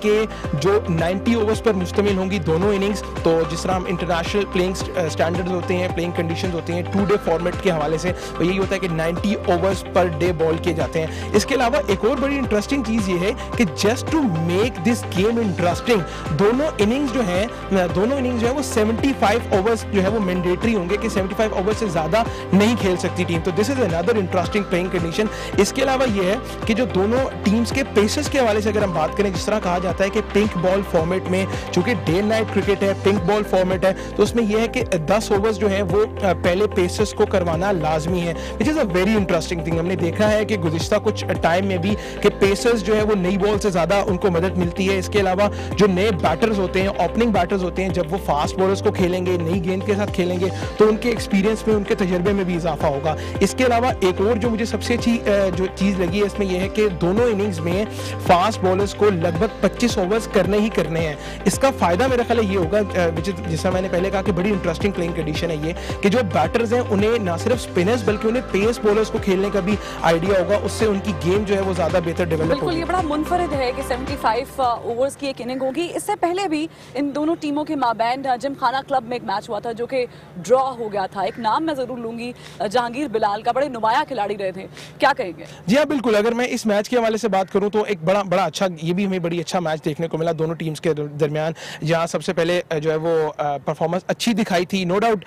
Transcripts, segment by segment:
के जो 90 ओवर्स पर मुश्तमिल होंगी दोनों इनिंग्स। तो जिस तरह हम इंटरनेशनल प्लेइंग स्टैंडर्ड्स होते हैं, प्लेइंग कंडीशंस होती हैं 2 डे फॉर्मेट के हवाले से, तो यही होता है कि 90 ओवर्स पर डे बॉल किए जाते हैं। इसके अलावा एक और बड़ी इंटरेस्टिंग चीज़ ये है कि just to make this game interesting दोनों इनिंग्स जो है वो 75 ओवर्स जो है वो मैंडेटरी होंगे कि 75 ओवर्स से ज़्यादा नहीं खेल सकती टीम। तो this is another interesting playing condition. इसके अलावा ये है कि जो दोनों टीम्स के पेसर्स के हवाले से अगर हम बात करें, जिस तरह कहा जाता है कि पिंक बॉल फॉर्मेट में, चूंकि डे नाइट क्रिकेट है, पिंक बॉल फॉर्मेट है, तो उसमें यह है कि 10 ओवर्स जो है वो पहले पेसर्स को करवाना लाजमी है, which is a very interesting thing. हमने देखा है कि गुज़िश्ता कुछ टाइम में भी कि पेसर्स जो है वो नई बॉल से ज़्यादा उनको मदद मिलती है। इसके अलावा जो नए बैटर्स होते हैं, ओपनिंग बैटर्स होते हैं, जब वो फास्ट बॉलर्स को खेलेंगे, नई गेंद के साथ खेलेंगे, तो उनके एक्सपीरियंस में, उनके तजर्बे में भी इजाफा होगा। इसके अलावा एक और जो मुझे सबसे अच्छी जो चीज़ लगी है इसमें यह है कि दोनों इनिंग्स में फास्ट बॉलर्स को लगभग 25 ओवर्स करने ही करने हैं। इसका फ़ायदा मेरा ख्याल ये होगा, जैसा मैंने पहले कहा कि बड़ी इंटरेस्टिंग प्लेइंग कंडीशन है ये, कि जो बैटर्स हैं उन्हें ना सिर्फ स्पिनर्स बल्कि उन्हें पेस बॉलर्स को खेलने का भी आइडिया होगा, उससे उनकी गेम जो है वो ज़्यादा बेहतर डेवलप होगी। बिल्कुल, ये बड़ा मुनफरिद है कि 75 ओवर्स की एक इनिंग होगी। इससे पहले भी इन दोनों टीमों के माबैन जिमखाना क्लब में एक मैच हुआ था जो कि ड्रॉ हो गया था। एक नाम मैं ज़रूर लूँगी, जहांगीर बिलाल का, बड़े नुमाया खिलाड़ी रहे थे, क्या कहेंगे? जी हाँ, बिल्कुल। अगर मैं इस मैच के हवाले से बात करूं तो एक बड़ा अच्छा, ये भी हमें बड़ी अच्छा मैच देखने को मिला दोनों टीम्स के दरमियान, जहां सबसे पहले जो है वो परफॉर्मेंस अच्छी दिखाई थी। नो डाउट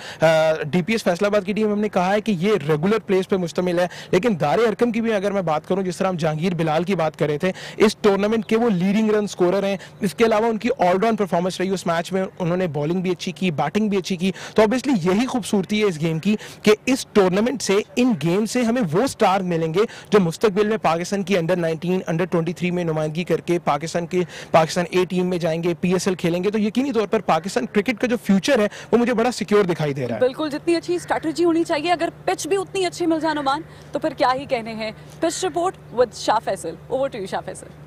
डीपीएस फैसलाबाद की टीम, हमने कहा है कि ये रेगुलर प्लेस पे मुश्तमिल है, लेकिन दारे अरकम की भी अगर मैं बात करूं, जिस तरह हम जहांगीर बिलाल की बात कर रहे थे, इस टूर्नामेंट के वो लीडिंग रन स्कोरर हैं। इसके अलावा उनकी ऑलराउंड परफॉर्मेंस रही उस मैच में, उन्होंने बॉलिंग भी अच्छी की, बैटिंग भी अच्छी की। तो ऑब्वियसली यही खूबसूरती है इस गेम की कि इस टूर्नामेंट से, इन गेम से हमें वो स्टार मिलेंगे जो मुस्तकबिल में पाकिस्तान की अंडर 19, अंडर 23 में नुमाइंदगी करके पाकिस्तान ए टीम में जाएंगे, पीएसएल खेलेंगे। तो यकीनी तौर पर पाकिस्तान क्रिकेट का जो फ्यूचर है वो मुझे बड़ा सिक्योर दिखाई दे रहा है। बिल्कुल, जितनी अच्छी स्ट्रैटेजी होनी चाहिए, अगर पिच भी उतनी अच्छी मिल जाए नुमान, तो फिर क्या ही कहने हैं। Pitch report with Shah Faisal, over to you Shah Faisal.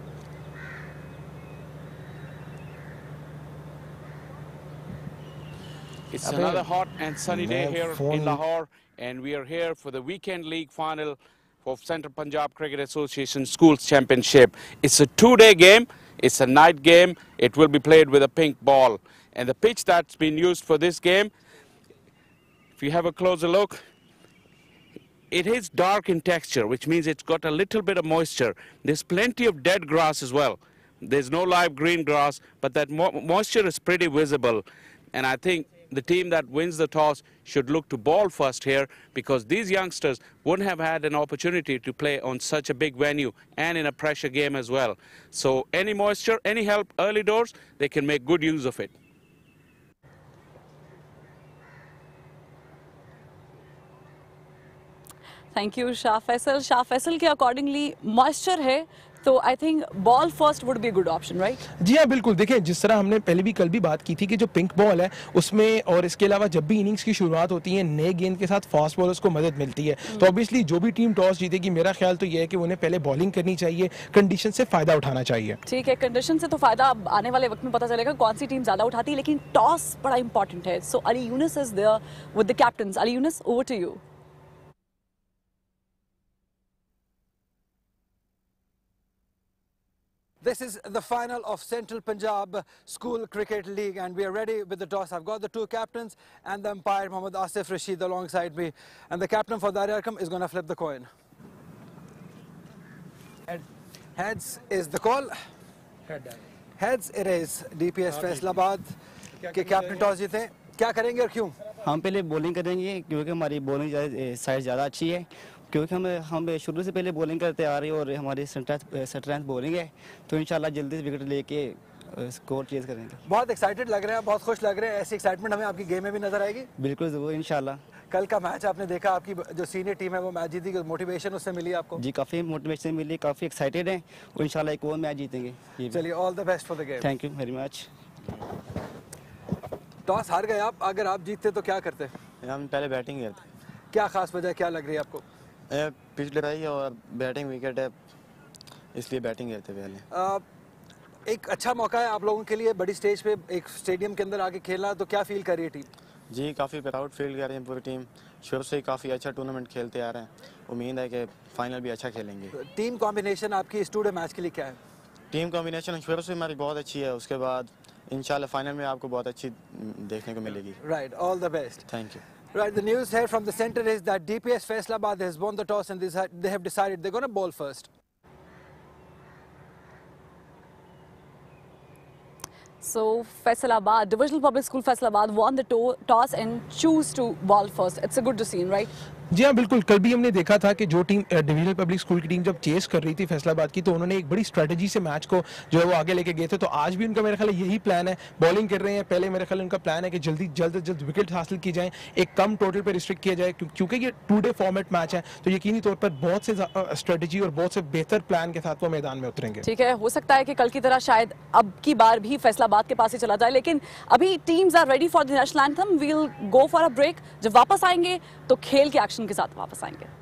It's another hot and sunny day here in Lahore, and we are here for the weekend league final of Central Punjab Cricket Association Schools Championship. It's a 2-day game. It's a night game. It will be played with a pink ball. And the pitch that's been used for this game, if you have a closer look, it is dark in texture, which means it's got a little bit of moisture. There's plenty of dead grass as well. There's no live green grass, but that moisture is pretty visible. And I think the team that wins the toss should look to ball first here, because these youngsters wouldn't have had an opportunity to play on such a big venue and in a pressure game as well. So any moisture, any help early doors, they can make good use of it. Thank you Shah Faisal. Shah Faisal के accordingly moisture है, तो I think bowl first would be good option, right? जी हाँ, बिल्कुल। देखिए, जिस तरह हमने कल भी बात की थी कि जो पिंक बॉल है उसमें, और इसके अलावा जब भी इनिंग्स की शुरुआत होती है नए गेंद के साथ फास्ट बॉलर्स को मदद मिलती है। तो ऑब्वियसली जो भी टीम टॉस जीतेगी, मेरा ख्याल तो ये है कि उन्हें पहले बॉलिंग करनी चाहिए, कंडीशन से फायदा उठाना चाहिए। ठीक है, कंडीशन से तो फायदा आने वाले वक्त में पता चलेगा कौन सी टीम ज्यादा उठाती है, लेकिन टॉस बड़ा इंपॉर्टेंट है। So Ali Younis is there with the captains. Ali Younis, over to you. This is the final of Central Punjab School Cricket League, and we are ready with the toss. I've got the two captains and the umpire, Mohammad Asif Rashid, alongside me. And the captain for Darya Arqam is going to flip the coin. Heads is the call. Heads it is. DPS Faisalabad के captain toss जीते। क्या करेंगे और क्यों? हम पहले bowling करेंगे क्योंकि हमारी बॉलिंग साइड ज़्यादा अच्छी है, क्योंकि हम शुरू से पहले बॉलिंग करते आ रहे हैं और हमारी स्ट्रेंथ बॉलिंग है, तो इंशाल्लाह जल्दी से विकेट लेके स्कोर चेज करेंगे। बहुत एक्साइटेड लग रहे हैं, बहुत खुश लग रहे हैं। ऐसी एक्साइटमेंट हमें आपकी गेम में भी नजर आएगी? बिल्कुल ज़रूर, इंशाल्लाह। कल का मैच आपने देखा, आपकी जो सीनियर टीम है वो मैच जीती, मोटिवेशन उससे मिली आपको? जी, काफ़ी मोटिवेशन मिली, काफ़ी एक्साइटेड हैं और इंशाल्लाह एक और मैच जीतेंगे। चलिए, all the best for the game. Thank you very much. Toss हार गए आप, अगर आप जीतते तो क्या करते? हम पहले बैटिंग करते। क्या खास वजह क्या लग रही है आपको? पिच लड़ाई और बैटिंग विकेट है, इसलिए बैटिंग करते पहले। एक अच्छा मौका है आप लोगों के लिए, बड़ी स्टेज पे एक स्टेडियम के अंदर आके खेलना, तो क्या फील कर रही है टीम? जी, काफ़ी प्राउड फील कर रही है पूरी टीम। शुरू से ही काफ़ी अच्छा टूर्नामेंट खेलते आ रहे हैं, उम्मीद है कि फाइनल भी अच्छा खेलेंगे। टीम कॉम्बिनेशन आपकी इस टूडे मैच के लिए क्या है? टीम कॉम्बिनेशन शुरू से हमारी बहुत अच्छी है, उसके बाद इंशाल्लाह फाइनल में आपको बहुत अच्छी देखने को मिलेगी। Right, all the best. Thank you. Right, the news here from the center is that DPS Faisalabad has won the toss and they have decided they're going to bowl first. So Faisalabad, Divisional Public School Faisalabad won the toss and choose to bowl first. It's a good scene, right? जी हाँ बिल्कुल, कल भी हमने देखा था कि जो team divisional public school की टीम जब चेस कर रही थी फैसलाबाद की, तो उन्होंने एक बड़ी स्ट्रेटजी से मैच को जो है वो आगे लेके गए थे। तो आज भी उनका मेरे ख्याल यही प्लान है, बॉलिंग कर रहे हैं पहले, मेरे ख्याल उनका प्लान है कि जल्द विकेट हासिल की जाए, एक कम टोटल पर रिस्ट्रिक्ट किया जाए, क्योंकि ये 2 डे फॉर्मेट मैच है, तो यकीनी तौर पर बहुत से स्ट्रेटजी और बहुत से बेहतर प्लान के साथ वो मैदान में उतरेंगे। ठीक है, हो सकता है कि कल की तरह शायद अब की बार भी फैसलाबाद के पास ही चला जाए, लेकिन अभी teams are ready for the national anthem. We will go for a break. जब वापस आएंगे तो खेल के एक्शन के साथ वापस आएंगे।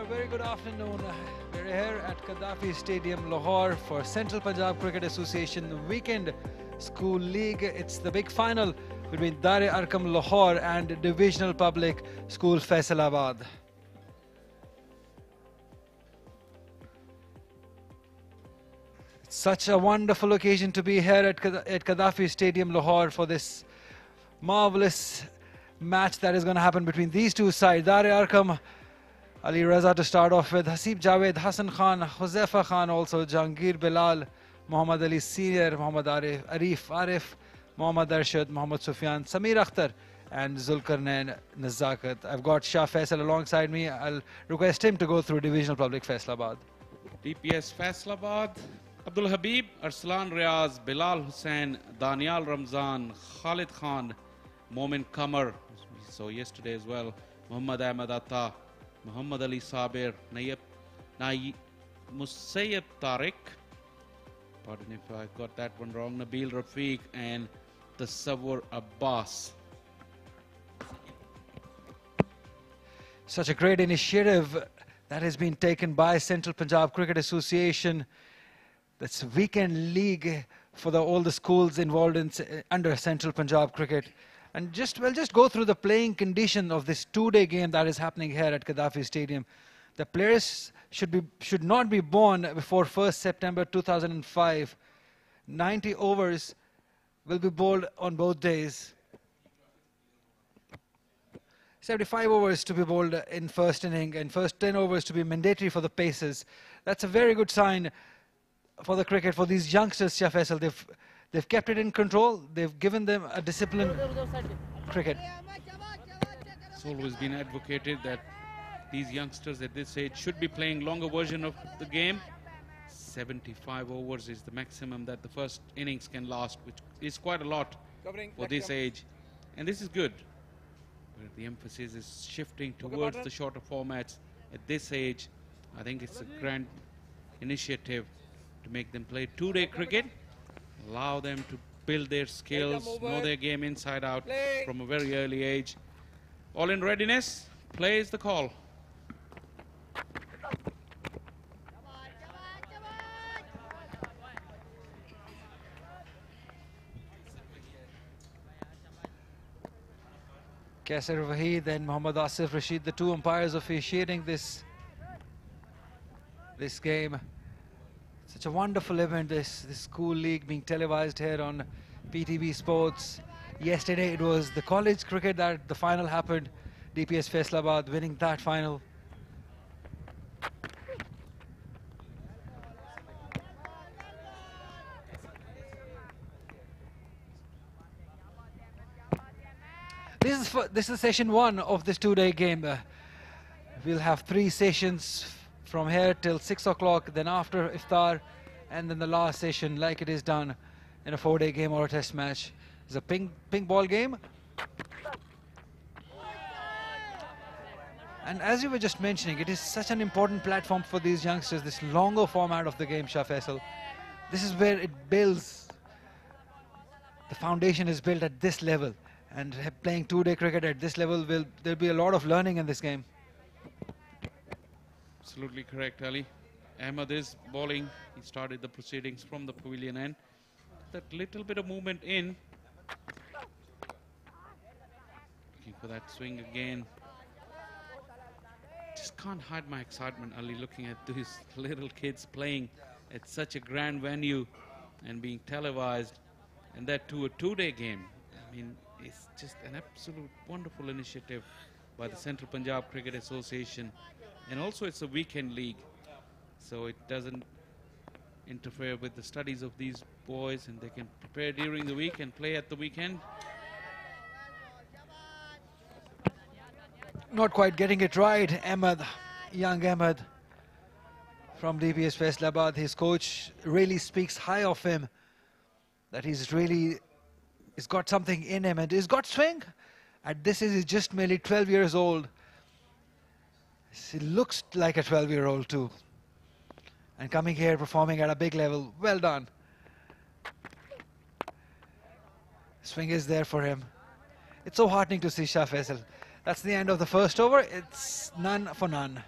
Very good afternoon. We're here at Gaddafi Stadium, Lahore for Central Punjab Cricket Association Weekend School League. It's the big final between Arqam Lahore and Divisional Public School Faisalabad. It's such a wonderful occasion to be here at Gaddafi Stadium, Lahore for this marvelous match that is going to happen between these two sides. Arqam, Ali Raza to start off with, Hasib Javed, Hassan Khan, Huzaifa Khan, also Jahangir Bilal, Muhammad Ali Senior, Muhammad Arif, Muhammad Arshad, Muhammad Sufyan, Samir Akhtar and Zulkarnain Nazakat. I've got Shah Faisal alongside me. I'll request him to go through Divisional Public Faisalabad. DPS Faisalabad, Abdul Habib, Arslan Riaz, Bilal Hussain, Danial Ramzan, Khalid Khan, Momin Kamar, we saw yesterday as well, Muhammad Ahmad Atta, Muhammad Ali Sabir, Musayyib Tariq, pardon if I got that one wrong, Nabil Rafiq and Tasawwur Abbas. Such a great initiative that has been taken by Central Punjab Cricket Association. That's weekend league for all the schools involved in under Central Punjab Cricket. And we'll just go through the playing condition of this two-day game that is happening here at Gaddafi Stadium. The players should not be born before 1st September 2005. 90 overs will be bowled on both days. 75 overs to be bowled in first inning and first 10 overs to be mandatory for the pacers. That's a very good sign for the cricket, for these youngsters, Shah Faisal. They've kept it in control. They've given them a disciplined cricket. It's always been advocated that these youngsters at this age should be playing longer version of the game. 75 overs is the maximum that the first innings can last, which is quite a lot for this age. And this is good, where the emphasis is shifting towards the shorter formats at this age. I think it's a grand initiative to make them play two-day cricket, allow them to build their skills, know their game inside out from a very early age. All in readiness, play is the call. Kaisar Waheed and Muhammad Asif Rashid, the two umpires officiating this game. Such a wonderful event, this school league being televised here on PTV Sports. Yesterday it was the college cricket that the final happened. DPS Faisalabad winning that final. This is session 1 of this two-day game. We'll have 3 sessions from here till 6 o'clock, then after iftar, and then the last session like it is done in a 4-day game or a test match. It's a ping ball game. And as you were just mentioning, it is such an important platform for these youngsters, this longer format of the game, Shah Faisal. This is where it builds, the foundation is built at this level. And playing two-day cricket at this level, there'll be a lot of learning in this game. Absolutely correct, Ali. Ahmed is bowling. He started the proceedings from the pavilion end. That little bit of movement in. Looking for that swing again. Just can't hide my excitement, Ali, looking at these little kids playing at such a grand venue and being televised, and that to a two-day game. I mean, it's just an absolute wonderful initiative by the Central Punjab Cricket Association. And also it's a weekend league, so it doesn't interfere with the studies of these boys, and they can prepare during the week and play at the weekend. Not quite getting it right, Ahmed, young Ahmed from DPS Faisalabad. His coach really speaks high of him, that he's got something in him, and he's got swing. At this age, he's just merely 12 years old. He looks like a 12-year-old too. And coming here, performing at a big level, well done. Swing is there for him. It's so heartening to see Shah Faisal. That's the end of the first over. It's none for none.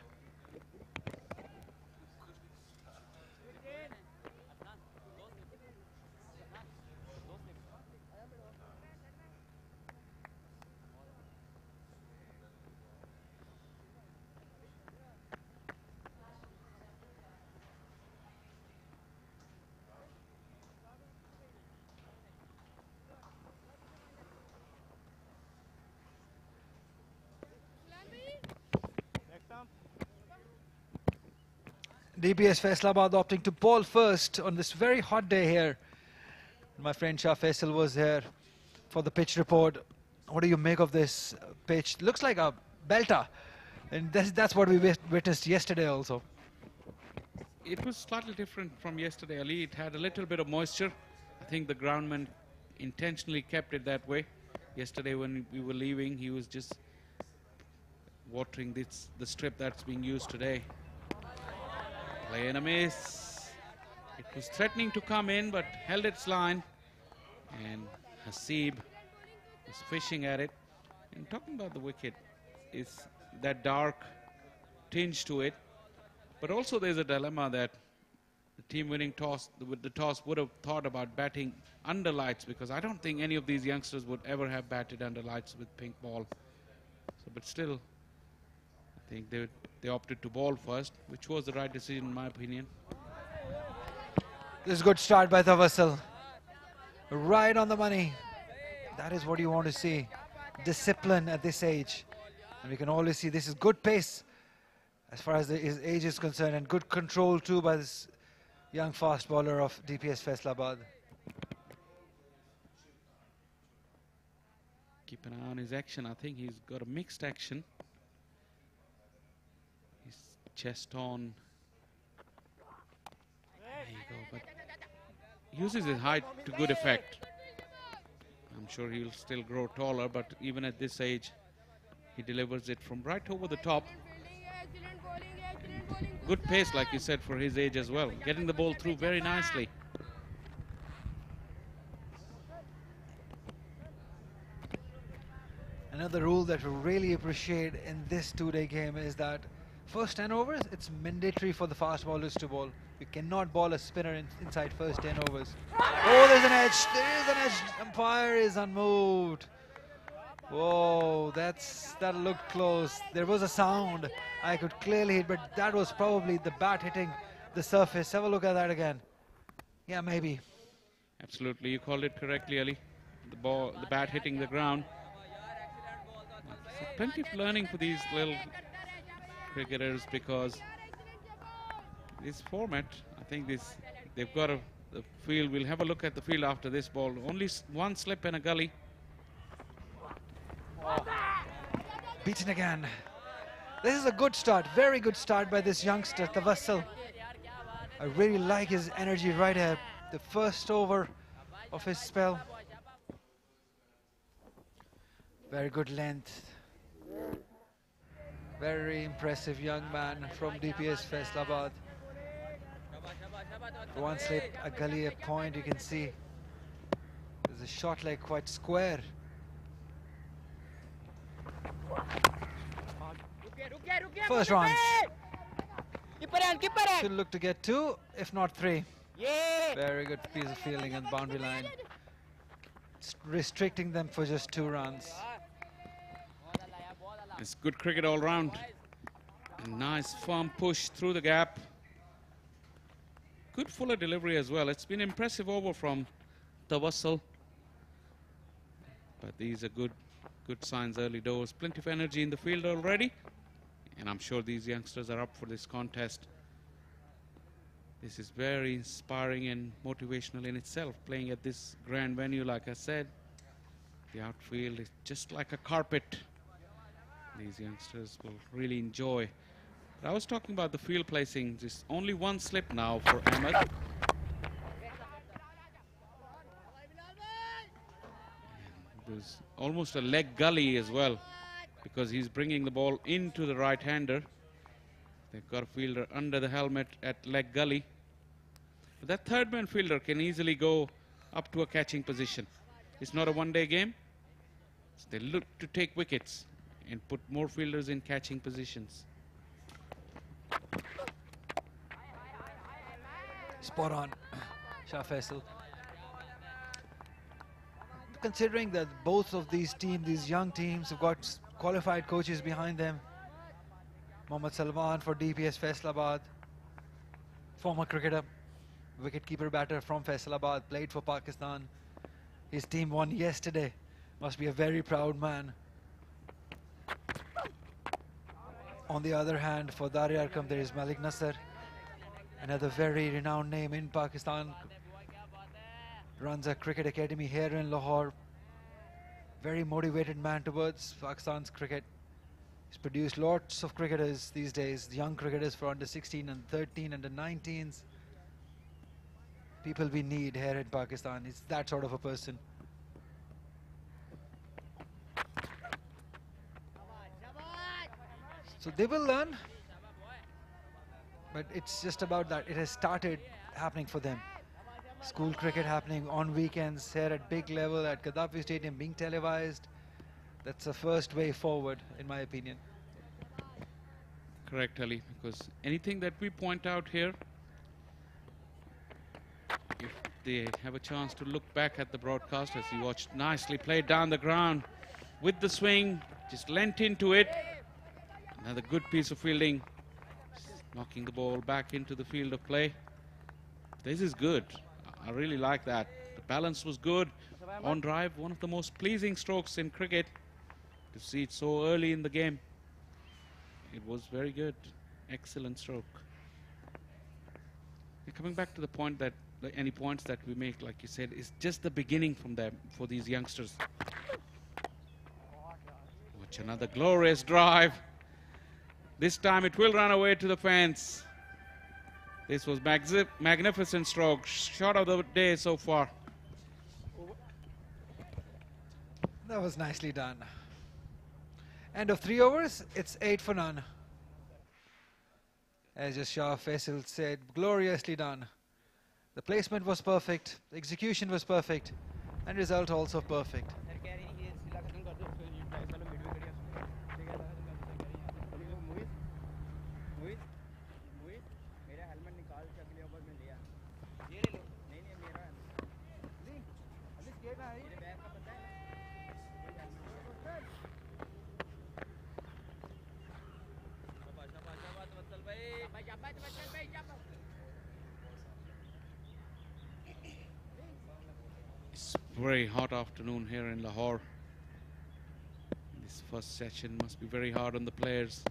DPS Faisalabad opting to bowl first on this very hot day here. My friend Shah Faisal was here for the pitch report. What do you make of this pitch? Looks like a belter, and that's what we witnessed yesterday also. It was slightly different from yesterday, Ali. It had a little bit of moisture. I think the groundman intentionally kept it that way. Yesterday when we were leaving, he was just watering the strip that's being used today. Play and a miss. It was threatening to come in, but held its line. And Hasib was fishing at it. And talking about the wicket, is that dark tinge to it. But also there's a dilemma that the team winning toss, the toss would have thought about batting under lights, because I don't think any of these youngsters would ever have batted under lights with pink ball. So, but still, I think they opted to ball first, which was the right decision in my opinion. This is a good start by Tawassal. Right on the money. That is what you want to see. Discipline at this age. And we can always see this is good pace as far as his age is concerned, and good control too by this young fast bowler of DPS Faisalabad. Keep an eye on his action. I think he's got a mixed action. His chest on. There you go. But uses his height to good effect. I'm sure he'll still grow taller, but even at this age, he delivers it from right over the top. Good pace, like you said, for his age as well. Getting the ball through very nicely. Another rule that we really appreciate in this two-day game is that first 10 overs, it's mandatory for the fast bowlers to bowl. You cannot bowl a spinner inside first 10 overs. Oh, there's an edge. There is an edge. Umpire is unmoved. Whoa, that looked close. There was a sound I could clearly hit, but that was probably the bat hitting the surface. Have a look at that again. Yeah, maybe. Absolutely, you called it correctly, Ali. The bat hitting the ground. So plenty of learning for these little cricketers, because this format, I think they've got the field. We'll have a look at the field after this ball. Only one slip and a gully. Beaten again. This is a good start, very good start by this youngster, Tawassal. I really like his energy right at the first over of his spell. Very good length. Very impressive young man from DPS Faisalabad. One slip, a gully, a point, you can see. There's a shot like quite square. First runs. Should look to get 2, if not 3. Very good piece of fielding on the boundary line. Restricting them for just 2 runs. It's good cricket all round. A nice firm push through the gap. Good fuller delivery as well. It's been impressive over from Tawassal. But these are good signs early doors. Plenty of energy in the field already. And I'm sure these youngsters are up for this contest. This is very inspiring and motivational in itself, playing at this grand venue. Like I said, the outfield is just like a carpet. These youngsters will really enjoy. But I was talking about the field placing. Just only one slip now for Ahmed. There's almost a leg gully as well, because he's bringing the ball into the right-hander. They've got a fielder under the helmet at leg gully. But that third man fielder can easily go up to a catching position. It's not a one-day game. So they look to take wickets and put more fielders in catching positions. Spot on, Shah Faisal. Considering that both of these teams, these young teams, have got qualified coaches behind them. Mohammad Salman for DPS Faisalabad, former cricketer, wicketkeeper batter from Faisalabad, played for Pakistan. His team won yesterday. Must be a very proud man. On the other hand, for Arqam, there is Malik Nasser. Another very renowned name in Pakistan. Runs a cricket academy here in Lahore. Very motivated man towards Pakistan's cricket. He's produced lots of cricketers these days, young cricketers for under 16 and 13, under 19s. People we need here in Pakistan. He's that sort of a person. So they will learn, but it's just about that. It has started happening for them. School cricket happening on weekends here at big level at Gaddafi Stadium, being televised. That's the first way forward, in my opinion. Correct, Ali, because anything that we point out here, if they have a chance to look back at the broadcast, as you watched, nicely played down the ground with the swing, just leant into it. Another good piece of fielding, knocking the ball back into the field of play. This is good. I really like that. The balance was good. On drive, one of the most pleasing strokes in cricket. To see it so early in the game, it was very good. Excellent stroke. And coming back to the point that any points that we make, like you said, is just the beginning from them for these youngsters. Watch another glorious drive. This time it will run away to the fence. This was magnificent stroke, shot of the day so far. That was nicely done. End of 3 overs, it's 8 for none. As just Shah Faisal said, gloriously done. The placement was perfect, the execution was perfect, and result also perfect. It's a very hot afternoon here in Lahore. This first session must be very hard on the players.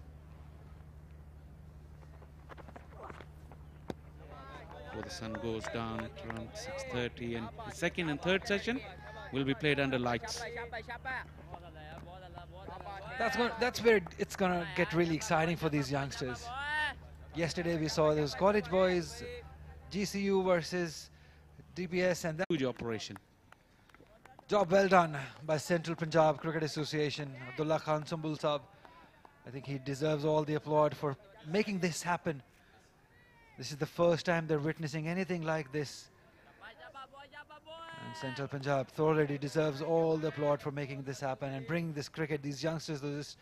Before the sun goes down at around 6:30, and the second and third session will be played under lights. That's where it's gonna get really exciting for these youngsters. Yesterday we saw those college boys, GCU versus DPS, and that Huge operation. job well done by Central Punjab Cricket Association, Abdullah Khan Sambul Saab. I think he deserves all the applaud for making this happen. This is the first time they're witnessing anything like this. And Central Punjab thoroughly deserves all the applaud for making this happen and bringing this cricket, these youngsters, to this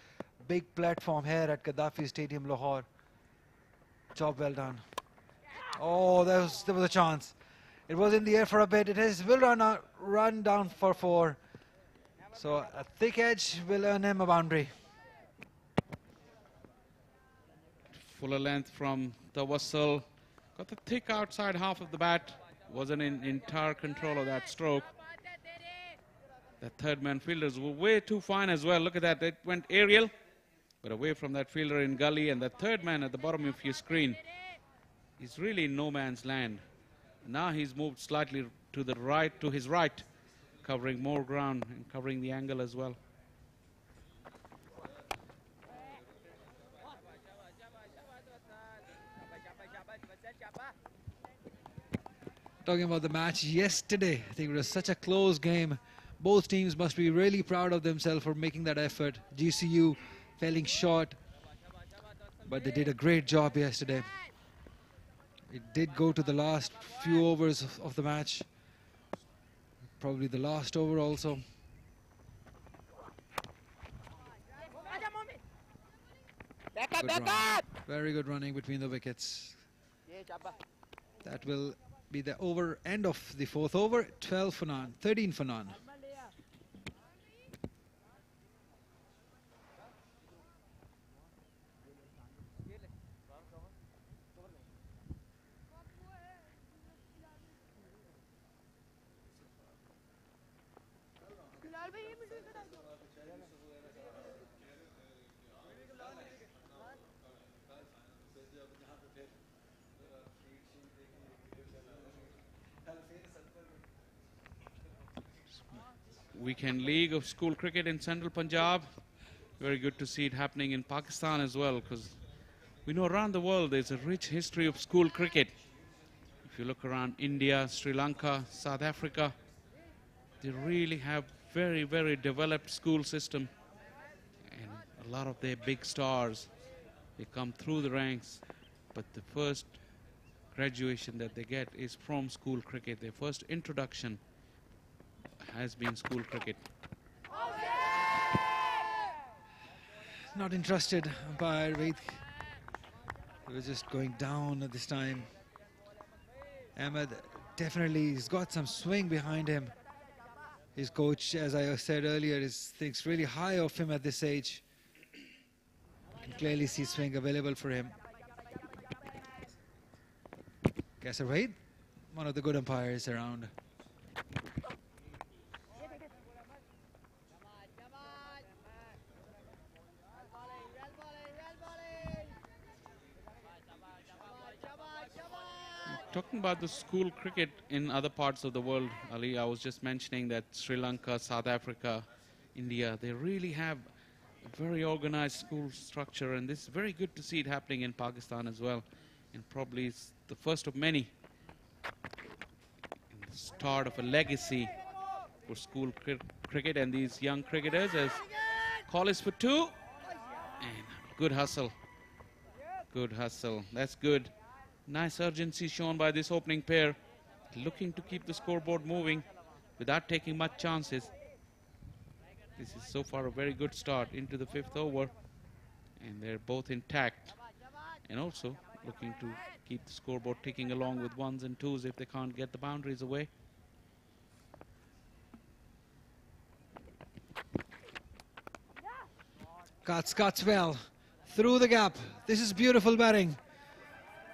big platform here at Gaddafi Stadium, Lahore. Job well done. Oh, there was a chance. It was in the air for a bit. It will run down for 4. So a thick edge will earn him a boundary. Fuller length from Tawassal. Got the thick outside half of the bat. Wasn't in entire control of that stroke. The third man fielders were way too fine as well. Look at that. It went aerial, but away from that fielder in gully. And the third man at the bottom of your screen is really in no man's land. Now he's moved slightly to the right, to his right, covering more ground and covering the angle as well. Talking about the match yesterday, I think it was such a close game. Both teams must be really proud of themselves for making that effort. GCU falling short, but they did a great job yesterday. It did go to the last few overs of the match. Probably the last over also. Good run. Very good running between the wickets. That will be the end of the 4th over. 12 for none, 13 for none. Weekend League of School Cricket in Central Punjab. Very good to see it happening in Pakistan as well, because we know around the world there's a rich history of school cricket. If you look around India, Sri Lanka, South Africa, they really have very, very developed school system. And a lot of their big stars, they come through the ranks, but the first graduation that they get is from school cricket. Their first introduction has been school cricket. Not interested by Vaid. He was just going down at this time. Ahmed definitely, he's got some swing behind him. His coach, as I said earlier, thinks really high of him at this age. You can clearly see swing available for him. Kasser Vaid, one of the good umpires around. Talking about the school cricket in other parts of the world, Ali, I was just mentioning that Sri Lanka, South Africa, India, they really have a very organized school structure, and this is very good to see it happening in Pakistan as well. And probably it's the first of many. The start of a legacy for school cricket and these young cricketers, as call is for 2. And good hustle. Good hustle. That's good. Nice urgency shown by this opening pair, looking to keep the scoreboard moving without taking much chances. This is so far a very good start into the 5th over, and they're both intact, and also looking to keep the scoreboard ticking along with 1s and 2s if they can't get the boundaries away. Cuts well through the gap. This is beautiful batting.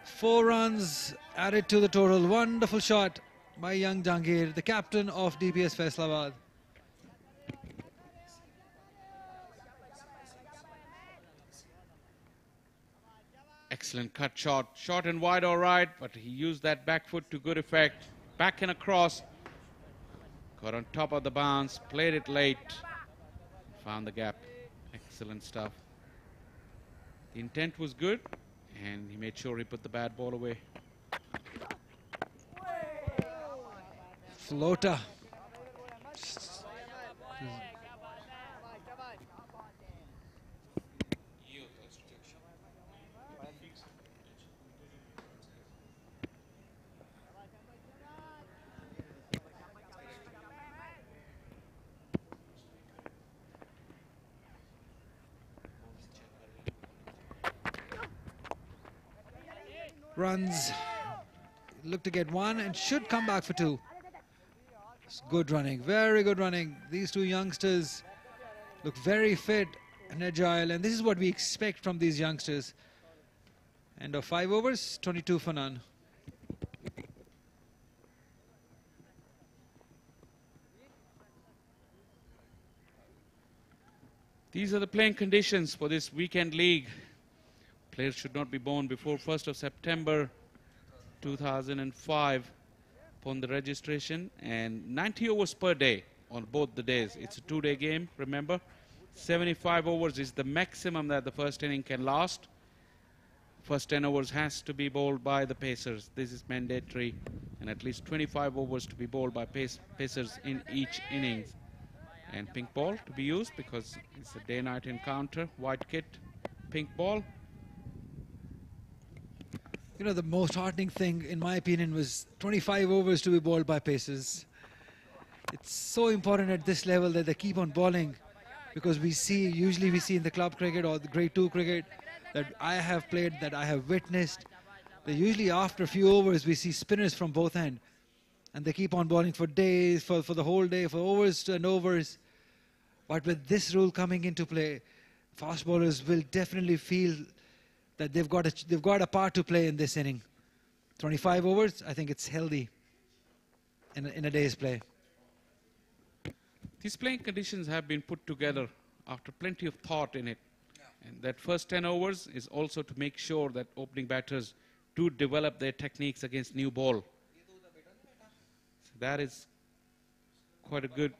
4 runs added to the total. Wonderful shot by young Jahangir, the captain of DPS Faisalabad. Excellent cut shot. Short and wide, all right, but he used that back foot to good effect. Back and across. Got on top of the bounce, played it late. Found the gap. Excellent stuff. The intent was good, and he made sure he put the bad ball away. Floater. Runs, look to get 1 and should come back for 2. It's good running, very good running. These 2 youngsters look very fit and agile, and this is what we expect from these youngsters. End of 5 overs, 22 for none. These are the playing conditions for this weekend league. Players should not be born before 1st of September 2005 upon the registration, and 90 overs per day on both the days. It's a 2-day game, remember. 75 overs is the maximum that the first inning can last. First 10 overs has to be bowled by the pacers. This is mandatory, and at least 25 overs to be bowled by pacers in each innings. And pink ball to be used because it's a day-night encounter. White kit, pink ball. You know, the most heartening thing, in my opinion, was 25 overs to be bowled by pacers. It's so important at this level that they keep on bowling, because usually we see in the club cricket or the grade 2 cricket that I have played, that I have witnessed, that usually after a few overs we see spinners from both ends, and they keep on bowling for days, for the whole day, for overs and overs. But with this rule coming into play, fast bowlers will definitely feel that they've got a part to play in this inning. 25 overs, I think it's healthy in a day's play. These playing conditions have been put together after plenty of thought in it. And that first 10 overs is also to make sure that opening batters do develop their techniques against new ball. that is quite a good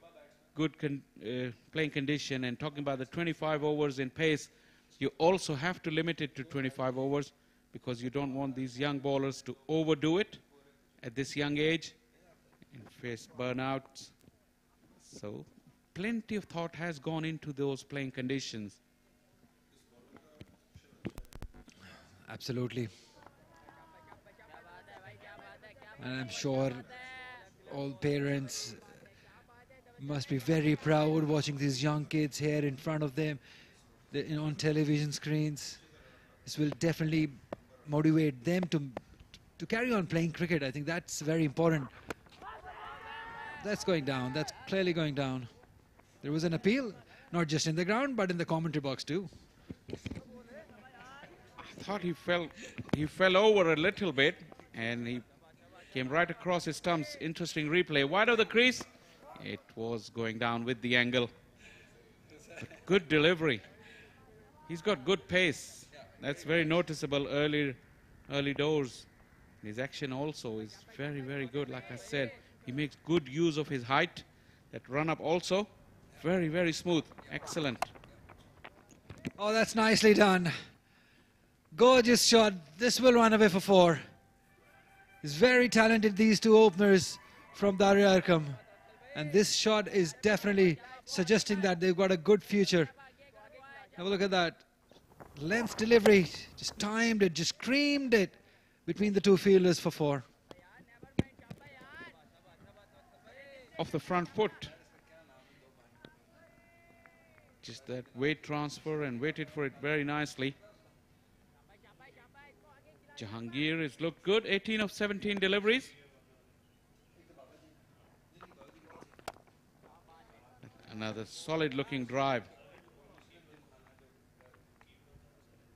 playing condition. And talking about the 25 overs in pace, you also have to limit it to 25 overs because you don't want these young bowlers to overdo it at this young age and face burnouts. So plenty of thought has gone into those playing conditions. Absolutely. And I'm sure all parents must be very proud watching these young kids here in front of them on television screens. This will definitely motivate them to carry on playing cricket. I think that's very important. That's going down. That's clearly going down. There was an appeal, not just in the ground, but in the commentary box too. I thought he fell over a little bit, and he came right across his stumps. Interesting replay. Wide of the crease. It was going down with the angle. But good delivery. He's got good pace. That's very noticeable early doors. His action also is very, very good. Like I said, he makes good use of his height. That run up also very, very smooth. Excellent. Oh, that's nicely done. Gorgeous shot. This will run away for 4. He's very talented, these two openers from Darya Arqam. And this shot is definitely suggesting that they've got a good future. Have a look at that. Length delivery, just timed it, just creamed it between the two fielders for 4. Off the front foot. Just that weight transfer and waited for it very nicely. Jahangir has looked good, 18 of 17 deliveries. Another solid looking drive.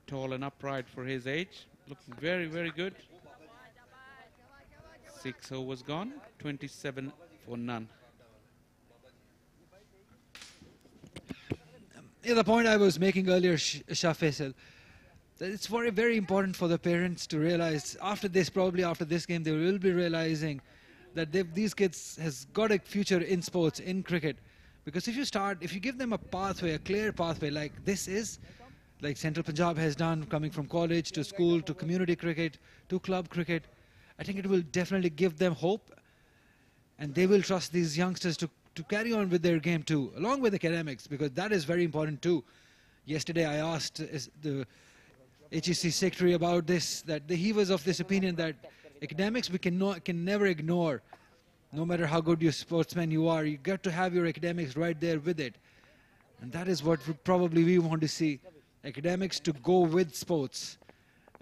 Tall and upright for his age. Looking very, very good. 6 overs gone, 27 for none. Yeah, the point I was making earlier, Shah Faisal, that it's very, very important for the parents to realize probably after this game, they will be realizing that these kids has got a future in sports, in cricket. Because if you give them a pathway, a clear pathway like this is, like Central Punjab has done, coming from college to school to community cricket to club cricket, I think it will definitely give them hope, and they will trust these youngsters to carry on with their game too, along with academics, because that is very important too. Yesterday I asked the HEC secretary about this, that he was of this opinion that academics we can never ignore. No matter how good your sportsman you are, you got to have your academics right there with it. And that is what probably we want to see. Academics to go with sports.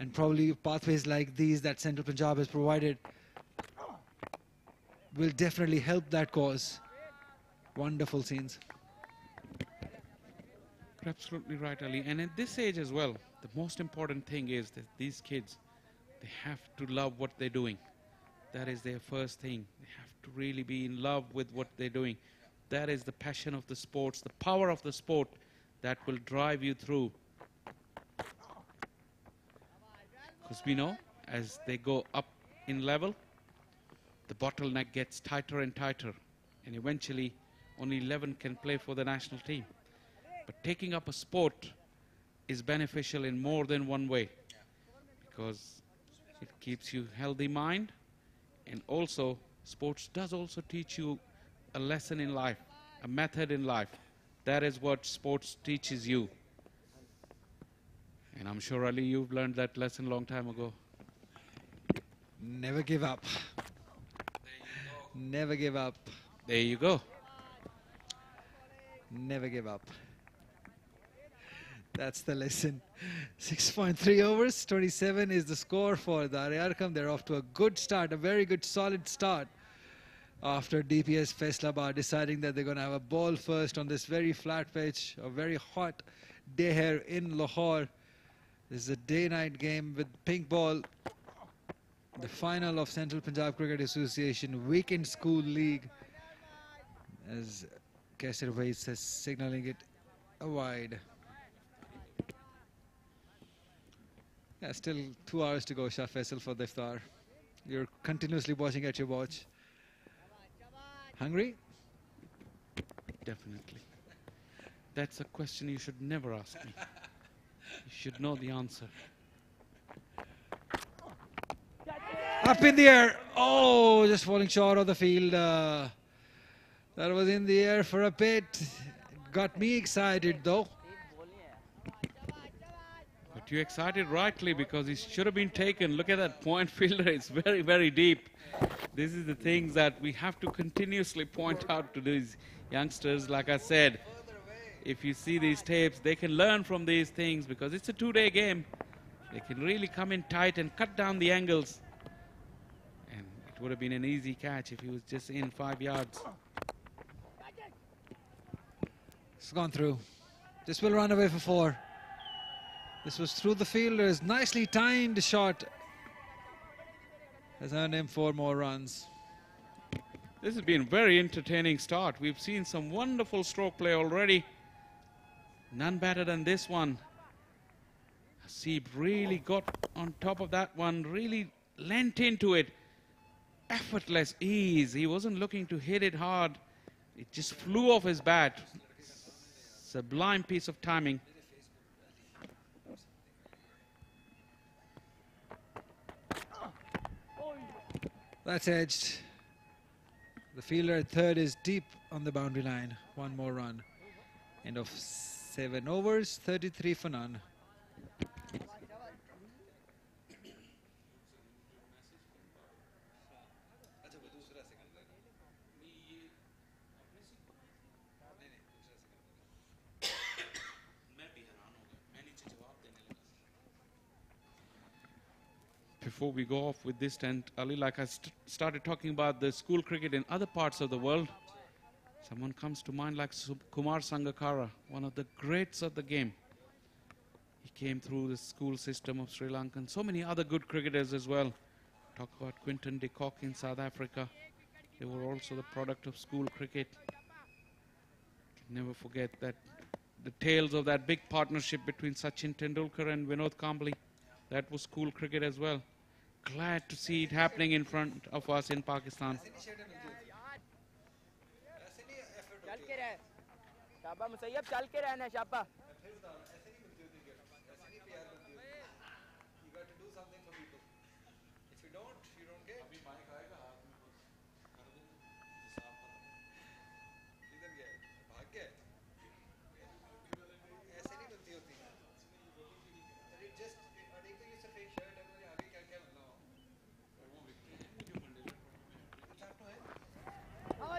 And probably pathways like these that Central Punjab has provided will definitely help that cause. Wonderful scenes. You're absolutely right, Ali. And at this age as well, the most important thing is that these kids, they have to love what they're doing. That is their first thing. They have to really be in love with what they're doing. That is the passion of the sports, the power of the sport that will drive you through. Because we know as they go up in level, the bottleneck gets tighter and tighter. And eventually, only 11 can play for the national team. But taking up a sport is beneficial in more than one way. Because it keeps you healthy mind. And also, sports does also teach you a lesson in life, a method in life. That is what sports teaches you. And I'm sure, Ali, you've learned that lesson a long time ago. Never give up. Never give up. There you go. Never give up. That's the lesson. 6.3 overs, 27 is the score for the Arqam. They're off to a good start, a very good solid start after DPS Faisalabad deciding that they're going to have a ball first on this very flat pitch, a very hot day here in Lahore. This is a day-night game with pink ball. The final of Central Punjab Cricket Association Weekend School League, as Kaisar Waits is signalling it a wide. Yeah, still 2 hours to go, Shah Faisal, for the iftar. You're continuously watching at your watch. Hungry? Definitely. That's a question you should never ask me. You should know the answer. Up in the air. Oh, just falling short of the field. That was in the air for a bit. Got me excited though. But you excited rightly because it should have been taken. Look at that point fielder. It's very, very deep. This is the things that we have to continuously point out to these youngsters. Like I said, if you see these tapes, they can learn from these things because it's a two-day game. They can really come in tight and cut down the angles. And it would have been an easy catch if he was just in 5 yards. It's gone through. This will run away for 4. This was through the fielders. Nicely timed shot. Has earned him 4 more runs. This has been a very entertaining start. We've seen some wonderful stroke play already. None better than this one. Hasib really got on top of that one, really leant into it. Effortless ease. He wasn't looking to hit it hard. It just flew off his bat. Sublime piece of timing. That's edged. The fielder at third is deep on the boundary line. 1 more run. End of 7 overs, 33 for none. Before we go off with this tent, Ali, like I started talking about the school cricket in other parts of the world, someone comes to mind like Kumar Sangakkara, one of the greats of the game. He came through the school system of Sri Lanka and so many other good cricketers as well. Talk about Quinton de Kock in South Africa. They were also the product of school cricket. Can never forget that the tales of that big partnership between Sachin Tendulkar and Vinod Kambli. That was school cricket as well. Glad to see it happening in front of us in Pakistan.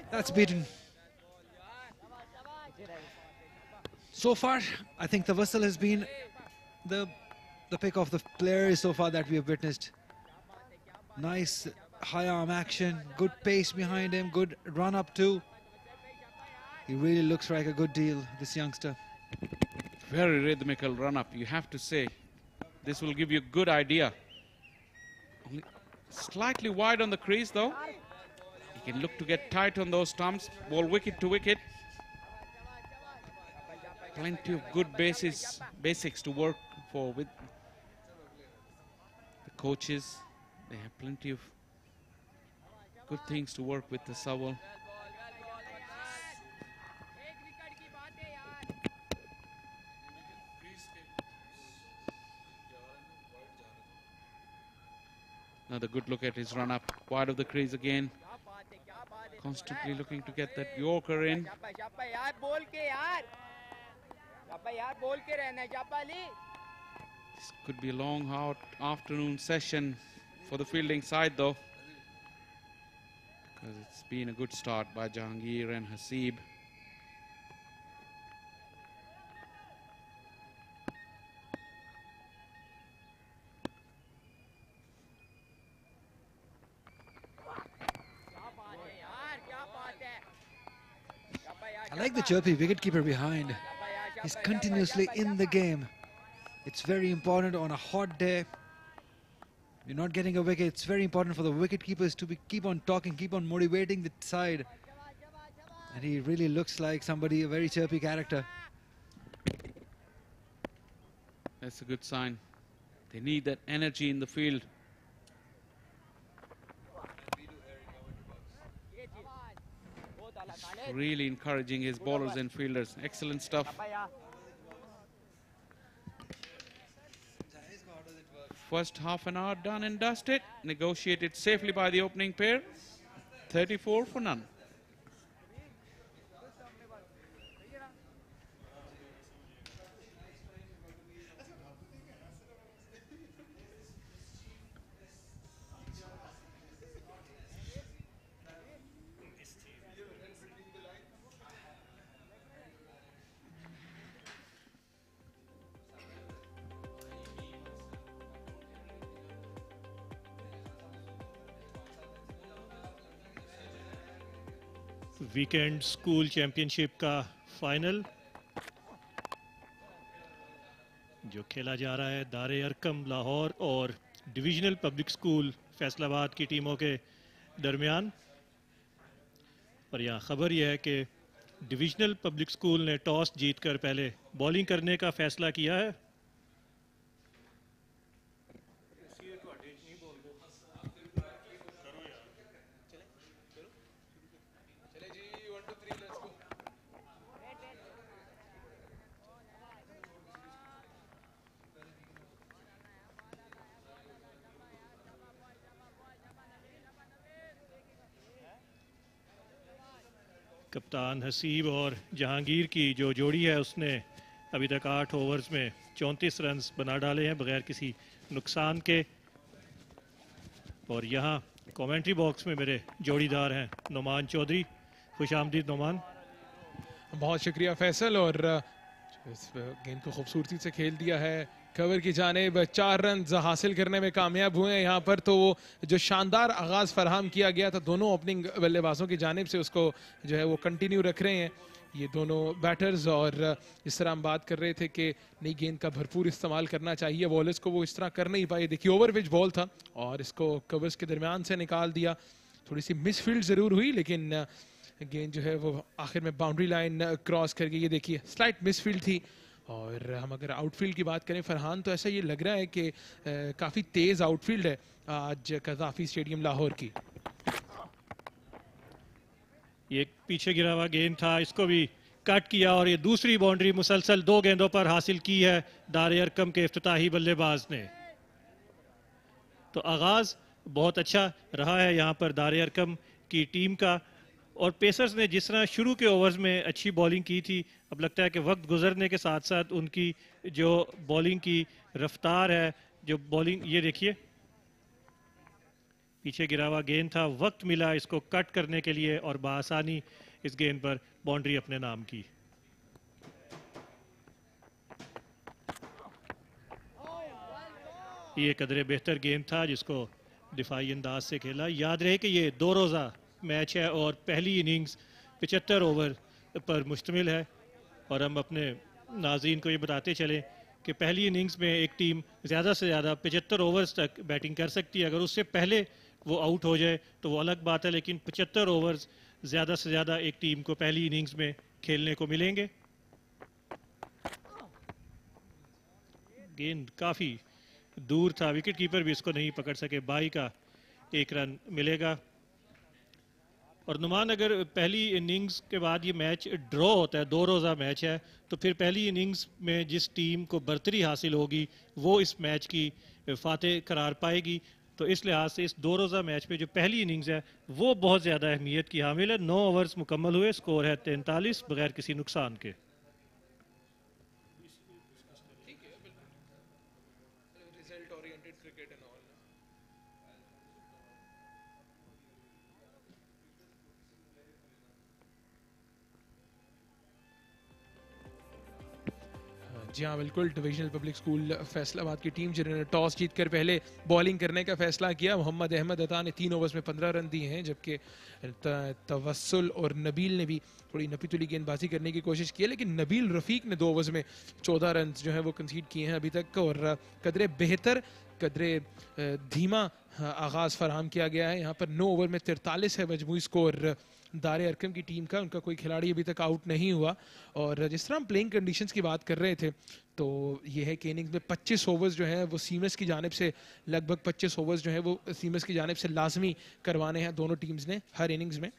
That's beaten. So far, I think the whistle has been the pick of the players so far that we have witnessed. Nice high arm action, good pace behind him, good run up too. He really looks like a good deal, this youngster. Very rhythmical run up, you have to say. This will give you a good idea. Only slightly wide on the crease though. He can look to get tight on those stumps. Ball wicket to wicket. Plenty of good basics to work for with the coaches. They have plenty of good things to work with the Sawal. Another good look at his run up, wide of the crease again. Constantly looking to get that Yorker in. This could be a long, hot afternoon session for the fielding side though, because it's been a good start by Jahangir and Hasib. I like the chirpy wicketkeeper behind. He's continuously in the game. It's very important on a hot day. You're not getting a wicket. It's very important for the wicketkeepers to keep on talking, keep on motivating the side. And he really looks like somebody, a very chirpy character. That's a good sign. They need that energy in the field. Really encouraging his bowlers and fielders. Excellent stuff. First half an hour done and dusted. Negotiated safely by the opening pair. 34 for none. Weekend school championship का final जो खेला जा रहा है दारे Arkham Lahore और divisional public school Faisalabad की टीमों के दरमियान। और यहाँ खबर यह है कि डिविजनल पब्लिक स्कूल ने टॉस जीतकर पहले बॉलिंग करने का फैसला किया है। कप्तान हसीब और जहांगीर की जो जोड़ी है उसने अभी तक 8 ओवर्स में 34 रन बना डाले हैं बगैर किसी नुकसान के। और यहाँ कमेंट्री बॉक्स में मेरे जोड़ीदार हैं नुमान चौधरी। खुशामदीद नुमान। बहुत शुक्रिया फैसल। और इस गेंद को खूबसूरती से खेल दिया है कवर की जानिब। 4 रन हासिल करने में कामयाब हुए हैं यहाँ पर। तो वो जो शानदार आगाज़ फराहम किया गया था दोनों ओपनिंग बल्लेबाजों की जानिब से उसको जो है वो कंटिन्यू रख रहे हैं ये दोनों बैटर्स। और जिस तरह हम बात कर रहे थे कि नई गेंद का भरपूर इस्तेमाल करना चाहिए बॉलर्स को, वो इस तरह कर नहीं पाए। देखिए ओवर पिच बॉल था और इसको कवर्स के दरमियान से निकाल दिया। थोड़ी सी मिसफील्ड ज़रूर हुई लेकिन गेंद जो है वो आखिर में बाउंड्री लाइन क्रॉस कर गई। ये देखिए स्लाइट मिसफील्ड थी। और हम अगर आउटफील्ड की बात करें फरहान तो ऐसा ये लग रहा है कि काफ़ी तेज़ आउटफील्ड है आज कज़ाफ़ी स्टेडियम लाहौर की। ये पीछे गिरा हुआ गेंद था, इसको भी कट किया और ये दूसरी बाउंड्री मुसलसल 2 गेंदों पर हासिल की है दारे अरकम के इफ्तिताही बल्लेबाज ने। तो आगाज़ बहुत अच्छा रहा है यहाँ पर दारे अरकम की टीम का। और पेसर्स ने जिस तरह शुरू के ओवर्स में अच्छी बॉलिंग की थी, अब लगता है कि वक्त गुजरने के साथ साथ उनकी जो बॉलिंग की रफ्तार है, जो बॉलिंग, ये देखिए पीछे गिरा हुआ गेंद था, वक्त मिला इसको कट करने के लिए और बआसानी इस गेंद पर बाउंड्री अपने नाम की। ये कदरे बेहतर गेंद था जिसको दिफाई अंदाज से खेला। याद रहे कि ये 2 रोज़ा मैच है और पहली इनिंग्स 75 ओवर पर मुश्तमिल है। और हम अपने नाज़रीन को ये बताते चलें कि पहली इनिंग्स में एक टीम ज़्यादा से ज़्यादा 75 ओवर्स तक बैटिंग कर सकती है। अगर उससे पहले वो आउट हो जाए तो वो अलग बात है, लेकिन 75 ओवर्स ज़्यादा से ज़्यादा एक टीम को पहली इनिंग्स में खेलने को मिलेंगे। गेंद काफ़ी दूर था, विकेट कीपर भी इसको नहीं पकड़ सके। 22 का 1 रन मिलेगा। और नुमान अगर पहली इनिंग्स के बाद ये मैच ड्रॉ होता है, 2 रोज़ा मैच है, तो फिर पहली इनिंग्स में जिस टीम को बर्तरी हासिल होगी वो इस मैच की फातेह करार पाएगी। तो इस लिहाज से इस 2 रोज़ा मैच में जो पहली इनिंग्स है वो बहुत ज़्यादा अहमियत की हामिल है। 9 ओवर्स मुकम्मल हुए, स्कोर है 43 बगैर किसी नुकसान के। जी हाँ बिल्कुल। डिविजनल पब्लिक स्कूल फैसलाबाद की टीम जिन्होंने टॉस जीतकर पहले बॉलिंग करने का फैसला किया। मोहम्मद अहमद अता ने 3 ओवर्स में 15 रन दिए हैं, जबकि तवस्सुल और नबील ने भी थोड़ी नपी तुली गेंदबाजी करने की कोशिश की है, लेकिन नबील रफ़ीक ने 2 ओवर्स में 14 रन जो है वो कंसीड किए हैं अभी तक। और कदरे बेहतर, कदरे धीमा आगाज़ फराहम किया गया है। यहाँ पर 9 ओवर में 43 है मजमूई स्कोर दारे अरकम की टीम का। उनका कोई खिलाड़ी अभी तक आउट नहीं हुआ। और जिस तरह हम प्लेइंग कंडीशंस की बात कर रहे थे तो ये है कि इनिंग्स में 25 ओवर्स जो है वो सीमस की जानिब से, लगभग 25 ओवर्स जो है वो सीमस की जानिब से लाजमी करवाने हैं दोनों टीम्स ने हर इनिंग्स में।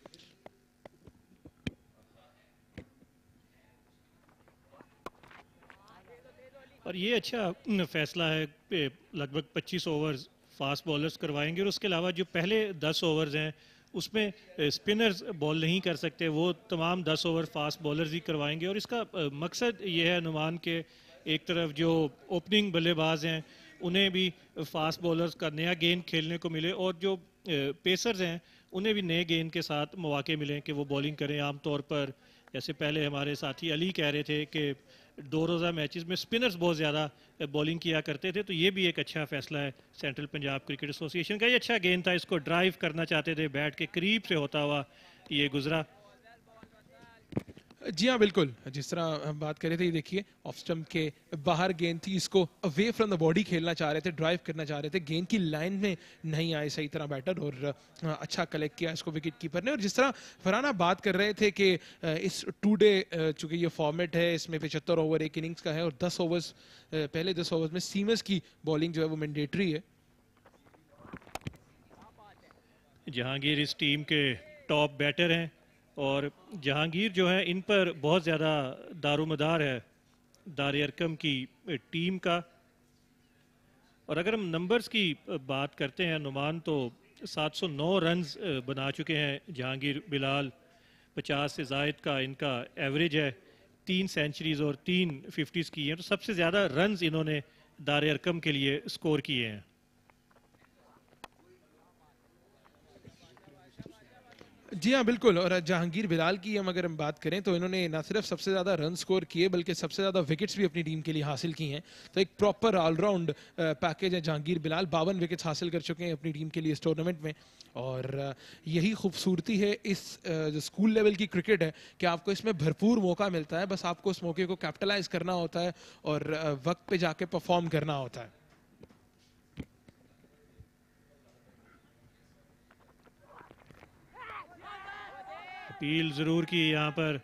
और ये अच्छा फैसला है कि लगभग 25 ओवर्स फास्ट बॉलर्स करवाएंगे और उसके अलावा जो पहले 10 ओवर्स हैं उसमें स्पिनर्स बॉल नहीं कर सकते, वो तमाम 10 ओवर फास्ट बॉलर्स ही करवाएंगे। और इसका मकसद ये है नुमान के एक तरफ जो ओपनिंग बल्लेबाज हैं उन्हें भी फास्ट बॉलर्स का नया गेंद खेलने को मिले और जो पेसर्स हैं उन्हें भी नए गेंद के साथ मौके मिलें कि वो बॉलिंग करें। आमतौर पर जैसे पहले हमारे साथी अली कह रहे थे कि 2 रोज़ा मैचेस में स्पिनर्स बहुत ज़्यादा बॉलिंग किया करते थे, तो ये भी एक अच्छा फैसला है सेंट्रल पंजाब क्रिकेट एसोसिएशन का। ये अच्छा गेंद था, इसको ड्राइव करना चाहते थे, बैट के करीब से होता हुआ ये गुजरा। जी हाँ बिल्कुल, जिस तरह हम बात कर रहे थे, ये देखिए ऑफ स्टंप के बाहर गेंद थी, इसको अवे फ्रॉम द बॉडी खेलना चाह रहे थे, ड्राइव करना चाह रहे थे, गेंद की लाइन में नहीं आए सही तरह बैटर और अच्छा कलेक्ट किया इसको विकेट कीपर ने। और जिस तरह फरहान आप बात कर रहे थे कि इस 2 डे चूंकि ये फॉर्मेट है, इसमें 75 ओवर एक इनिंग्स का है और 10 ओवर्स पहले 10 ओवर्स में सीमर्स की बॉलिंग जो है वो मैंडेटरी है। जहांगीर इस टीम के टॉप बैटर हैं और जहांगीर जो है इन पर बहुत ज़्यादा दारोमदार है दारे अरकम की टीम का। और अगर हम नंबर्स की बात करते हैं नुमान, तो 709 रन्स बना चुके हैं जहांगीर बिलाल, 50 से ज़ायद का इनका एवरेज है, 3 सेंचुरीज और 3 50s की हैं, तो सबसे ज़्यादा रन्स इन्होंने दारे अरकम के लिए स्कोर किए हैं। जी हाँ बिल्कुल, और जहांगीर बिलाल की अगर हम बात करें तो इन्होंने ना सिर्फ सबसे ज़्यादा रन स्कोर किए बल्कि सबसे ज़्यादा विकेट्स भी अपनी टीम के लिए हासिल की हैं। तो एक प्रॉपर ऑलराउंड पैकेज है जहांगीर बिलाल, 52 विकेट्स हासिल कर चुके हैं अपनी टीम के लिए इस टूर्नामेंट में। और यही खूबसूरती है इस जो स्कूल लेवल की क्रिकेट है कि आपको इसमें भरपूर मौका मिलता है, बस आपको उस मौके को कैपिटलाइज करना होता है और वक्त पे जाके परफॉर्म करना होता है। अपील ज़रूर की यहाँ पर,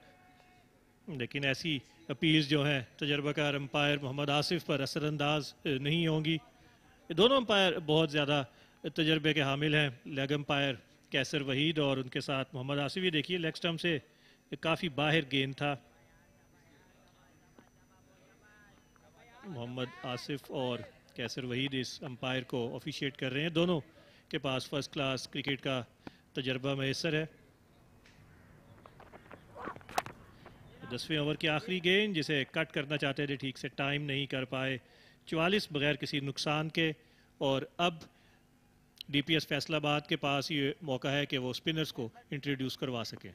लेकिन ऐसी अपील्स जो हैं तजर्बाकार अंपायर मोहम्मद आसिफ पर असरअंदाज नहीं होंगी। दोनों अंपायर बहुत ज़्यादा तजर्बे के हामिल हैं, लेग अंपायर कैसर वहीद और उनके साथ मोहम्मद आसिफ। ये देखिए लेग स्टंप से काफ़ी बाहर गेंद था। मोहम्मद आसिफ और कैसर वहीद इस अंपायर को ऑफिशिएट कर रहे हैं, दोनों के पास फर्स्ट क्लास क्रिकेट का तजर्बा मैसर है। 10वें ओवर की आखिरी गेंद जिसे कट करना चाहते थे, ठीक से टाइम नहीं कर पाए, 44 बगैर किसी नुकसान के। और अब डीपीएस फैसलाबाद के पास ये मौका है कि वो स्पिनर्स को इंट्रोड्यूस करवा सकें।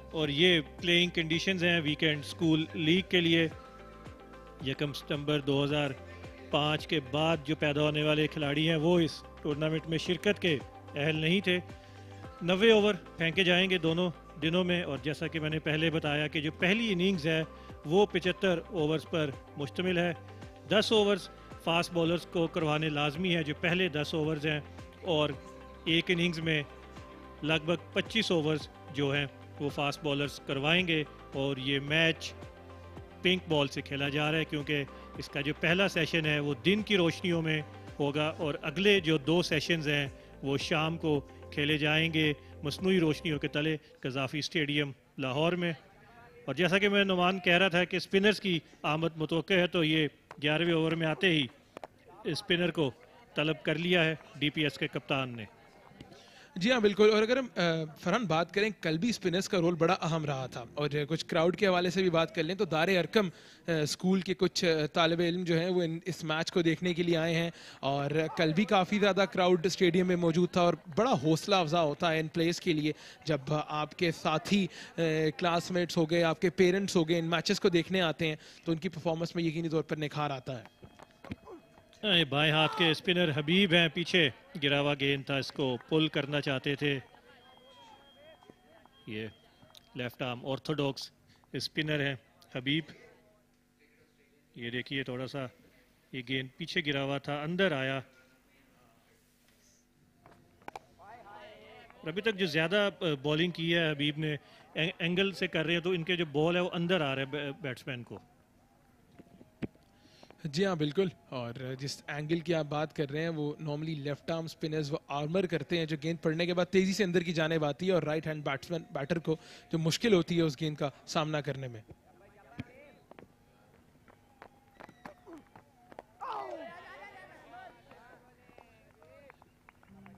और ये प्लेइंग कंडीशंस हैं वीकेंड स्कूल लीग के लिए। 1 सितंबर 2005 के बाद जो पैदा होने वाले खिलाड़ी हैं वो इस टूर्नामेंट में शिरकत के अहल नहीं थे। 90 ओवर फेंके जाएंगे दोनों दिनों में, और जैसा कि मैंने पहले बताया कि जो पहली इनिंग्स है वो 75 ओवर्स पर मुश्तमिल है। 10 ओवर्स फास्ट बॉलर्स को करवाने लाजमी है, जो पहले 10 ओवर्स हैं, और एक इनिंग्स में लगभग 25 ओवर्स जो हैं वो फास्ट बॉलर्स करवाएंगे। और ये मैच पिंक बॉल से खेला जा रहा है क्योंकि इसका जो पहला सेशन है वो दिन की रोशनियों में होगा और अगले जो 2 सेशंस हैं वो शाम को खेले जाएंगे मसनूई रोशनियों के तले कज़ाफ़ी स्टेडियम लाहौर में। और जैसा कि मैं नुमान कह रहा था कि स्पिनर्स की आमद मुतवक्के है, तो ये 11वें ओवर में आते ही स्पिनर को तलब कर लिया है डीपीएस के कप्तान ने। जी हाँ बिल्कुल, और अगर हम फरहान बात करें, कल भी स्पिनर्स का रोल बड़ा अहम रहा था। और कुछ क्राउड के हवाले से भी बात कर लें तो दारे अरकम स्कूल के कुछ तालिब इल्म जो हैं वो इस मैच को देखने के लिए आए हैं, और कल भी काफ़ी ज़्यादा क्राउड स्टेडियम में मौजूद था। और बड़ा हौसला अफजा होता है इन प्लेयर्स के लिए जब आपके साथी क्लासमेट्स हो गए, आपके पेरेंट्स हो गए, इन मैचेस को देखने आते हैं तो उनकी परफॉर्मेंस में यकीनी तौर पर निखार आता है। बाएं हाथ के स्पिनर हबीब हैं, पीछे गिरा हुआ गेंद था, इसको पुल करना चाहते थे। ये लेफ्ट आर्म ऑर्थोडॉक्स स्पिनर हैं हबीब। ये देखिए थोड़ा सा ये गेंद पीछे गिरा हुआ था, अंदर आया। अभी तक जो ज़्यादा बॉलिंग की है हबीब ने एंगल से कर रहे हैं तो इनके जो बॉल है वो अंदर आ रहा है बैट्समैन को। जी हाँ बिल्कुल, और जिस एंगल की आप बात कर रहे हैं वो नॉर्मली लेफ्ट आर्म स्पिनर्स वो आर्मर करते हैं, जो गेंद पड़ने के बाद तेज़ी से अंदर की जाने आती है और राइट हैंड बैटर को जो मुश्किल होती है उस गेंद का सामना करने में।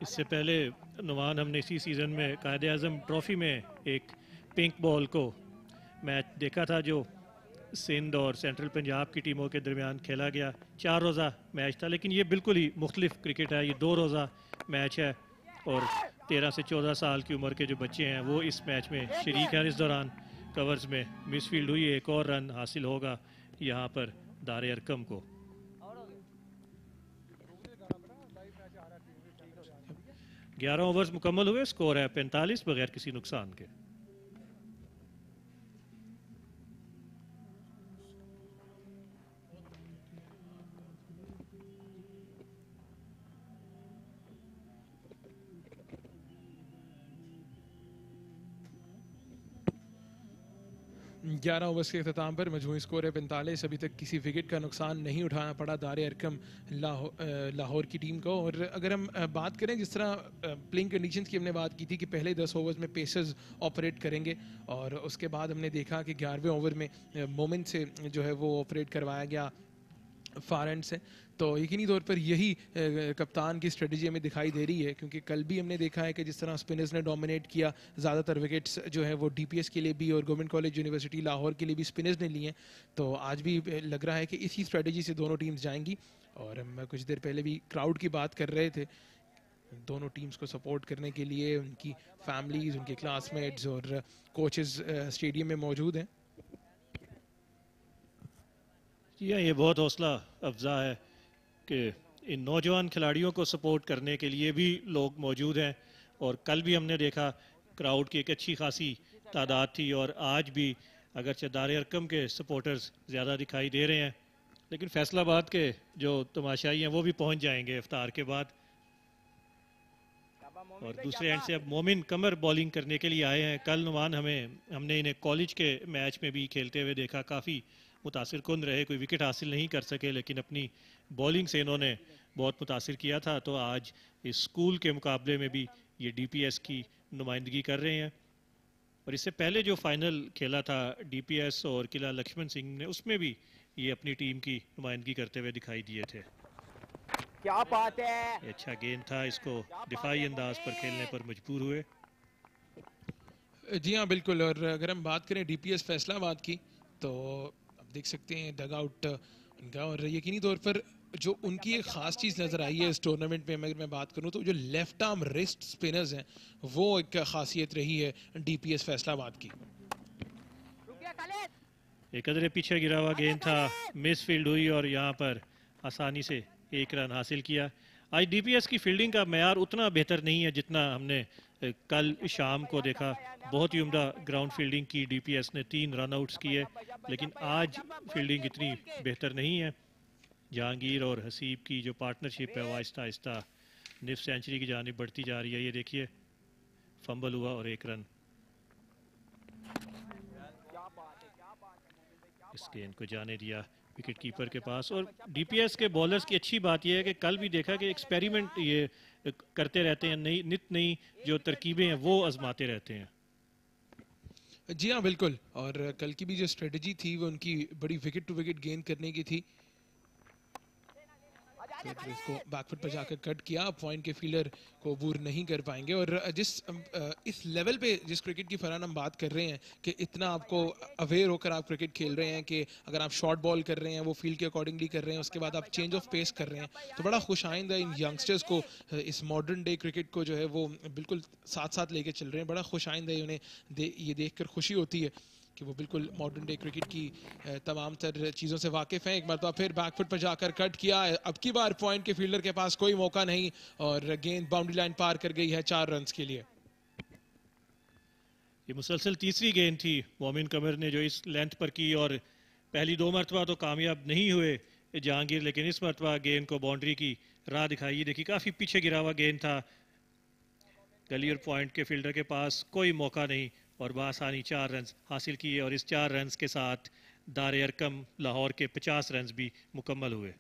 इससे पहले नुमान हमने इसी सीज़न में कायद-ए-आज़म ट्रॉफी में एक पिंक बॉल को मैच देखा था जो सिंध और सेंट्रल पंजाब की टीमों के दरमियान खेला गया। 4 रोज़ा मैच था, लेकिन ये बिल्कुल ही मुख्तलिफ क्रिकेट है। ये 2 रोज़ा मैच है और 13 से 14 साल की उम्र के जो बच्चे हैं वो इस मैच में शरीक हैं। इस दौरान कवर्स में मिसफील्ड हुई, एक और रन हासिल होगा यहाँ पर दारे अरकम को। 11 ओवर्स मुकम्मल हुए, स्कोर है 45 बगैर किसी नुकसान के। 11 ओवर्स के अख्ताम पर मजमूई स्कोर है 45। अभी तक किसी विकेट का नुकसान नहीं उठाना पड़ा दारे अरकम लाहौर की टीम को। और अगर हम बात करें जिस तरह प्लेइंग कंडीशंस की हमने बात की थी कि पहले 10 ओवर्स में पेसर्स ऑपरेट करेंगे और उसके बाद हमने देखा कि 11वें ओवर में मोमिन से जो है वो ऑपरेट करवाया गया फार एंड से, तो यकीनी तौर पर यही कप्तान की स्ट्रेटजी हमें दिखाई दे रही है, क्योंकि कल भी हमने देखा है कि जिस तरह स्पिनर्स ने डोमिनेट किया, ज़्यादातर विकेट्स जो है वो डीपीएस के लिए भी और गवर्नमेंट कॉलेज यूनिवर्सिटी लाहौर के लिए भी स्पिनर्स ने लिए हैं। तो आज भी लग रहा है कि इसी स्ट्रेटजी से दोनों टीम्स जाएंगी। और हम कुछ देर पहले भी क्राउड की बात कर रहे थे, दोनों टीम्स को सपोर्ट करने के लिए उनकी फैमिलीज, उनके क्लासमेट्स और कोचेस स्टेडियम में मौजूद हैं। जी हाँ, ये बहुत हौसला अफजा है कि इन नौजवान खिलाड़ियों को सपोर्ट करने के लिए भी लोग मौजूद हैं। और कल भी हमने देखा क्राउड की एक अच्छी खासी तादाद थी और आज भी अगरचे दारे अरकम के सपोर्टर्स ज़्यादा दिखाई दे रहे हैं, लेकिन फैसलाबाद के जो तमाशाई हैं वो भी पहुंच जाएंगे इफ्तार के बाद। और दूसरे एंड से अब मोमिन कमर बॉलिंग करने के लिए आए हैं। कल नुमान हमने इन्हें कॉलेज के मैच में भी खेलते हुए देखा, काफ़ी मुतासिर कुन रहे, कोई विकेट हासिल नहीं कर सके, लेकिन अपनी बॉलिंग से इन्होंने बहुत मुतासिर किया था। तो आज इस स्कूल के मुकाबले में भी ये डीपीएस की नुमाइंदगी कर रहे हैं। और इससे पहले जो फाइनल खेला था डीपीएस और किला लक्ष्मण सिंह ने, उसमें भी ये अपनी टीम की नुमाइंदगी करते हुए दिखाई दिए थे। क्या बात है, अच्छा गेंद था, इसको दिफाई अंदाज पर खेलने पर मजबूर हुए। जी हाँ बिल्कुल, और अगर हम बात करें डीपीएस फैसलाबाद की तो देख सकते हैं डग आउट उनका, और यकीनी तौर पर जो उनकी एक ख़ास चीज़ नज़र आई है इस टूर्नामेंट में, अगर मैं बात करूं तो जो लेफ्ट आर्म रिस्ट स्पिनर्स हैं वो एक खासियत रही है डीपीएस फैसलाबाद की। एक कदरे पीछे गिरा हुआ गेंद था, मिस फील्ड हुई और यहाँ पर आसानी से 1 रन हासिल किया। आज डीपीएस की फील्डिंग का मैयार उतना बेहतर नहीं है जितना हमने कल शाम को देखा। बहुत ही उम्दा ग्राउंड फील्डिंग की डीपीएस ने, 3 रन आउट्स किए, लेकिन आज फील्डिंग इतनी बेहतर नहीं है। जहांगीर और हसीब की जो पार्टनरशिप है वो आहिस्ता आहिस्ता निफ सेंचुरी की जानिब बढ़ती जा रही है। ये देखिए फंबल हुआ और 1 रन। इस गेंद को जाने दिया विकेट कीपर के पास। और डीपीएस के बॉलर्स की अच्छी बात यह है कि कल भी देखा कि एक्सपेरिमेंट ये करते रहते हैं, नई जो तरकीबें हैं वो आजमाते रहते हैं। जी हाँ बिल्कुल, और कल की भी जो स्ट्रेटजी थी वो उनकी बड़ी विकेट टू विकेट गेन करने की थी। फिर इसको बैकफुट पर जाकर कट किया, पॉइंट के फील्डर को अबूर नहीं कर पाएंगे। और जिस इस लेवल पे जिस क्रिकेट की फरहान हम बात कर रहे हैं कि इतना आपको अवेयर होकर आप क्रिकेट खेल रहे हैं कि अगर आप शॉर्ट बॉल कर रहे हैं वो फील्ड के अकॉर्डिंगली कर रहे हैं, उसके बाद आप चेंज ऑफ पेस कर रहे हैं, तो बड़ा खुश आइंदा इन यंगस्टर्स को इस मॉडर्न डे क्रिकेट को जो है वो बिल्कुल साथ साथ लेके चल रहे हैं। बड़ा खुश आइंदा उन्हें ये देख कर खुशी होती है कि वो बिल्कुल मॉडर्न डे क्रिकेट की तमाम तर चीज़ों से वाकिफ़ हैं। एक बार तो फिर बैकफुट पर जाकर कट किया, अब की बार पॉइंट के फील्डर के पास कोई मौका नहीं और गेंद बाउंड्री लाइन पार कर गई है 4 रन्स के लिए। ये मुसलसल तीसरी गेंद थी मोमिन कमर ने जो इस लेंथ पर की, और पहली 2 मरतबा तो कामयाब नहीं हुए जहांगीर, लेकिन इस मरतबा गेंद को बाउंड्री की राह दिखाई। देखिए काफ़ी पीछे गिरा हुआ गेंद था, गली और पॉइंट के फील्डर के पास कोई मौका नहीं और बआसानी 4 रन हासिल किए और इस 4 रन के साथ दार अरकम लाहौर के 50 रन भी मुकम्मल हुए।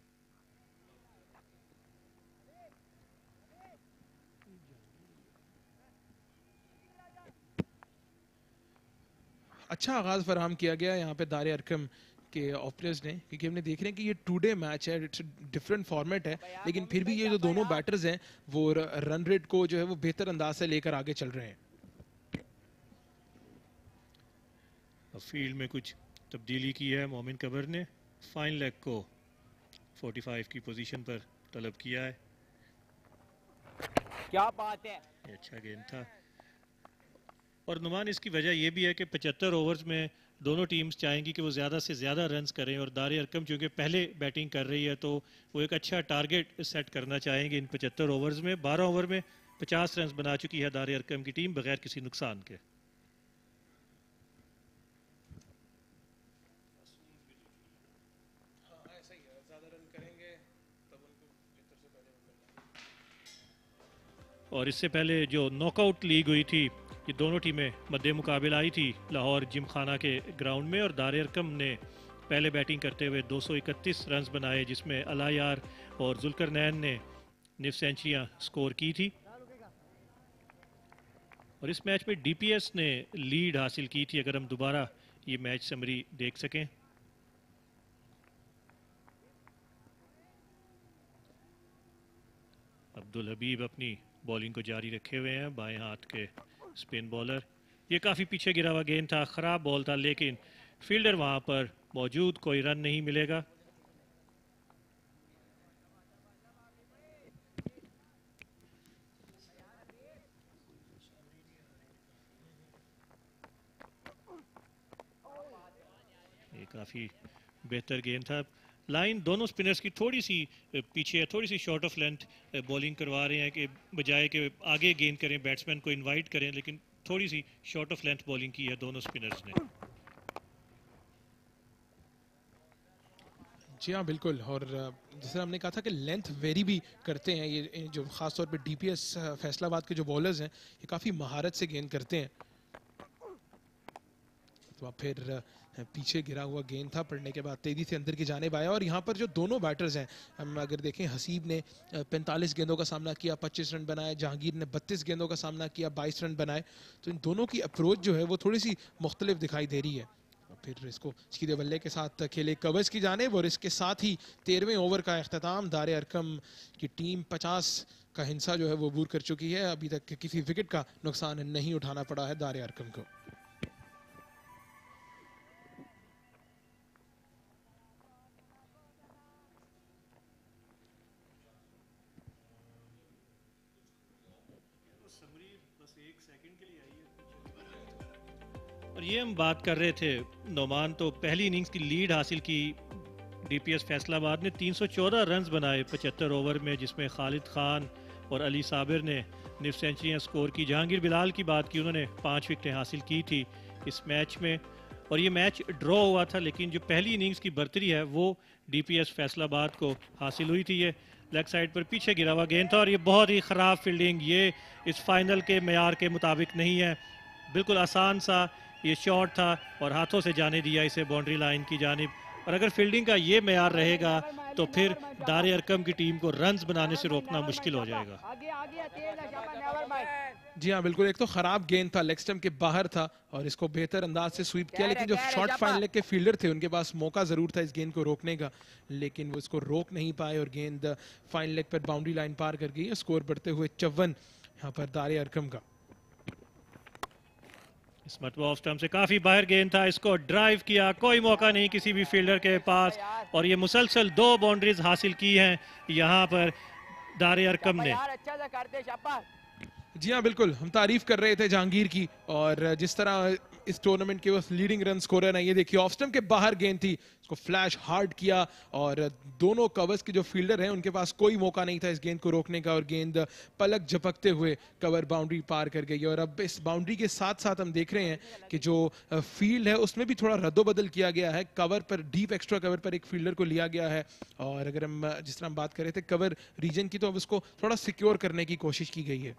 अच्छा आगाज़ फराहम किया गया यहाँ पे दार अरकम के ओपनर्स ने, क्योंकि हमने देख रहे हैं कि ये 2 डे मैच है, इट्स डिफरेंट फॉर्मेट है, लेकिन फिर भी ये जो दोनों बैटर्स हैं वो रन रेट को जो है वो बेहतर अंदाज से लेकर आगे चल रहे हैं। फील्ड में कुछ तब्दीली की है मोमिन कबर ने, फाइन लेग को 45 की पोजीशन पर तलब किया है। क्या बात है, ये अच्छा गेंद था। और नुमान इसकी वजह यह भी है कि 75 ओवर्स में दोनों टीम्स चाहेंगी कि वो ज़्यादा से ज़्यादा रन्स करें और दार अरकम चूँकि पहले बैटिंग कर रही है तो वो एक अच्छा टारगेट सेट करना चाहेंगे इन 75 ओवर्स में। 12 ओवर में 50 रन बना चुकी है दार अरकम की टीम बगैर किसी नुकसान के। और इससे पहले जो नॉकआउट लीग हुई थी ये दोनों टीमें मद्दे मुकाबिल आई थी लाहौर जिमखाना के ग्राउंड में और दार अरकम ने पहले बैटिंग करते हुए 231 रन बनाए जिसमें अलायार और जुल्करनैन ने निफ सेंचुरियां स्कोर की थी। और इस मैच में डीपीएस ने लीड हासिल की थी, अगर हम दोबारा ये मैच समरी देख सकें। अब्दुल हबीब अपनी बॉलिंग को जारी रखे हुए हैं, बाएं हाथ के स्पिन बॉलर। ये काफ़ी पीछे गिरा हुआ गेंद था, ख़राब बॉल था, लेकिन फील्डर वहां पर मौजूद, कोई रन नहीं मिलेगा। ये काफ़ी बेहतर गेंद था। लाइन दोनों स्पिनर्स की थोड़ी सी पीछे है, थोड़ी सी शॉर्ट ऑफ लेंथ बॉलिंग करवा रहे हैं कि बजाय कि आगे गेंद करें, बैट्समैन को इनवाइट करें, लेकिन थोड़ी सी शॉर्ट ऑफ लेंथ बॉलिंग की है दोनों स्पिनर्स ने। जी हाँ बिल्कुल, और जैसे हमने कहा था कि लेंथ वेरी भी करते हैं ये जो ख़ास तौर पे डीपीएस फैसलाबाद के जो बॉलर्स हैं ये काफ़ी महारत से गेंद करते हैं। तो अब फिर पीछे गिरा हुआ गेंद था, पड़ने के बाद तेजी से अंदर की जानिब आया। और यहाँ पर जो दोनों बैटर्स हैं, हम अगर देखें, हसीब ने 45 गेंदों का सामना किया, 25 रन बनाए, जहांगीर ने 32 गेंदों का सामना किया, 22 रन बनाए। तो इन दोनों की अप्रोच जो है वो थोड़ी सी मुख्तलिफ दिखाई दे रही है। फिर इसको सीधे बल्ले के साथ खेले कवर्स की जानिब और इसके साथ ही 13वें ओवर का अख्ताम। दार अरकम की टीम 50 का हिस्सा जो है वो अबूर कर चुकी है। अभी तक किसी विकेट का नुकसान नहीं उठाना पड़ा है दार अरकम को। और ये हम बात कर रहे थे नोमान, तो पहली इनिंग्स की लीड हासिल की डीपीएस फैसलाबाद ने, 314 रन बनाए 75 ओवर में, जिसमें खालिद खान और अली साबिर ने निफ सेंचुरियां स्कोर की। जहांगीर बिलाल की बात की, उन्होंने 5 विकेटें हासिल की थी इस मैच में। और ये मैच ड्रॉ हुआ था, लेकिन जो पहली इनिंग्स की बर्तरी है वो डीपीएस फैसलाबाद को हासिल हुई थी। ये लेग साइड पर पीछे गिरा हुआ गेंद था और ये बहुत ही ख़राब फील्डिंग, ये इस फाइनल के मेयार के मुताबिक नहीं है। बिल्कुल आसान सा ये शॉट था और हाथों से जाने दिया इसे बाउंड्री लाइन की जानिब। और अगर फील्डिंग का ये मेयार रहेगा तो फिर दार अरकम की टीम को रन्स बनाने से रोकना मुश्किल हो जाएगा। जी हाँ बिल्कुल, एक तो ख़राब गेंद था, लेग स्टंप के बाहर था और इसको बेहतर अंदाज से स्वीप किया, लेकिन जो शॉर्ट फाइन लेग के फील्डर थे उनके पास मौका ज़रूर था इस गेंद को रोकने का, लेकिन वो इसको रोक नहीं पाए और गेंद फाइन लेग पर बाउंड्री लाइन पार कर गई है। स्कोर बढ़ते हुए 54 यहाँ पर दार अरकम का। इस मरतबा ऑफ स्टंप से काफी बाहर गेंद था, इसको ड्राइव किया, कोई मौका नहीं किसी भी फील्डर के पास। और ये मुसलसल 2 बाउंड्रीज हासिल की हैं यहाँ पर दार अरकम ने। जी हाँ बिल्कुल, हम तारीफ कर रहे थे जहांगीर की और जिस तरह इस टूर्नामेंट के वो लीडिंग रन स्कोरर है। ये देखिए ऑफ स्टंप के बाहर गेंद थी, इसको फ्लैश हार्ड किया और दोनों कवर्स के जो फील्डर हैं उनके पास कोई मौका नहीं था इस गेंद को रोकने का और गेंद पलक झपकते हुए कवर बाउंड्री पार कर गई। और अब इस बाउंड्री के साथ साथ हम देख रहे हैं कि जो फील्ड है उसमें भी थोड़ा रद्दोबदल किया गया है। कवर पर, डीप एक्स्ट्रा कवर पर एक फील्डर को लिया गया है और अगर हम जिस तरह हम बात कर रहे थे कवर रीजन की, तो अब उसको थोड़ा सिक्योर करने की कोशिश की गई है।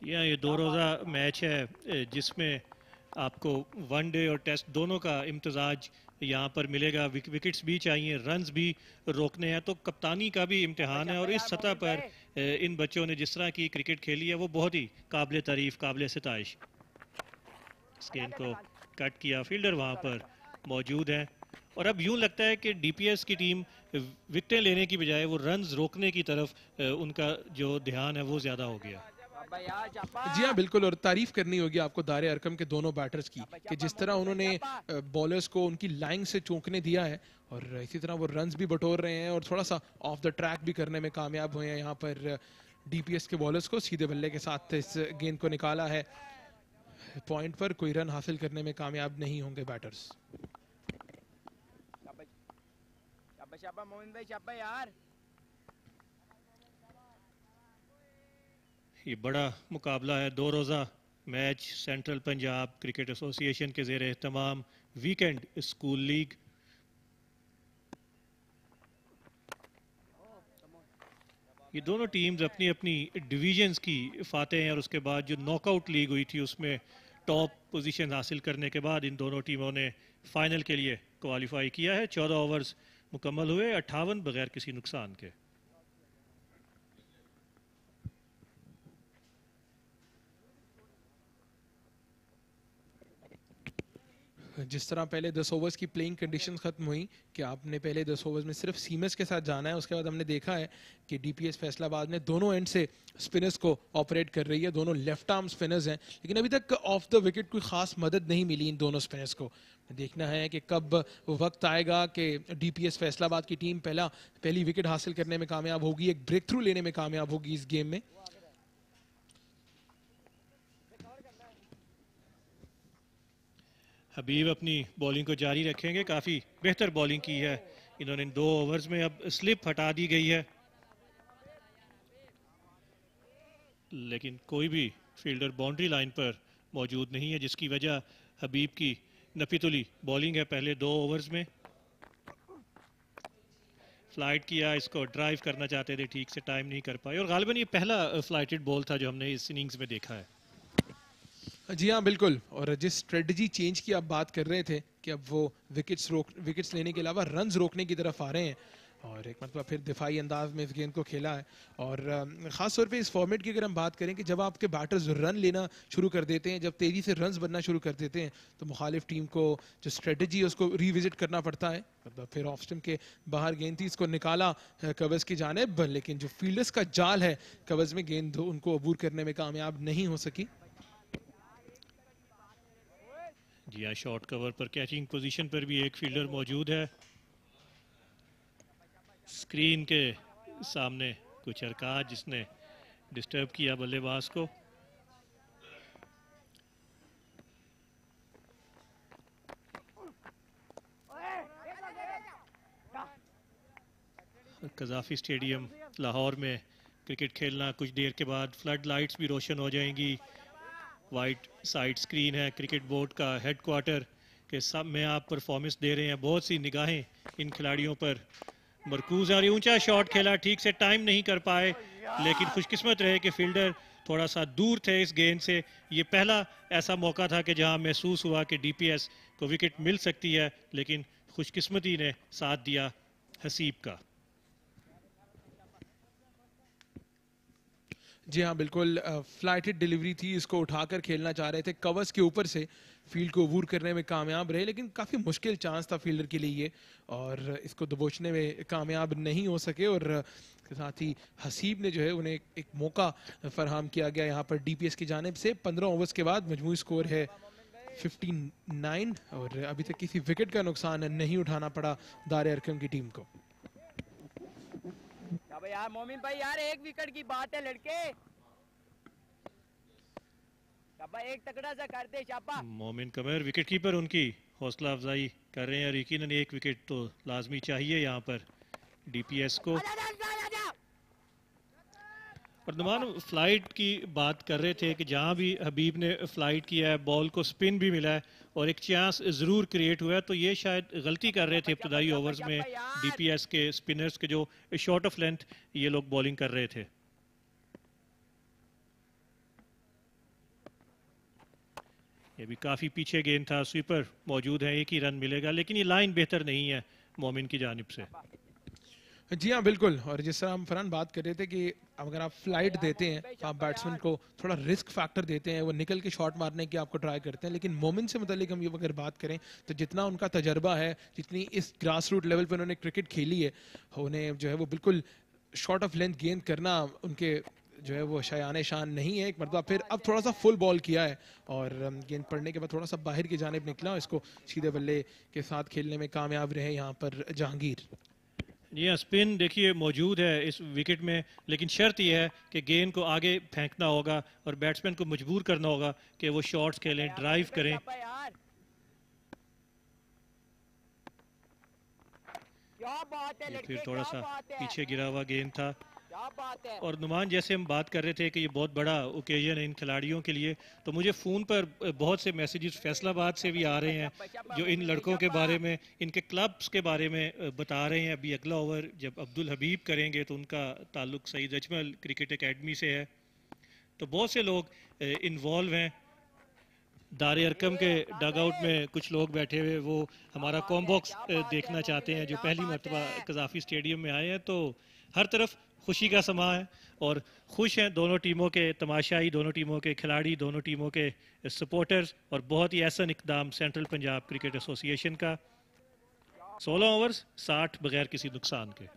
ये 2 रोज़ा मैच है जिसमें आपको वनडे और टेस्ट दोनों का इम्तिजाज यहाँ पर मिलेगा। विकेट्स भी चाहिए, रन्स भी रोकने हैं, तो कप्तानी का भी इम्तिहान है। और इस सतह पर इन बच्चों ने जिस तरह की क्रिकेट खेली है वो बहुत ही काबिल तारीफ, काबिल सिताइश। इस गेंद को कट किया, फील्डर वहाँ पर मौजूद है। और अब यूं लगता है कि डीपीएस की टीम विकेटें लेने की बजाय वो रन्स रोकने की तरफ उनका जो ध्यान है वो ज़्यादा हो गया। जी हाँ बिल्कुल, और तारीफ करनी होगी आपको दारे अरकम के दोनों बैटर्स की कि जिस तरह उन्होंने बॉलर्स को उनकी लाइन से चौंकने दिया है और इसी तरह वो रन्स भी बटोर रहे हैं और थोड़ा सा ऑफ द ट्रैक भी करने में कामयाब हुए हैं। यहाँ पर डीपीएस के बॉलर्स को सीधे बल्ले के साथ इस गेंद को निकाला है। पॉइंट पर कोई रन हासिल करने में कामयाब नहीं होंगे बैटर्स। ये बड़ा मुकाबला है, 2 रोज़ा match central Punjab cricket association के ज़ेर एहतमाम वीकेंड स्कूल लीग। ये दोनों टीम्स अपनी अपनी डिवीजन्स की फाते हैं और उसके बाद जो नॉकआउट लीग हुई थी उसमें टॉप पोजीशन हासिल करने के बाद इन दोनों टीमों ने फाइनल के लिए क्वालिफाई किया है। 14 ओवर्स मुकम्मल हुए, 58 बगैर किसी नुकसान के। जिस तरह पहले 10 ओवर्स की प्लेइंग कंडीशंस खत्म हुई कि आपने पहले 10 ओवर्स में सिर्फ सीमर्स के साथ जाना है, उसके बाद हमने देखा है कि डीपीएस फैसलाबाद में दोनों एंड से स्पिनर्स को ऑपरेट कर रही है। दोनों लेफ्ट आर्म स्पिनर्स हैं, लेकिन अभी तक ऑफ द विकेट कोई खास मदद नहीं मिली इन दोनों स्पिनर्स को। देखना है कि कब वो वक्त आएगा कि डीपीएस फैसलाबाद की टीम पहली विकेट हासिल करने में कामयाब होगी, एक ब्रेक थ्रू लेने में कामयाब होगी इस गेम में। हबीब अपनी बॉलिंग को जारी रखेंगे, काफ़ी बेहतर बॉलिंग की है इन्होंने। 2 ओवर्स में अब स्लिप हटा दी गई है, लेकिन कोई भी फील्डर बाउंड्री लाइन पर मौजूद नहीं है, जिसकी वजह हबीब की नफीतुली बॉलिंग है पहले 2 ओवर्स में। फ्लाइट किया, इसको ड्राइव करना चाहते थे, ठीक से टाइम नहीं कर पाए और गालिबन ये पहला फ्लाइटेड बॉल था जो हमने इस इनिंग्स में देखा है। जी हाँ बिल्कुल, और जिस स्ट्रेटजी चेंज की आप बात कर रहे थे कि अब वो विकेट्स लेने के अलावा रन्स रोकने की तरफ आ रहे हैं और एक मतलब फिर दिफाई अंदाज में इस गेंद को खेला है। और ख़ास तौर पे इस फॉर्मेट की अगर हम बात करें कि जब आपके बैटर्स रन लेना शुरू कर देते हैं, जब तेज़ी से रन्स बनना शुरू कर देते हैं, तो मुखालिफ टीम को जो स्ट्रेटजी है उसको रिविजिट करना पड़ता है। मतलब फिर ऑफ स्टंप के बाहर गेंद थी, इसको निकाला कवर्स की जानिब, लेकिन जो फील्डर्स का जाल है कवर्स में, गेंद उनको अबूर करने में कामयाब नहीं हो सकी। जी हाँ, शॉर्ट कवर पर कैचिंग पोजीशन पर भी एक फील्डर मौजूद है। स्क्रीन के सामने कुछ हरकत जिसने डिस्टर्ब किया बल्लेबाज को। कज़ाफी स्टेडियम लाहौर में क्रिकेट खेलना, कुछ देर के बाद फ्लड लाइट्स भी रोशन हो जाएंगी। वाइट साइड स्क्रीन है क्रिकेट बोर्ड का हेडक्वार्टर के सब में आप परफॉर्मेंस दे रहे हैं। बहुत सी निगाहें इन खिलाड़ियों पर मरकूज है और ये ऊंचा शॉट खेला, ठीक से टाइम नहीं कर पाए, लेकिन खुशकिस्मत रहे कि फील्डर थोड़ा सा दूर थे इस गेंद से। ये पहला ऐसा मौका था कि जहां महसूस हुआ कि डीपीएस को विकेट मिल सकती है, लेकिन खुशकिस्मती ने साथ दिया हसीब का। जी हाँ बिल्कुल, फ्लाइटेड डिलीवरी थी, इसको उठाकर खेलना चाह रहे थे, कवर्स के ऊपर से फील्ड को अबूर करने में कामयाब रहे, लेकिन काफ़ी मुश्किल चांस था फील्डर के लिए ये, और इसको दबोचने में कामयाब नहीं हो सके। और साथ ही हसीब ने जो है उन्हें एक मौका फराहम किया गया यहाँ पर डीपीएस की जानिब से। 15 ओवर्स के बाद मजमूई स्कोर है 59 और अभी तक किसी विकेट का नुकसान नहीं उठाना पड़ा दारे अरकम की टीम को। यार मोमिन भाई, यार एक विकेट की बात है लड़के, शाबा एक तगड़ा सा कर दे शाबा। मोमिन कमर विकेट कीपर उनकी हौसला अफजाई कर रहे हैं और यकीनन एक विकेट तो लाजमी चाहिए यहाँ पर डीपीएस को। और नुमान फ्लाइट की बात कर रहे थे कि जहाँ भी हबीब ने फ्लाइट किया है, बॉल को स्पिन भी मिला है और एक चांस ज़रूर क्रिएट हुआ है, तो ये शायद गलती कर रहे थे इब्तदाई ओवर्स में डीपीएस के स्पिनर्स के, जो शॉर्ट ऑफ लेंथ ये लोग बॉलिंग कर रहे थे। ये भी काफ़ी पीछे गेंद था, स्वीपर मौजूद है, एक ही रन मिलेगा, लेकिन ये लाइन बेहतर नहीं है मोमिन की जानिब से। जी हाँ बिल्कुल, और जिस तरह हम फरहान बात कर रहे थे कि अगर आप फ्लाइट देते हैं तो आप बैट्समैन को थोड़ा रिस्क फैक्टर देते हैं, वो निकल के शॉट मारने की आपको ट्राई करते हैं, लेकिन मोमिन से मुतालिक हम ये अगर बात करें तो जितना उनका तजर्बा है, जितनी इस ग्रास रूट लेवल पर उन्होंने क्रिकेट खेली है, उन्हें जो है वो बिल्कुल शॉर्ट ऑफ लेंथ गेंद करना उनके जो है वो शायान शान नहीं है। एक मरतबा फिर अब थोड़ा सा फुल बॉल किया है और गेंद पड़ने के बाद थोड़ा सा बाहर की जानिब निकला, इसको सीधे बल्ले के साथ खेलने में कामयाब रहे यहाँ पर जहांगीर। जी हाँ, स्पिन देखिए मौजूद है इस विकेट में, लेकिन शर्त यह है कि गेंद को आगे फेंकना होगा और बैट्समैन को मजबूर करना होगा कि वो शॉट्स खेलें, ड्राइव करें। ये फिर थोड़ा सा पीछे गिरा हुआ गेंद था। और नुमान, जैसे हम बात कर रहे थे कि ये बहुत बड़ा ओकेजन है इन खिलाड़ियों के लिए, तो मुझे फ़ोन पर बहुत से मैसेजेस फैसलाबाद से भी आ रहे हैं जो इन लड़कों के बारे में, इनके क्लब्स के बारे में बता रहे हैं। अभी अगला ओवर जब अब्दुल हबीब करेंगे तो उनका ताल्लुक सईद अजमल क्रिकेट एकेडमी से है, तो बहुत से लोग इन्वॉल्व हैं। दारे अरकम के डग आउट में कुछ लोग बैठे हुए, वो हमारा कॉम्बॉक्स देखना चाहते हैं, जो पहली मरतबा कज़ाफ़ी स्टेडियम में आए हैं। तो हर तरफ खुशी का समा है और खुश हैं दोनों टीमों के तमाशाई, दोनों टीमों के खिलाड़ी, दोनों टीमों के सपोर्टर्स, और बहुत ही ऐसा इकदाम सेंट्रल पंजाब क्रिकेट एसोसिएशन का। 16 ओवर्स 60 बगैर किसी नुकसान के।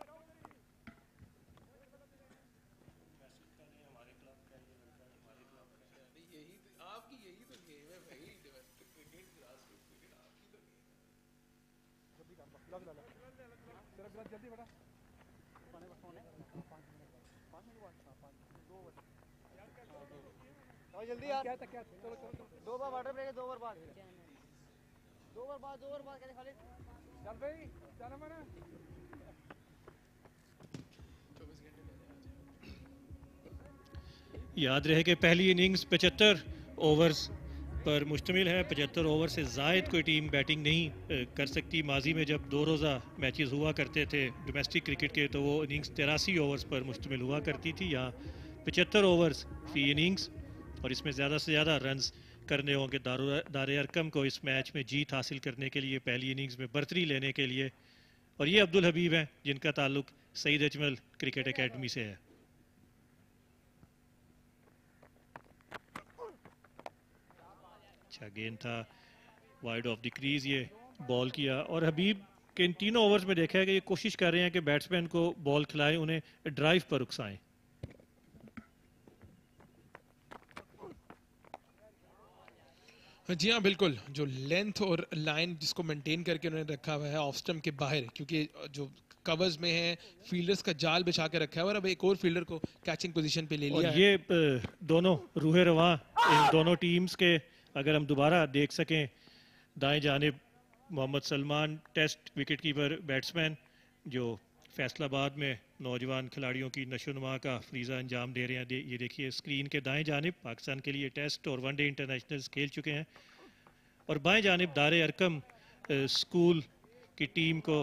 जल्दी यार, चलो 2 ओवर वाटर ब्रेक है, 2 ओवर बाद, 2 ओवर बाद, 2 ओवर बाद कहते खाली चल भाई, चल मना। याद रहे कि पहली इनिंग्स 75 ओवर्स पर मुश्तमिल है। 75 ओवर से ज़ायद कोई टीम बैटिंग नहीं कर सकती। माजी में जब 2 रोज़ा मैचेस हुआ करते थे डोमेस्टिक क्रिकेट के, तो वो इनिंग्स 83 ओवर्स पर मुश्तमिल हुआ करती थी। यहाँ 75 ओवर्स फी इनिंग्स, और इसमें ज़्यादा से ज़्यादा रन्स करने होंगे दारे अरकम को इस मैच में जीत हासिल करने के लिए, पहली इनिंग्स में बर्तरी लेने के लिए। और ये अब्दुल हबीब हैं जिनका ताल्लुक सईद अजमल क्रिकेट एकेडमी से है। अच्छा गेंद था वाइड ऑफ द क्रीज, ये बॉल किया। और हबीब के इन तीनों ओवर्स में देखा है कि ये कोशिश कर रहे हैं कि बैट्समैन को बॉल खिलाएं, उन्हें ड्राइव पर उकसाएं। जी हाँ बिल्कुल, जो लेंथ और लाइन जिसको मेंटेन करके उन्होंने रखा हुआ है ऑफ स्टंप के बाहर, क्योंकि जो कवर्स में है फील्डर्स का जाल बिछा के रखा है, और अब एक और फील्डर को कैचिंग पोजीशन पे ले लिया और ये दोनों रूहे रवां इन दोनों टीम्स के अगर हम दोबारा देख सकें, दाएं जानिब Mohammad Salman test wicket keeper batsman जो फैसलाबाद में नौजवान खिलाड़ियों की नशोनुमा का फ्रीज़ा अंजाम दे रहे हैं। ये देखिए स्क्रीन के दाएं जानिब पाकिस्तान के लिए टेस्ट और वनडे इंटरनेशनल्स खेल चुके हैं। और बाएं जानिब दारे अरकम स्कूल की टीम को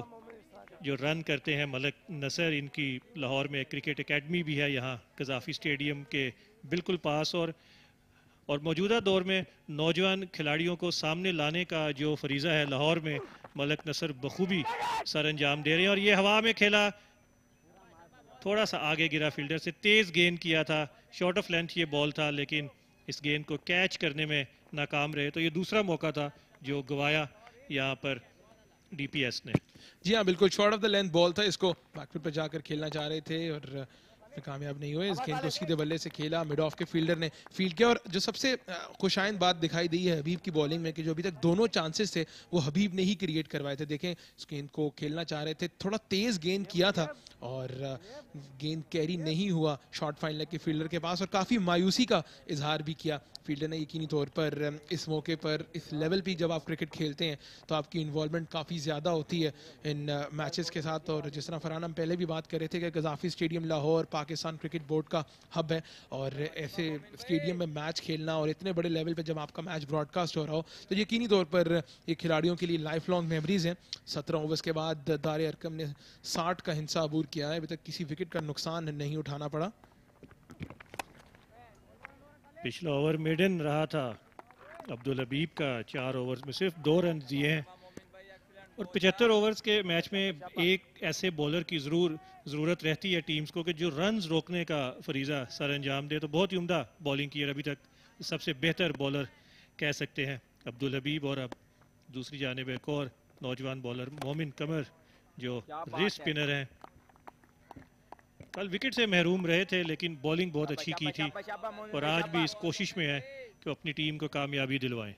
जो रन करते हैं मलक नसर, इनकी लाहौर में क्रिकेट एकेडमी भी है यहाँ कज़ाफ़ी स्टेडियम के बिल्कुल पास। और मौजूदा दौर में नौजवान खिलाड़ियों को सामने लाने का जो फरीज़ा है लाहौर में, मलक नसर बखूबी सर अंजाम दे रहे हैं। और ये हवा में खेला, थोड़ा सा आगे गिरा फील्डर से, तेज़ गेंद किया था, शॉर्ट ऑफ लेंथ ये बॉल था, लेकिन इस गेंद को कैच करने में नाकाम रहे। तो ये दूसरा मौका था जो गवाया यहाँ पर डीपीएस ने। जी हाँ बिल्कुल, short of the length ball था, इसको बैकफुट पर जाकर खेलना चाह रहे थे और कामयाब नहीं हुए। इस गेंद को सीधे बल्ले से खेला, मिड ऑफ के फील्डर ने फील्ड किया। और जो सबसे खुशाइंद बात दिखाई दी है हबीब की बॉलिंग में कि जो अभी तक दोनों चांसेस थे वो हबीब ने ही क्रिएट करवाए थे। देखें इस गेंद को खेलना चाह रहे थे, थोड़ा तेज गेंद किया था और गेंद कैरी नहीं हुआ शॉर्ट फाइन लेग के फील्डर के पास, और काफ़ी मायूसी का इजहार भी किया फील्डर ने। यकीनी तौर पर इस मौके पर इस लेवल पे जब आप क्रिकेट खेलते हैं तो आपकी इन्वॉल्वमेंट काफ़ी ज़्यादा होती है इन मैचेस के साथ। और जिस तरह फरहान हम पहले भी बात कर रहे थे कि Gaddafi stadium Lahore Pakistan cricket board का हब है, और ऐसे स्टेडियम में मैच खेलना और इतने बड़े लेवल पर जब आपका मैच ब्रॉडकास्ट हो रहा हो तो यकीनी तौर पर ये खिलाड़ियों के लिए लाइफ लॉन्ग मेमोरीज हैं। 17 ओवर्स के बाद दारे अरकम ने 60 का हिस्सा अबूर किया है, अभी तक किसी विकेट का नुकसान नहीं उठाना पड़ा। पिछला ओवर मेडन रहा था अब्दुल हबीब का 4 ओवर्स में सिर्फ 2 रन दिए हैं और 75 ओवर्स के मैच में एक ऐसे बॉलर की ज़रूरत रहती है टीम्स को कि जो रन्स रोकने का फरीज़ा सर अंजाम दे। तो बहुत ही उम्दा बॉलिंग की है, अभी तक सबसे बेहतर बॉलर कह सकते हैं अब्दुल हबीब। और अब दूसरी जानिब एक और नौजवान बॉलर मोमिन कमर जो रिस्ट स्पिनर हैं, कल विकेट से महरूम रहे थे लेकिन बॉलिंग बहुत अच्छी की थी और आज भी इस कोशिश में है कि अपनी टीम को कामयाबी दिलवाएं।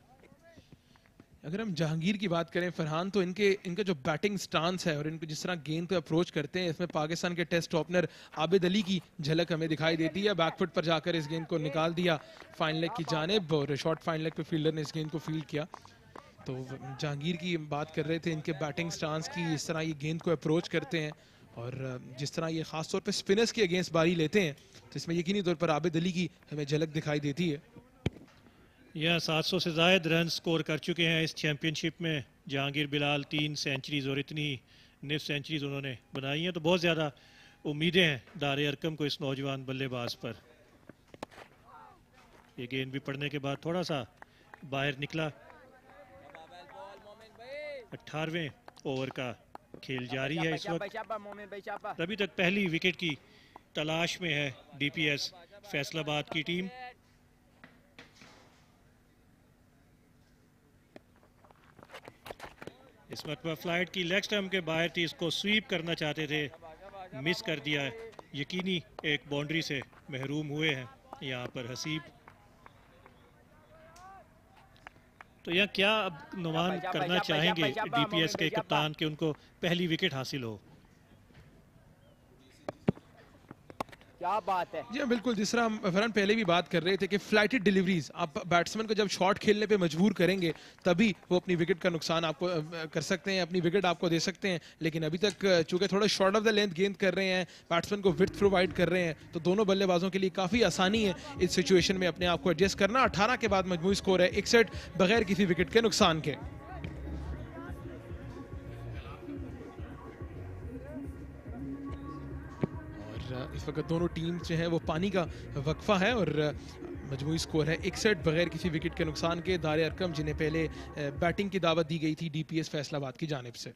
अगर हम जहांगीर की बात करें फरहान, तो इनका जो बैटिंग स्टांस है और इनको जिस तरह गेंद पे अप्रोच करते हैं, इसमें पाकिस्तान के टेस्ट ओपनर आबिद अली की झलक हमें दिखाई देती है। बैकफुट पर जाकर इस गेंद को निकाल दिया फाइन लेग की जानिब और शॉर्ट फाइन लेग पे फील्डर ने इस गेंद को फील्ड किया। तो जहांगीर की बात कर रहे थे इनके बैटिंग स्टांस की, इस तरह ये गेंद को अप्रोच करते हैं और जिस तरह ये खासतौर पर स्पिनर्स के अगेंस्ट बारी लेते हैं, तो इसमें यकीनी तौर पर आबिद अली की हमें झलक दिखाई देती है। यह 700 से ज़ायद रन स्कोर कर चुके हैं इस चैम्पियनशिप में जहांगीर बिलाल, 3 सेंचुरीज और इतनी निफ सेंचुरीज उन्होंने बनाई हैं। तो बहुत ज़्यादा उम्मीदें हैं दारे अरकम को इस नौजवान बल्लेबाज पर। ये गेंद भी पड़ने के बाद थोड़ा सा बाहर निकला। 18वें ओवर का खेल जारी है इस वक्त। अभी तक पहली विकेट की तलाश में है डीपीएस फैसलाबाद की टीम। इस मरतबा फ्लाइट की लेग स्टंप के बाहर थी, इसको स्वीप करना चाहते थे, मिस कर दिया है। यकीनी एक बाउंड्री से महरूम हुए हैं यहाँ पर हसीब। तो यहाँ क्या अब नुमान करना चाहेंगे डीपीएस के कप्तान कि उनको पहली विकेट हासिल हो? क्या बात है। जी बिल्कुल, जिस तरह हम फरहान पहले भी बात कर रहे थे कि फ्लाइटेड डिलीवरीज, आप बैट्समैन को जब शॉट खेलने पे मजबूर करेंगे तभी वो अपनी विकेट का नुकसान आपको कर सकते हैं, अपनी विकेट आपको दे सकते हैं। लेकिन अभी तक चूंकि थोड़ा शॉर्ट ऑफ द लेंथ गेंद कर रहे हैं, बैट्समैन को विड्थ प्रोवाइड कर रहे हैं, तो दोनों बल्लेबाजों के लिए काफ़ी आसानी है इस सिचुएशन में अपने आप को एडजस्ट करना। 18 के बाद मजमूई स्कोर है 61 बगैर किसी विकेट के नुकसान के। इस वक्त दोनों टीम जो है वो पानी का वक्फा है और मजमूई स्कोर है 61 बगैर किसी विकेट के नुकसान के। दारे अरकम जिन्हें पहले बैटिंग की दावत दी गई थी डीपीएस फैसलाबाद की जानिब से।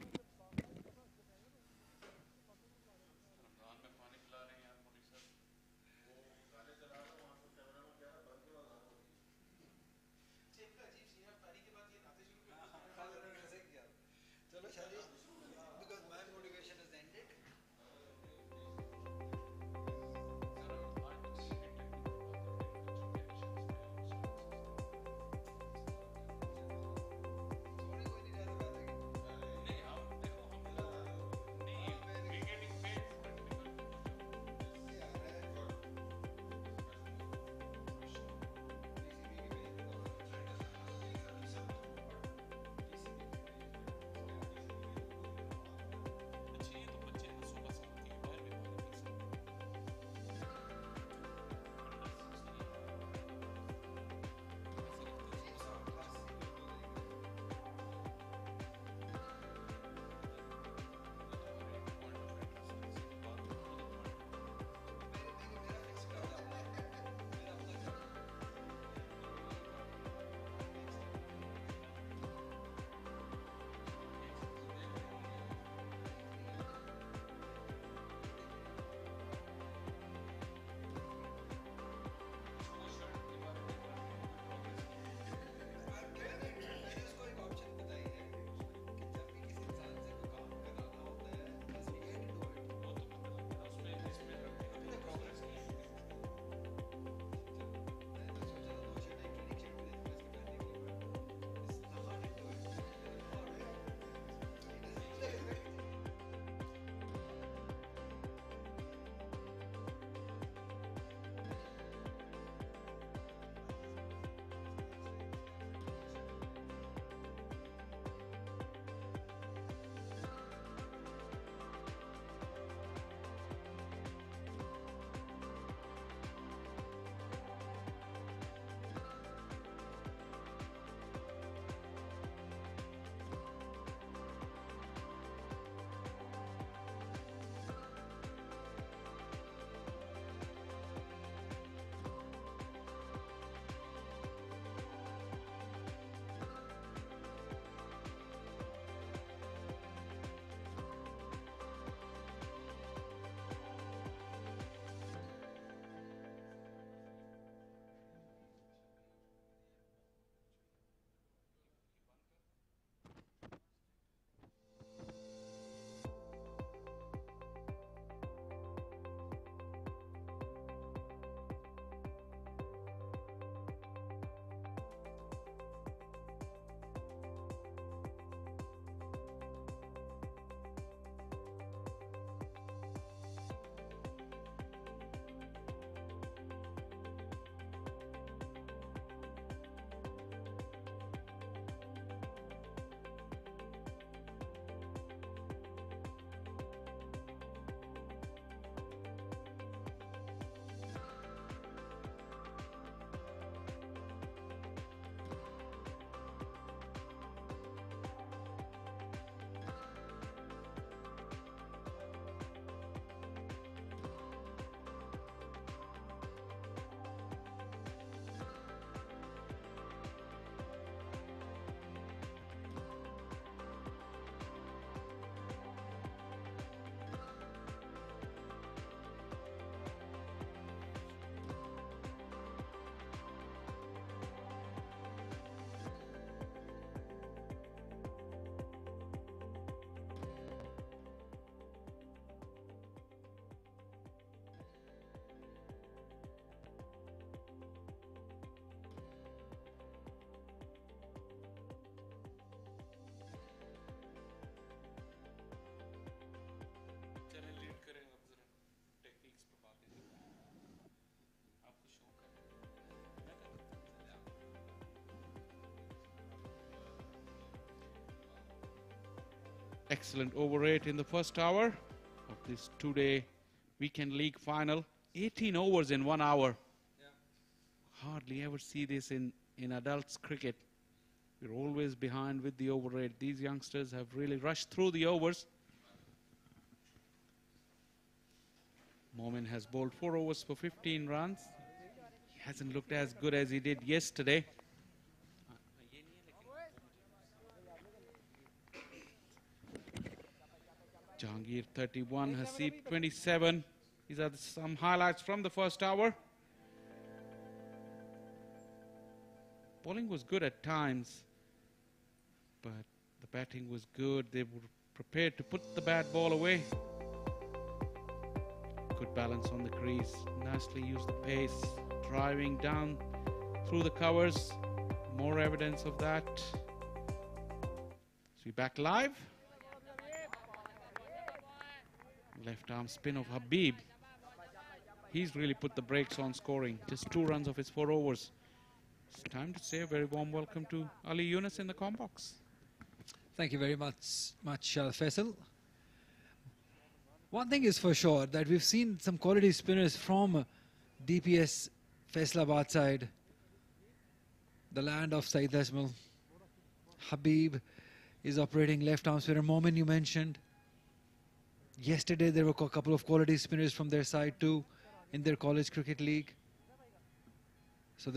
Excellent over 8 in the first hour of this two-day weekend league final. 18 overs in 1 hour. Hardly ever see this in adults cricket. We're always behind with the over 8. These youngsters have really rushed through the overs. Momin has bowled 4 overs for 15 runs. He hasn't looked as good as he did yesterday. Jahangir 31, Haseeb 27. These are some highlights from the first hour. Bowling was good at times, but the batting was good. They were prepared to put the bad ball away. Good balance on the crease. Nicely used the pace. Driving down through the covers. More evidence of that. So we're back live. Left arm spin of Habib. He's really put the brakes on scoring. Just 2 runs of his 4 overs. It's time to say a very warm welcome to Ali Yunus in the comm box. Thank you very much, Faisal. One thing is for sure that we've seen some quality spinners from DPS Faisalabad side, the land of Saeed Ajmal. Habib is operating left arm spinner. Momin, you mentioned. Yesterday there were a couple of quality spinners from their side too in their college cricket league. So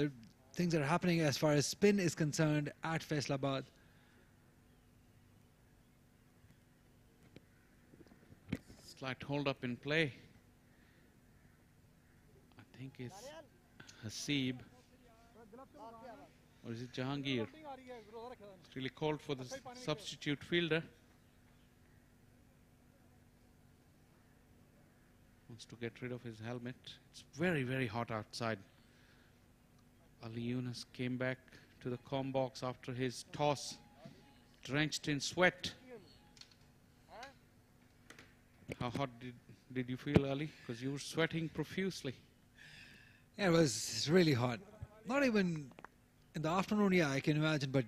things are happening as far as spin is concerned at Faisalabad. Slight hold up in play. I think it's Haseeb. Or is it Jahangir? It's really called for the substitute fielder. Wants to get rid of his helmet. It's very, very hot outside. Ali Yunus came back to the comm box after his toss, drenched in sweat. How hot did you feel, Ali? Because you were sweating profusely. Yeah, it was really hot. Not even in the afternoon, yeah, I can imagine, but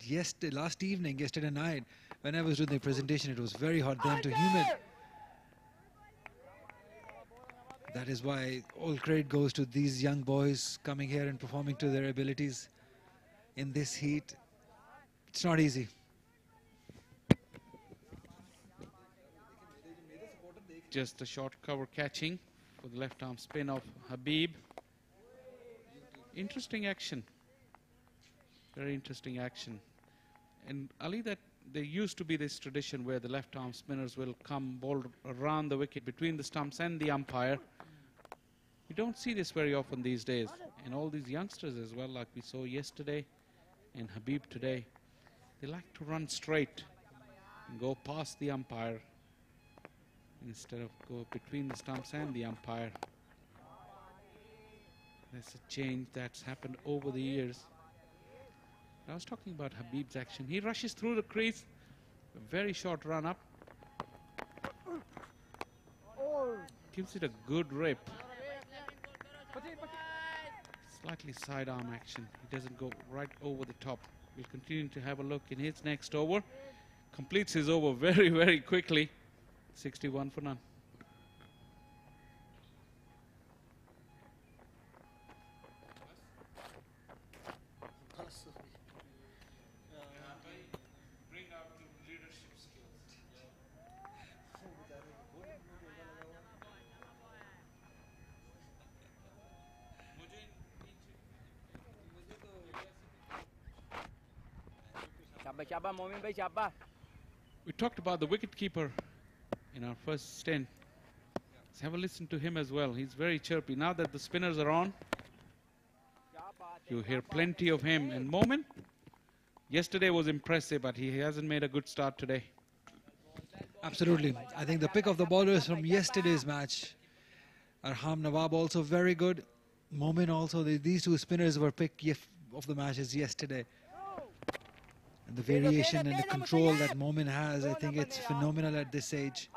last evening, yesterday night, when I was doing the presentation, it was very hot then to humid. That is why all credit goes to these young boys coming here and performing to their abilities in this heat. It's not easy. Just a short cover catching for the left arm spin of Habib. Interesting action. Very interesting action. And Ali, that there used to be this tradition where the left arm spinners will come bowl around the wicket between the stumps and the umpire. We don't see this very often these days. And all these youngsters as well, like we saw yesterday and Habib today, they like to run straight and go past the umpire instead of go between the stumps and the umpire. That's a change that's happened over the years. I was talking about Habib's action. He rushes through the crease, a very short run up. Gives it a good rip. Slightly sidearm action. He doesn't go right over the top. We'll continue to have a look in his next over. Completes his over very, very quickly. 61 for none. We talked about the wicketkeeper in our first stint. Let's have a listen to him as well. He's very chirpy. Now that the spinners are on, you hear plenty of him. And Momin, yesterday was impressive, but he hasn't made a good start today. Absolutely. I think the pick of the bowlers from yesterday's match, Arqam Nawab also very good. Momin also, these two spinners were pick of the matches yesterday. And the variation and the control that Momin has, I think it's phenomenal at this age.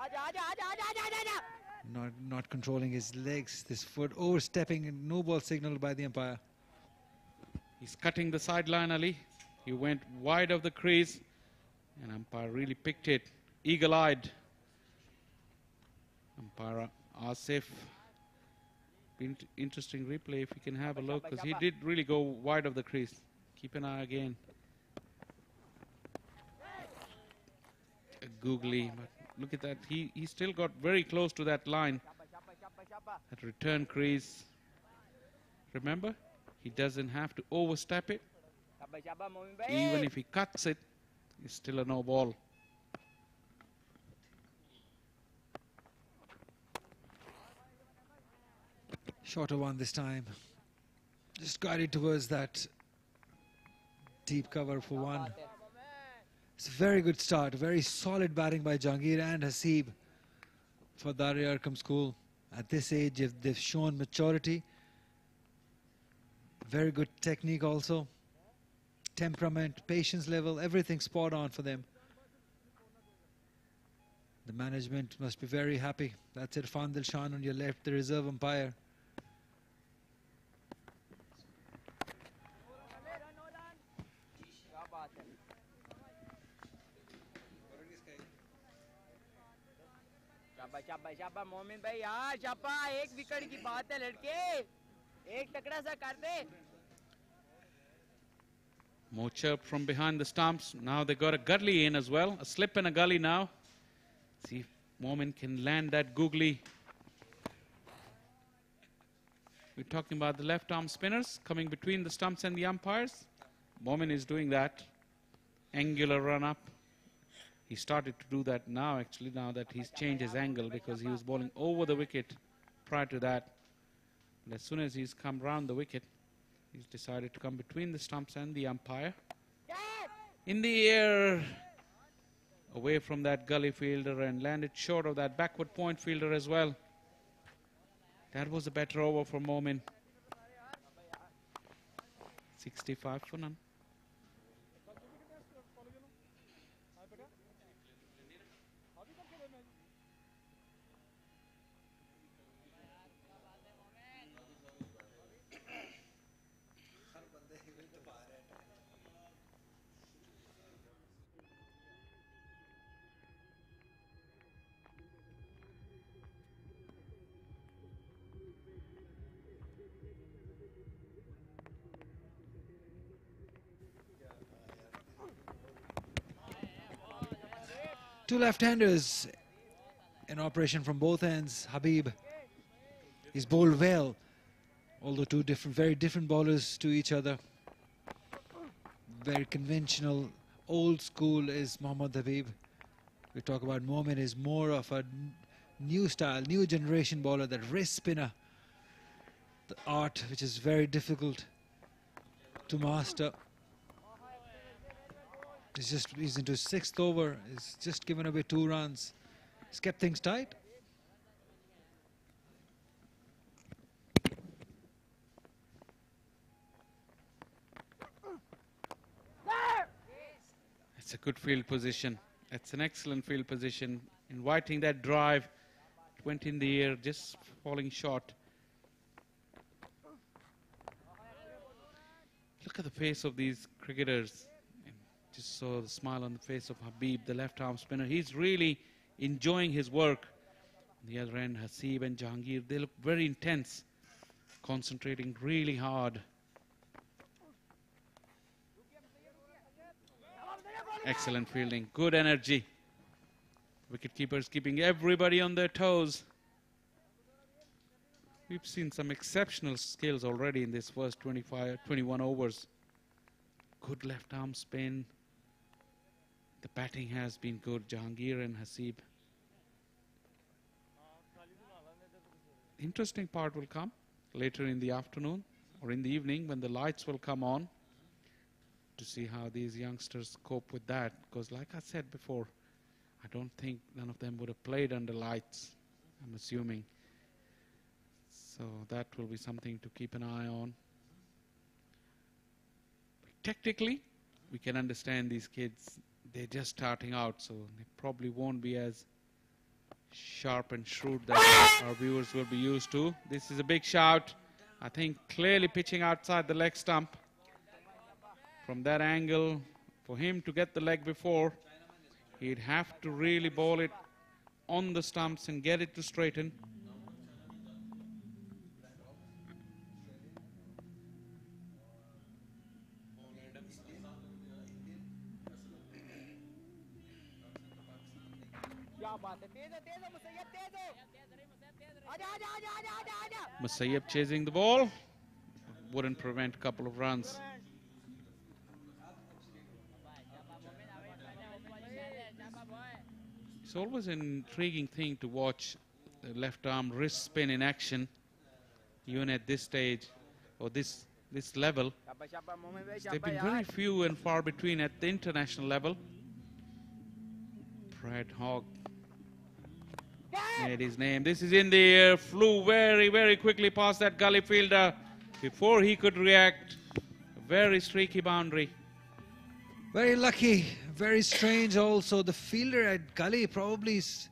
Not controlling his legs, this foot, overstepping, no ball signaled by the umpire. He's cutting the sideline, Ali. He went wide of the crease, and umpire really picked it. eagle-eyed. Umpire Asif. Interesting replay if we can have a look, because he did really go wide of the crease. Keep an eye again. Googly, but look at that. He still got very close to that line. That return crease. Remember, he doesn't have to overstep it. Even if he cuts it, it's still a no ball. Shorter one this time. Just guided towards that deep cover for one. It's a very good start. Very solid batting by Jahangir and Hasib for Darya Arqam School. At this age, if they've shown maturity, very good technique also. Temperament, patience level, everything spot on for them. The management must be very happy. That's Irfan Dilshan on your left, the reserve umpire. शाबा मोमिन भाई यार शाबा एक wicket की बात है लड़के एक तकड़ा सा कर दे. More chirp from behind the stumps. Now they got a gully in as well. A slip and a gully now. See if Momin can land that googly. We're talking about the left arm spinners coming between the stumps and the umpires. Momin is doing that. Angular run up. He started to do that now, actually, now that he's changed his angle, because he was bowling over the wicket prior to that. But as soon as he's come round the wicket, he's decided to come between the stumps and the umpire. In the air, away from that gully fielder, and landed short of that backward point fielder as well. That was a better over for Momin. 65 for none. Two left-handers in operation from both ends. Habib is bowled well, although two very different bowlers to each other. Very conventional, old school is Mohammad Habib. We talk about Momin is more of a new style, new generation bowler, that wrist spinner, the art which is very difficult to master. He's into his 6th over. He's just given away 2 runs. He's kept things tight. It's a good field position. It's an excellent field position. Inviting that drive. It went in the air, just falling short. Look at the face of these cricketers. Just saw the smile on the face of Habib, the left arm spinner. He's really enjoying his work. On the other end, Hasib and Jahangir, they look very intense, concentrating really hard. Excellent fielding, good energy. Wicket-keepers keeping everybody on their toes. We've seen some exceptional skills already in this first 21 overs. Good left arm spin. The batting has been good, Jahangir and Hasib. Interesting part will come later in the afternoon or in the evening when the lights will come on, to see how these youngsters cope with that. Because like I said before, I don't think none of them would have played under lights, I'm assuming. So that will be something to keep an eye on. Technically, we can understand these kids. They're just starting out, so they probably won't be as sharp and shrewd that our viewers will be used to. This is a big shout. I think clearly pitching outside the leg stump. From that angle, for him to get the leg before, He'd have to really bowl it on the stumps and get it to straighten. Musayyab chasing the ball. Wouldn't prevent a couple of runs. It's always an intriguing thing to watch the left arm wrist spin in action, even at this stage or this level. They've been very few and far between at the international level. Brad Hogg made his name. This is in the air, flew very, very quickly past that gully fielder before he could react. A very streaky boundary. Very lucky, very strange also. The fielder at gully probably he's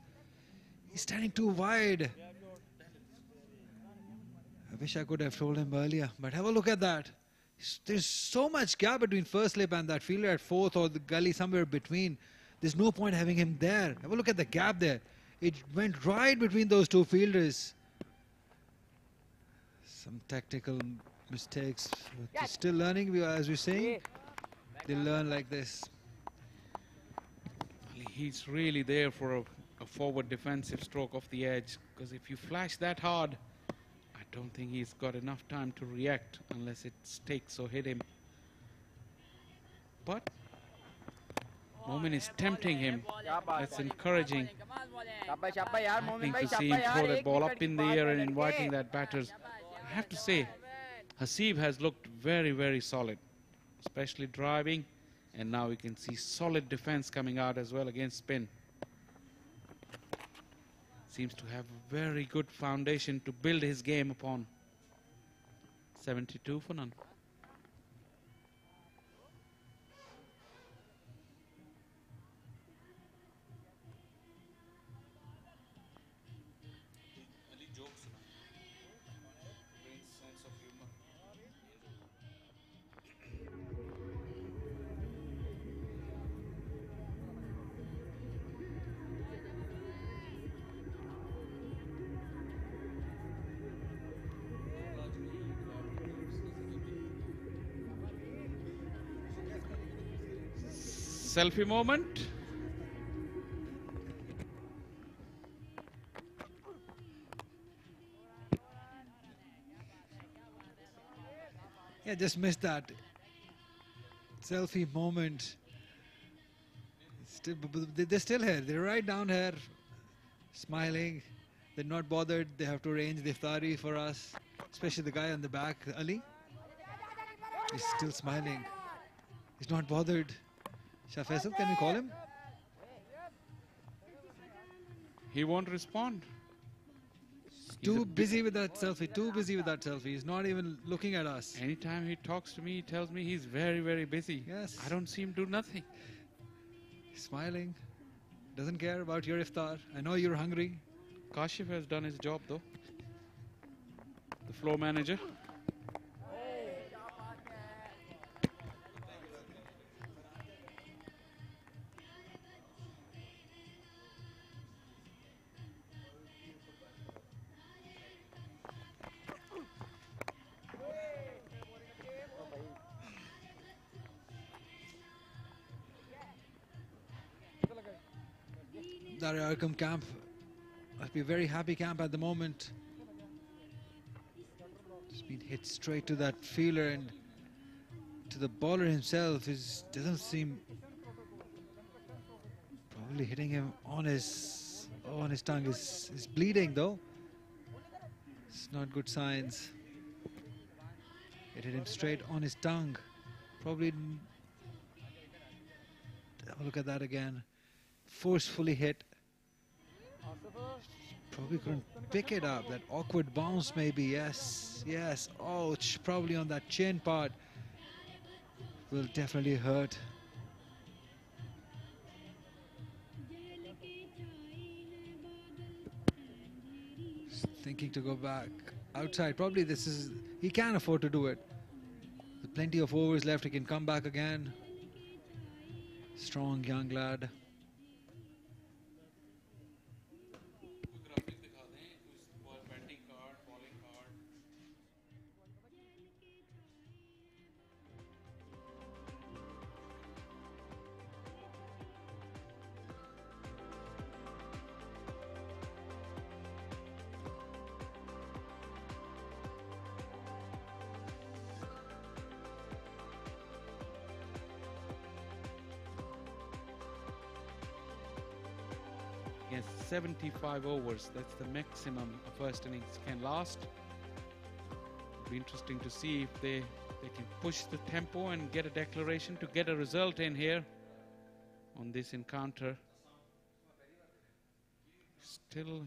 standing too wide. I wish I could have told him earlier, but have a look at that. There's so much gap between first slip and that fielder at fourth or the gully somewhere between. There's no point having him there. Have a look at the gap there. It went right between those two fielders. Some tactical mistakes. They're still learning, as we're saying. They learn like this. He's really there for a forward defensive stroke off the edge, because if you flash that hard, I don't think he's got enough time to react unless it stakes or hit him. But Momin is tempting him. That's encouraging. I think to see him throw that ball up in the air and inviting that batters. I have to say, Hasib has looked very, very solid, especially driving, and now we can see solid defense coming out as well against spin. Seems to have a very good foundation to build his game upon. 72 for none. Selfie moment. Yeah, just missed that selfie moment. They're still here. They're right down here, smiling. They're not bothered. They have to arrange the iftari for us, especially the guy on the back, Ali. He's still smiling. He's not bothered. Shah Faisal, can we call him? He won't respond. Too busy with that selfie, too busy with that selfie. He's not even looking at us. Anytime he talks to me, he tells me he's very, very busy. Yes. I don't see him do nothing. He's smiling. Doesn't care about your iftar. I know you're hungry. Kashif has done his job though. The floor manager. That Arqam camp must be a very happy camp at the moment. Just been hit straight to that fielder and to the bowler himself. Doesn't seem probably hitting him on his tongue. Is bleeding though. It's not good signs. It hit him straight on his tongue. Probably. Have a look at that again. Forcefully hit. Probably couldn't pick it up. That awkward bounce maybe. Yes, yes. Oh, it's probably on that chin part. Will definitely hurt. Just thinking to go back outside. Probably he can afford to do it. With plenty of overs left, he can come back again. Strong young lad. has 75 overs. That's the maximum a first innings can last. It'll be interesting to see if they can push the tempo and get a declaration to get a result in here on this encounter. Still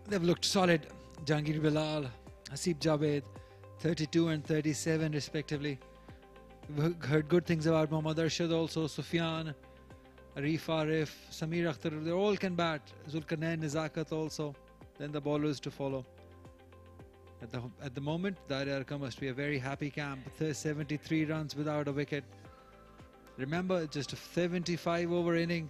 they've looked solid. Jahangir Bilal, Hasib Javed, 32 and 37 respectively. We've heard good things about Mohammad Arshad also, Sufyan, Arif Arif, Samir Akhtar, they all can bat. Zulkarnain, Nizakat also. Then the bowlers to follow. At the moment, Daria Arqam must be a very happy camp. 73 runs without a wicket. Remember, just a 75 over inning.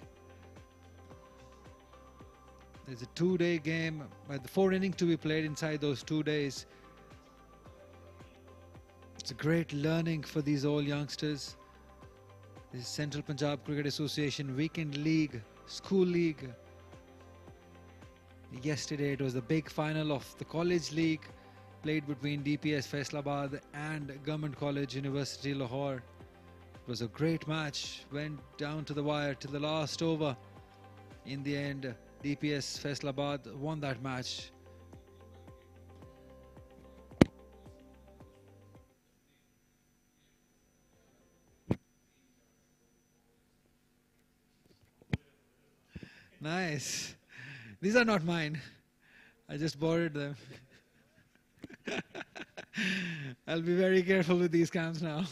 There's a 2-day game, but the 4 innings to be played inside those 2 days. It's a great learning for these all youngsters. This is Central Punjab Cricket Association Weekend League, School League. Yesterday it was the big final of the College League, played between DPS Faisalabad and Government College University Lahore. It was a great match, went down to the wire to the last over. In the end, DPS Faisalabad won that match. Nice. These are not mine. I just borrowed them. I'll be very careful with these cams now.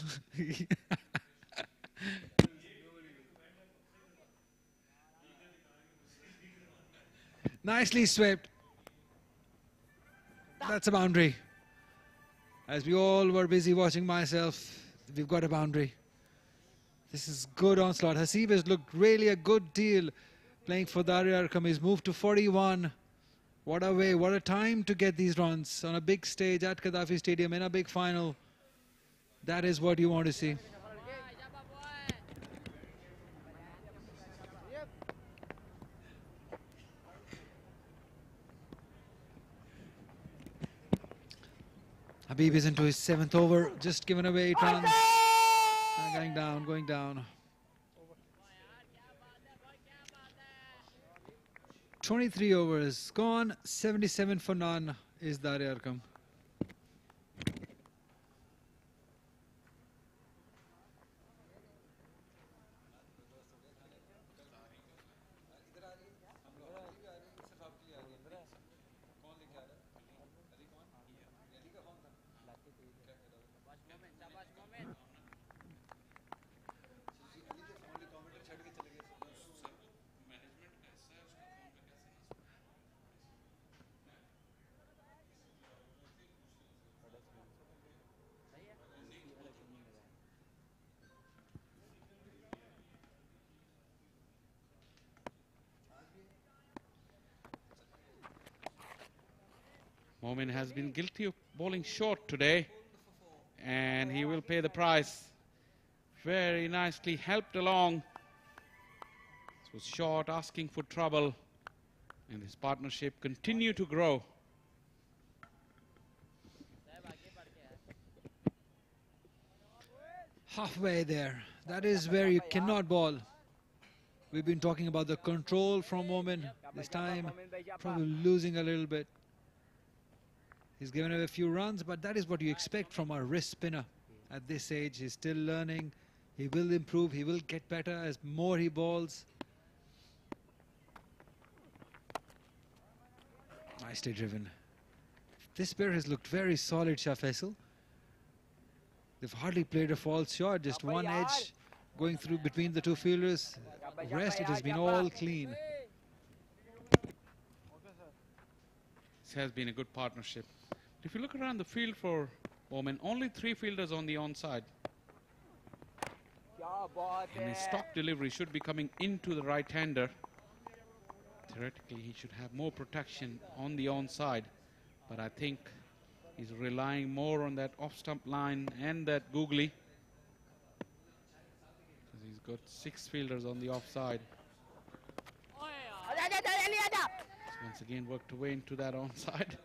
Nicely swept. That's a boundary. As we all were busy watching myself, we've got a boundary. This is good onslaught. Hasib has looked really a good deal playing for Daria Arqam. He's moved to 41. What a way, what a time to get these runs on a big stage at Gaddafi Stadium in a big final. That is what you want to see. Habib is into his 7th over, just given away 8 runs. Going down, going down. 23 overs gone, 77 for none is Daria Arqam. Momin has been guilty of bowling short today, and he will pay the price. Very nicely helped along. This was short, asking for trouble, and his partnership continue to grow. Halfway there. That is where you cannot bowl. We've been talking about the control from Momin. This time, probably losing a little bit. He's given away a few runs, but that is what you expect from a wrist spinner. At this age, he's still learning. He will improve. He will get better as more he bowls. Nicely driven. This pair has looked very solid, Shah Faisal. They've hardly played a false shot, just one edge going through between the two fielders. The rest, it has been all clean. This has been a good partnership. If you look around the field for Momin, only 3 fielders on the onside. And his stock delivery should be coming into the right-hander. Theoretically, he should have more protection on the onside, but I think he's relying more on that off-stump line and that googly. Because he's got 6 fielders on the offside. Once again worked away into that onside.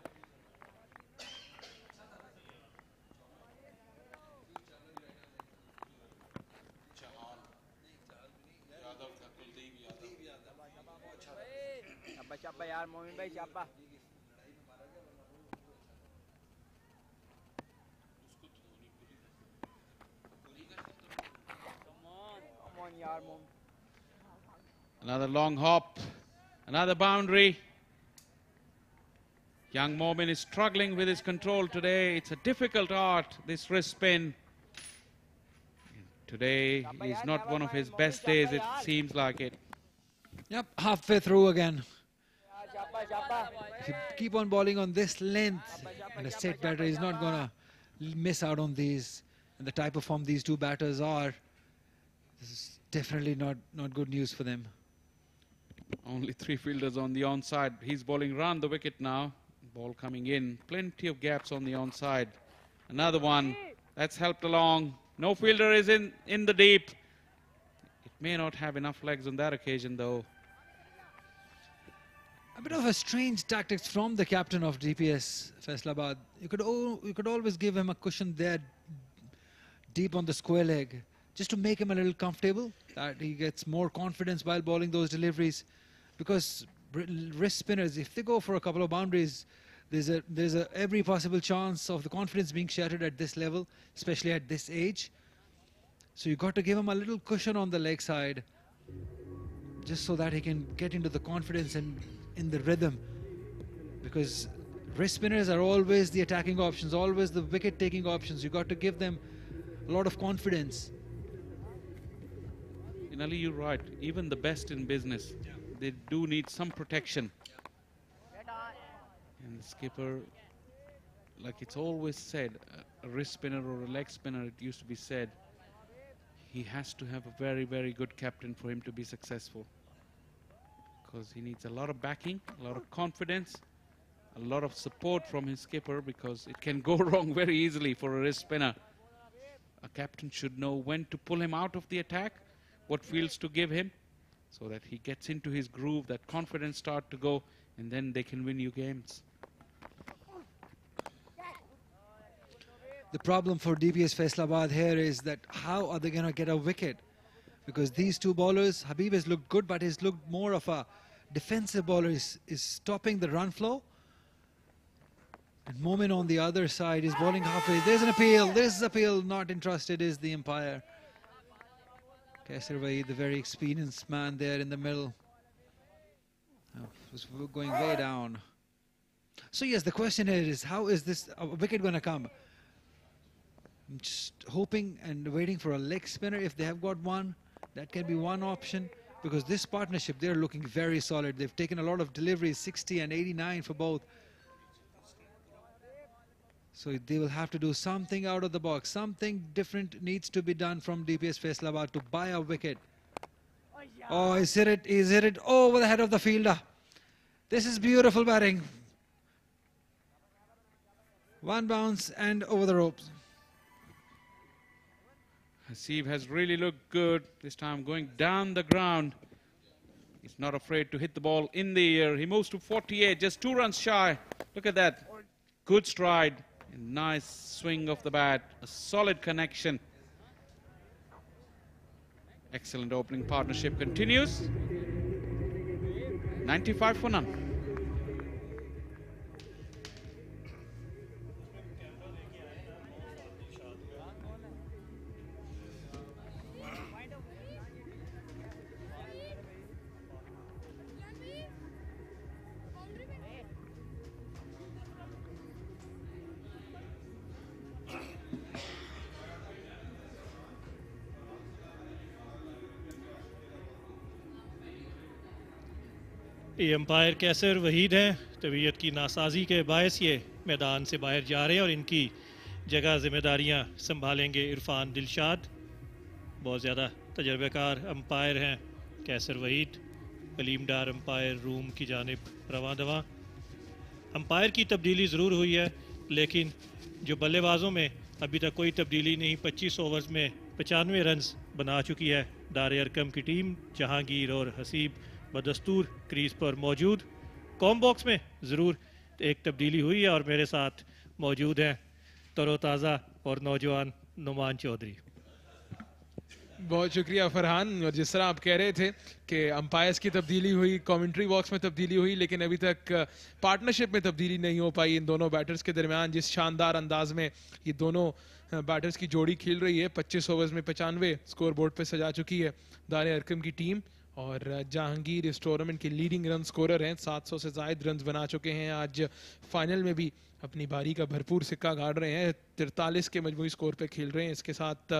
Another long hop, another boundary. Young Momin is struggling with his control today. It's a difficult art, this wrist spin. Today is not one of his best days, it seems like it. Yep, halfway through again. If you keep on bowling on this length, and a set batter is not going to miss out on these, and the type of form these two batters are, this is definitely not good news for them. Only 3 fielders on the onside. He's bowling round the wicket now. Ball coming in. Plenty of gaps on the onside. Another one. That's helped along. No fielder is in the deep. It may not have enough legs on that occasion though. A bit of a strange tactics from the captain of DPS Faisalabad. You could always give him a cushion there deep on the square leg, just to make him a little comfortable, that he gets more confidence while bowling those deliveries. Because wrist spinners, if they go for a couple of boundaries, there's a every possible chance of the confidence being shattered at this level, especially at this age. So you got to give him a little cushion on the leg side, just so that he can get into the confidence and in the rhythm. Because wrist spinners are always the attacking options, always the wicket taking options. You got to give them a lot of confidence. And Ali, you're right. Even the best in business, they do need some protection. And the skipper, like it's always said, a wrist spinner or a leg spinner, it used to be said, he has to have a very, very good captain for him to be successful. Because he needs a lot of backing, a lot of confidence, a lot of support from his skipper, because it can go wrong very easily for a wrist spinner. A captain should know when to pull him out of the attack, what fields to give him, so that he gets into his groove, that confidence start to go, and then they can win you games. The problem for DPS Faisalabad here is that how are they going to get a wicket? Because these two bowlers, Habib has looked good, but he's looked more of a defensive bowler, is stopping the run flow. And Momin on the other side is bowling halfway. There's an appeal, there's an appeal, not interested is the umpire. Kaisar Waheed, the very experienced man there in the middle. Was going way down. So yes, the question here is, how is this wicket going to come? I'm just hoping and waiting for a leg spinner. If they have got one, that can be one option, because this partnership, they're looking very solid. They've taken a lot of deliveries, 60 and 89 for both. So they will have to do something out of the box. Something different needs to be done from DPS Faisalabad to buy a wicket. Oh, he's hit it. He's hit it over the head of the fielder. This is beautiful batting. One bounce and over the ropes. Hasib has really looked good this time, going down the ground. He's not afraid to hit the ball in the air. He moves to 48, just 2 runs shy. Look at that. Good stride. Nice swing of the bat. A solid connection. Excellent opening partnership continues. 95 for none. ये umpire कैसर वहीद हैं, तबीयत की नासाजी के बायस ये मैदान से बाहर जा रहे हैं और इनकी जगह जिम्मेदारियां संभालेंगे इरफान दिलशाद। बहुत ज़्यादा तजर्बेकार अंपायर हैं कैसर वहीद। कलीम डार अंपायर रूम की जानिब रवां दवा। अंपायर की तब्दीली ज़रूर हुई है, लेकिन जो बल्लेबाजों में अभी तक कोई तब्दीली नहीं। 25 ओवर्स में 95 रन्स बना चुकी है दार अरकम की टीम। जहांगीर और हसीब बदस्तूर क्रीज पर मौजूद। कॉम बॉक्स में ज़रूर एक तब्दीली हुई है और मेरे साथ मौजूद हैं तरोताज़ा और नौजवान नुमान चौधरी। बहुत शुक्रिया फरहान। और जिस तरह आप कह रहे थे कि अंपायर्स की तब्दीली हुई, कमेंट्री बॉक्स में तब्दीली हुई, लेकिन अभी तक पार्टनरशिप में तब्दीली नहीं हो पाई इन दोनों बैटर्स के दरमियान। जिस शानदार अंदाज में ये दोनों बैटर्स की जोड़ी खेल रही है, 25 ओवर्स में 95 स्कोर बोर्ड पे सजा चुकी है दार अरकम की टीम। और जहांगीर इस टूर्नामेंट के लीडिंग रन स्कोरर हैं, 700 से ज़ायद रन बना चुके हैं। आज फाइनल में भी अपनी बारी का भरपूर सिक्का गाड़ रहे हैं, 43 के मजमूई स्कोर पे खेल रहे हैं। इसके साथ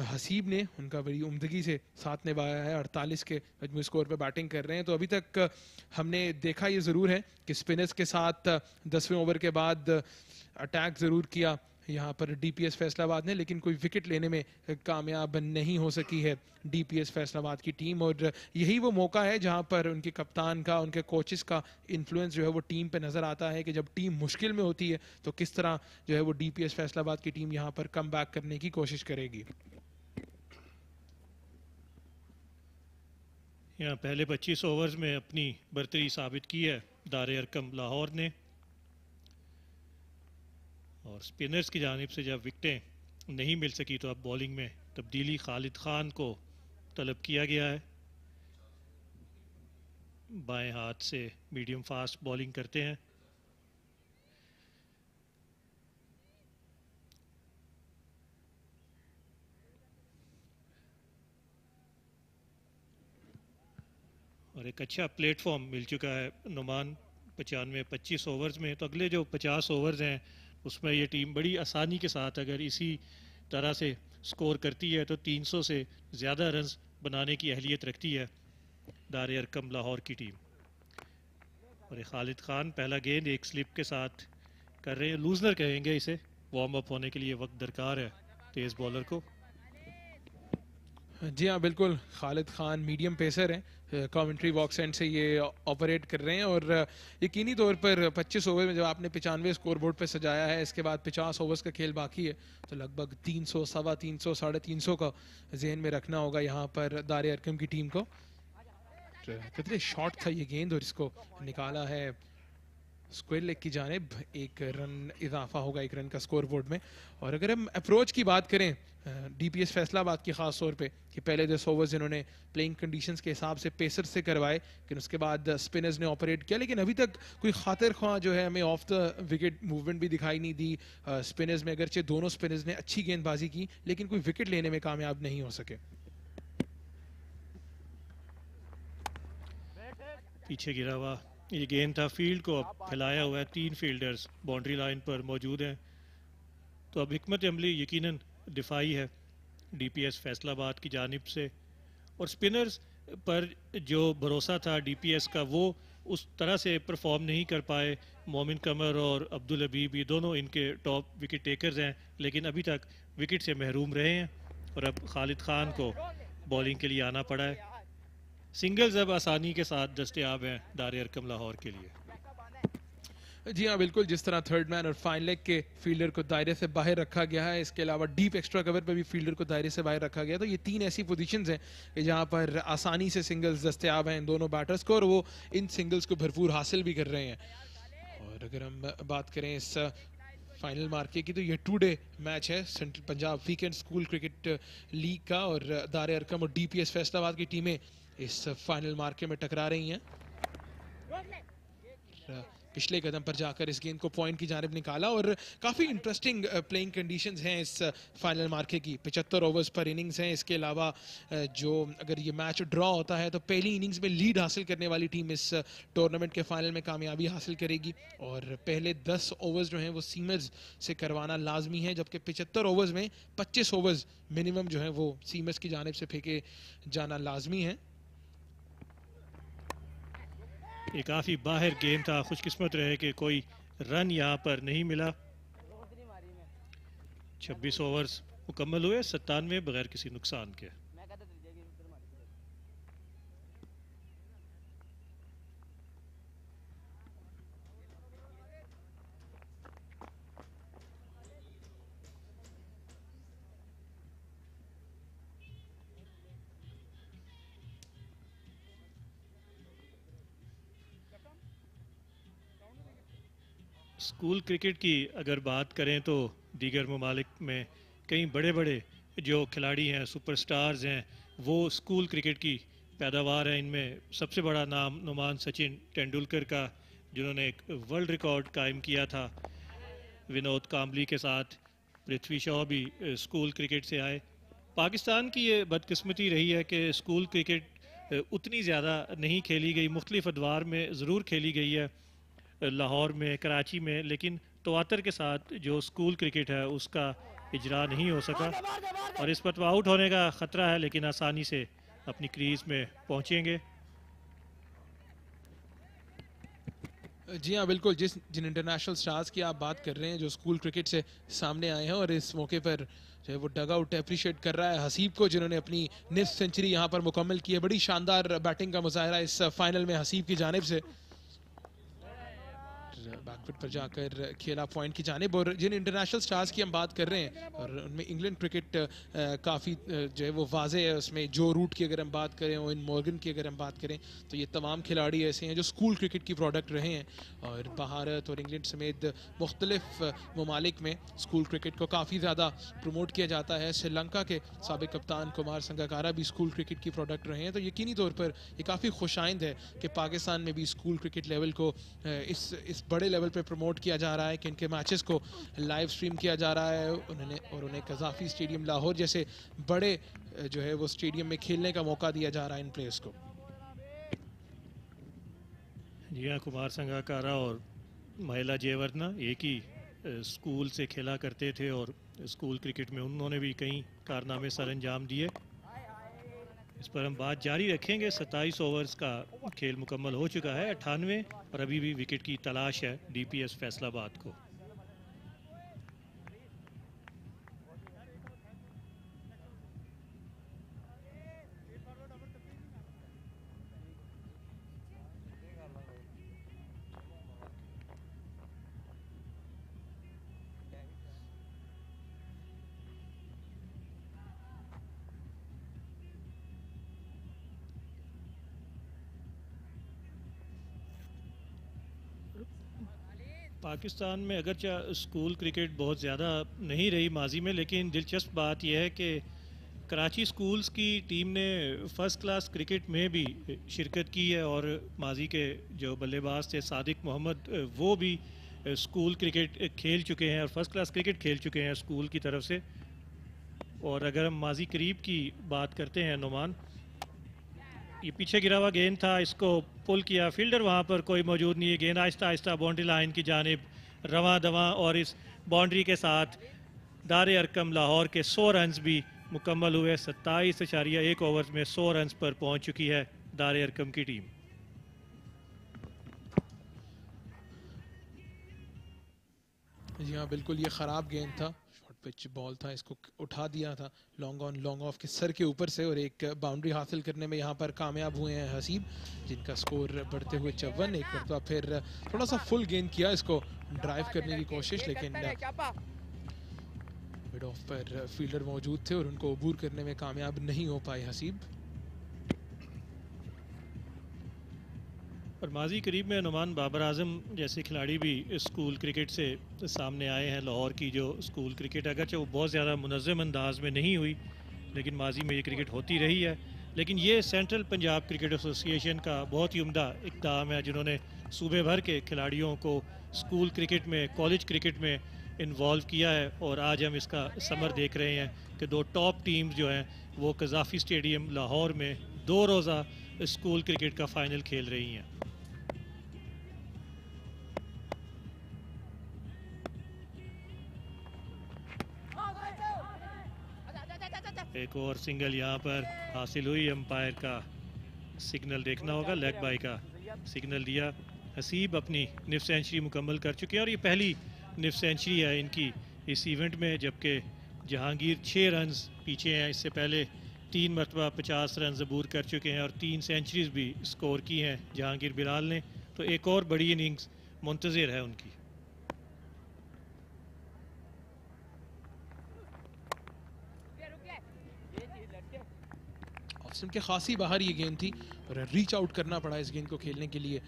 हसीब ने उनका बड़ी उम्दगी से साथ निभाया है, 48 के मजमूई स्कोर पे बैटिंग कर रहे हैं। तो अभी तक हमने देखा ये ज़रूर है कि स्पिनर्स के साथ 10वें ओवर के बाद अटैक ज़रूर किया यहाँ पर डीपीएस फैसलाबाद ने, लेकिन कोई विकेट लेने में कामयाब नहीं हो सकी है डीपीएस फैसलाबाद की टीम। और यही वो मौका है जहाँ पर उनके कप्तान का, उनके कोचेस का इन्फ्लुएंस जो है वो टीम पे नज़र आता है कि जब टीम मुश्किल में होती है तो किस तरह जो है वो डीपीएस फैसलाबाद की टीम यहाँ पर कम बैक करने की कोशिश करेगी। यहाँ पहले 25 ओवर्स में अपनी बर्तरी साबित की है दार अरकम लाहौर ने। और स्पिनर्स की जानिब से जब विकेटें नहीं मिल सकी तो अब बॉलिंग में तब्दीली खालिद खान को तलब किया गया है। बाएं हाथ से मीडियम फास्ट बॉलिंग करते हैं। और एक अच्छा प्लेटफॉर्म मिल चुका है नुमान 25 ओवर्स में। तो अगले जो 50 ओवर्स हैं उसमें ये टीम बड़ी आसानी के साथ अगर इसी तरह से स्कोर करती है तो 300 से ज़्यादा रन्स बनाने की अहलियत रखती है दार अरकम लाहौर की टीम। और ये खालिद खान पहला गेंद एक स्लिप के साथ कर रहे हैं, लूजनर कहेंगे इसे, वार्म अप होने के लिए वक्त दरकार है तेज़ बॉलर को। जी हाँ बिल्कुल, खालिद खान मीडियम पेसर हैं, कमेंट्री बॉक्स एंड से ये ऑपरेट कर रहे हैं। और यकीनी तौर पर 25 ओवर में जब आपने 95 स्कोर बोर्ड पर सजाया है, इसके बाद 50 ओवर्स का खेल बाकी है, तो लगभग 300, 325, 350 का जहन में रखना होगा यहाँ पर दार अरकम की टीम को। कितने शॉट था ये गेंद और इसको निकाला है स्क्वायर लेग की जानिब। एक रन इजाफा होगा एक रन का स्कोर बोर्ड में। और अगर हम अप्रोच की बात करें डीपीएस फैसलाबाद की खास तौर पे कि पहले 10 ओवर्स इन्होंने प्लेइंग कंडीशंस के हिसाब से पेसर से करवाए, लेकिन उसके बाद स्पिनर्स ने ऑपरेट किया, लेकिन अभी तक कोई खातिर ख्वाह जो है हमें ऑफ द विकेट मूवमेंट भी दिखाई नहीं दी स्पिनर्स में। अगरचे दोनों स्पिनर्स ने अच्छी गेंदबाजी की, लेकिन कोई विकेट लेने में कामयाब नहीं हो सके। पीछे गिरा हुआ ये गेंद था, फील्ड को अब फैलाया हुआ है, 3 फील्डर्स बाउंड्री लाइन पर मौजूद हैं। तो अब हिकमत अमली यकीनन दिफाई है डीपीएस फैसलाबाद की जानिब से। और स्पिनर्स पर जो भरोसा था डीपीएस का वो उस तरह से परफॉर्म नहीं कर पाए। मोमिन कमर और अब्दुल हबीब ये दोनों इनके टॉप विकेट टेकर्स हैं, लेकिन अभी तक विकेट से महरूम रहे हैं। और अब खालिद खान को बॉलिंग के लिए आना पड़ा है। सिंगल्स अब आसानी के साथ दस्तयाब हैं दार अरकम लाहौर के लिए। जी हाँ बिल्कुल, जिस तरह थर्ड मैन और फाइन लेग के फील्डर को दायरे से बाहर रखा गया है, इसके अलावा डीप एक्स्ट्रा कवर पे भी फील्डर को दायरे से बाहर रखा गया, तो ये 3 ऐसी पोजीशंस हैं कि जहाँ पर आसानी से सिंगल्स दस्तयाब हैं इन दोनों बैटर्स को, और वो इन सिंगल्स को भरपूर हासिल भी कर रहे हैं। और अगर हम बात करें इस फाइनल मार्के की, तो ये 2 डे मैच है central Punjab weekend school cricket league का। और दार अरकम और डीपीएस फैसलाबाद की टीमें इस फाइनल मार्के में टकरा रही हैं। पिछले कदम पर जाकर इस गेंद को पॉइंट की जानिब निकाला। और काफ़ी इंटरेस्टिंग प्लेइंग कंडीशंस हैं इस फाइनल मार्के की। 75 ओवर्स पर इनिंग्स हैं। इसके अलावा जो अगर ये मैच ड्रॉ होता है तो पहली इनिंग्स में लीड हासिल करने वाली टीम इस टूर्नामेंट के फाइनल में कामयाबी हासिल करेगी। और पहले 10 ओवर्स जो हैं वो सीमर्स से करवाना लाजमी है, जबकि 75 ओवर्स में 25 ओवर्स मिनिमम जो है वो सीमर्स की जानिब से फेंके जाना लाजमी है। ये काफ़ी बाहर गेम था, खुशकिस्मत रहे कि कोई रन यहाँ पर नहीं मिला। 26 ओवर्स मुकम्मल हुए 97 बगैर किसी नुकसान के। स्कूल क्रिकेट की अगर बात करें तो दीगर ममालिक में कई बड़े बड़े जो खिलाड़ी हैं, सुपरस्टार्स हैं, वो स्कूल क्रिकेट की पैदावार है। इनमें सबसे बड़ा नाम नुमान सचिन तेंदुलकर का, जिन्होंने एक वर्ल्ड रिकॉर्ड कायम किया था विनोद कांबली के साथ। पृथ्वी शॉ भी स्कूल क्रिकेट से आए। पाकिस्तान की ये बदकिस्मती रही है कि स्कूल क्रिकेट उतनी ज़्यादा नहीं खेली गई। मुख्तलिफ अदवार में ज़रूर खेली गई है, लाहौर में, कराची में, लेकिन तवातर के साथ जो स्कूल क्रिकेट है उसका इजरा नहीं हो सका और इस पर आउट होने का ख़तरा है, लेकिन आसानी से अपनी क्रीज में पहुंचेंगे। जी हाँ बिल्कुल, जिन इंटरनेशनल स्टार्स की आप बात कर रहे हैं जो स्कूल क्रिकेट से सामने आए हैं, और इस मौके पर जो है वो डग आउट अप्रिशिएट कर रहा है हसीब को, जिन्होंने अपनी निस्फ सेंचुरी यहाँ पर मुकम्मल की है। बड़ी शानदार बैटिंग का मुजाहरा इस फाइनल में हसीब की जानिब से, बैकफुट पर जाकर खेला पॉइंट की जानिब। और जिन इंटरनेशनल स्टार्स की हम बात कर रहे हैं और उनमें इंग्लैंड क्रिकेट काफ़ी जो है वो वाजे है उसमें। जो रूट की अगर हम बात करें, ओवन मॉर्गन की अगर हम बात करें, तो ये तमाम खिलाड़ी ऐसे हैं जो स्कूल क्रिकेट की प्रोडक्ट रहे हैं। और भारत और इंग्लैंड समेत मुख्तलिफ ममालिक में स्कूल क्रिकेट को काफ़ी ज़्यादा प्रमोट किया जाता है। श्रीलंका के साबिक कप्तान कुमार संगकारा भी स्कूल क्रिकेट की प्रोडक्ट रहे हैं। तो यकीनी तौर पर ये काफ़ी खुशाइंद है कि पाकिस्तान में भी स्कूल क्रिकेट लेवल को इस बड़े लेवल पे प्रमोट किया जा रहा है, कि इनके मैचेस को लाइव स्ट्रीम किया जा रहा है। उन्हें कज़ाफ़ी स्टेडियम लाहौर जैसे बड़े जो है वो स्टेडियम में खेलने का मौका दिया जा रहा है इन प्लेयर्स को। जी हाँ, कुमार संगकारा और महिला जयवर्धना एक ही स्कूल से खेला करते थे और स्कूल क्रिकेट में उन्होंने भी कई कारनामे सर अंजाम दिए। इस पर हम बात जारी रखेंगे। 27 ओवर्स का खेल मुकम्मल हो चुका है, 98, और अभी भी विकेट की तलाश है डीपीएस फैसलाबाद को। पाकिस्तान में अगरचा स्कूल क्रिकेट बहुत ज़्यादा नहीं रही माजी में, लेकिन दिलचस्प बात यह है कि कराची स्कूल्स की टीम ने फ़र्स्ट क्लास क्रिकेट में भी शिरकत की है और माजी के जो बल्लेबाज थे सादिक मोहम्मद, वो भी स्कूल क्रिकेट खेल चुके हैं और फर्स्ट क्लास क्रिकेट खेल चुके हैं स्कूल की तरफ से। और अगर हम माजी करीब की बात करते हैं, नुमान, ये पीछे गिरा हुआ गेंद था, इसको पुल किया, फील्डर वहाँ पर कोई मौजूद नहीं है। गेंद आहिस्ता आहिस्ता बाउंड्री लाइन की जानिब रवां दवां, और इस बाउंड्री के साथ दारे अरकम लाहौर के 100 रन्स भी मुकम्मल हुए। 27.1 ओवर में 100 रन्स पर पहुँच चुकी है दारे अरकम की टीम। जी हाँ बिल्कुल, ये ख़राब गेंद था, शॉर्ट पिच बॉल था, इसको उठा दिया था लॉन्ग ऑन लॉन्ग ऑफ के सर के ऊपर से, और एक बाउंड्री हासिल करने में यहाँ पर कामयाब हुए हैं हसीब, जिनका स्कोर बढ़ते हुए 54। एक मरतबा फिर थोड़ा सा फुल गेंद किया, इसको ड्राइव करने की कोशिश, लेकिन मिड ऑफ पर फील्डर मौजूद थे और उनको अबूर करने में कामयाब नहीं हो पाए हसीब। और माजी करीब में नुमान बाबर आजम जैसे खिलाड़ी भी स्कूल क्रिकेट से सामने आए हैं। लाहौर की जो स्कूल क्रिकेट, अगरचे वो बहुत ज़्यादा मुनज़्ज़म अंदाज में नहीं हुई, लेकिन माजी में ये क्रिकेट होती रही है। लेकिन ये सेंट्रल पंजाब क्रिकेट एसोसिएशन का बहुत ही उम्दा इक़दाम है, जिन्होंने सूबे भर के खिलाड़ियों को स्कूल क्रिकेट में, कॉलेज क्रिकेट में इन्वॉल्व किया है। और आज हम इसका समर देख रहे हैं कि 2 टॉप टीम्स जो हैं वो कज़ाफ़ी स्टेडियम लाहौर में 2 रोज़ा स्कूल क्रिकेट का फ़ाइनल खेल रही हैं। एक और सिंगल यहाँ पर हासिल हुई, अंपायर का सिग्नल देखना होगा, लेग बाई का सिग्नल दिया। हसीब अपनी निफ सेंचुरी मुकम्मल कर चुके हैं और ये पहली निफ सेंचुरी है इनकी इस इवेंट में, जबकि जहांगीर 6 रन्स पीछे हैं। इससे पहले 3 मरतबा 50 रन अबूर कर चुके हैं और 3 सेंचुरीज भी स्कोर की हैं जहांगीर बिलाल ने। तो एक और बड़ी इनिंग्स मुंतज़िर है उनकी। के खासी बाहर ये गेंद थी और रीच आउट करना पड़ा इस गेंद को खेलने के लिए।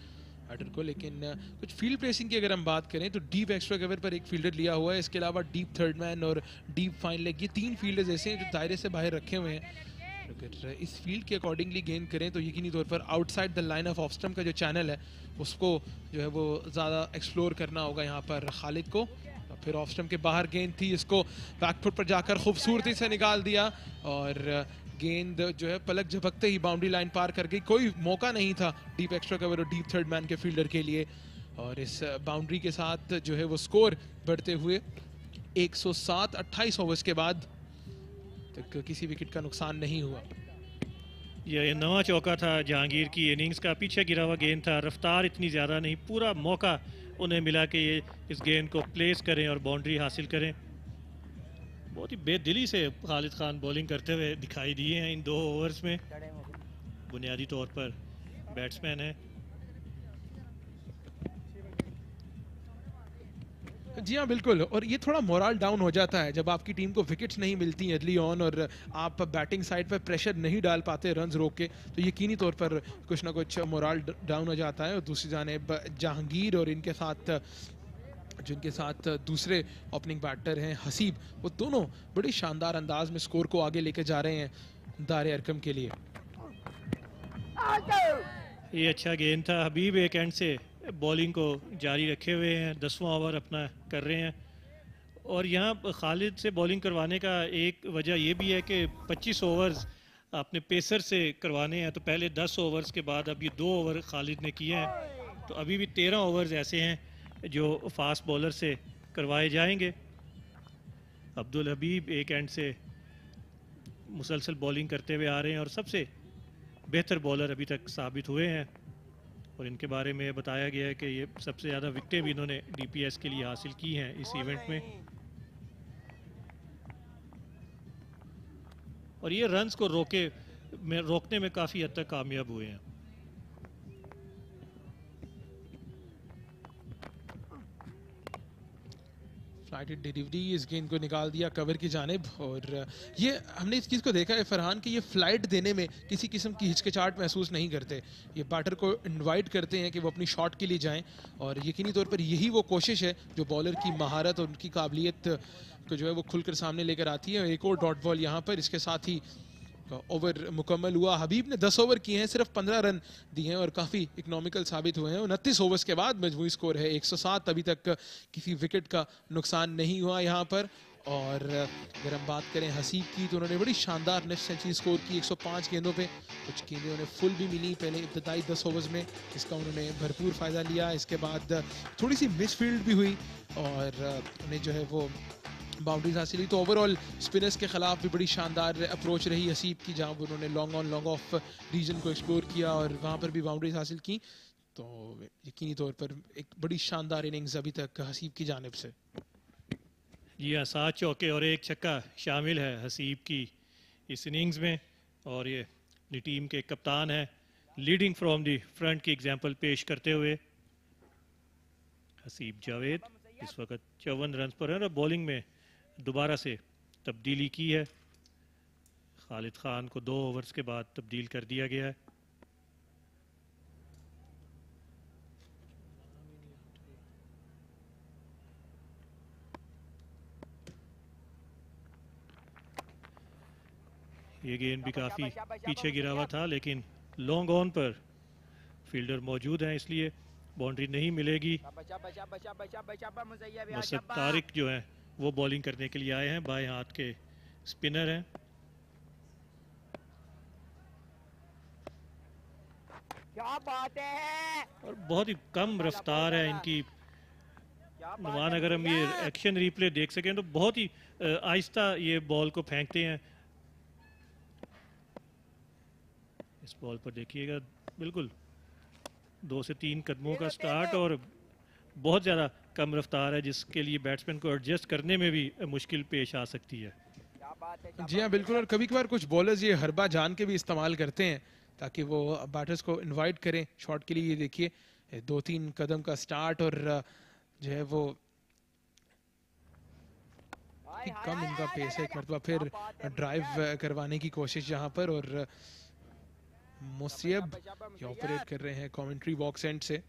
बैटर को, लेकिन कुछ फील्ड प्लेसिंग की अगर हम बात करें तो डीप एक्स्ट्रा कवर पर एक फील्डर लिया हुआ है, इसके अलावा डीप थर्ड मैन और डीप फाइन लेग, ये 3 फील्डर्स ऐसे हैं जो दायरे से बाहर रखे हुए हैं। अगर इस फील्ड के अकॉर्डिंगली गेंद करें तो यकीनी तौर पर outside the line of off stump का जो चैनल है उसको जो है वो ज़्यादा एक्सप्लोर करना होगा यहाँ पर खालिद को। फिर ऑफ स्टंप के बाहर गेंद थी, इसको बैकफुट पर जाकर खूबसूरती से निकाल दिया और गेंद जो है पलक झपकते ही बाउंड्री लाइन पार कर गई। कोई मौका नहीं था डीप एक्स्ट्रा कवर और डीप थर्ड मैन के फील्डर के लिए, और इस बाउंड्री के साथ जो है वो स्कोर बढ़ते हुए 107 28 ओवर्स के बाद तक किसी विकेट का नुकसान नहीं हुआ। ये नवा चौका था जहांगीर की इनिंग्स का, पीछे गिरा हुआ गेंद था, रफ्तार इतनी ज़्यादा नहीं, पूरा मौका उन्हें मिला कि ये इस गेंद को प्लेस करें और बाउंड्री हासिल करें। बहुत ही बेदिली से खालिद खान बॉलिंग करते हुए दिखाई दिए हैं इन 2 ओवर्स में। बुनियादी तौर पर बैट्समैन है। जी हाँ बिल्कुल, और ये थोड़ा मोरल डाउन हो जाता है जब आपकी टीम को विकेट्स नहीं मिलती अर्ली ऑन और आप बैटिंग साइड पर प्रेशर नहीं डाल पाते रन्स रोक के, तो यकीनी तौर पर कुछ ना कुछ मोरल डाउन हो जाता है। और दूसरी जानिब जहांगीर और इनके साथ जिनके साथ दूसरे ओपनिंग बैटर हैं हसीब, वो दोनों बड़ी शानदार अंदाज में स्कोर को आगे लेके जा रहे हैं दारे अरकम के लिए। ये अच्छा गेंद था, हबीब एक एंड से बॉलिंग को जारी रखे हुए हैं, 10वां ओवर अपना कर रहे हैं। और यहाँ खालिद से बॉलिंग करवाने का एक वजह ये भी है कि 25 ओवर्स आपने पेसर से करवाने हैं, तो पहले 10 ओवर्स के बाद अब ये 2 ओवर खालिद ने किए हैं, तो अभी भी 13 ओवर्स ऐसे हैं जो फास्ट बॉलर से करवाए जाएंगे। अब्दुल हबीब एक एंड से मुसलसल बॉलिंग करते हुए आ रहे हैं और सबसे बेहतर बॉलर अभी तक साबित हुए हैं, और इनके बारे में बताया गया है कि ये सबसे ज़्यादा विकेटें भी इन्होंने डीपीएस के लिए हासिल की हैं इस इवेंट में, और ये रन्स को रोकने में काफ़ी हद तक कामयाब हुए हैं। फ्लाइटेड डिलीवरी, इस गेंद को निकाल दिया कवर की जानिब, और ये हमने इस चीज़ को देखा है फरहान कि ये फ्लाइट देने में किसी किस्म की हिचकिचाहट महसूस नहीं करते। ये बैटर को इनवाइट करते हैं कि वो अपनी शॉट के लिए जाएं, और यकीनी तौर पर यही वो कोशिश है जो बॉलर की महारत और उनकी काबिलियत को जो है वो खुलकर सामने लेकर आती है। एक और डॉट बॉल यहाँ पर, इसके साथ ही ओवर मुकम्मल हुआ। हबीब ने 10 ओवर किए हैं, सिर्फ 15 रन दिए हैं और काफ़ी इकोनॉमिकल साबित हुए हैं। 29 ओवर्स के बाद मजमूई स्कोर है 107, अभी तक किसी विकेट का नुकसान नहीं हुआ यहाँ पर। और अगर हम बात करें हसीब की, तो उन्होंने बड़ी शानदार नेक्स्ट सेंचुरी स्कोर की 105 गेंदों पे। कुछ गेंदें उन्हें फुल भी मिली पहले इब्तदाई 10 ओवर्स में, इसका उन्होंने भरपूर फ़ायदा लिया। इसके बाद थोड़ी सी मिसफील्ड भी हुई और उन्हें जो है वो बाउंड्रीज हासिल हुई। तो ओवरऑल स्पिनर्स के खिलाफ भी बड़ी शानदार अप्रोच रही हसीब की, जहां उन्होंने long on long off region को एक्सप्लोर किया और वहां पर भी बाउंड्रीज हासिल की। तो यकीनी तौर पर एक बड़ी शानदार इनिंग्स अभी तक हसीब की जानिब से। जी हाँ, 7 चौके और 1 छक्का शामिल है हसीब की इस इनिंग्स में, और ये अपनी टीम के कप्तान हैं, लीडिंग फ्रॉम दी फ्रंट की एग्जांपल पेश करते हुए हसीब जावेद इस वक्त 54 रन पर है और बॉलिंग में दोबारा से तब्दीली की है। खालिद खान को 2 ओवर्स के बाद तब्दील कर दिया गया है। ये गेंद भी काफ़ी पीछे गिरा हुआ था, लेकिन लॉन्ग ऑन पर फील्डर मौजूद हैं, इसलिए बाउंड्री नहीं मिलेगी। मसद तारिक जो है वो बॉलिंग करने के लिए आए हैं, बाएं हाथ के स्पिनर हैं। क्या बात है, और बहुत ही कम रफ्तार है इनकी। नुमान अगर हम ये एक्शन रिप्ले देख सकें तो बहुत ही आहिस्ता ये बॉल को फेंकते हैं। इस बॉल पर देखिएगा बिल्कुल 2 से 3 कदमों का स्टार्ट और बहुत ज़्यादा कम रफ्तार है, जिसके लिए बैट्समैन को एडजस्ट करने में भी मुश्किल पेश आ सकती है। जी हाँ बिल्कुल, और कभी कभार कुछ बॉलर्स ये हरबा जान के भी इस्तेमाल करते हैं ताकि वो बैटर्स को इनवाइट करें शॉट के लिए। ये देखिए 2-3 कदम का स्टार्ट और जो है वो कम इनका पेस है। एक मरतबा फिर ड्राइव करवाने की कोशिश यहाँ पर, और मुसीब ये ऑपरेट कर रहे हैं कमेंट्री बॉक्स एंड से।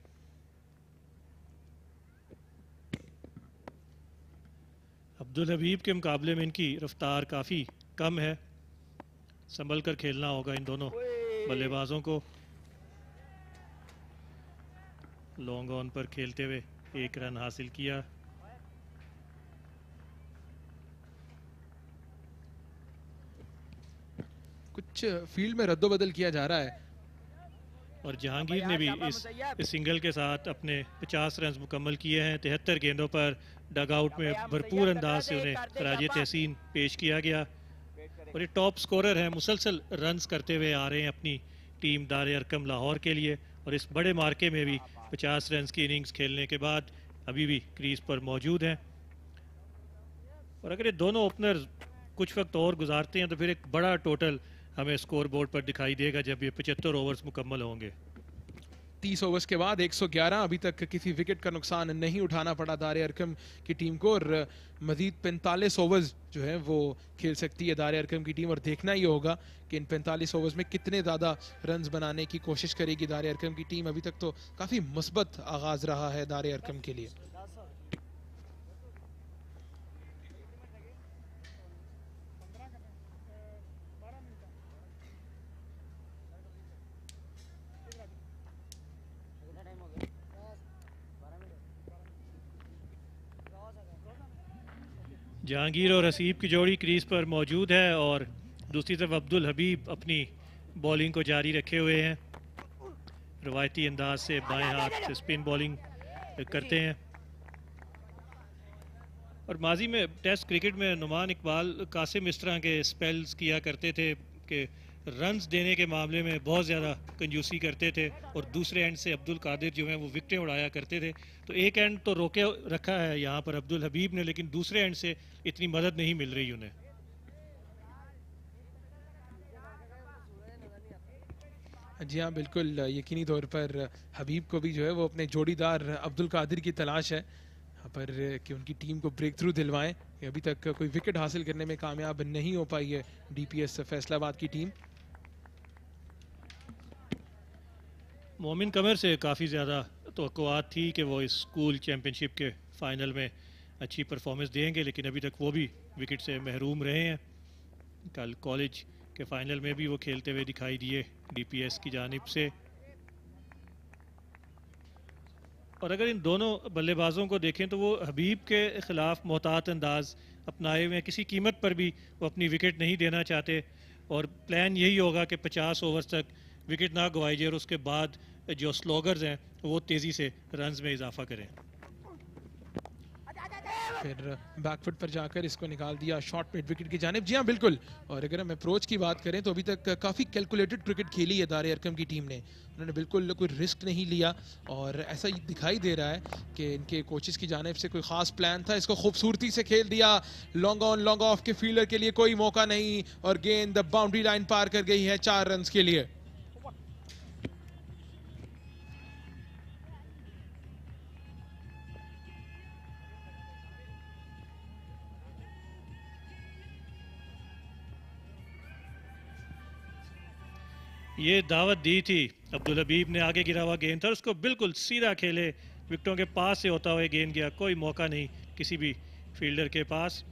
अब्दुल हबीब के मुकाबले में इनकी रफ्तार काफ़ी कम है, संभल कर खेलना होगा इन दोनों बल्लेबाजों को। लॉन्ग ऑन पर खेलते हुए 1 रन हासिल किया। कुछ फील्ड में रद्दोबदल किया जा रहा है और जहांगीर ने भी इस सिंगल के साथ अपने 50 रन मुकम्मल किए हैं। 73 गेंदों पर डगआउट में भरपूर अंदाज से उन्हें खराज तहसीन पेश किया गया और ये टॉप स्कोरर हैं, मुसलसल रन्स करते हुए आ रहे हैं अपनी टीम दारे अरकम लाहौर के लिए और इस बड़े मार्के में भी 50 रन की इनिंग्स खेलने के बाद अभी भी क्रीज पर मौजूद हैं। और अगर ये दोनों ओपनर कुछ वक्त और गुजारते हैं तो फिर एक बड़ा टोटल हमें स्कोर बोर्ड पर दिखाई देगा जब ये 75 ओवर्स मुकम्मल होंगे। 30 ओवर्स के बाद 111, अभी तक किसी विकेट का नुकसान नहीं उठाना पड़ा दारे अरकम की टीम को और मजीद 45 ओवर्स जो है वो खेल सकती है दारे अरकम की टीम और देखना ही होगा कि इन 45 ओवर्स में कितने ज़्यादा रन्स बनाने की कोशिश करेगी दारे अरकम की टीम। अभी तक तो काफ़ी मुस्बत आगाज़ रहा है दारे अरकम के लिए। जहांगीर और हसीब की जोड़ी क्रीज पर मौजूद है और दूसरी तरफ अब्दुल हबीब अपनी बॉलिंग को जारी रखे हुए हैं। रवायती अंदाज से बाएं हाथ से स्पिन बॉलिंग करते हैं और माजी में टेस्ट क्रिकेट में नुमान इकबाल कासिम इस तरह के स्पेल्स किया करते थे कि रन्स देने के मामले में बहुत ज़्यादा कंजूसी करते थे और दूसरे एंड से अब्दुल कादिर जो है वो विकेटें उड़ाया करते थे। तो एक एंड तो रोके रखा है यहाँ पर अब्दुल हबीब ने, लेकिन दूसरे एंड से इतनी मदद नहीं मिल रही उन्हें। जी हाँ, बिल्कुल यकीनी तौर पर हबीब को भी जो है वो अपने जोड़ीदार अब्दुल कादिर की तलाश है पर कि उनकी टीम को ब्रेक थ्रू दिलवाएं। अभी तक कोई विकेट हासिल करने में कामयाब नहीं हो पाई है डीपीएस फैसलाबाद की टीम। मोमिन कमर से काफ़ी ज़्यादा तवक्कुआत थी कि वो इस स्कूल चैम्पियनशिप के फाइनल में अच्छी परफॉर्मेंस देंगे, लेकिन अभी तक वो भी विकेट से महरूम रहे हैं। कल कॉलेज के फाइनल में भी वो खेलते हुए दिखाई दिए डीपीएस की जानिब से। और अगर इन दोनों बल्लेबाजों को देखें तो वो हबीब के ख़िलाफ़ मोहतात अंदाज अपनाए हुए हैं, किसी कीमत पर भी वो अपनी विकेट नहीं देना चाहते और प्लान यही होगा कि 50 ओवर तक विकेट ना गवाई जाए और उसके बाद जो स्लोगर्स हैं वो तेज़ी से रन्स में इजाफा करें। फिर बैकफुट पर जाकर इसको निकाल दिया शॉर्ट मिड विकेट की जानिब। जी हाँ बिल्कुल, और अगर हम अप्रोच की बात करें तो अभी तक काफ़ी कैलकुलेटेड क्रिकेट खेली है दारे अरकम की टीम ने। उन्होंने बिल्कुल कोई रिस्क नहीं लिया और ऐसा दिखाई दे रहा है कि इनके कोचेस की जानिब से कोई ख़ास प्लान था। इसको खूबसूरती से खेल दिया, लॉन्ग ऑन लॉन्ग ऑफ के फील्डर के लिए कोई मौका नहीं और गेंद बाउंड्री लाइन पार कर गई है 4 रन के लिए। ये दावत दी थी अब्दुल हबीब ने, आगे गिरा हुआ गेंद था और उसको बिल्कुल सीधा खेले, विकेटों के पास से होता हुआ गेंद गया, कोई मौका नहीं किसी भी फील्डर के पास।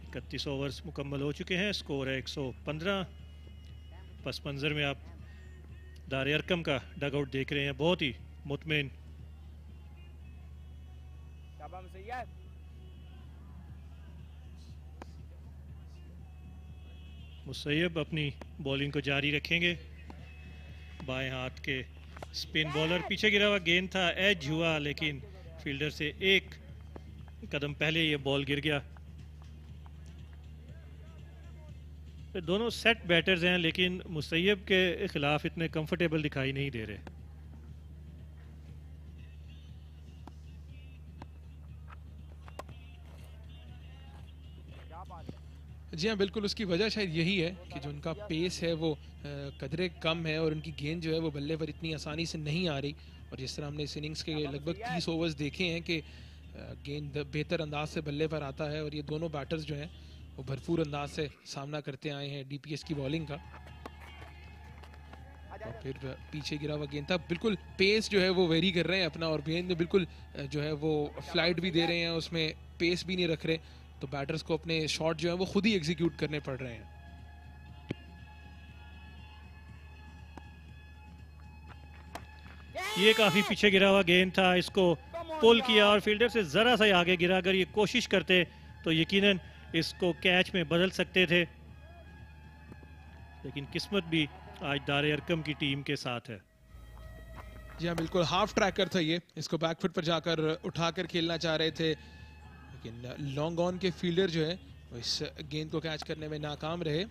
31 ओवर्स मुकम्मल हो चुके हैं, स्कोर है 115। पस मंजर में आप दारे अरकम का डगआउट देख रहे हैं, बहुत ही मुतमईन। मुसैयब अपनी बॉलिंग को जारी रखेंगे। बाएं हाथ के स्पिन बॉलर, पीछे गिरा हुआ गेंद था, एज हुआ लेकिन फील्डर से एक कदम पहले ये बॉल गिर गया। दोनों सेट बैटर्स हैं लेकिन मुसैयब के खिलाफ इतने कंफर्टेबल दिखाई नहीं दे रहे। जी हाँ बिल्कुल, उसकी वजह शायद यही है कि जो उनका पेस है वो कदरे कम है और उनकी गेंद जो है वो बल्ले पर इतनी आसानी से नहीं आ रही। और जिस तरह हमने इस इनिंग्स के लगभग 30 ओवर्स देखे हैं कि गेंद बेहतर अंदाज से बल्ले पर आता है और ये दोनों बैटर्स जो हैं वो भरपूर अंदाज से सामना करते आए हैं डीपीएस की बॉलिंग का। और फिर पीछे गिरा हुआ गेंद था, बिल्कुल पेस जो है वो वेरी कर रहे हैं अपना, और गेंद में बिल्कुल जो है वो फ्लाइट भी दे रहे हैं, उसमें पेस भी नहीं रख रहे, तो बैटर्स को अपने शॉट जो है वो खुद ही एग्जीक्यूट करने पड़ रहे हैं। ये काफी पीछे गिरा हुआ गेंद था, इसको पुल किया और फील्डर से जरा सा आगे गिरा। अगर ये कोशिश करते तो यकीनन इसको कैच में बदल सकते थे, लेकिन किस्मत भी आज दारे अरकम की टीम के साथ है। जी हाँ, बिल्कुल हाफ ट्रैकर था ये, इसको बैकफुट पर जाकर उठाकर खेलना चाह रहे थे, लेकिन लॉन्ग ऑन के फील्डर जो है वो इस गेंद को कैच करने में नाकाम रहे।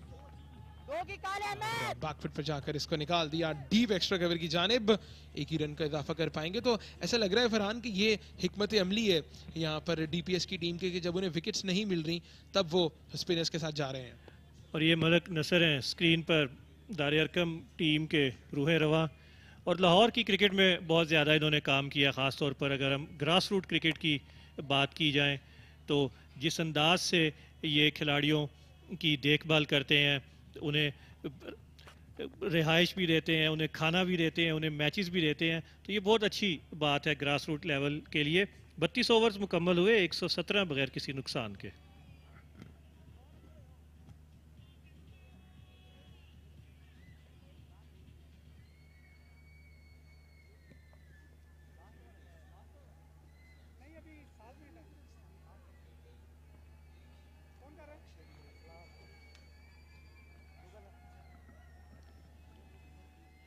बैकफुट पर जाकर इसको निकाल दिया डीप एक्स्ट्रा कवर की जानिब, एक ही रन का इजाफा कर पाएंगे। तो ऐसा लग रहा है फरहान कि ये हिकमत अमली है यहाँ पर डीपीएस की टीम के, कि जब उन्हें विकेट्स नहीं मिल रही तब वो स्पिनर्स के साथ जा रहे हैं। और ये मलक नसर हैं स्क्रीन पर, दारे अरकम टीम के रूह रवा, और लाहौर की क्रिकेट में बहुत ज़्यादा इन्होंने काम किया। ख़ास तौर पर अगर हम ग्रास रूट क्रिकेट की बात की जाए तो जिस अंदाज से ये खिलाड़ियों की देखभाल करते हैं, उन्हें रिहाइश भी देते हैं, उन्हें खाना भी देते हैं, उन्हें मैचेस भी देते हैं, तो ये बहुत अच्छी बात है ग्रास रूट लेवल के लिए। 32 ओवर्स मुकम्मल हुए, 117 बगैर किसी नुकसान के।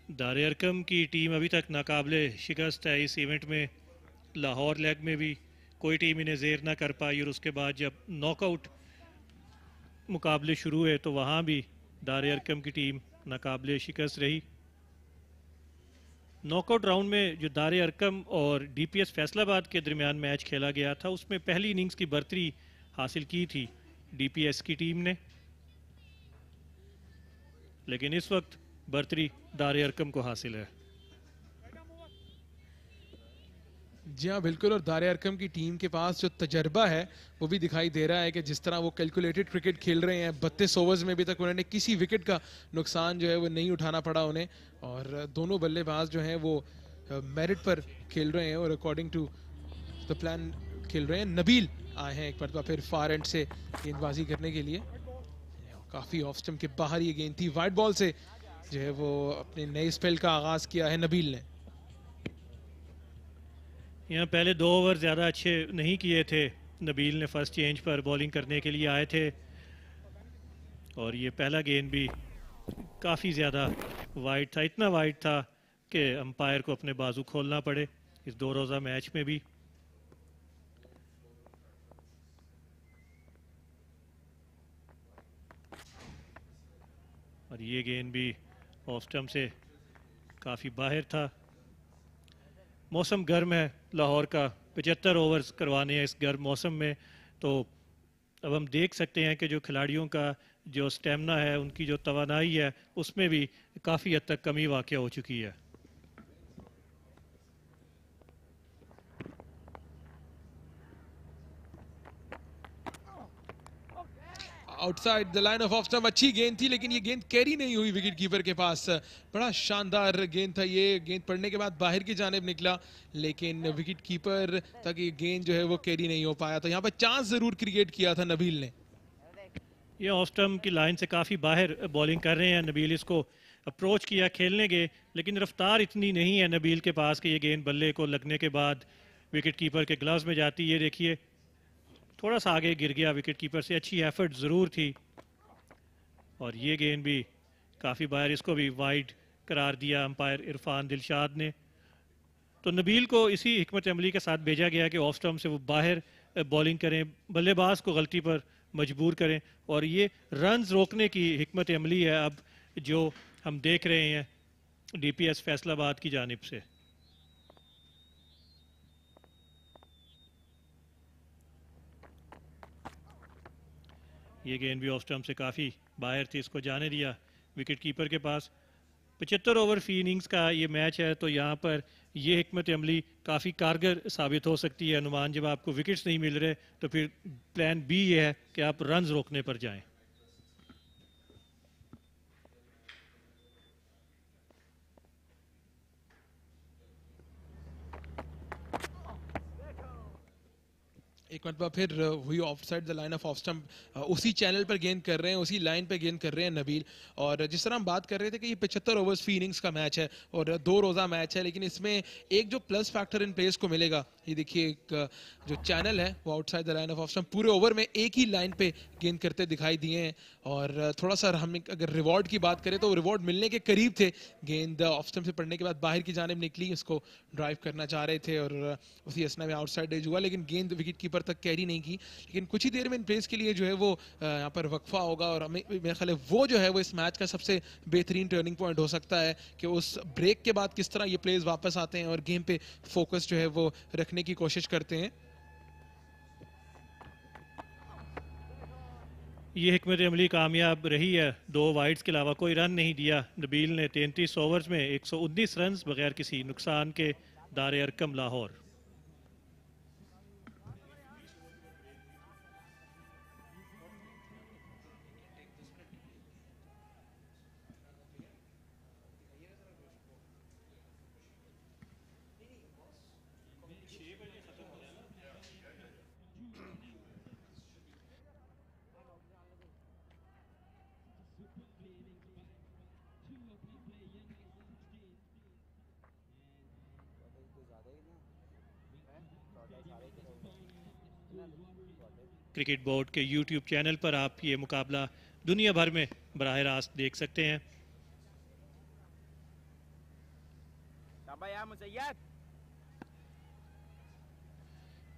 दारे अरकम की टीम अभी तक नाकाबिले शिकस्त है इस इवेंट में। लाहौर लेग में भी कोई टीम इन्हें ज़ेर ना कर पाई, और उसके बाद जब नॉकआउट मुकाबले शुरू हुए तो वहाँ भी दारे अरकम की टीम नाकाबिले शिकस्त रही। नॉकआउट राउंड में जो दारे अरकम और डीपीएस फैसलाबाद के दरमियान मैच खेला गया था, उसमें पहली इनिंग्स की बर्तरी हासिल की थी डीपीएस की टीम ने, लेकिन इस वक्त बर्तरी दारे अरकम को हासिल है। जी हाँ बिल्कुल, और दारे अरकम की टीम के पास जो तजर्बा है वो भी दिखाई दे रहा है कि जिस तरह वो कैलकुलेटेड क्रिकेट खेल रहे हैं। 32 ओवर्स में अभी तक उन्होंने किसी विकेट का नुकसान जो है वो नहीं उठाना पड़ा उन्हें, और दोनों बल्लेबाज जो हैं वो मेरिट पर खेल रहे हैं और अकॉर्डिंग टू द प्लान खेल रहे हैं। नबील आए हैं एक मरतबा फिर फार एंड से गेंदबाजी करने के लिए, काफ़ी ऑफ स्टंप के बाहर ये गेंद थी। वाइट बॉल से जो है वो अपने नए स्पेल का आगाज़ किया है नबील ने। यहाँ पहले 2 ओवर ज़्यादा अच्छे नहीं किए थे नबील ने, फर्स्ट चेंज पर बॉलिंग करने के लिए आए थे, और ये पहला गेंद भी काफ़ी ज़्यादा वाइड था, इतना वाइड था कि अंपायर को अपने बाजू खोलना पड़े इस 2 रोज़ा मैच में भी। और ये गेंद भी ऑफ स्टंप से काफ़ी बाहर था। मौसम गर्म है लाहौर का, 75 ओवर्स करवाने हैं इस गर्म मौसम में, तो अब हम देख सकते हैं कि जो खिलाड़ियों का जो स्टेमिना है, उनकी जो तवानाई है, उसमें भी काफ़ी हद तक कमी वाक़या हो चुकी है। Outside the line of off stump, अच्छी गेंद थी लेकिन ये गेंद कैरी नहीं हुई विकेट कीपर के पास। बड़ा शानदार गेंद था ये, गेंद पड़ने के बाद बाहर की जानिब निकला, लेकिन विकेट कीपर तक ये गेंद जो है वो कैरी नहीं हो पाया। तो यहाँ पर चांस जरूर क्रिएट किया था नबील ने। ये ऑफ स्टंप की लाइन से काफ़ी बाहर बॉलिंग कर रहे हैं नबील, इसको अप्रोच किया खेलने के, लेकिन रफ्तार इतनी नहीं है नबील के पास कि ये गेंद बल्ले को लगने के बाद विकेट कीपर के ग्लव्स में जाती। ये देखिए थोड़ा सा आगे गिर गया विकेट कीपर से, अच्छी एफर्ट ज़रूर थी। और ये गेंद भी काफ़ी बाहर, इसको भी वाइड करार दिया अंपायर इरफान दिलशाद ने। तो नबील को इसी हिकमत अमली के साथ भेजा गया कि ऑफ स्टंप से वो बाहर बॉलिंग करें, बल्लेबाज को गलती पर मजबूर करें, और ये रन्स रोकने की हिकमत अमली है अब जो हम देख रहे हैं डीपीएस फैसलाबाद की जानिब से। ये गेंद भी ऑफ स्टंप से काफ़ी बाहर थी, इसको जाने दिया विकेट कीपर के पास। 75 ओवर फी इनिंग्स का ये मैच है, तो यहाँ पर ये हिकमत अमली काफ़ी कारगर साबित हो सकती है। अनुमान जब आपको विकेट्स नहीं मिल रहे तो फिर प्लान बी ये है कि आप रन्स रोकने पर जाएं। एक मरतबा फिर हुई offside the line of off stump. उसी चैनल पर गेंद कर रहे हैं, उसी लाइन पे गेंद कर रहे हैं नबील। और जिस तरह हम बात कर रहे थे कि ये 75 ओवर्स फी इनिंग्स का मैच है और 2 रोज़ा मैच है, लेकिन इसमें एक जो प्लस फैक्टर इन प्लेयर्स को मिलेगा, ये देखिए एक जो चैनल है वो outside the line of off stump पूरे ओवर में एक ही लाइन पे गेंद करते दिखाई दिए हैं। और थोड़ा सा हम अगर रिवॉर्ड की बात करें तो रिवॉर्ड मिलने के करीब थे। गेंद ऑफ स्टंप से पड़ने के बाद बाहर की जानिब निकली, उसको ड्राइव करना चाह रहे थे और उसी असना में आउटसाइड एज हुआ, लेकिन गेंद विकेट कीपर तक कैरी नहीं की। लेकिन कुछ ही देर में इन प्लेयर्स के लिए जो है वो यहाँ पर वक्फा होगा और हमें मेरा ख्याल है वो जो है वो इस मैच का सबसे बेहतरीन टर्निंग पॉइंट हो सकता है कि उस ब्रेक के बाद किस तरह ये प्लेयर्स वापस आते हैं और गेम पे फोकस जो है वो रखने की कोशिश करते हैं। ये हिकमत अमली कामयाब रही है, 2 वाइड्स के अलावा कोई रन नहीं दिया। नबील ने 33 ओवर्स में 119 रन बगैर किसी नुकसान के दारे अरकम लाहौर। क्रिकेट बोर्ड के यूट्यूब चैनल पर आप ये मुकाबला दुनिया भर में बराह रास्त देख सकते हैं।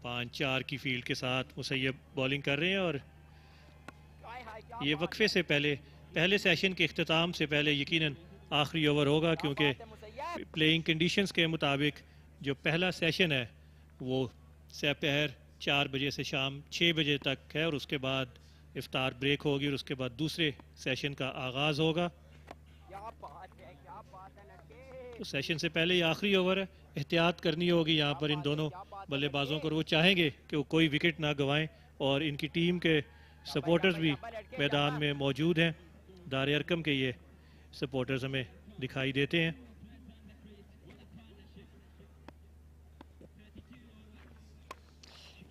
पाँच 4 की फील्ड के साथ मुसैयब बॉलिंग कर रहे हैं और ये वक्फे से पहले सेशन के इख्तिताम से पहले यकीनन आखिरी ओवर होगा, क्योंकि प्लेइंग कंडीशंस के मुताबिक जो पहला सेशन है वो दोपहर 4 बजे से शाम 6 बजे तक है और उसके बाद इफ्तार ब्रेक होगी और उसके बाद दूसरे सेशन का आगाज़ होगा। तो सेशन से पहले ये आखिरी ओवर है, एहतियात करनी होगी यहाँ पर इन दोनों बल्लेबाजों को। वो चाहेंगे कि वो कोई विकेट ना गंवाएं और इनकी टीम के सपोर्टर्स भी मैदान में मौजूद हैं। दारे अरकम के ये सपोर्टर्स हमें दिखाई देते हैं।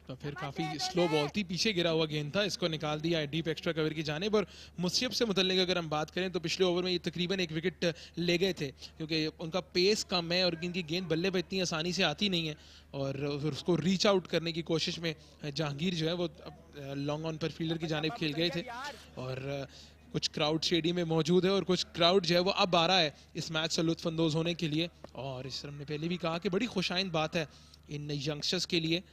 तो फिर काफ़ी स्लो बॉल थी, पीछे गिरा हुआ गेंद था, इसको निकाल दिया डीप एक्स्ट्रा कवर की जानिब। और मुसैयब से मुतल्लिक अगर हम बात करें तो पिछले ओवर में ये तकरीबन 1 विकेट ले गए थे, क्योंकि उनका पेस कम है और इनकी गेंद बल्ले पर इतनी आसानी से आती नहीं है और फिर उसको रीच आउट करने की कोशिश में जहांगीर जो है वो लॉन्ग ऑन पर फील्डर की जानिब खेल गए थे। और कुछ क्राउड स्टेडियम में मौजूद है और कुछ क्राउड जो है वो अब आ रहा है इस मैच से लुत्फानंदोज होने के लिए। और इस हमने पहले भी कहा कि बड़ी खुशाइंद बात है इन यंगस्टर्स के लिए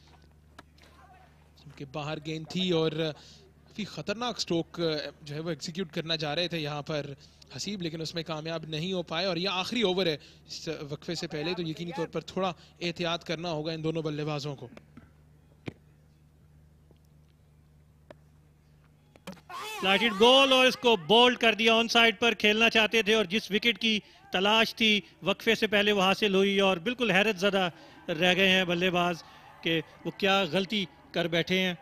कि बाहर गेंद थी और काफ़ी ख़तरनाक स्ट्रोक जो है वो एग्जीक्यूट करना चाह रहे थे यहाँ पर हसीब, लेकिन उसमें कामयाब नहीं हो पाए। और यह आखिरी ओवर है इस वक्फे से पहले, तो यकीनी तौर पर थोड़ा एहतियात करना होगा इन दोनों बल्लेबाजों को। फ्लैटेड बॉल और इसको बोल्ड कर दिया, ऑन साइड पर खेलना चाहते थे और जिस विकेट की तलाश थी वक्फे से पहले वो हासिल हुई और बिल्कुल हैरत ज़दा रह गए हैं बल्लेबाज कि वो क्या गलती कर बैठे हैं।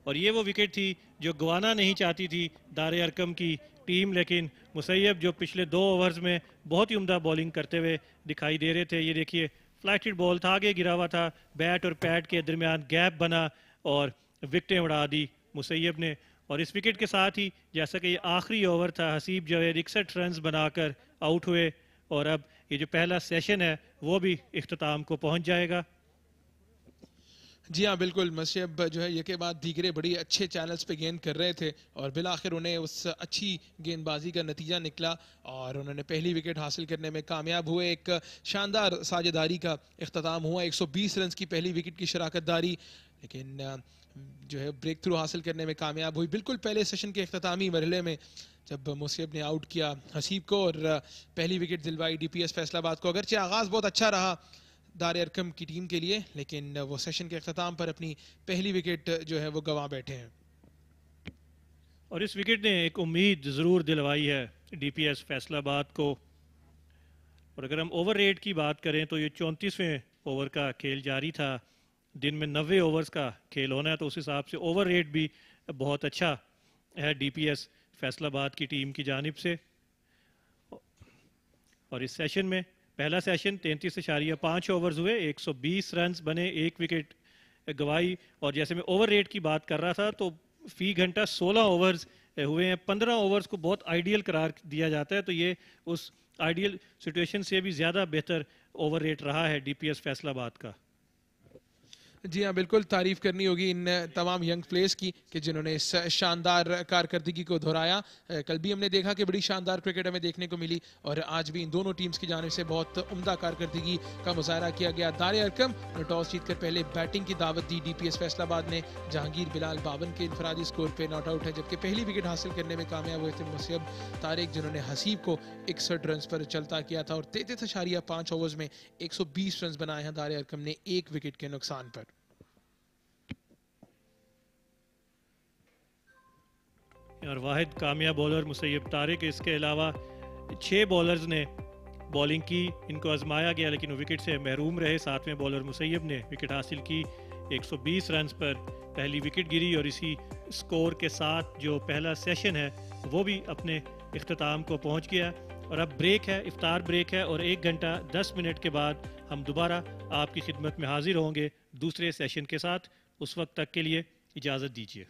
और ये वो विकेट थी जो गवाना नहीं चाहती थी दारे अरकम की टीम, लेकिन मुसैयब जो पिछले 2 ओवर्स में बहुत ही उम्दा बॉलिंग करते हुए दिखाई दे रहे थे। ये देखिए फ्लैटेड बॉल था, आगे गिरा हुआ था, बैट और पैड के दरमियान गैप बना और विकेटें उड़ा दी मुसैयब ने। और इस विकेट के साथ ही जैसा कि ये आखिरी ओवर था, हसीब जवेद 61 रन बनाकर आउट हुए और अब ये जो पहला सेशन है वो भी इख्तिताम को पहुंच जाएगा। जी हाँ बिल्कुल, मुसैयब जो है ये के बाद दीगरे बड़ी अच्छे चैनल्स पे गेंद कर रहे थे और बिलाखिर उन्हें उस अच्छी गेंदबाजी का नतीजा निकला और उन्होंने पहली विकेट हासिल करने में कामयाब हुए। एक शानदार साझेदारी का इख्तिताम हुआ, 120 रन की पहली विकेट की शराकतदारी, लेकिन जो है ब्रेक थ्रू हासिल करने में कामयाब हुई। बिल्कुल पहले सेशन के इख्तितामी मरहले में जब मुसैयब ने आउट किया हसीब को और पहली विकेट दिलवाई DPS फैसलाबाद को। अगरचे आगाज़ बहुत अच्छा रहा दारे अरकम की टीम के लिए, लेकिन वो सेशन के इख्तिताम पर अपनी पहली विकेट जो है वो गंवा बैठे हैं। और इस विकेट ने एक उम्मीद ज़रूर दिलवाई है DPS फैसलाबाद को। और अगर हम ओवर रेट की बात करें तो ये 34वें ओवर का खेल जारी था, दिन में 90 ओवर्स का खेल होना है, तो उस हिसाब से ओवर रेट भी बहुत अच्छा है DPS फैसलाबाद की टीम की जानिब से। और इस सेशन में पहला सेशन 33.5 ओवर्स हुए, 120 रन्स बने, 1 विकेट गवाई। और जैसे मैं ओवर रेट की बात कर रहा था तो फी घंटा 16 ओवर्स हुए हैं। 15 ओवर्स को बहुत आइडियल करार दिया जाता है, तो ये उस आइडियल सिचुएशन से भी ज़्यादा बेहतर ओवर रेट रहा है डीपीएस फैसलाबाद का। जी हाँ, बिल्कुल तारीफ करनी होगी इन तमाम यंग प्लेयर्स की कि जिन्होंने इस शानदार कारकर्दगी को दोहराया। कल भी हमने देखा कि बड़ी शानदार क्रिकेट हमें देखने को मिली और आज भी इन दोनों टीम्स की जानिब से बहुत उम्दा कारकर्दगी का मुजाहरा किया गया। दारे अरकम ने टॉस जीतकर पहले बैटिंग की दावत दी। डीपीएस फैसलाबाद ने जहांगीर बिलाल 52 के इनफरादी स्कोर पर नॉट आउट है, जबकि पहली विकेट हासिल करने में कामयाब हुए थे मुसैब तारिक, जिन्होंने हसीब को 61 रन पर चलता किया था और 33.5 ओवर्स में 120 रन बनाए हैं दारे अरकम ने 1 विकेट के नुकसान पर। और वाहिद कामयाब बॉलर मुसैब तारिक, इसके अलावा 6 बॉलर्स ने बॉलिंग की, इनको आजमाया गया लेकिन वो विकेट से महरूम रहे। 7वें बॉलर मुसैब ने विकेट हासिल की, 120 रन पर पहली विकेट गिरी और इसी स्कोर के साथ जो पहला सेशन है वो भी अपने इख्तिताम को पहुंच गया। और अब ब्रेक है, इफ्तार ब्रेक है और 1 घंटा 10 मिनट के बाद हम दोबारा आपकी खिदमत में हाजिर होंगे दूसरे सेशन के साथ। उस वक्त तक के लिए इजाज़त दीजिए।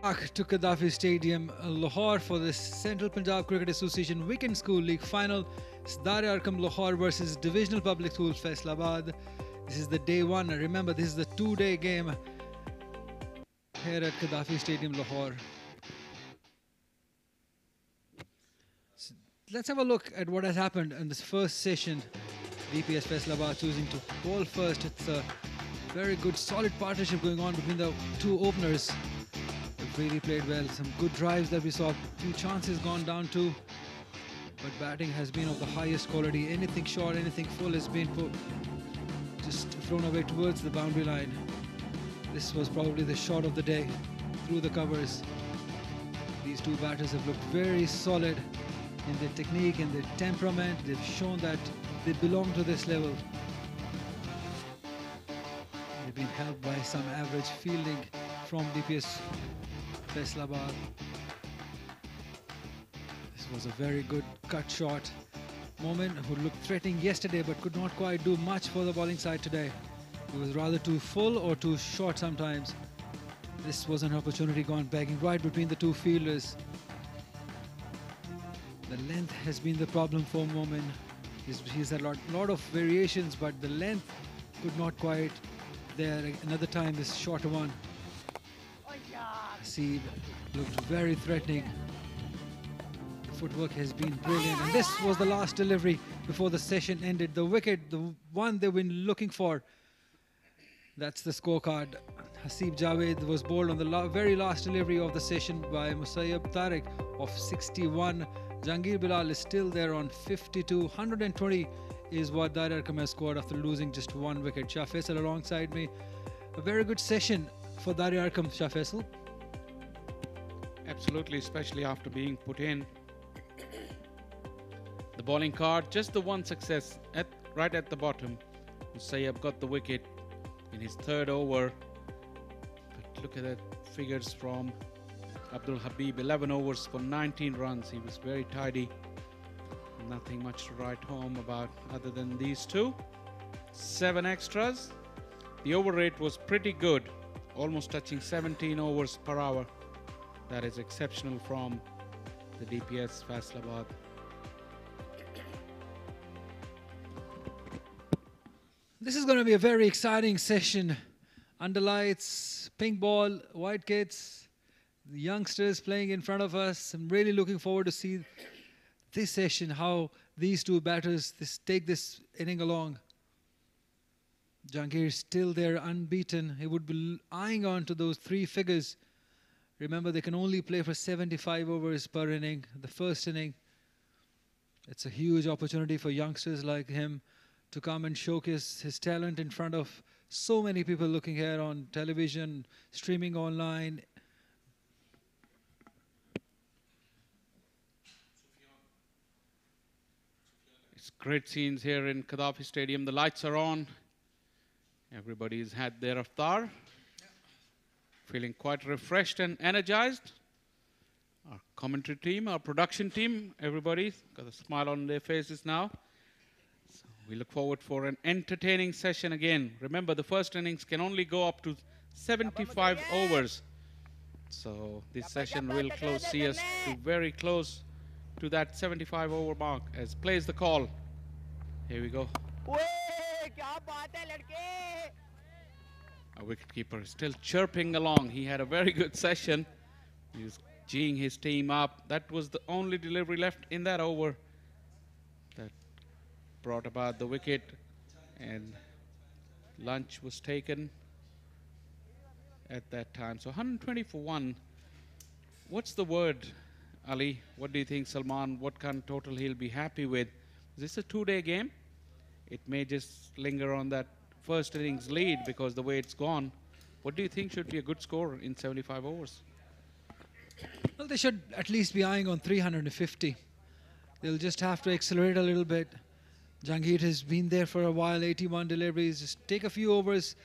Back to Gaddafi Stadium, Lahore for the Central Punjab Cricket Association Weekend School League Final. It's Arqam Lahore versus Divisional Public School Faisalabad. This is the day one. Remember, this is the two-day game here at Gaddafi Stadium, Lahore. So let's have a look at what has happened in this first session. DPS Faisalabad choosing to bowl first. It's a very good, solid partnership going on between the two openers. They've really played well. Some good drives that we saw. A few chances gone down too. But batting has been of the highest quality. Anything short, anything full has been just thrown away towards the boundary line. This was probably the shot of the day through the covers. These two batters have looked very solid in their technique and their temperament. They've shown that they belong to this level. They've been helped by some average fielding from DPS Faisalabad. This was a very good cut shot. Momin, who looked threatening yesterday but could not quite do much for the bowling side today. He was rather too full or too short sometimes. This was an opportunity gone begging right between the two fielders. The length has been the problem for Momin. He's had a lot of variations, but the length could not quite there. Another time this shorter one. Hasib looked very threatening. The footwork has been brilliant, and this was the last delivery before the session ended. The wicket, the one they've been looking for. That's the scorecard. Hasib Javed was bowled on the very last delivery of the session by Musayyab Tariq of 61. Jahangir Bilal is still there on 52. 120 is what Arqam has scored after losing just one wicket. Shah Faisal alongside me. A very good session for Arqam, Shah Faisal. Absolutely, especially after being put in. The bowling card, just the one success right at the bottom. Musayyab got the wicket in his third over. But look at that figures from Abdul Habib, 11 overs for 19 runs. He was very tidy. Nothing much to write home about other than these two. 7 extras. The over rate was pretty good, almost touching 17 overs per hour. That is exceptional from the DPS Faisalabad. This is going to be a very exciting session. Under lights, pink ball, white kits, the youngsters playing in front of us. I'm really looking forward to see this session, how these two batters take this inning along. Jahangir is still there, unbeaten. He would be eyeing on to those 3 figures. Remember, they can only play for 75 overs per inning, the first inning. It's a huge opportunity for youngsters like him to come and showcase his talent in front of so many people looking here on television, streaming online. It's great scenes here in Gaddafi Stadium. The lights are on. Everybody's had their iftar. Feeling quite refreshed and energized. Our commentary team, our production team, everybody's got a smile on their faces now. So we look forward for an entertaining session again. Remember, the first innings can only go up to 75 overs. So this session will see us to very close to that 75 over mark as plays the call. Here we go. Our wicketkeeper is still chirping along. He had a very good session. He was geeing his team up. That was the only delivery left in that over that brought about the wicket, and lunch was taken at that time. So 120 for 1. What's the word, Ali? What do you think, Salman? What kind of total he'll be happy with? Is this a 2-day game? It may just linger on that first innings lead because the way it's gone. What do you think should be a good score in 75 overs? Well, they should at least be eyeing on 350. They'll just have to accelerate a little bit. Jahangir has been there for a while, 81 deliveries. Just take a few overs,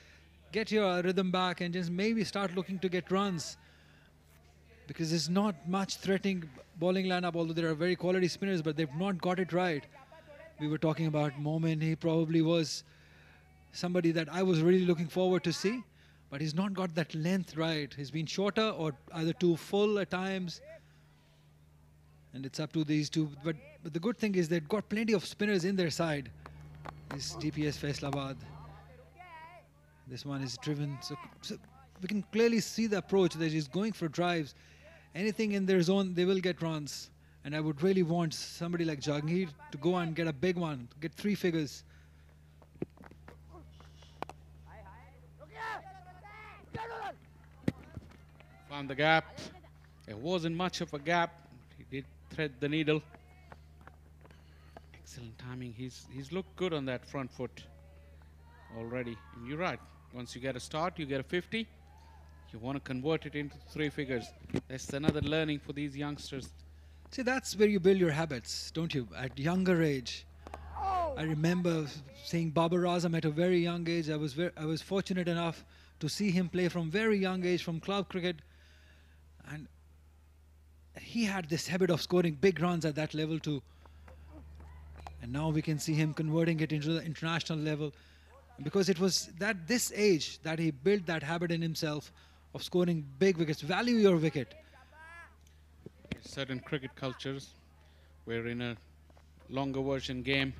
get your rhythm back, and just maybe start looking to get runs. Because there's not much threatening bowling lineup, although there are very quality spinners, but they've not got it right. We were talking about Momin. He probably was somebody that I was really looking forward to see. but he's not got that length right. He's been shorter or either too full at times. And it's up to these two. But the good thing is they've got plenty of spinners in their side. This DPS Faisalabad. This one is driven. So we can clearly see the approach that he's going for drives. Anything in their zone, they will get runs. And I would really want somebody like Jahangir to go and get a big one, get 3 figures. Found the gap. It wasn't much of a gap. He did thread the needle. Excellent timing. He's looked good on that front foot already. And you're right. Once you get a start, you get a 50. You want to convert it into 3 figures. That's another learning for these youngsters. See, that's where you build your habits, don't you? At younger age. I remember seeing Babar Azam at a very young age. I was fortunate enough to see him play from very young age from club cricket. And he had this habit of scoring big runs at that level too. And now we can see him converting it into the international level. Because it was at this age that he built that habit in himself of scoring big wickets. Value your wicket. Certain cricket cultures where in a longer version game,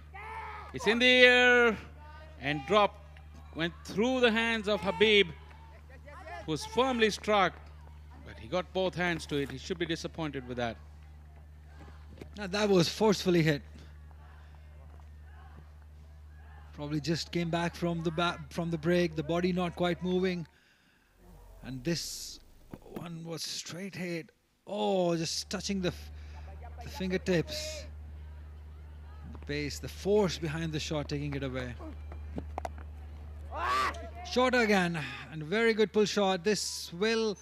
it's in the air and dropped, went through the hands of Habib. It was firmly struck, but he got both hands to it. He should be disappointed with that. Now that was forcefully hit. Probably just came back from the break, the body not quite moving. And this one was straight hit. Oh, just touching the fingertips. The pace, the force behind the shot, taking it away. Short again, and very good pull shot. This will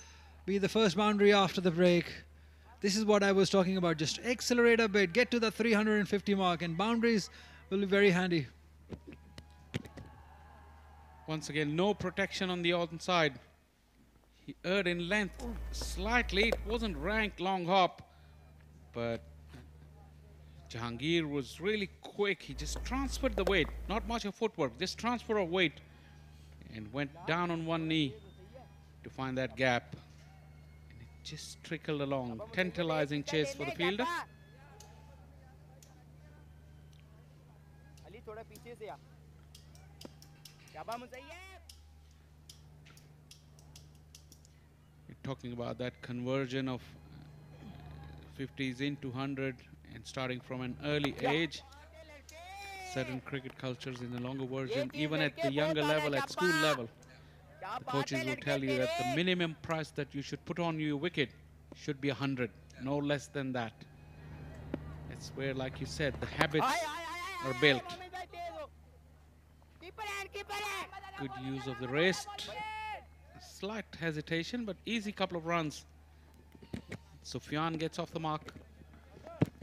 be the first boundary after the break. This is what I was talking about. Just accelerate a bit, get to the 350 mark, and boundaries will be very handy. Once again, no protection on the onside. He erred in length slightly. It wasn't ranked long hop, but Jahangir was really quick. He just transferred the weight, not much of footwork, just transfer of weight, and went down on one knee to find that gap. And it just trickled along. Tantalizing chase for the fielder. Talking about that conversion of 50s into 100 and starting from an early age. Certain cricket cultures in the longer version, even at the younger level, at school level, the coaches will tell you that the minimum price that you should put on your wicket should be 100, no less than that. It's where, like you said, the habits are built. Good use of the wrist. Slight hesitation, but easy couple of runs. Sufyan gets off the mark.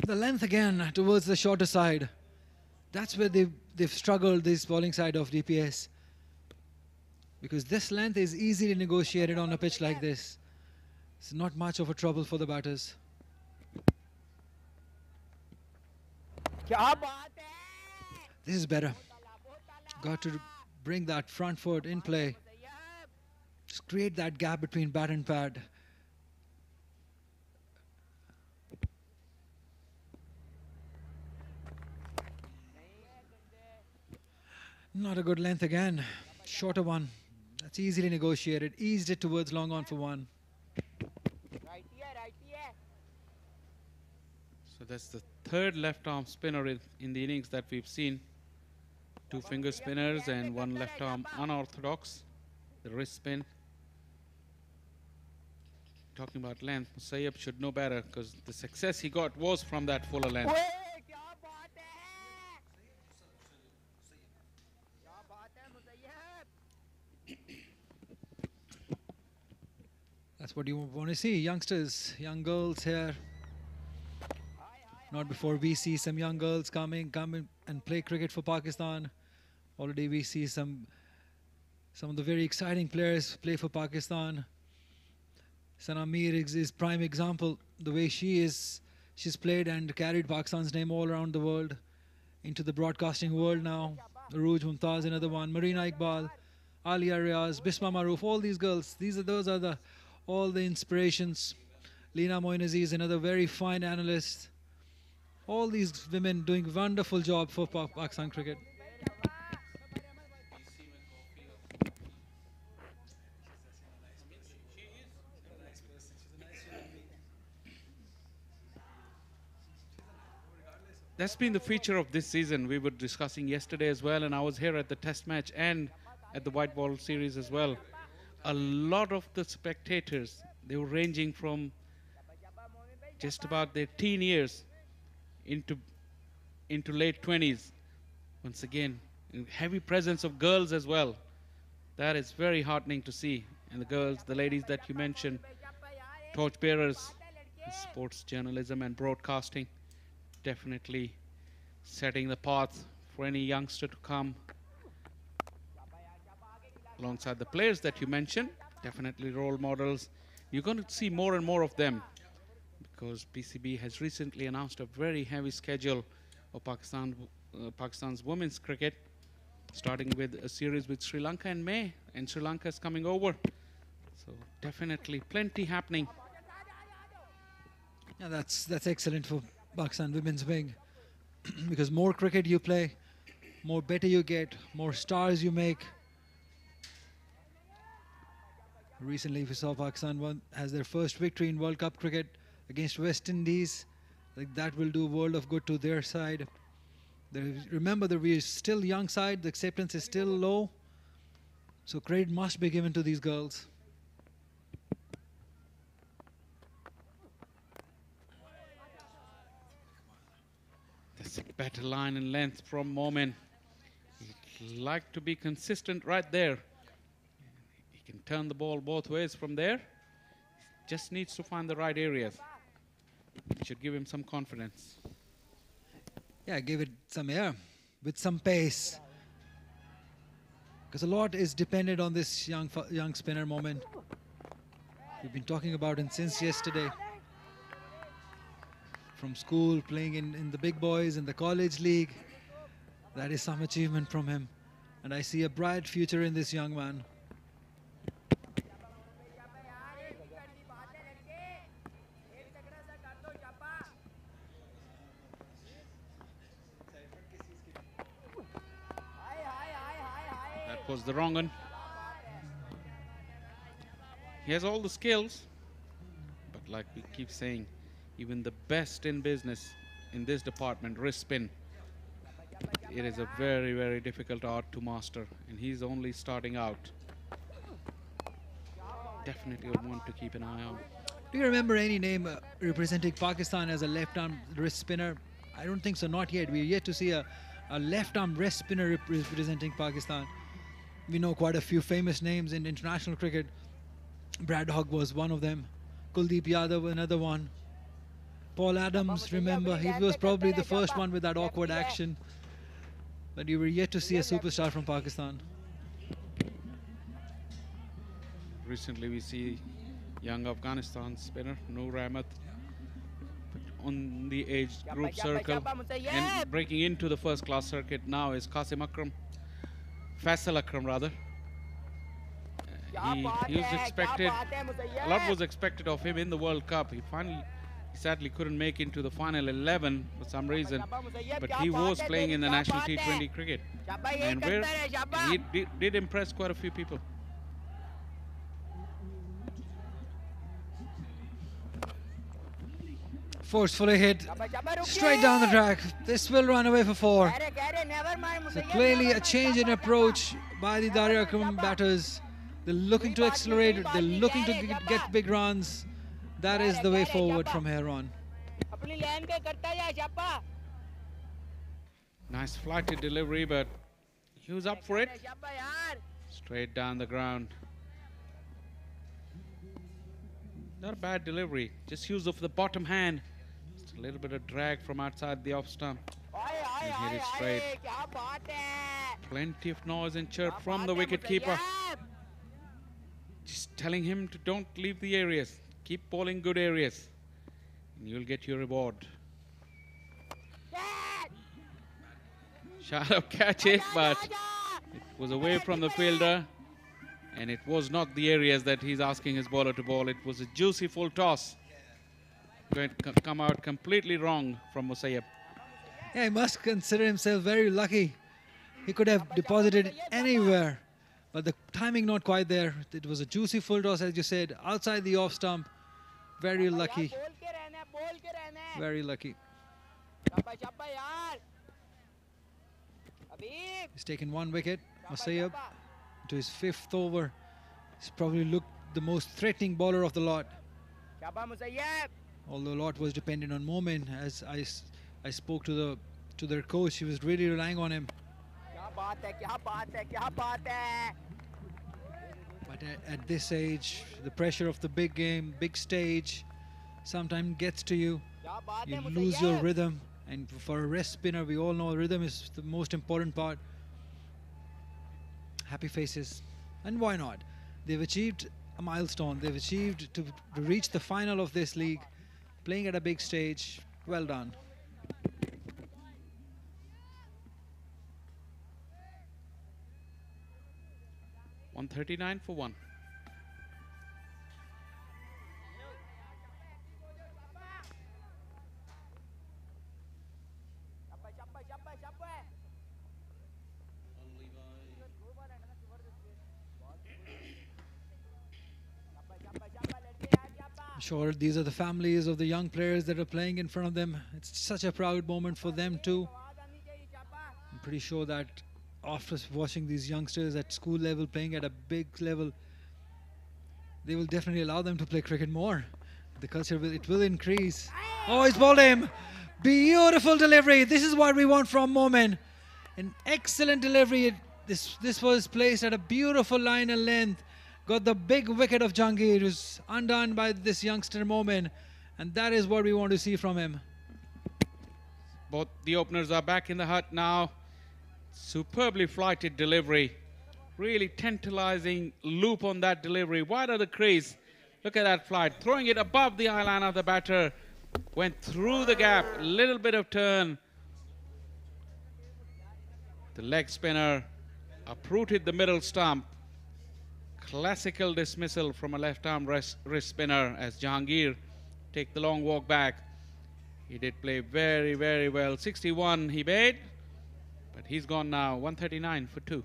The length again towards the shorter side. That's where they've struggled, this bowling side of DPS. Because this length is easily negotiated on a pitch like this. It's not much of a trouble for the batters. This is better. Got to bring that front foot in play. Just create that gap between bat and pad. Not a good length again. Shorter one. That's easily negotiated. Eased it towards long on for one. So that's the third left arm spinner in the innings that we've seen. 2 finger spinners and 1 left arm unorthodox. The wrist spin. Talking about length, Musayyab should know better because the success he got was from that fuller length. That's what you want to see. Youngsters, young girls here. Not before we see some young girls come and play cricket for Pakistan. Already we see some of the very exciting players play for Pakistan. Sana Mir is prime example. The way she's played and carried Pakistan's name all around the world into the broadcasting world now. Arooj Mumtaz, another one. Marina Iqbal, Alia Riaz, Bisma Maroof, all these girls, those are all the inspirations. Leena Moinazi is another very fine analyst. All these women doing wonderful job for Pakistan cricket. That's been the feature of this season. We were discussing yesterday as well, and I was here at the test match and at the white ball series as well. A lot of the spectators, they were ranging from just about their teen years into late 20s. Once again, heavy presence of girls as well. That is very heartening to see. And the girls, the ladies that you mentioned, torchbearers in sports journalism and broadcasting, definitely setting the path for any youngster to come. Alongside the players that you mentioned, definitely role models. You're going to see more and more of them because PCB has recently announced a very heavy schedule of Pakistan's women's cricket, starting with a series with Sri Lanka in May, and Sri Lanka is coming over. So definitely plenty happening. Yeah, that's excellent for Pakistan women's wing because more cricket you play, more better you get, more stars you make. Recently we saw Pakistan has their first victory in World Cup cricket against West Indies. Like that will do a world of good to their side. Remember that we are still young side, the acceptance is still low. So credit must be given to these girls. That's a better line and length from Momin. He'd like to be consistent right there. He can turn the ball both ways from there. Just needs to find the right areas. It should give him some confidence. Yeah, give it some air with some pace. Because a lot is dependent on this young spinner Moment. We've been talking about him since yesterday. From school, playing in the big boys, in the college league. That is some achievement from him. And I see a bright future in this young man. That was the wrong one. He has all the skills, but like we keep saying, even the best in business in this department, wrist spin, it is a very, very difficult art to master, and he's only starting out. Definitely would want to keep an eye on. Do you remember any name representing Pakistan as a left-arm wrist spinner? I don't think so, not yet. We're yet to see a left-arm wrist spinner representing Pakistan. We know quite a few famous names in international cricket. Brad Hogg was one of them. Kuldeep Yadav, another one. Paul Adams, remember, he was probably the first one with that awkward action. But you were yet to see a superstar from Pakistan. Recently we see young Afghanistan spinner Noor Ahmed on the age group circle and breaking into the first class circuit now is Faisalabad rather. He was expected, a lot was expected of him in the World Cup. He sadly couldn't make into the final 11 for some reason, but he was playing in the national T20 cricket, and he did impress quite a few people. Forcefully hit, straight down the track. This will run away for 4. So clearly a change in approach by the Arqam batters. They're looking to accelerate, they're looking to get big runs. That is the way forward from here on. Nice flighted delivery, but he was up for it. Straight down the ground. Not a bad delivery, just use of the bottom hand. Just a little bit of drag from outside the off stump. And hit it straight. Plenty of noise and chirp from the wicketkeeper. Just telling him to don't leave the areas. Keep bowling good areas, and you'll get your reward. Shallow catch it, but it was away from the fielder. And it was not the areas that he's asking his bowler to bowl. It was a juicy full toss. Going to come out completely wrong from Musayyab. Yeah, he must consider himself very lucky. He could have deposited it anywhere, but the timing not quite there. It was a juicy full toss, as you said, outside the off stump. Very lucky. Very lucky. He's taken 1 wicket. Musayyab to his 5th over. He's probably looked the most threatening bowler of the lot. Although a lot was dependent on Momin, as I spoke to their coach, he was really relying on him. But at this age, the pressure of the big game, big stage, sometimes gets to you. You lose your rhythm, and for a rest spinner, we all know rhythm is the most important part. Happy faces, and why not? They've achieved a milestone. They've achieved to reach the final of this league, playing at a big stage. Well done. $139 for 1. I'm sure these are the families of the young players that are playing in front of them. It's such a proud moment for them too. I'm pretty sure that after watching these youngsters at school level playing at a big level, they will definitely allow them to play cricket more. The culture will increase. Oh, he's bowled him. Beautiful delivery. This is what we want from Momin. An excellent delivery. This was placed at a beautiful line and length. Got the big wicket of Jahangir. It was undone by this youngster Momin, and that is what we want to see from him. Both the openers are back in the hut now. Superbly flighted delivery. Really tantalizing loop on that delivery. Wide of the crease. Look at that flight. Throwing it above the eye line of the batter. Went through the gap. A little bit of turn. The leg spinner uprooted the middle stump. Classical dismissal from a left-arm wrist spinner as Jahangir take the long walk back. He did play very, very well. 61 he made, but he's gone now. 139 for 2.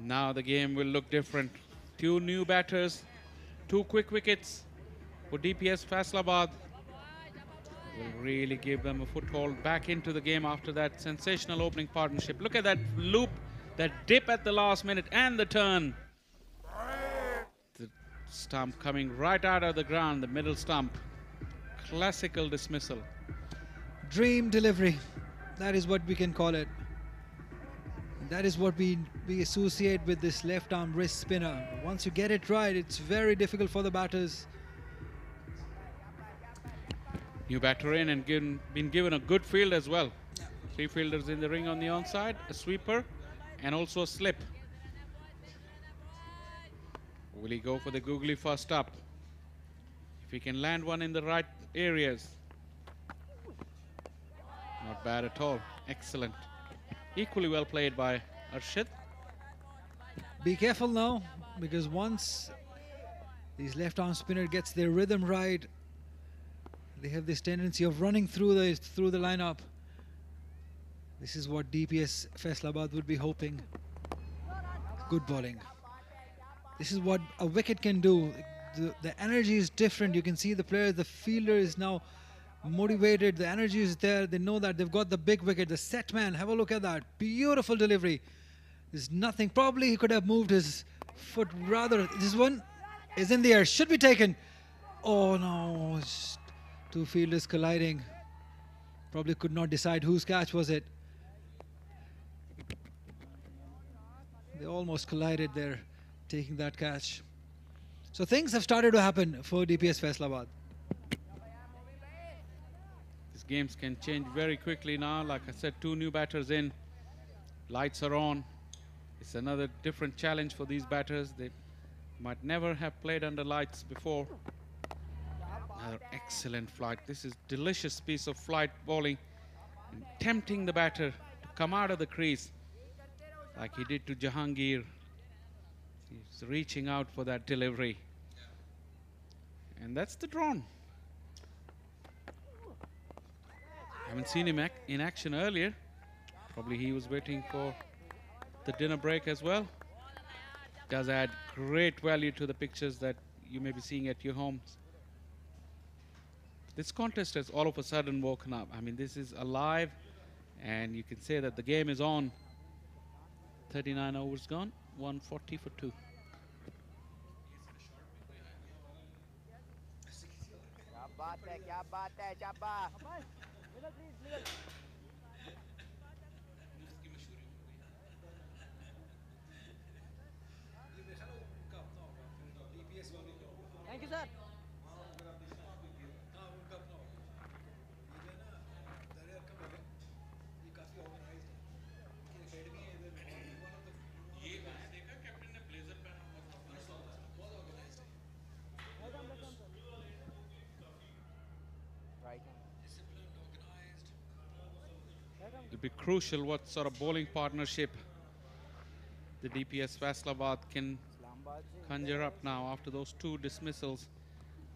Now the game will look different. 2 new batters, 2 quick wickets for DPS Faisalabad. Will really give them a foothold back into the game after that sensational opening partnership. Look at that loop, that dip at the last minute and the turn. The stump coming right out of the ground, the middle stump. Classical dismissal. Dream delivery. That is what we can call it. That is what we associate with this left arm wrist spinner. Once you get it right, it's very difficult for the batters. New batter in and been given a good field as well. 3 fielders in the ring on the onside, a sweeper and also a slip. Will he go for the googly first up? If he can land one in the right areas. Not bad at all. Excellent. Equally well played by Arshid. Be careful now, because once these left arm spinner gets their rhythm right, they have this tendency of running through the lineup. This is what DPS Faisalabad would be hoping. Good bowling. This is what a wicket can do. The energy is different. You can see the players, the fielder is now motivated, the energy is there, they know that they've got the big wicket, the set man. Have a look at that, beautiful delivery. There's nothing, probably he could have moved his foot rather. This one is in the air, should be taken. Oh no, 2 fielders colliding. Probably could not decide whose catch was it. They almost collided there, taking that catch. So things have started to happen for DPS Faisalabad. These games can change very quickly now. Like I said, 2 new batters in. Lights are on. It's another different challenge for these batters. They might never have played under lights before. Another excellent flight. This is delicious piece of flight bowling, and tempting the batter to come out of the crease like he did to Jahangir. He's reaching out for that delivery. And that's the drawn. Haven't seen him in action earlier. Probably he was waiting for the dinner break as well. Does add great value to the pictures that you may be seeing at your homes. This contest has all of a sudden woken up. I mean, this is alive, and you can say that the game is on. 39 overs gone, 140 for 2. Thank you, sir. It'll be crucial what sort of bowling partnership the DPS Faisalabad can conjure up now after those 2 dismissals,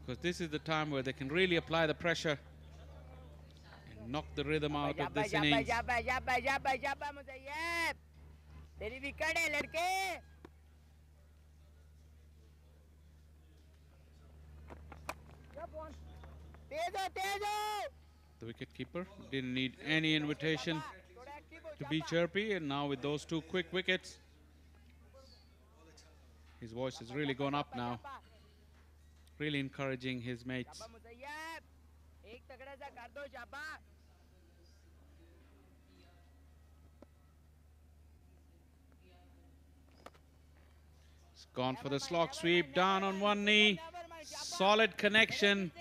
because this is the time where they can really apply the pressure and knock the rhythm out of this innings. The wicketkeeper didn't need any invitation to be chirpy, and now with those 2 quick wickets, his voice has really gone up now, really encouraging his mates. He's gone for the slog sweep, down on one knee, solid connection.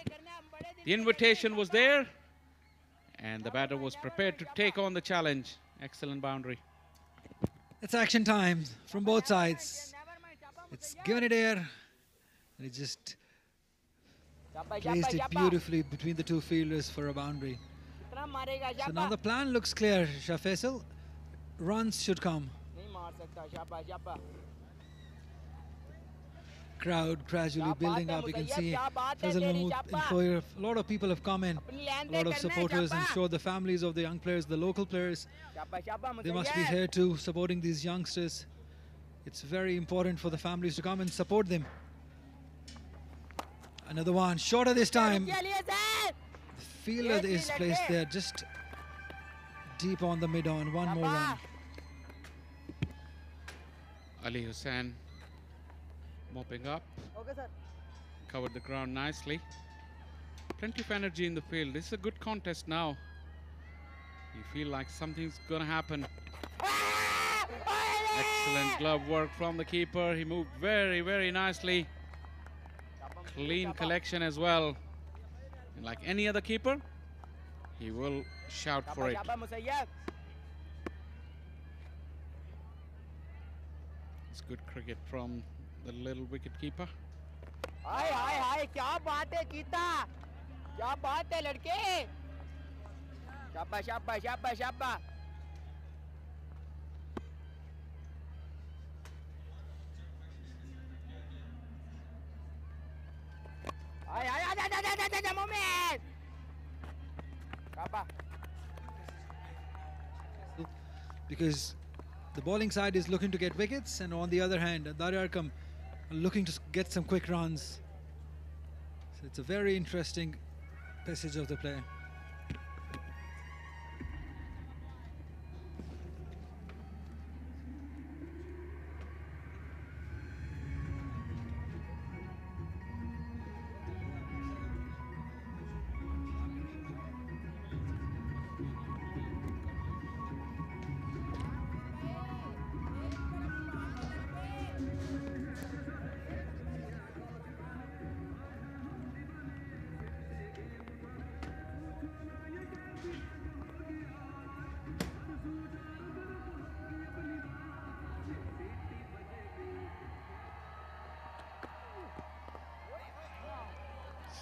The invitation was there, and the batter was prepared to take on the challenge. Excellent boundary. It's action time from both sides. It's given it air, and it just placed it beautifully between the 2 fielders for a boundary. So now the plan looks clear, Shah Faisal. Runs should come. Crowd gradually building up. You can see Faisal Mahmood in foyer. A lot of people have come in, a lot of supporters, and sure the families of the young players, the local players, they must be here too, supporting these youngsters. It's very important for the families to come and support them. Another one, shorter this time. The fielder is placed there, just deep on the mid-on. One more run. Ali Hussain mopping up. Okay, sir. Covered the ground nicely. Plenty of energy in the field. This is a good contest now. You feel like something's gonna happen. Excellent glove work from the keeper. He moved very, very nicely. Clean collection as well. And like any other keeper, he will shout for it. It's good cricket from the little wicket keeper. हाय हाय हाय क्या बात है चीता क्या बात है लड़के शाबाश शाबाश शाबाश शाबाश हाय हाय आजा आजा आजा आजा मोमेंट शाबाश Because the bowling side is looking to get wickets, and on the other hand, Arqam looking to get some quick runs. So it's a very interesting passage of the play.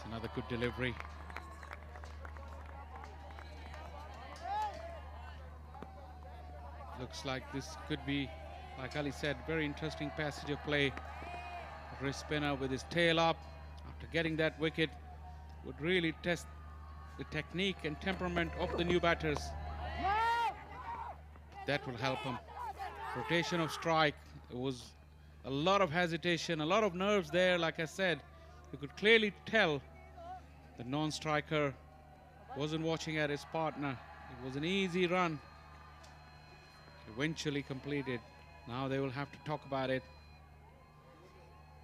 Another good delivery. Looks like this could be, like Ali said, very interesting passage of play. Wrist spinner with his tail up after getting that wicket would really test the technique and temperament of the new batters. That will help him. Rotation of strike. There was a lot of hesitation, a lot of nerves there. Like I said, you could clearly tell the non-striker wasn't watching at his partner. It was an easy run. Eventually completed. Now they will have to talk about it.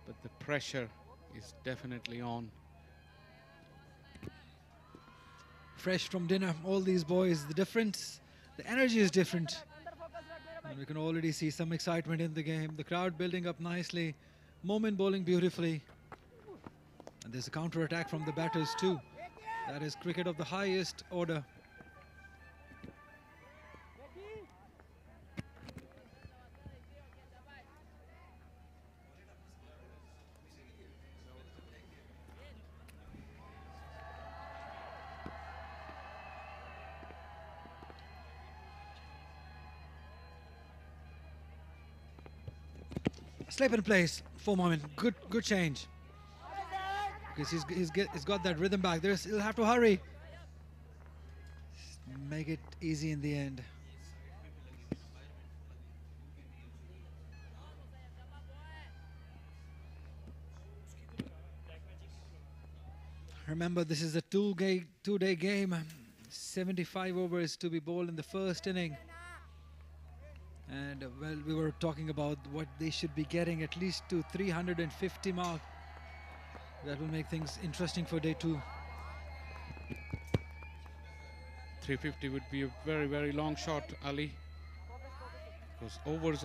But the pressure is definitely on. Fresh from dinner, all these boys, the difference, the energy is different. And we can already see some excitement in the game. The crowd building up nicely. Momin bowling beautifully. And there's a counter-attack from the batters too. That is cricket of the highest order. Slip in place for Momin. Good change. Because he's got that rhythm back. He'll have to hurry. Make it easy in the end. Remember, this is a two-day game. 75 overs to be bowled in the first inning. And well, we were talking about what they should be getting, at least to 350 mark. That will make things interesting for day 2. 350 would be a very, very long shot, Ali. Because overs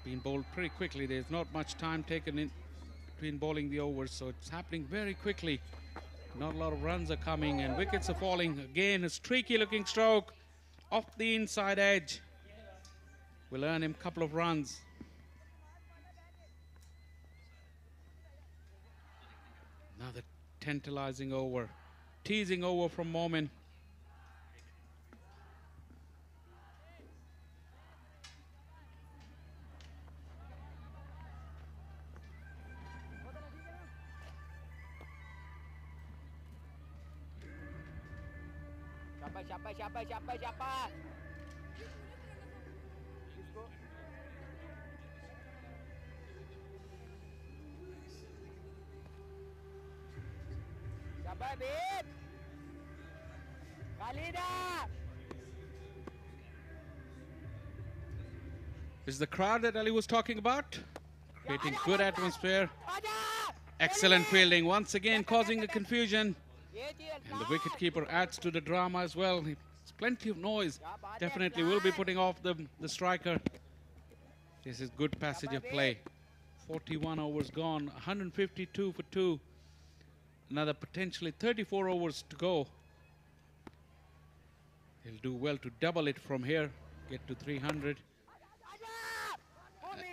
being bowled pretty quickly. There's not much time taken in between bowling the overs, so it's happening very quickly. Not a lot of runs are coming and wickets are falling. Again, a streaky looking stroke off the inside edge will earn him a couple of runs. Another tantalizing over, teasing over from Momin. Siapa? Bib. Khalida. Is the crowd that Ali was talking about? Creating good atmosphere. Excellent fielding, once again causing a confusion. And the wicketkeeper adds to the drama as well. There's plenty of noise. Definitely will be putting off the striker. This is good passage of play. 41 overs gone, 152 for 2. Another potentially 34 overs to go. He'll do well to double it from here, get to 300.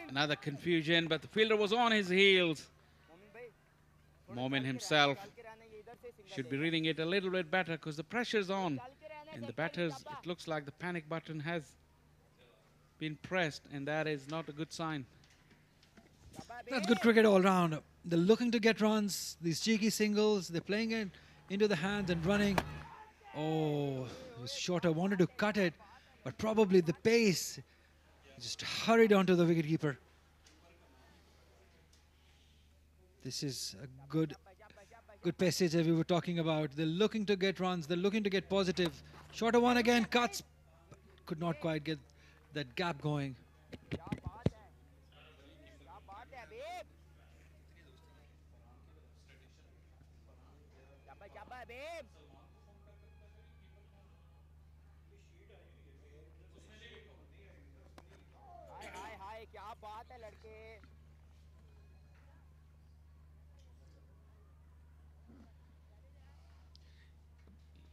Another confusion, but the fielder was on his heels. Momin himself should be reading it a little bit better because the pressure's on. And the batters, it looks like the panic button has been pressed, and that is not a good sign. That's good cricket all round. They're looking to get runs, these cheeky singles, they're playing it into the hands and running. Oh, it was shorter, wanted to cut it, but probably the pace just hurried onto the wicketkeeper. This is a good passage that we were talking about. They're looking to get runs, they're looking to get positive. Shorter one again, cuts, could not quite get that gap going.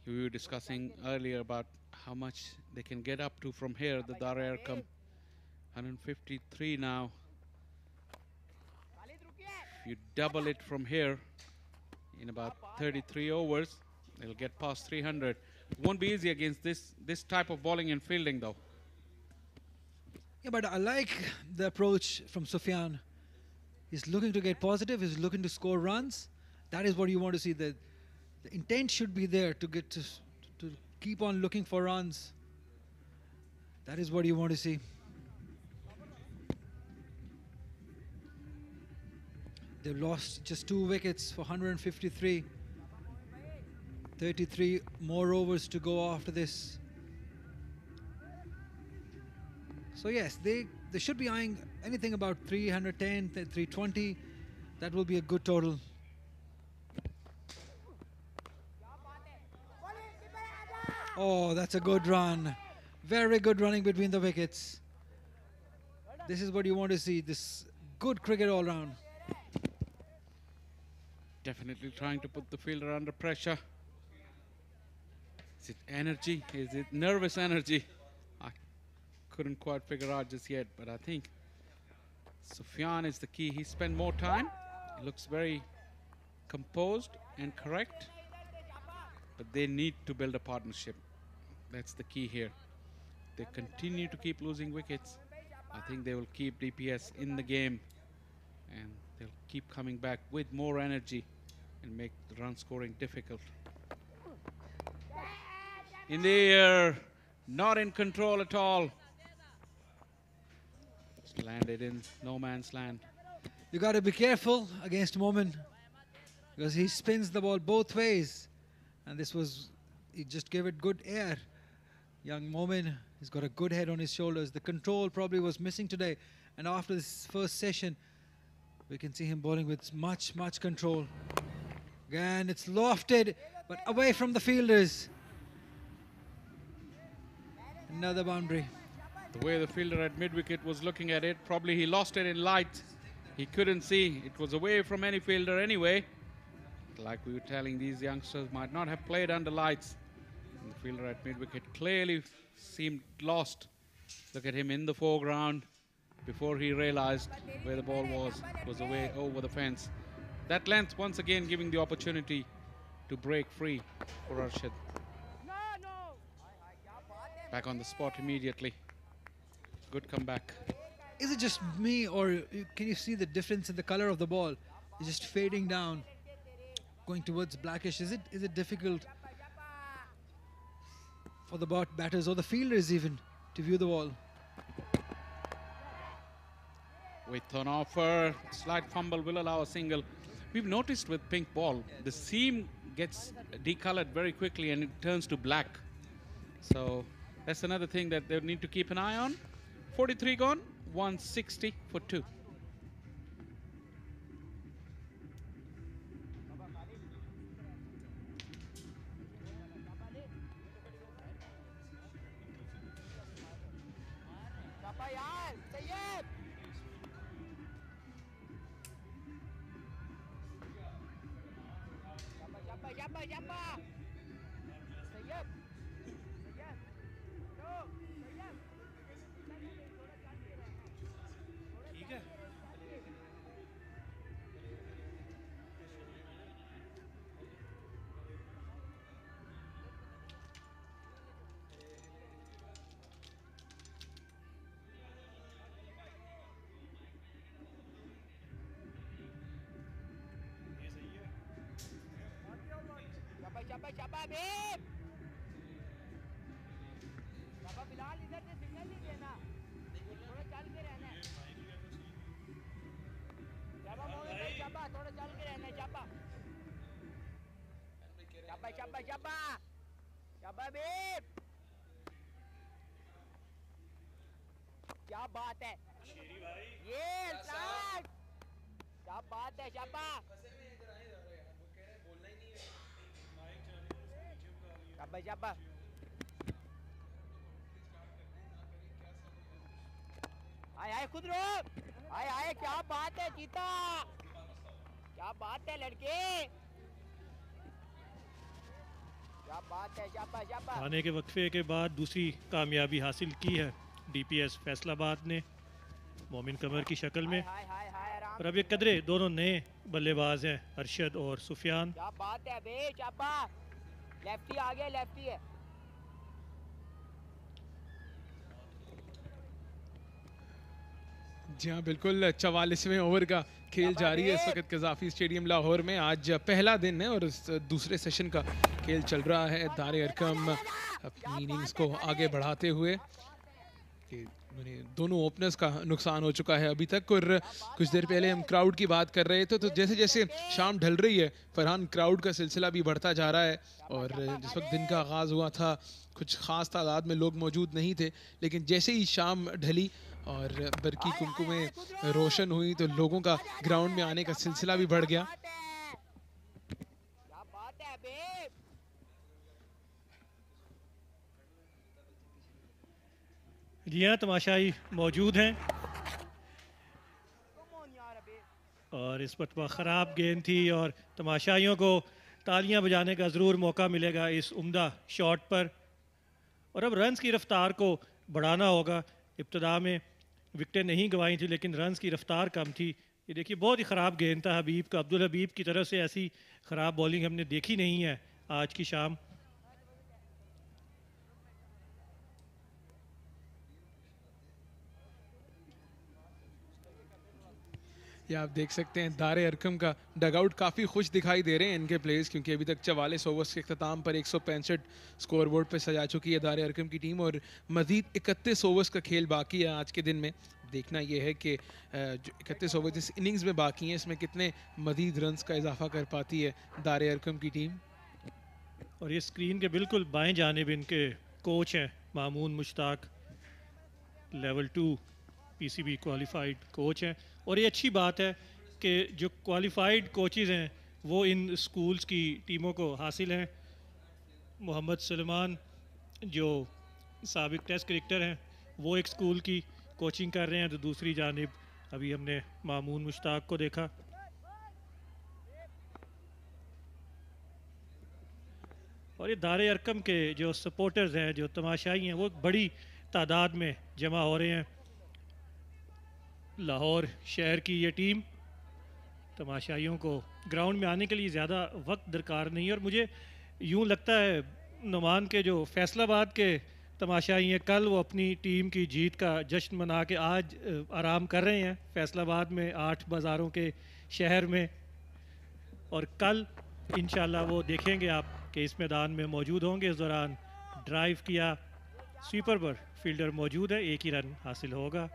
We were discussing earlier about how much they can get up to from here, the Arqam. 153 now. If you double it from here in about 33 overs, they'll get past 300. It won't be easy against this type of bowling and fielding, though. Yeah, but I like the approach from Sufyan. He's looking to get positive. He's looking to score runs. That is what you want to see. The intent should be there to get to keep on looking for runs. That is what you want to see. They've lost just 2 wickets for 153. 33 more overs to go after this. So yes, they should be eyeing anything about 310, 320. That will be a good total. Oh, that's a good run. Very good running between the wickets. This is what you want to see. This good cricket all round. Definitely trying to put the fielder under pressure. Is it energy? Is it nervous energy? I couldn't quite figure out just yet, but I think Sufyan is the key. He spent more time. He looks very composed and correct, but they need to build a partnership. That's the key here. They continue to keep losing wickets. I think they will keep DPS in the game, and they'll keep coming back with more energy and make the run scoring difficult. In the air, not in control at all. Just landed in no man's land. You got to be careful against Momin because he spins the ball both ways, and he just gave it good air. Young Momin, he's got a good head on his shoulders. The control probably was missing today, and after this first session, we can see him bowling with much control. Again, it's lofted, but away from the fielders. Another boundary. The way the fielder at mid-wicket was looking at it, probably he lost it in light. He couldn't see. It was away from any fielder anyway. Like we were telling, these youngsters might not have played under lights. And the fielder at mid-wicket clearly seemed lost. Look at him in the foreground before he realized where the ball was. It was away over the fence. That length once again giving the opportunity to break free for Arshad. Back on the spot immediately. Good comeback. Is it just me, or can you see the difference in the color of the ball? It's just fading down, going towards blackish. Is it difficult for the batters or the fielders even to view the ball? With an offer, slight fumble will allow a single. We've noticed with pink ball, the seam gets decolored very quickly and it turns to black. So that's another thing that they need to keep an eye on. 43 gone, 160 for 2. क्या बात है ये start क्या बात है शाबा शाबा शाबा आए आए खुद रो आए आए क्या बात है जीता क्या बात है लड़के क्या बात है शाबा शाबा आने के वक्फे के बाद दूसरी कामयाबी हासिल की है डीपीएस फैसलाबाद ने मोमिन कमर की शक्ल में। हाय हाय हाय और अब ये कदरे दोनों नए बल्लेबाज हैं, अरशद और सुफियान। क्या बात है बे शाबा, लेफ्टी आ गया, लेफ्टी है। जी हाँ बिल्कुल, 44वें ओवर का खेल जारी है इस वक्त कज़ाफ़ी स्टेडियम लाहौर में। आज पहला दिन है और इस दूसरे सेशन का खेल चल रहा है। दारे अरकम अपनी इनिंग्स को आगे बढ़ाते हुए, दोनों ओपनर्स का नुकसान हो चुका है अभी तक। और कुछ देर पहले हम क्राउड की बात कर रहे थे, तो जैसे जैसे शाम ढल रही है फरहान, क्राउड का सिलसिला भी बढ़ता जा रहा है। और जिस वक्त दिन का आगाज़ हुआ था कुछ ख़ास तादाद में लोग मौजूद नहीं थे, लेकिन जैसे ही शाम ढली और बरकी कुमकुमें रोशन हुई तो लोगों का ग्राउंड में आने का सिलसिला भी बढ़ गया। जी हाँ, तमाशाई मौजूद हैं और इस मरतबा ख़राब गेंद थी और तमाशाइयों को तालियां बजाने का ज़रूर मौका मिलेगा इस उम्दा शॉट पर। और अब रन्स की रफ्तार को बढ़ाना होगा। इब्तिदा में विकटें नहीं गंवाई थी लेकिन रन्स की रफ्तार कम थी। ये देखिए बहुत ही ख़राब गेंद था हबीब का। अब्दुल हबीब की तरफ से ऐसी ख़राब बॉलिंग हमने देखी नहीं है आज की शाम। ये आप देख सकते हैं दारे अरकम का डगआउट काफ़ी खुश दिखाई दे रहे हैं इनके प्लेयर्स, क्योंकि अभी तक 44 ओवर्स के अख्ताम पर 165 स्कोर बोर्ड पर सजा चुकी है दारे अरकम की टीम और मज़ीद 31 ओवर्स का खेल बाकी है आज के दिन में। देखना यह है कि जो 31 ओवर जिस इनिंग्स में बाकी हैं इसमें कितने मज़ीद रन्स का इजाफा कर पाती है दारे अरकम की टीम। और ये स्क्रीन के बिल्कुल बाएं जानिब इनके कोच हैं Mamun Mushtaq, level 2 PCB qualified coach हैं। और ये अच्छी बात है कि जो क्वालिफाइड कोचेज़ हैं वो इन स्कूल्स की टीमों को हासिल हैं। मोहम्मद सलमान जो साबिक टेस्ट क्रिकेटर हैं वो एक स्कूल की कोचिंग कर रहे हैं, तो दूसरी जानिब अभी हमने मामून मुश्ताक को देखा। और ये दारे अरकम के जो सपोर्टर्स हैं, जो तमाशाई हैं, वो बड़ी तादाद में जमा हो रहे हैं। लाहौर शहर की ये टीम, तमाशाइयों को ग्राउंड में आने के लिए ज़्यादा वक्त दरकार नहीं है। और मुझे यूँ लगता है नुमान के जो फैसलाबाद के तमाशाई हैं, कल वो अपनी टीम की जीत का जश्न मना के आज आराम कर रहे हैं फैसलाबाद में 8 बाज़ारों के शहर में। और कल इंशाल्लाह वो देखेंगे आप कि इस मैदान में मौजूद होंगे। इस दौरान ड्राइव किया, स्वीपर पर फील्डर मौजूद है, एक ही रन हासिल होगा।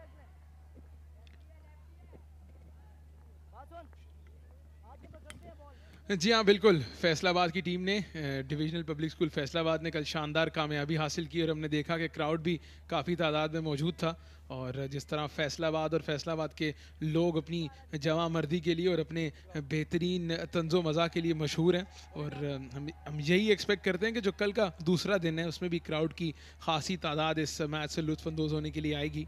जी हाँ बिल्कुल, फैसलाबाद की टीम ने डिविजनल पब्लिक स्कूल फैसलाबाद ने कल शानदार कामयाबी हासिल की और हमने देखा कि क्राउड भी काफ़ी तादाद में मौजूद था। और जिस तरह फैसलाबाद और फैसलाबाद के लोग अपनी जवा मर्दी के लिए और अपने बेहतरीन तंज़ो मज़ा के लिए मशहूर हैं, और हम यही एक्सपेक्ट करते हैं कि जो कल का दूसरा दिन है उसमें भी क्राउड की खासी तादाद इस मैच से लुत्फ़अंदोज़ होने के लिए आएगी।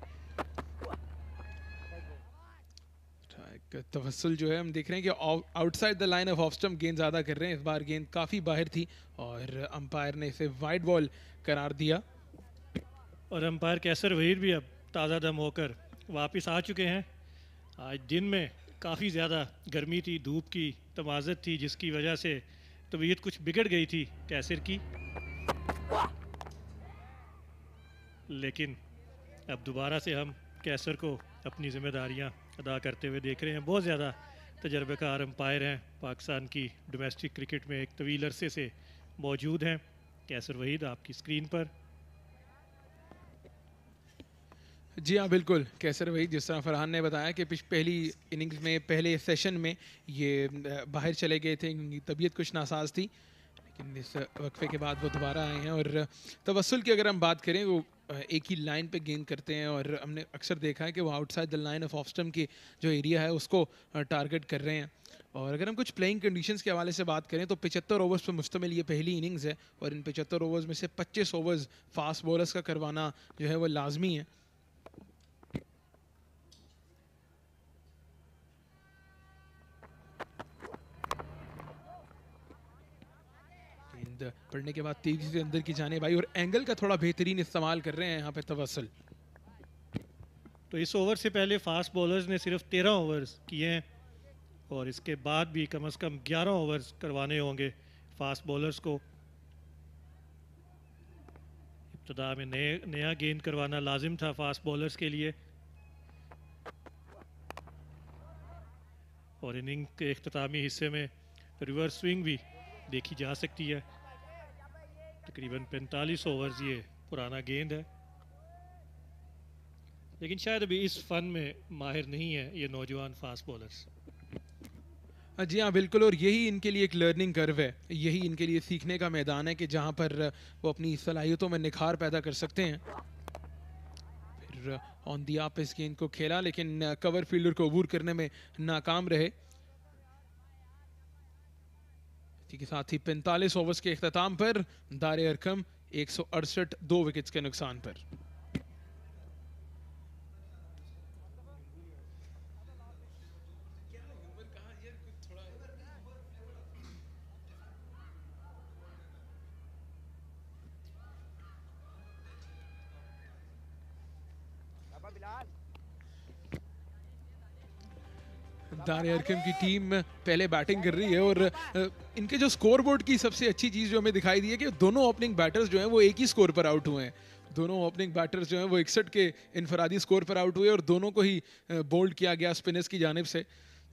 तवस्सुल जो है हम देख रहे हैं कि outside the line of off stump गेंद ज़्यादा कर रहे हैं। इस बार गेंद काफ़ी बाहर थी और अंपायर ने इसे वाइड बॉल करार दिया। और अंपायर कैसर वहीद भी अब ताज़ा दम होकर वापस आ चुके हैं। आज दिन में काफ़ी ज़्यादा गर्मी थी, धूप की तमाज़त थी, जिसकी वजह से तबीयत कुछ बिगड़ गई थी कैसर की, लेकिन अब दोबारा से हम कैसर को अपनी जिम्मेदारियां अदा करते हुए देख रहे हैं। बहुत ज़्यादा तजर्बेकार अंपायर हैं, पाकिस्तान की डोमेस्टिक क्रिकेट में एक तवील अरसे से मौजूद हैं। कैसर वहीद आपकी स्क्रीन पर। जी हाँ बिल्कुल, कैसर वहीद, जिस तरह फरहान ने बताया कि पहली इनिंग्स में पहले सेशन में ये बाहर चले गए थे, उनकी तबीयत कुछ नासाज थी, लेकिन इस वक्फे के बाद वो दोबारा आए हैं। और तवस्सुल की अगर हम बात करें, वो एक ही लाइन पे गेंद करते हैं और हमने अक्सर देखा है कि वो outside the line of off stump की जो एरिया है उसको टारगेट कर रहे हैं। और अगर हम कुछ प्लेइंग कंडीशंस के हवाले से बात करें तो 75 ओवर्स पर मुश्तमिल ये पहली इनिंग्स है और इन 75 ओवर्स में से 25 ओवर्स फास्ट बॉलर्स का करवाना जो है वो लाजमी है। पढ़ने के बाद तेजी से अंदर की जाने भाई, और एंगल का थोड़ा बेहतरीन इस्तेमाल कर रहे हैं यहाँ पे तवस्सुल। तो इस ओवर से पहले फास्ट बॉलर्स ने सिर्फ 13 ओवर्स किए हैं और इसके बाद भी कम से कम 11 ओवर्स करवाने होंगे फास्ट बॉलर्स को। इब्तिदा में नया गेंद करवाना लाजिम था फास्ट बॉलर्स के लिए और इनिंग के इख्तितामी हिस्से में रिवर्स स्विंग भी देखी जा सकती है। तकरीबन 45 ओवर्स ये पुराना गेंद है, लेकिन शायद अभी इस फन में माहिर नहीं है ये नौजवान फास्ट बॉलर्स। जी हाँ बिल्कुल, और यही इनके लिए एक लर्निंग कर्व है, यही इनके लिए सीखने का मैदान है कि जहाँ पर वो अपनी सलाहियतों में निखार पैदा कर सकते हैं। फिर ऑन दी आप इस गेंद को खेला, लेकिन कवर फील्डर को अबूर करने में नाकाम रहे। इसी के साथ ही 45 ओवर्स के इख्तिताम पर दारे अरकम 168 2 विकेट्स के नुकसान पर। दारे अरकम की टीम पहले बैटिंग कर रही है और इनके जो स्कोरबोर्ड की सबसे अच्छी चीज़ जो हमें दिखाई दी है कि दोनों ओपनिंग बैटर्स जो हैं वो एक ही स्कोर पर आउट हुए हैं। दोनों ओपनिंग बैटर्स जो हैं वो 61 के इनफरादी स्कोर पर आउट हुए और दोनों को ही बोल्ड किया गया स्पिनर्स की जानिब से।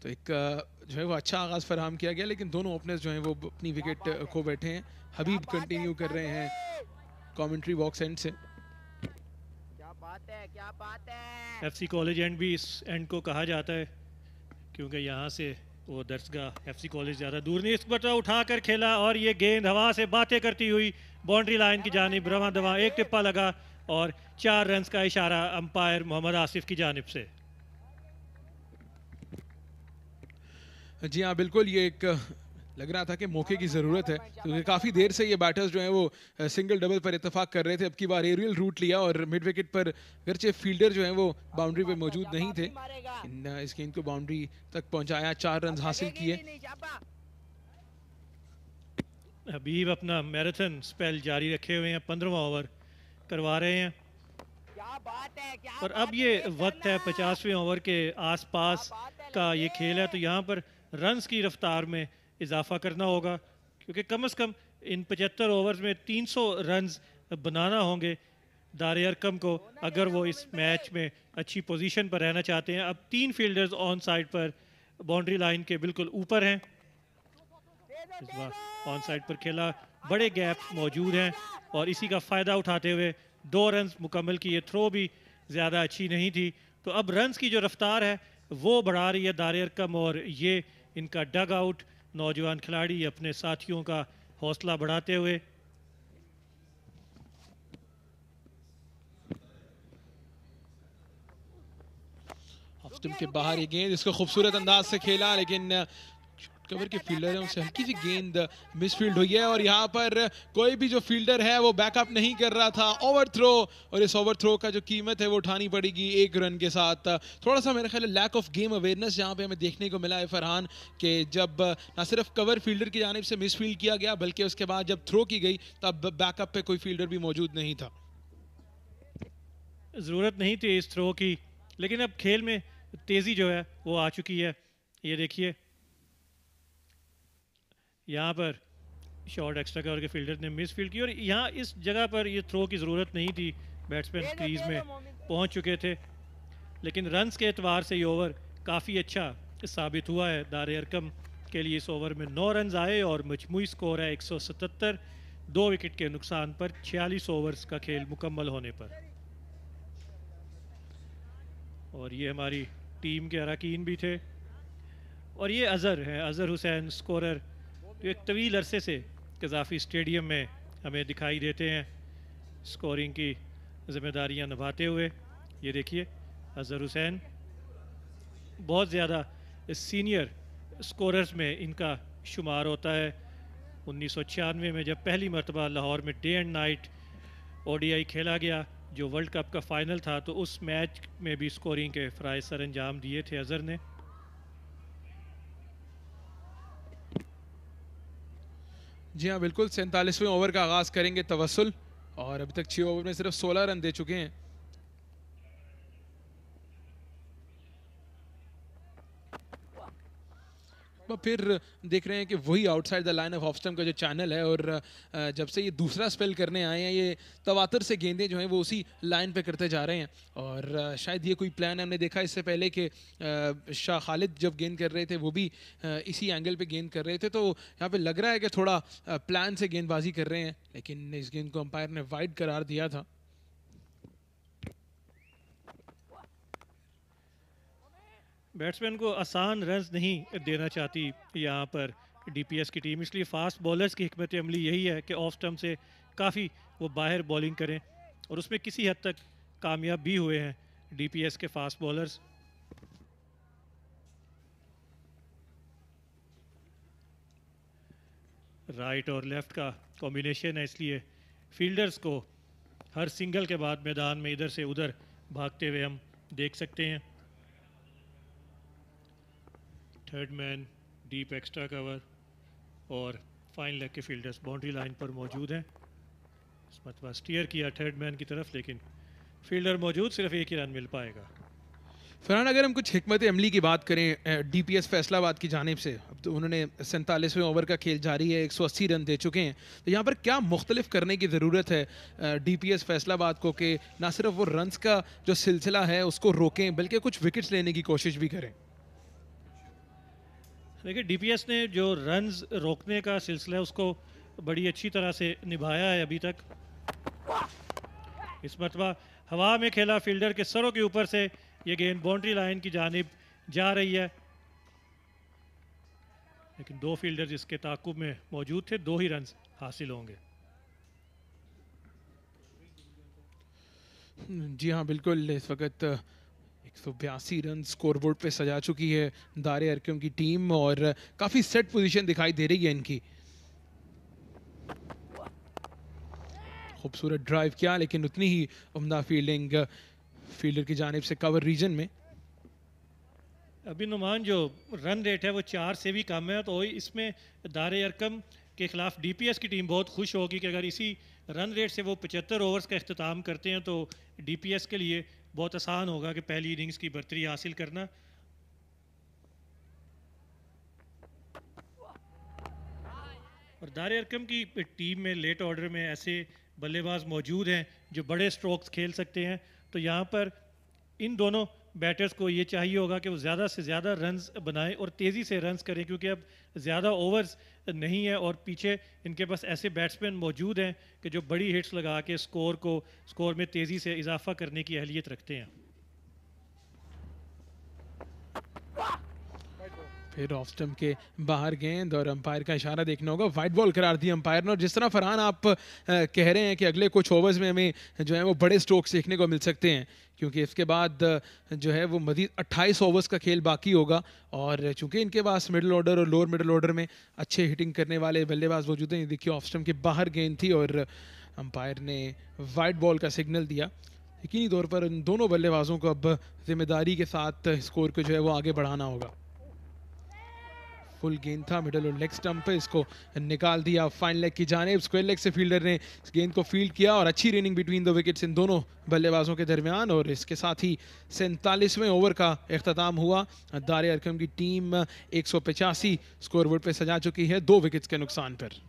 तो एक जो है वो अच्छा आगाज़ फराहम किया गया, लेकिन दोनों ओपनर्स जो हैं वो अपनी विकेट खो बैठे हैं। हबीब कंटिन्यू कर रहे हैं कॉमेंट्री बॉक्स एंड से। क्या बात है। एफसी कॉलेज एंड भी इस एंड को कहा जाता है क्योंकि यहाँ से वो दरसगाह एफसी कॉलेज ज़्यादा दूर नहीं। इस बटा उठा कर खेला और ये गेंद हवा से बातें करती हुई बाउंड्री लाइन की जानिब रवां दवा, एक टिप्पा लगा और 4 रन्स का इशारा अंपायर मोहम्मद आसिफ की जानिब से। जी हाँ बिल्कुल, ये एक लग रहा था कि मौके की ज़रूरत है क्योंकि काफ़ी देर से ये बैटर्स जो हैं वो सिंगल डबल पर इत्तेफाक कर रहे थे। अब की बार एरियल रूट लिया और मिड विकेट पर अगरचे फील्डर जो हैं वो बाउंड्री पे मौजूद नहीं थे, इस गेंद को बाउंड्री तक पहुंचाया, 4 रन हासिल किए। हबीब अपना मैराथन स्पेल जारी रखे हुए हैं, 15वां ओवर करवा रहे हैं और अब ये वक्त है 50वें ओवर के आसपास का ये खेल है, तो यहाँ पर रन्स की रफ्तार में इजाफा करना होगा क्योंकि कम से कम इन 75 ओवर्स में 300 रन्स बनाना होंगे दारे अरकम को अगर वो इस मैच में अच्छी पोजीशन पर रहना चाहते हैं। अब 3 फील्डर्स ऑन साइड पर बाउंड्री लाइन के बिल्कुल ऊपर हैं। इस बार ऑन साइड पर खेला, बड़े गैप मौजूद हैं और इसी का फ़ायदा उठाते हुए 2 रन्स मुकम्मल किए। थ्रो भी ज़्यादा अच्छी नहीं थी, तो अब रन्स की जो रफ्तार है वो बढ़ा रही है दारे अरकम और ये इनका डग आउट नौजवान खिलाड़ी अपने साथियों का हौसला बढ़ाते हुए। ऑफ के बाहर ये गेंद, इसको खूबसूरत अंदाज से खेला, लेकिन कवर के फील्डर है उनसे हल्की सी गेंद मिसफील्ड हुई है और यहाँ पर कोई भी जो फील्डर है वो बैकअप नहीं कर रहा था। ओवर थ्रो, और इस ओवर थ्रो का जो कीमत है वो उठानी पड़ेगी 1 रन के साथ। थोड़ा सा मेरे ख्याल लैक ऑफ गेम अवेयरनेस यहाँ पे हमें देखने को मिला है फरहान, कि जब ना सिर्फ कवर फील्डर की जानिब से मिसफील्ड किया गया बल्कि उसके बाद जब थ्रो की गई तब बैकअप पे कोई फील्डर भी मौजूद नहीं था। ज़रूरत नहीं थी इस थ्रो की, लेकिन अब खेल में तेज़ी जो है वो आ चुकी है। ये देखिए यहाँ पर शॉर्ट एक्स्ट्रा कवर के फील्डर ने मिस फील्ड की और यहाँ इस जगह पर ये थ्रो की ज़रूरत नहीं थी, बैट्समैन क्रीज में पहुँच चुके थे। लेकिन रन्स के एतबार से ये ओवर काफ़ी अच्छा साबित हुआ है दारे अरकम के लिए। इस ओवर में 9 रन आए और मजमूई स्कोर है 177, 2 विकेट के नुकसान पर 46 ओवर्स का खेल मुकम्मल होने पर। और ये हमारी टीम के अरकान भी थे और ये अज़हर है, अज़हर हुसैन स्कोरर, जो एक तवील अरसे से कज़ाफ़ी स्टेडियम में हमें दिखाई देते हैं स्कोरिंग की ज़िम्मेदारियां निभाते हुए। ये देखिए अज़हर हुसैन बहुत ज़्यादा सीनियर स्कोरर्स में इनका शुमार होता है। 1996 में जब पहली मरतबा लाहौर में डे एंड नाइट ODI खेला गया, जो वर्ल्ड कप का फ़ाइनल था, तो उस मैच में भी स्कोरिंग के फ़राइज़ सर अंजाम दिए थे अज़हर ने। जी हाँ बिल्कुल, 47वें ओवर का आगाज़ करेंगे तवस्सुल और अभी तक 6 ओवर में सिर्फ 16 रन दे चुके हैं। फिर देख रहे हैं कि वही outside the line of off stump का जो चैनल है, और जब से ये दूसरा स्पेल करने आए हैं ये तवातर से गेंदें जो हैं वो उसी लाइन पे करते जा रहे हैं। और शायद ये कोई प्लान हमने देखा इससे पहले कि शाह खालिद जब गेंद कर रहे थे वो भी इसी एंगल पे गेंद कर रहे थे, तो यहाँ पे लग रहा है कि थोड़ा प्लान से गेंदबाजी कर रहे हैं, लेकिन इस गेंद को अंपायर ने वाइड करार दिया था। बैट्समैन को आसान रन्स नहीं देना चाहती यहाँ पर डीपीएस की टीम, इसलिए फास्ट बॉलर्स की हिकमत अमली यही है कि ऑफ स्टंप से काफ़ी वो बाहर बॉलिंग करें, और उसमें किसी हद तक कामयाब भी हुए हैं डीपीएस के फास्ट बॉलर्स। राइट और लेफ्ट का कॉम्बिनेशन है, इसलिए फील्डर्स को हर सिंगल के बाद मैदान में इधर से उधर भागते हुए हम देख सकते हैं। Third man, deep extra cover और फाइन लेग के फील्डर्स बाउंड्री लाइन पर मौजूद हैं। इस मतलब स्टीयर किया थर्ड मैन की तरफ, लेकिन फील्डर मौजूद, सिर्फ एक ही रन मिल पाएगा। फरहान, अगर हम कुछ हिकमत अमली की बात करें डीपीएस फैसलाबाद की जानिब से, अब तो उन्होंने 47वें ओवर का खेल जारी है, 180 रन दे चुके हैं, तो यहाँ पर क्या मुख्तलिफ करने की ज़रूरत है डीपीएस फैसलाबाद को कि ना सिर्फ वो रन्स का जो सिलसिला है उसको रोकें बल्कि कुछ विकेट्स लेने की कोशिश भी करें? देखिए, डीपीएस ने जो रन्स रोकने का सिलसिला है उसको बड़ी अच्छी तरह से निभाया है अभी तक। इस मरतबा हवा में खेला फील्डर के सरों के ऊपर से ये गेंद बाउंड्री लाइन की जानिब जा रही है, लेकिन दो फील्डर इसके ताकुब में मौजूद थे, 2 ही रन हासिल होंगे। जी हाँ, बिल्कुल। इस वक्त 182 रन स्कोरबोर्ड पे सजा चुकी है दारे अरकम की टीम, और काफ़ी सेट पोजीशन दिखाई दे रही है इनकी। खूबसूरत ड्राइव किया, लेकिन उतनी ही उम्दा फील्डिंग फील्डर की जानिब से कवर रीजन में। अभी नुमान जो रन रेट है वो 4 से भी कम है, तो इसमें दारे अरकम के खिलाफ डीपीएस की टीम बहुत खुश होगी कि अगर इसी रन रेट से वो 75 ओवर्स का अख्ताम करते हैं तो डीपीएस के लिए बहुत आसान होगा कि पहली इनिंग्स की बर्तरी हासिल करना। और दारे अरकम की टीम में लेट ऑर्डर में ऐसे बल्लेबाज मौजूद हैं जो बड़े स्ट्रोक्स खेल सकते हैं, तो यहाँ पर इन दोनों बैटर्स को ये चाहिए होगा कि वो ज़्यादा से ज़्यादा रन्स बनाएं और तेज़ी से रन्स करें, क्योंकि अब ज़्यादा ओवर्स नहीं है और पीछे इनके पास ऐसे बैट्समैन मौजूद हैं कि जो बड़ी हिट्स लगा के स्कोर में तेज़ी से इजाफा करने की अहलियत रखते हैं। फिर ऑफ स्टंप के बाहर गेंद, और अंपायर का इशारा देखना होगा, वाइड बॉल करार दी अंपायर ने। और जिस तरह फरहान आप कह रहे हैं कि अगले कुछ ओवर्स में हमें जो है वो बड़े स्ट्रोक्स देखने को मिल सकते हैं, क्योंकि इसके बाद जो है वो मज़ीद 28 ओवर्स का खेल बाकी होगा, और चूंकि इनके पास मिडिल ऑर्डर और लोअर मिडिल ऑर्डर में अच्छे हिटिंग करने वाले बल्लेबाज मौजूद हैं। देखिए, ऑफ स्टंप के बाहर गेंद थी और अंपायर ने वाइड बॉल का सिग्नल दिया। यकीनी तौर पर इन दोनों बल्लेबाजों को अब जिम्मेदारी के साथ स्कोर को जो है वो आगे बढ़ाना होगा। फुल गेंद था मिडल और लेग स्टंप पे, इसको निकाल दिया फाइन लेग की जानिब। स्क्वायर लेग से फील्डर ने इस गेंद को फील्ड किया, और अच्छी running between the wickets in दोनों बल्लेबाजों के दरमियान। और इसके साथ ही 47वें ओवर का इख्तिताम हुआ। दारे अरकम की टीम 185 स्कोरबोर्ड पे सजा चुकी है 2 विकेट्स के नुकसान पर।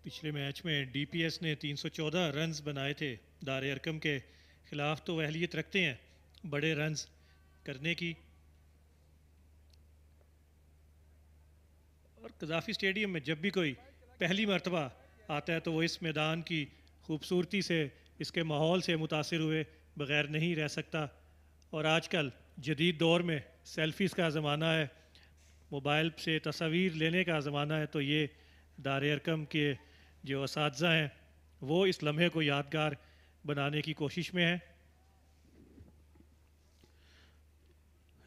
पिछले मैच में डीपीएस ने 314 रन्स बनाए थे दारे अरकम के खिलाफ, तो वह अहलियत रखते हैं बड़े रन्स करने की। और कज़ाफ़ी स्टेडियम में जब भी कोई पहली मर्तबा आता है तो वो इस मैदान की खूबसूरती से, इसके माहौल से मुतासिर हुए बग़ैर नहीं रह सकता। और आजकल जदीद दौर में सेल्फ़ीज़ का ज़माना है, मोबाइल से तस्वीर लेने का ज़माना है, तो ये दारे अरकम के जो असातिज़ा हैं वो इस लम्हे को यादगार बनाने की कोशिश में हैं।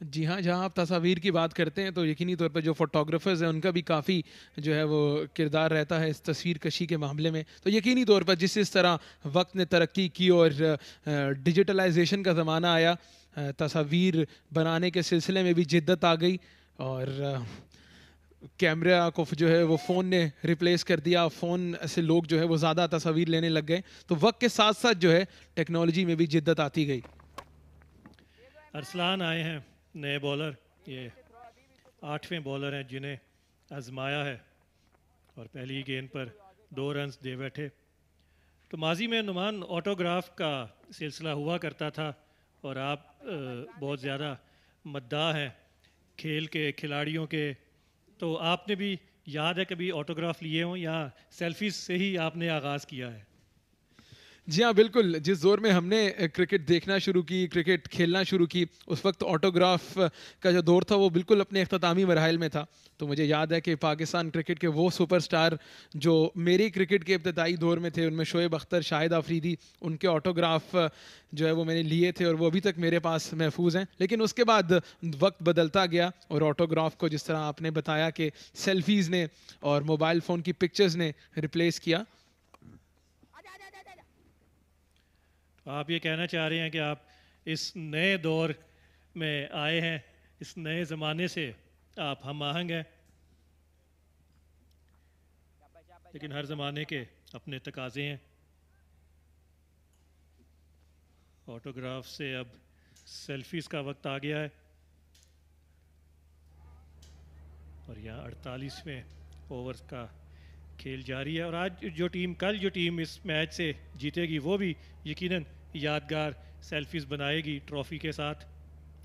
जी हाँ, जहाँ आप तस्वीर की बात करते हैं तो यकीनी तौर पर जो फोटोग्राफर्स हैं उनका भी काफ़ी जो है वो किरदार रहता है इस तस्वीर कशी के मामले में। तो यकीनी तौर पर जिस तरह वक्त ने तरक्की की और डिजिटलाइजेशन का ज़माना आया, तस्वीर बनाने के सिलसिले में भी जिद्दत आ गई और कैमरा को जो है वो फ़ोन ने रिप्लेस कर दिया। फ़ोन से लोग जो है वो ज़्यादा तस्वीर लेने लग गए, तो वक्त के साथ साथ जो है टेक्नोलॉजी में भी जिद्दत आती गई। अरसलान आए हैं नए बॉलर, ये 8वें बॉलर हैं जिन्हें आजमाया है और पहली गेंद पर 2 रन्स दे बैठे। तो माजी में नुमान ऑटोग्राफ का सिलसिला हुआ करता था और आप बहुत ज़्यादा मद्दाह हैं खेल के खिलाड़ियों के, तो आपने भी याद है कभी ऑटोग्राफ लिए हों या सेल्फीज से ही आपने आगाज़ किया है? जी हाँ, बिल्कुल। जिस दौर में हमने क्रिकेट देखना शुरू की, क्रिकेट खेलना शुरू की, उस वक्त ऑटोग्राफ का जो दौर था वो बिल्कुल अपने इख्तितामी मराहिल में था। तो मुझे याद है कि पाकिस्तान क्रिकेट के वो सुपरस्टार जो मेरी क्रिकेट के इब्तदाई दौर में थे, उनमें शोएब अख्तर, शाहिद आफरीदी, उनके ऑटोग्राफ जो है वो मैंने लिए थे और वो अभी तक मेरे पास महफूज हैं। लेकिन उसके बाद वक्त बदलता गया और ऑटोग्राफ को जिस तरह आपने बताया कि सेल्फीज़ ने और मोबाइल फ़ोन की पिक्चर्स ने रिप्लेस किया। आप ये कहना चाह रहे हैं कि आप इस नए दौर में आए हैं, इस नए ज़माने से आप हम आहंग हैं, लेकिन हर ज़माने के अपने तकाज़े हैं। ऑटोग्राफ से अब सेल्फीज़ का वक्त आ गया है और यहाँ 48वें ओवर्स का खेल जारी है और आज कल जो टीम इस मैच से जीतेगी वो भी यकीनन यादगार सेल्फीज़ बनाएगी ट्रॉफ़ी के साथ,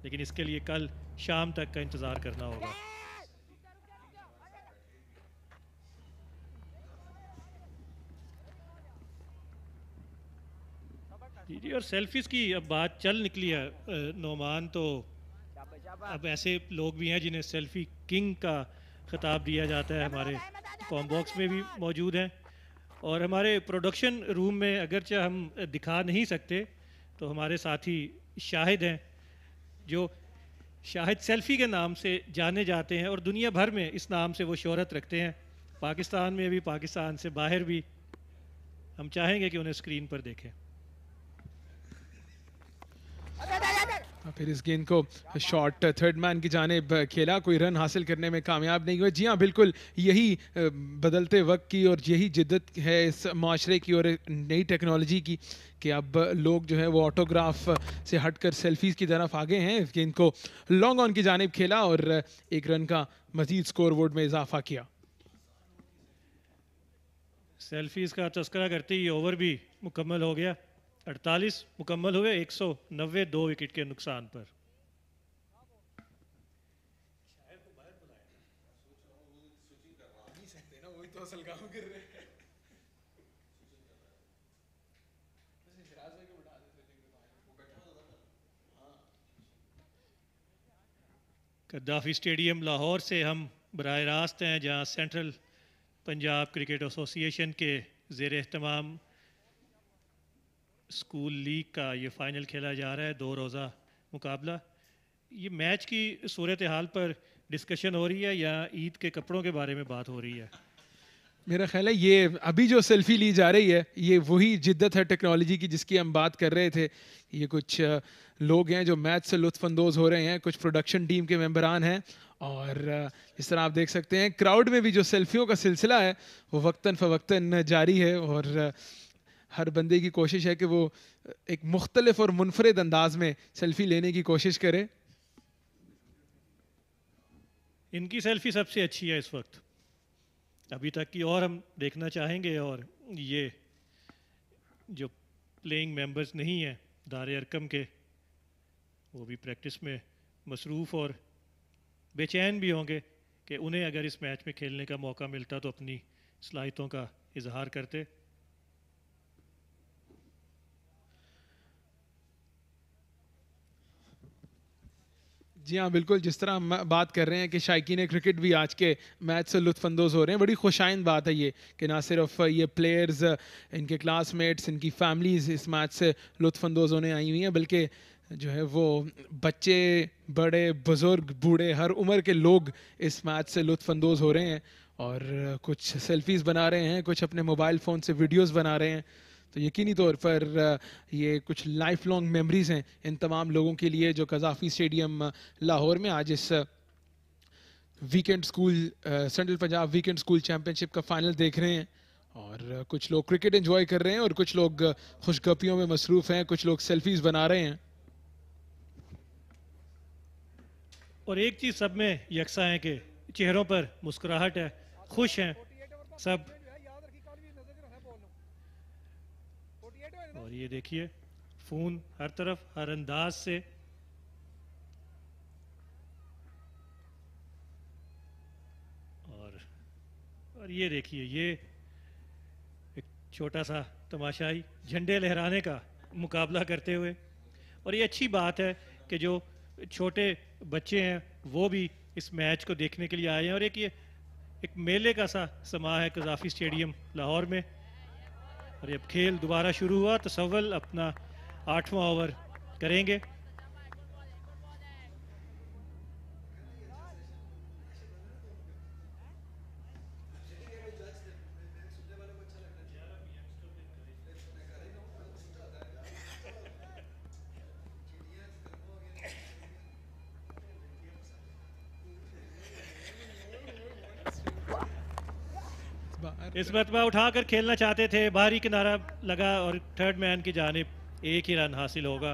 लेकिन इसके लिए कल शाम तक का इंतज़ार करना होगा। जी, और सेल्फीज़ की अब बात चल निकली है नोमान, तो अब ऐसे लोग भी हैं जिन्हें सेल्फी किंग का खिताब दिया जाता है, हमारे कॉम बॉक्स में भी मौजूद हैं और हमारे प्रोडक्शन रूम में अगरचे हम दिखा नहीं सकते तो हमारे साथी शाहिद हैं जो शाहिद सेल्फ़ी के नाम से जाने जाते हैं और दुनिया भर में इस नाम से वो शोहरत रखते हैं, पाकिस्तान में भी, पाकिस्तान से बाहर भी। हम चाहेंगे कि उन्हें स्क्रीन पर देखें। फिर इस गेंद को शॉट थर्ड मैन की जानिब खेला, कोई रन हासिल करने में कामयाब नहीं हुए। जी हाँ, बिल्कुल यही बदलते वक्त की और यही जिद्दत है इस माशरे की और नई टेक्नोलॉजी की कि अब लोग जो है वो ऑटोग्राफ से हटकर सेल्फीज़ की तरफ आगे हैं। इस गेंद को लॉन्ग ऑन की जानिब खेला और 1 रन का मजीद स्कोर बोर्ड में इजाफा किया। सेल्फीज़ का तस्करा करते ही ओवर भी मुकम्मल हो गया। 48 मुकम्मल हुए 190 2 विकेट के नुकसान पर। गद्दाफी स्टेडियम लाहौर से हम बराह रास्त हैं, जहां सेंट्रल पंजाब क्रिकेट एसोसिएशन के ज़ेर एहतमाम स्कूल लीग का ये फ़ाइनल खेला जा रहा है, 2 रोज़ा मुकाबला। ये मैच की सूरत हाल पर डिस्कशन हो रही है या ईद के कपड़ों के बारे में बात हो रही है? मेरा ख्याल है ये अभी जो सेल्फी ली जा रही है ये वही जिद्दत है टेक्नोलॉजी की जिसकी हम बात कर रहे थे। ये कुछ लोग हैं जो मैच से लुत्फ़अंदोज़ हो रहे हैं, कुछ प्रोडक्शन टीम के मेंबरान हैं और इस तरह आप देख सकते हैं क्राउड में भी जो सेल्फियों का सिलसिला है वो वक्तन फ़वक्तन जारी है और हर बंदे की कोशिश है कि वो एक मुख्तलिफ और मुनफरिद अंदाज में सेल्फी लेने की कोशिश करे। इनकी सेल्फी सबसे अच्छी है इस वक्त अभी तक की, और हम देखना चाहेंगे। और ये जो प्लेइंग मेंबर्स नहीं हैं दारे अरकम के, वो भी प्रैक्टिस में मसरूफ़ और बेचैन भी होंगे कि उन्हें अगर इस मैच में खेलने का मौका मिलता तो अपनी सलाहियतों का इजहार करते। जी हाँ, बिल्कुल। जिस तरह हम बात कर रहे हैं कि शायकीन क्रिकेट भी आज के मैच से लुत्फ़अंदोज़ हो रहे हैं, बड़ी खुशाइंद बात है ये कि ना सिर्फ ये प्लेयर्स, इनके क्लासमेट्स, इनकी फैमिलीज़ इस मैच से लुत्फ़अंदोज़ होने आई हुई हैं, बल्कि जो है वो बच्चे, बड़े, बुजुर्ग, बूढ़े, हर उम्र के लोग इस मैच से लुत्फानंदोज हो रहे हैं और कुछ सेल्फीज़ बना रहे हैं, कुछ अपने मोबाइल फ़ोन से वीडियोस बना रहे हैं। तो यकीनी तौर पर ये कुछ लाइफ लॉन्ग मेमोरीज़ हैं इन तमाम लोगों के लिए जो कज़ाफ़ी स्टेडियम लाहौर में आज इस weekend school central Punjab weekend school championship का फाइनल देख रहे हैं। और कुछ लोग क्रिकेट एंजॉय कर रहे हैं और कुछ लोग खुशगपियों में मसरूफ़ हैं, कुछ लोग सेल्फीज़ बना रहे हैं। और एक चीज़ सब में यकसा है कि चेहरों पर मुस्कुराहट है, खुश हैं सब। और ये देखिए फ़ोन हर तरफ, हर अंदाज से। और ये देखिए, ये एक छोटा सा तमाशाई झंडे लहराने का मुकाबला करते हुए। और ये अच्छी बात है कि जो छोटे बच्चे हैं वो भी इस मैच को देखने के लिए आए हैं। और एक मेले का सा समा है कज़ाफ़ी स्टेडियम लाहौर में। और अब खेल दोबारा शुरू हुआ तो सवल अपना 8वां ओवर करेंगे। इस मरतबा उठाकर खेलना चाहते थे, बाहरी किनारा लगा और थर्ड मैन की जानिब एक ही रन हासिल होगा।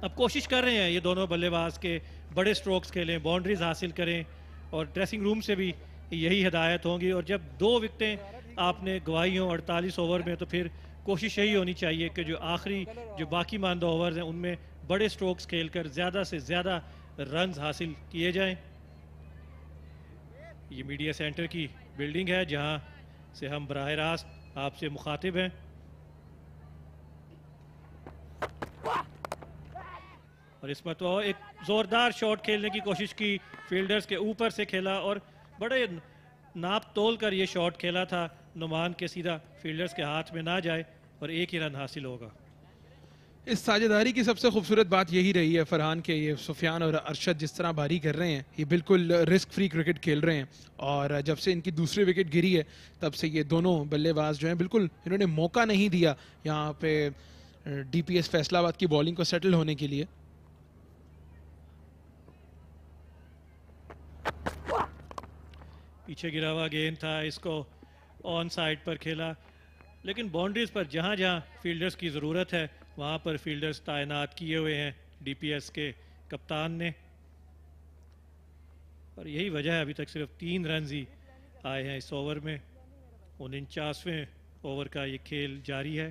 अब कोशिश कर रहे हैं ये दोनों बल्लेबाज के बड़े स्ट्रोक्स खेलें, बाउंड्रीज हासिल करें और ड्रेसिंग रूम से भी यही हिदायत होंगी। और जब 2 विकेटें आपने गंवाई हों 48 ओवर में, तो फिर कोशिश यही होनी चाहिए कि जो आखिरी जो बाकी मानदा ओवर हैं उनमें बड़े स्ट्रोक्स खेलकर ज़्यादा से ज़्यादा रन्स हासिल किए जाएं। ये मीडिया सेंटर की बिल्डिंग है जहां से हम बराह रास्त आपसे मुखातिब हैं। और इस मरतबा एक ज़ोरदार शॉट खेलने की कोशिश की, फील्डर्स के ऊपर से खेला और बड़े नाप तोल कर ये शॉट खेला था नुमान के सीधा फील्डर्स के हाथ में ना जाए और एक ही रन हासिल होगा। इस साझेदारी की सबसे खूबसूरत बात यही रही है फरहान के ये सुफियान और अरशद जिस तरह बारी कर रहे हैं, ये बिल्कुल रिस्क फ्री क्रिकेट खेल रहे हैं। और जब से इनकी दूसरी विकेट गिरी है तब से ये दोनों बल्लेबाज जो हैं बिल्कुल इन्होंने मौका नहीं दिया यहाँ पे डीपीएस फैसलाबाद की बॉलिंग को सेटल होने के लिए। पीछे गिरा हुआ गेंद था, इसको ऑन साइड पर खेला, लेकिन बाउंड्रीज पर जहाँ जहाँ फील्डर्स की ज़रूरत है वहाँ पर फील्डर्स तैनात किए हुए हैं डीपीएस के कप्तान ने। और यही वजह है अभी तक सिर्फ 3 रन ही आए हैं इस ओवर में। 49वें ओवर का ये खेल जारी है।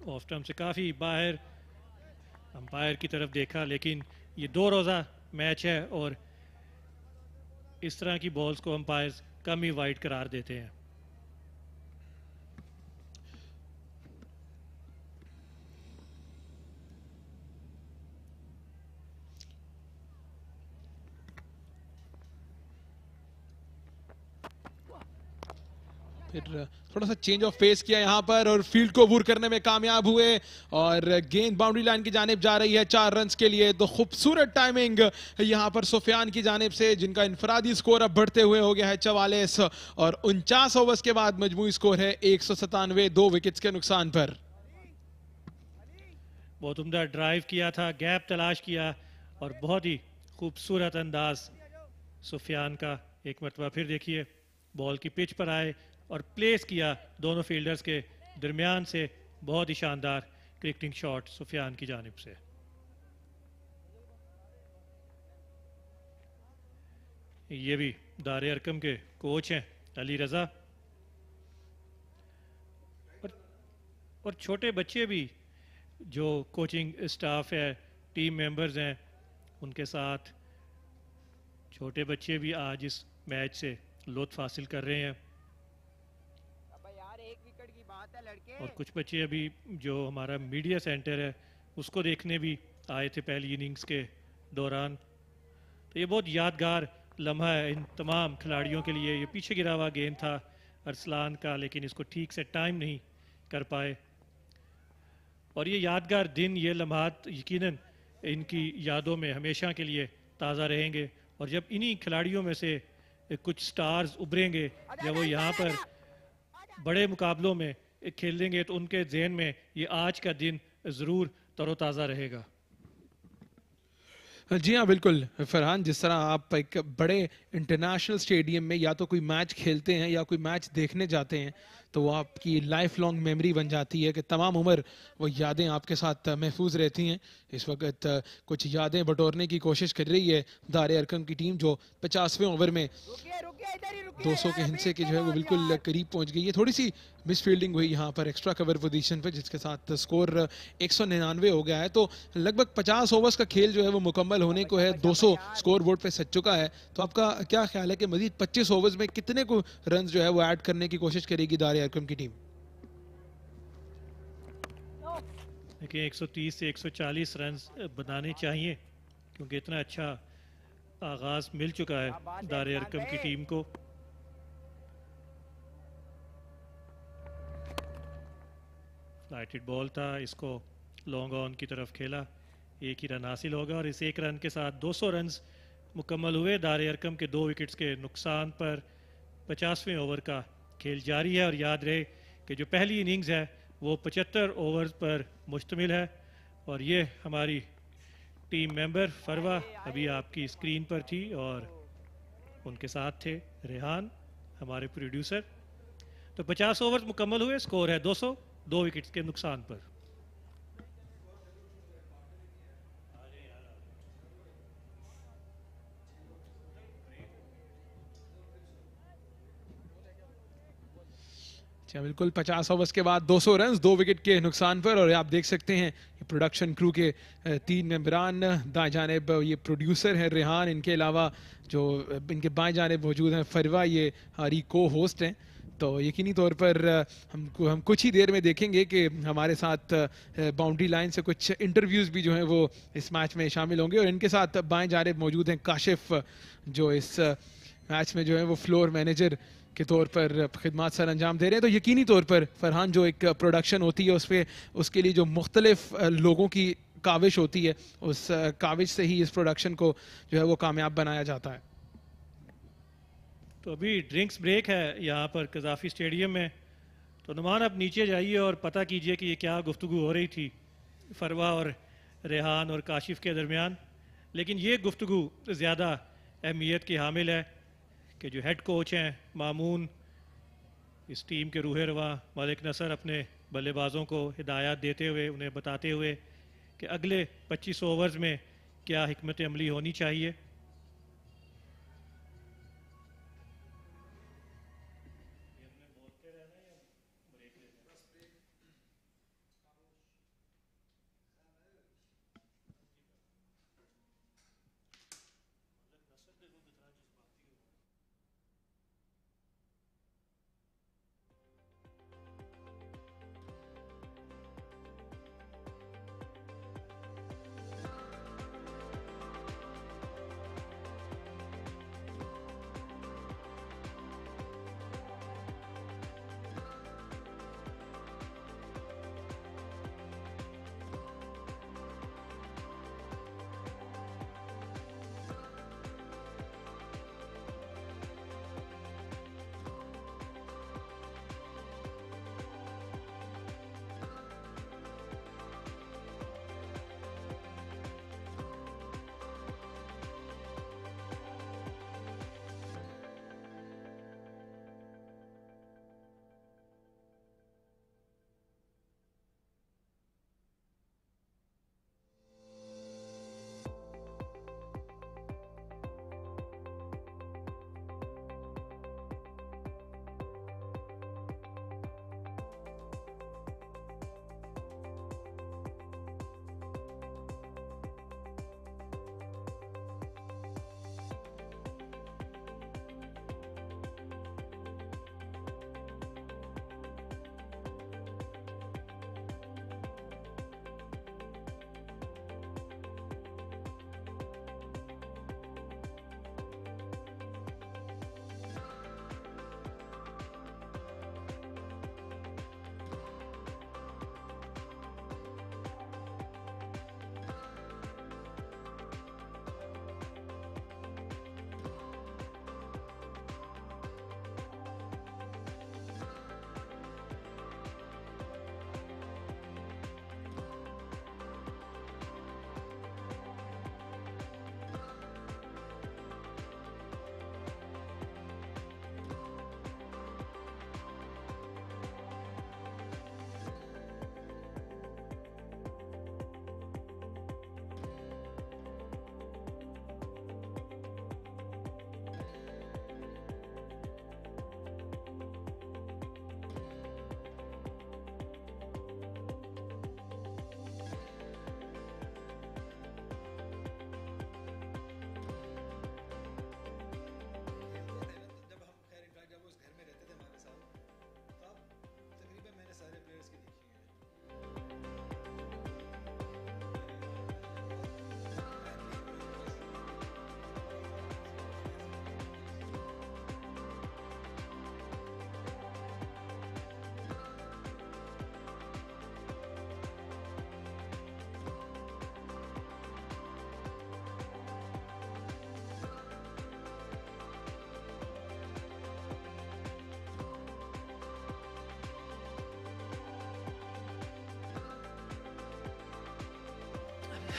ऑफ स्टंप से काफ़ी बाहर, अंपायर की तरफ देखा, लेकिन ये 2 रोज़ा मैच है और इस तरह की बॉल्स को अंपायर्स कम ही वाइड करार देते हैं। फिर थोड़ा सा चेंज ऑफ पेस किया यहाँ पर और फील्ड को अबूर करने में कामयाब हुए और गेंद बाउंड्री लाइन की जानिब जा रही है 4 रन्स के लिए। तो खूबसूरत टाइमिंग यहाँ पर सुफियान की जानिब से, जिनका इनफरादी स्कोर अब बढ़ते हुए हो गया है 44 और 49 ओवर्स के बाद मजमूई स्कोर है 197, 2 विकेट्स के नुकसान पर। बहुत उम्दा ड्राइव किया था, गैप तलाश किया और बहुत ही खूबसूरत अंदाज सुफियान का। एक मरतबा फिर देखिए बॉल की पिच पर आए और प्लेस किया दोनों फील्डर्स के दरमियान से, बहुत ही शानदार क्रिकेटिंग शॉट सुफियान की जानिब से। ये भी दारे अरकम के कोच हैं अली रजा। और छोटे बच्चे भी जो कोचिंग स्टाफ है, टीम मेंबर्स हैं, उनके साथ छोटे बच्चे भी आज इस मैच से लुत्फ हासिल कर रहे हैं। और कुछ बच्चे अभी जो हमारा मीडिया सेंटर है उसको देखने भी आए थे पहली इनिंग्स के दौरान। तो ये बहुत यादगार लम्हा है इन तमाम खिलाड़ियों के लिए। ये पीछे गिरा हुआ गेंद था अरसलान का, लेकिन इसको ठीक से टाइम नहीं कर पाए। और ये यादगार दिन, ये लम्हात यकीनन इनकी यादों में हमेशा के लिए ताज़ा रहेंगे। और जब इन्हीं खिलाड़ियों में से कुछ स्टार्स उभरेंगे, जब वो यहाँ पर बड़े मुकाबलों में खेलेंगे, तो उनके जहन में ये आज का दिन ज़रूर तरोताज़ा रहेगा। जी हाँ बिल्कुल फरहान, जिस तरह आप एक बड़े इंटरनेशनल स्टेडियम में या तो कोई मैच खेलते हैं या कोई मैच देखने जाते हैं, तो वो आपकी लाइफ लॉन्ग मेमोरी बन जाती है कि तमाम उम्र वो यादें आपके साथ महफूज रहती हैं। इस वक्त कुछ यादें बटोरने की कोशिश कर रही है दारे अरकम की टीम, जो 50वें ओवर में 200 के हिस्से के जो है वो बिल्कुल करीब पहुंच गई है। थोड़ी सी मिस फील्डिंग हुई यहाँ पर एक्स्ट्रा कवर पोजीशन पर, जिसके साथ स्कोर 199 हो गया है। तो लगभग 50 ओवर्स का खेल जो है वो मुकम्मल होने को है, 200 स्कोर बोर्ड पे सज चुका है। तो आपका क्या ख्याल है कि मजीद 25 ओवर्स में कितने को रन जो है वो ऐड करने की कोशिश करेगी दारे अरकम की टीम? देखिए 130 से 140 रन बनाने चाहिए, क्योंकि इतना अच्छा आगाज मिल चुका है दारे अरकम की टीम को। फ्लाइटेड बॉल था, इसको लॉन्ग ऑन की तरफ खेला, एक ही रन हासिल होगा और इस एक रन के साथ 200 रन मुकम्मल हुए दारे अरकम के 2 विकेट्स के नुकसान पर। 50वें ओवर का खेल जारी है और याद रहे कि जो पहली इनिंग्स है वो 75 ओवर्स पर मुश्तमिल है। और ये हमारी टीम मेंबर फरवा अभी आपकी स्क्रीन पर थी और उनके साथ थे रेहान हमारे प्रोड्यूसर। तो 50 ओवर्स मुकम्मल हुए, स्कोर है 200, 2 विकेट्स के नुकसान पर। अच्छा बिल्कुल, 50 ओवर्स के बाद 200 रन 2 विकेट के नुकसान पर। और आप देख सकते हैं प्रोडक्शन क्रू के 3 मेंबरान, दाएं जानिब ये प्रोड्यूसर है रेहान, इनके अलावा जो इनके बाएं जानिब मौजूद हैं फरवा, ये हमारी को होस्ट हैं। तो यकीनी तौर पर हम कुछ ही देर में देखेंगे कि हमारे साथ बाउंड्री लाइन से कुछ इंटरव्यूज़ भी जो हैं वो इस मैच में शामिल होंगे। और इनके साथ बाएं जानिब मौजूद हैं काशिफ, जो इस मैच में जो है वो फ्लोर मैनेजर के तौर पर खिदमत सर अंजाम दे रहे हैं। तो यकीनी तौर पर फरहान, जो एक प्रोडक्शन होती है उसके लिए जो मुख्तलिफ लोगों की काविश होती है, उस काविश से ही इस प्रोडक्शन को जो है वो कामयाब बनाया जाता है। तो अभी ड्रिंक्स ब्रेक है यहाँ पर कज़ाफ़ी स्टेडियम में। तो नुमान आप नीचे जाइए और पता कीजिए कि ये क्या गुफ्तगू हो रही थी फरवा और रेहान और काशिफ के दरमियान। लेकिन ये गुफ्तगू ज़्यादा अहमियत की हामिल है कि जो हेड कोच हैं मामून, इस टीम के रूह रवा मलिक नसर अपने बल्लेबाजों को हिदायत देते हुए, उन्हें बताते हुए कि अगले 25 ओवर्स में क्या हिकमत अमली होनी चाहिए।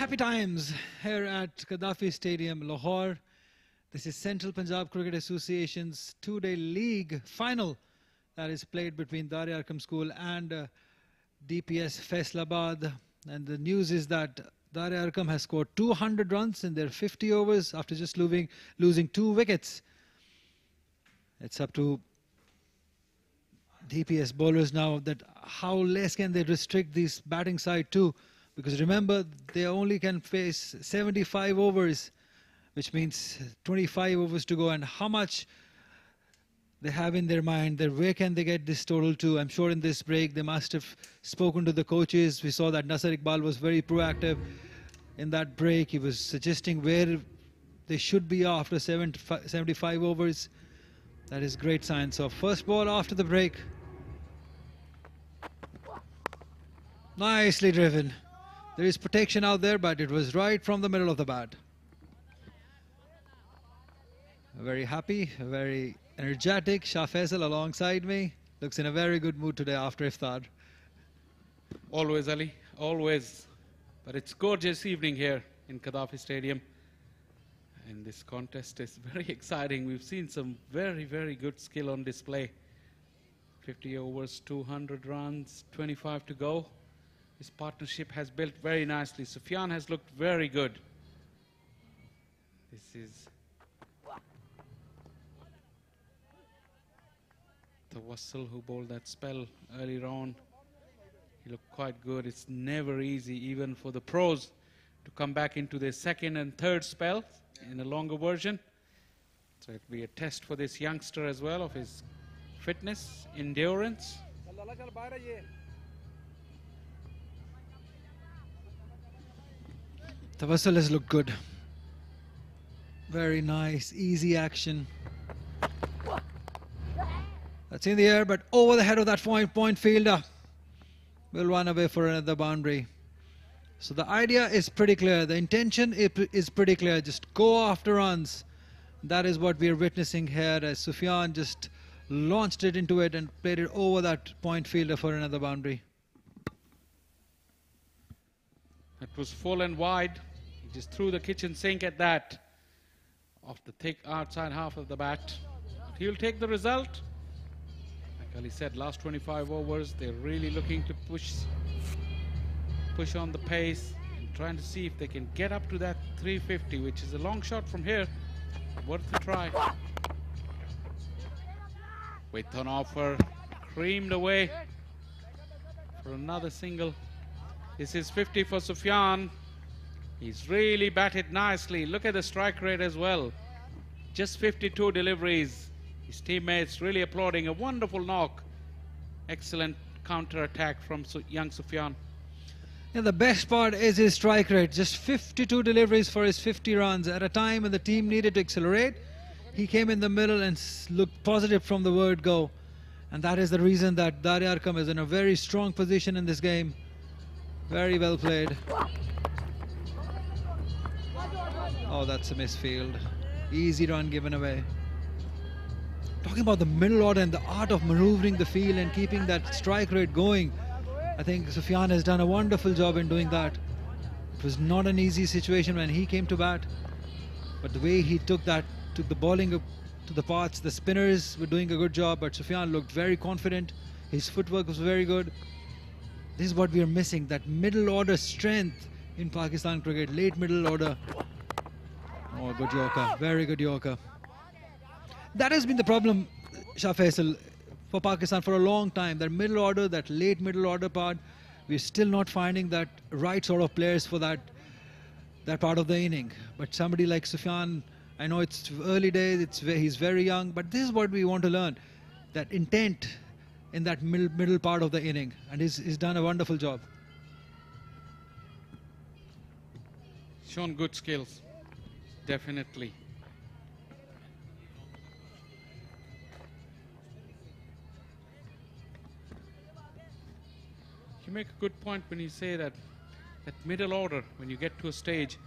Happy times here at Gaddafi Stadium, Lahore. This is Central Punjab Cricket Association's two-day league final that is played between Darya Arqam School and DPS Faisalabad. And the news is that Darya Arqam has scored 200 runs in their 50 overs after just losing 2 wickets. It's up to DPS bowlers now that how less can they restrict this batting side to, because remember they only can face 75 overs, which means 25 overs to go, and how much they have in their mind that where can they get this total to. I'm sure in this break they must have spoken to the coaches. We saw that Nasser Iqbal was very proactive in that break. He was suggesting where they should be after 75 overs. That is great sign. So first ball after the break. Nicely driven. There is protection out there, but it was right from the middle of the bat. Very happy, very energetic. Shah Faisal alongside me. Looks in a very good mood today after iftar. Always, Ali, always. But it's gorgeous evening here in Gaddafi Stadium. And this contest is very exciting. We've seen some very, very good skill on display. 50 overs, 200 runs, 25 to go. This partnership has built very nicely. Sufyan has looked very good. This is Tawassal who bowled that spell earlier on. He looked quite good. It's never easy, even for the pros, to come back into their second and third spell in a longer version. So it'll be a test for this youngster as well of his fitness, endurance. Tawassal has looked good. Very nice, easy action. That's in the air, but over the head of that point fielder. Will run away for another boundary. So the idea is pretty clear. The intention is pretty clear. Just go after runs. That is what we are witnessing here as Sufyan just launched it into it and played it over that point fielder for another boundary. It was full and wide. He just threw the kitchen sink at that off the thick outside half of the bat. But he'll take the result. Like Ali said, last 25 overs, they're really looking to push on the pace and trying to see if they can get up to that 350, which is a long shot from here. Worth a try. With an offer, creamed away for another single. This is 50 for Sufyan. He's really batted nicely. Look at the strike rate as well. Just 52 deliveries. His teammates really applauding. A wonderful knock. Excellent counter attack from young Sufyan. Yeah, the best part is his strike rate. Just 52 deliveries for his 50 runs at a time when the team needed to accelerate. He came in the middle and looked positive from the word go. And that is the reason that Darya Arqam is in a very strong position in this game. Very well played. Oh, that's a misfield. Easy run given away. Talking about the middle order and the art of maneuvering the field and keeping that strike rate going. I think Sufyan has done a wonderful job in doing that. It was not an easy situation when he came to bat. But the way he took the bowling up to the parts, the spinners were doing a good job, but Sufyan looked very confident. His footwork was very good. This is what we are missing, that middle order strength in Pakistan cricket, late middle order. Oh, good Yorker, very good Yorker. That has been the problem, Shah Faisal, for Pakistan for a long time. That middle order, that late middle order part, we're still not finding that right sort of players for that part of the inning. But somebody like Sufyan, I know it's early days, he's very young, but this is what we want to learn. That intent in that middle part of the inning, and he's done a wonderful job. Shown good skills, definitely. You make a good point when you say that middle order, when you get to a stage,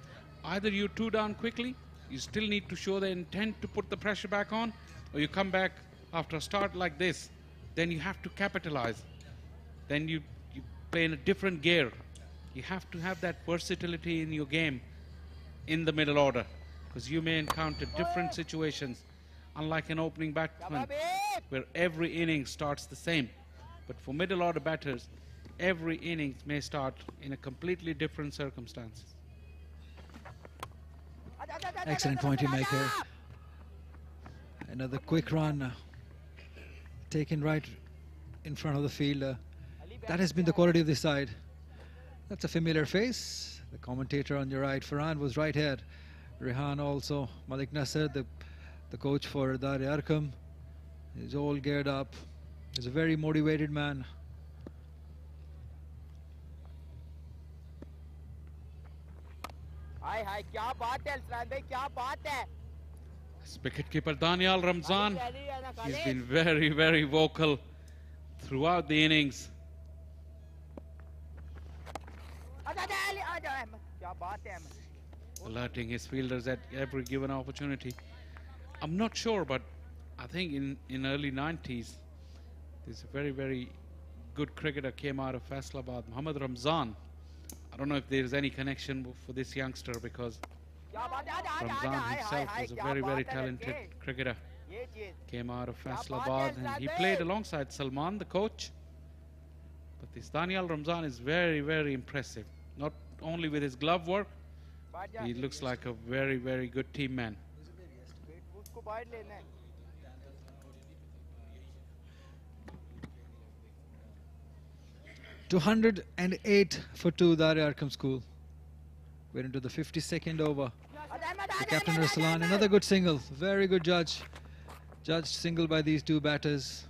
either you two down quickly, you still need to show the intent to put the pressure back on, or you come back after a start like this, then you have to capitalize. Then you play in a different gear. You have to have that versatility in your game in the middle order, because you may encounter different situations, unlike an opening batsman where every inning starts the same. But for middle order batters, every innings may start in a completely different circumstances. Excellent point you make here. Another quick run taken right in front of the field. That has been the quality of this side. That's a familiar face. The commentator on your right, Farhan, was right here. Rehan also, Malik Nasser, the coach for Arqam, is all geared up. He's a very motivated man. This wicketkeeper Daniel Ramzan, he's been very, very vocal throughout the innings. Alerting his fielders at every given opportunity. I'm not sure, but I think in early 90s, there's a very, very good cricketer came out of Faisalabad, Muhammad Ramzan. I don't know if there's any connection for this youngster, because Ramzan himself was a very, very talented cricketer. Came out of Faisalabad and he played alongside Salman, the coach. But this Daniel Ramzan is very, very impressive. Not only with his glove work, he looks like a very, very good team man. 208 for 2, Arqam School. We're into the 52nd over. The captain Ruslan, another good single. Very good judge. Judged single by these two batters.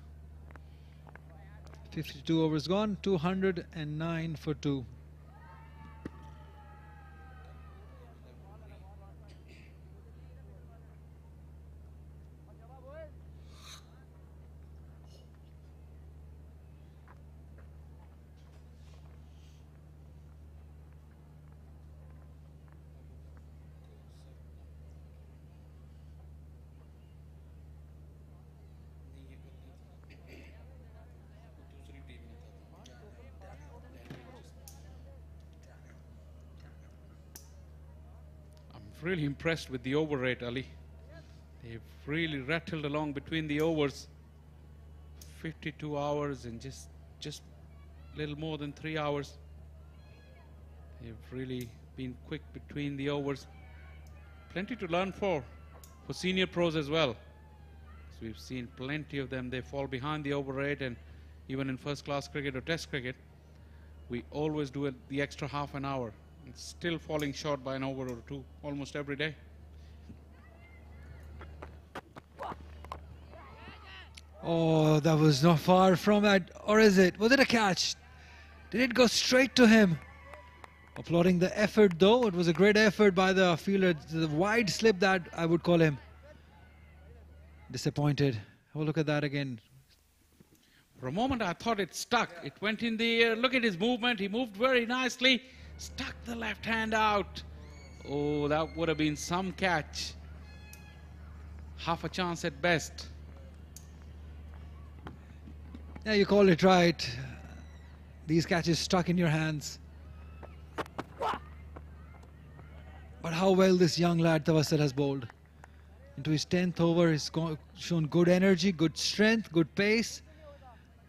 52 overs gone, 209 for 2. Really impressed with the over rate, Ali. They've really rattled along between the overs. 52 hours and just a little more than 3 hours. They've really been quick between the overs. Plenty to learn for senior pros as well. So we've seen plenty of them. They fall behind the over rate, and even in first class cricket or test cricket, we always do the extra half an hour. It's still falling short by an over or two almost every day. Oh, that was not far from it. Or is it? Was it a catch? Did it go straight to him? Applauding the effort though. It was a great effort by the fielder. The wide slip, that I would call him. Disappointed. Have a look at that again. For a moment I thought it stuck. It went in the air. Look at his movement. He moved very nicely. Stuck the left hand out. Oh, that would have been some catch. Half a chance at best. Yeah, you call it right. These catches stuck in your hands. But how well this young lad Tawassut has bowled. Into his 10th over, he's shown good energy, good strength, good pace.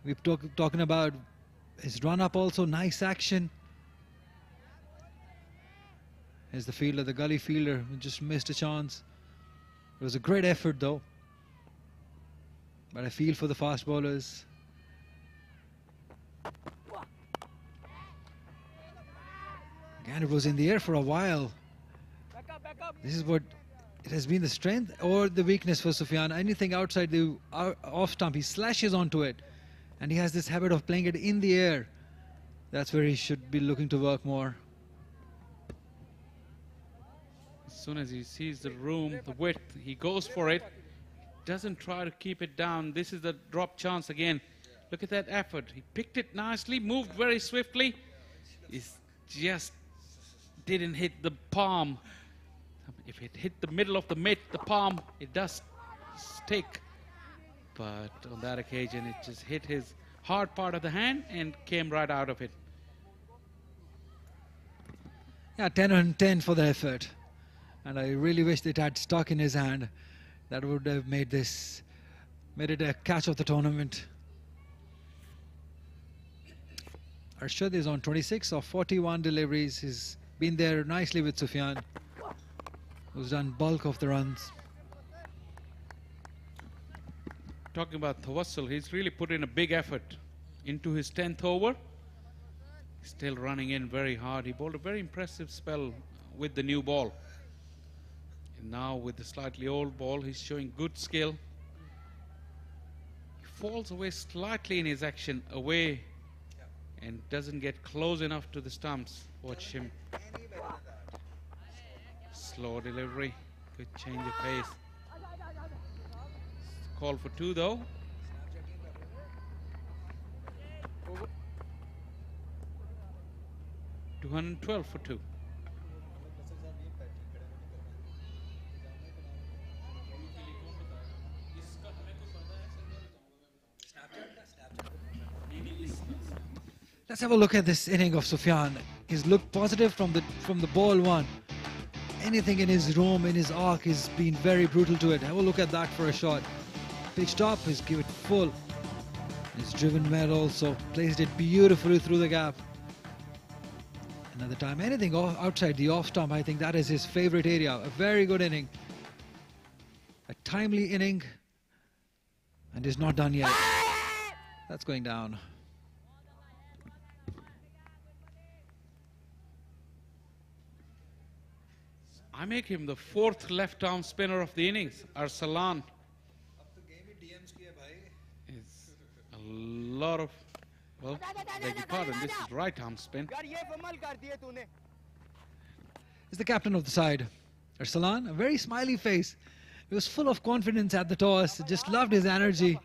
We've talking about his run-up also, nice action. Here's the fielder, the gully fielder, who just missed a chance. It was a great effort though. But I feel for the fast bowlers. Again, it was in the air for a while. This is what it has been, the strength or the weakness for Sufyan. Anything outside the off stump, he slashes onto it. And he has this habit of playing it in the air. That's where he should be looking to work more. As soon as he sees the room, the width, he goes for it. Doesn't try to keep it down. This is the drop chance again. Look at that effort. He picked it nicely, moved very swiftly. It just didn't hit the palm. If it hit the middle of the mitt, the palm, it does stick. But on that occasion, it just hit his hard part of the hand and came right out of it. Yeah, 10 on 10 for the effort. And I really wish it had stuck in his hand. That would have made it a catch of the tournament. Arshad is on 26 of 41 deliveries. He's been there nicely with Sufyan, who's done bulk of the runs. Talking about Tawassul, he's really put in a big effort into his 10th over. Still running in very hard. He bowled a very impressive spell with the new ball. And now with the slightly old ball, he's showing good skill. He falls away slightly in his action, away, and doesn't get close enough to the stumps. Watch him. Slow delivery. Good change of pace. Call for 2 though. $212 for 2. Let's have a look at this inning of Sufyan. He's looked positive from the ball one. Anything in his roam, in his arc, he's been very brutal to it. Have a look at that for a shot. Pitched up, he's given it full. He's driven well also, placed it beautifully through the gap. Another time, anything outside the off stump, I think that is his favorite area. A very good inning. A timely inning. And he's not done yet. That's going down. I make him the 4th left-arm spinner of the innings. Arsalan. It's a lot of, well, beg your pardon, this is right-arm spin. He's the captain of the side. Arsalan, a very smiley face. He was full of confidence at the toss. Just loved his energy.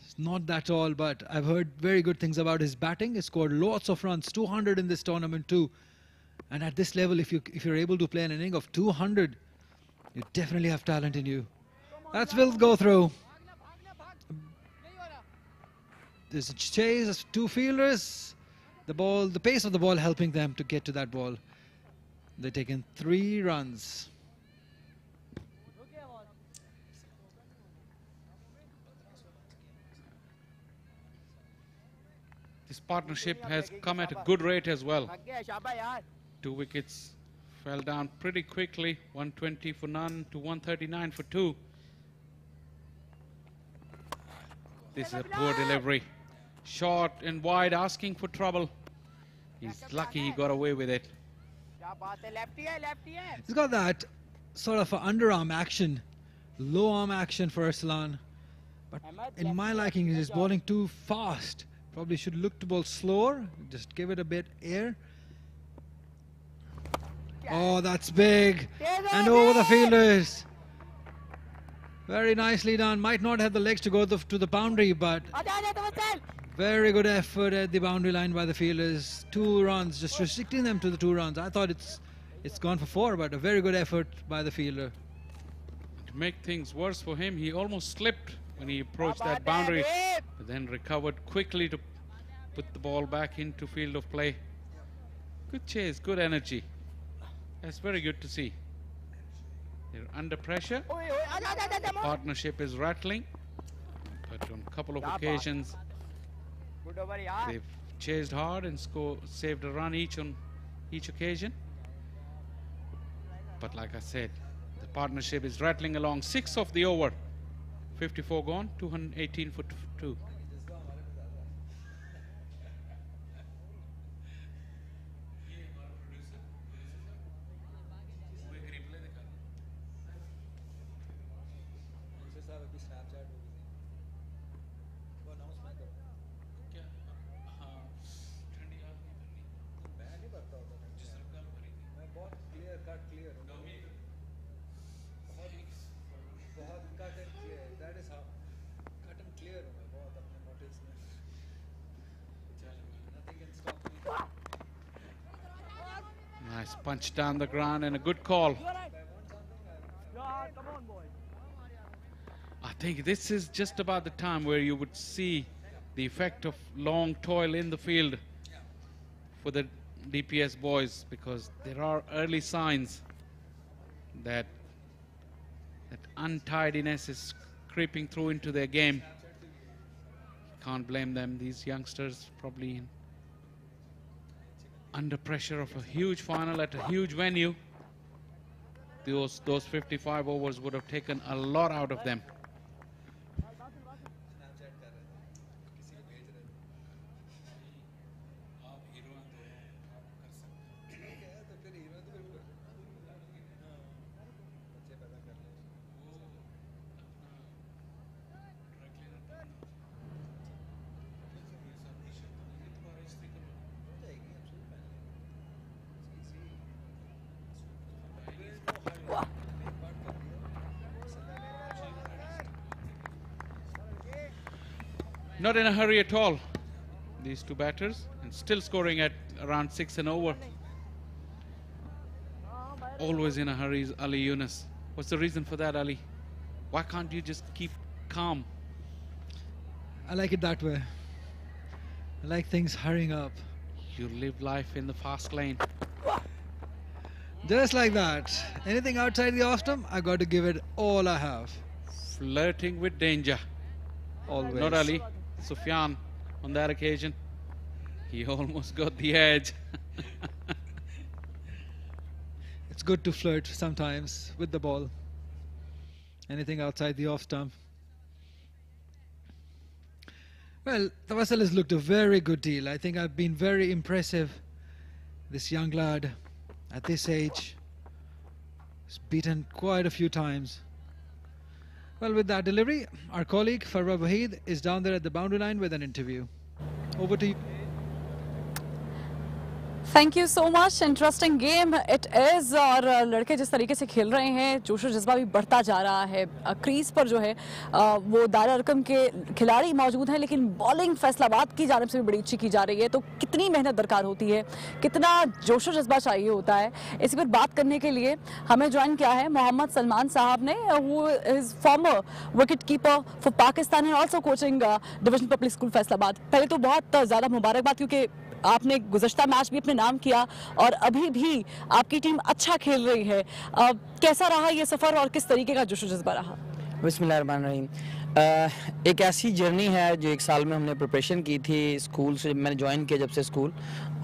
He's not that tall, but I've heard very good things about his batting. He scored lots of runs, 200 in this tournament too. And at this level, if you're able to play an inning of 200, you definitely have talent in you. That's will go through. There's a chase of 2 fielders. The pace of the ball helping them to get to that ball. They've taken 3 runs. This partnership has come at a good rate as well. 2 wickets fell down pretty quickly. 120 for none to 139 for 2. This is a poor delivery. Short and wide, asking for trouble. He's lucky he got away with it. He's got that sort of underarm action, low arm action for Arsalan. But in my liking, he's bowling too fast. Probably should look to bowl slower. Just give it a bit air. Oh, that's big. And over the fielders. Very nicely done. Might not have the legs to go to the boundary, but very good effort at the boundary line by the fielders. 2 runs, just restricting them to the 2 runs. I thought it's gone for 4, but a very good effort by the fielder. To make things worse for him, he almost slipped when he approached that boundary, but then recovered quickly to put the ball back into field of play. Good chase, good energy. That's very good to see. They're under pressure. The partnership is rattling, but on a couple of occasions they've chased hard and saved a run each on each occasion. But like I said, the partnership is rattling along. 6 of the over. 54 gone, 218 for 2. Nice punch down the ground and a good call. I think this is just about the time where you would see the effect of long toil in the field for the DPS boys, because there are early signs that untidiness is creeping through into their game. Can't blame them. These youngsters probably under pressure of a huge final at a huge venue. Those 55 overs would have taken a lot out of them. Not in a hurry at all, these two batters, and still scoring at around 6 and over. Always in a hurry is Ali Yunus. What's the reason for that, Ali? Why can't you just keep calm? I like it that way. I like things hurrying up. You live life in the fast lane. Just like that. Anything outside the off-stump, I got to give it all I have. Flirting with danger. Always. Not Ali. Sufyan, on that occasion, he almost got the edge. It's good to flirt sometimes with the ball. Anything outside the off-stump. Well, Tawassal has looked a very good deal. I think I've been very impressive. This young lad, at this age, has beaten quite a few times. Well, with that delivery, our colleague Farwa Waheed is down there at the boundary line with an interview. Over to you. Thank you so much interesting game it is और लड़के जिस तरीके से खेल रहे हैं जोश और जज्बा भी बढ़ता जा रहा है क्रीज पर जो है वो दार अरकम के खिलाड़ी मौजूद हैं लेकिन बॉलिंग फैसलाबाद की जानिब से भी बड़ी अच्छी की जा रही है तो कितनी मेहनत दरकार होती है कितना जोश और जज्बा चाहिए होता है इसी पर बात करने के लिए हमें ज्वाइन किया है मोहम्मद सलमान साहब ने वो is farmer wicket keeper for Pakistan and also coaching divisional public school Faisalabad पहले तो बहुत ज़्यादा मुबारकबाद क्योंकि आपने गुज़श्ता मैच भी अपने नाम किया और अभी भी आपकी टीम अच्छा खेल रही है कैसा रहा ये सफ़र और किस तरीके का जोश जज्बा रहा बिस्मिल्लाहिर्रहमानिर्रहीम एक ऐसी जर्नी है जो एक साल में हमने प्रिपरेशन की थी स्कूल से मैंने ज्वाइन किया जब से स्कूल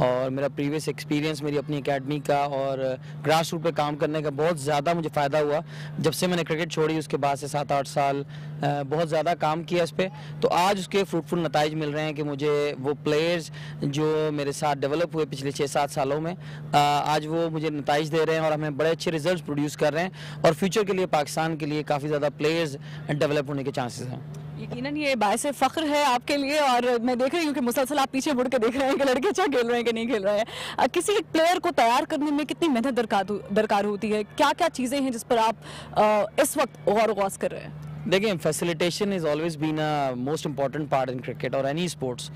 और मेरा प्रीवियस एक्सपीरियंस मेरी अपनी एकेडमी का और ग्रास रूट पे काम करने का बहुत ज़्यादा मुझे फ़ायदा हुआ जब से मैंने क्रिकेट छोड़ी उसके बाद से 7-8 साल बहुत ज़्यादा काम किया इस पर तो आज उसके फ्रूटफुल नताइज मिल रहे हैं कि मुझे वो प्लेयर्स जो मेरे साथ डेवलप हुए पिछले 6-7 सालों में आज वो मुझे नताइज दे रहे हैं और हमें बड़े अच्छे रिजल्ट प्रोड्यूस कर रहे हैं और फ्यूचर के लिए पाकिस्तान के लिए काफ़ी ज़्यादा प्लेयर्स डेवलप होने के चांसेस हैं यकीनन ये बायस फ़ख्र है आपके लिए और मैं देख रही हूँ कि मुसलसल आप पीछे मुड़ के देख रहे हैं कि लड़के अच्छा खेल रहे हैं कि नहीं खेल रहे हैं किसी एक प्लेयर को तैयार करने में कितनी मेहनत दरकार होती है क्या क्या चीज़ें हैं जिस पर आप इस वक्त गौर गौस कर रहे हैं देखिए facilitation is always been a most important part in cricket और एनी स्पोर्ट्स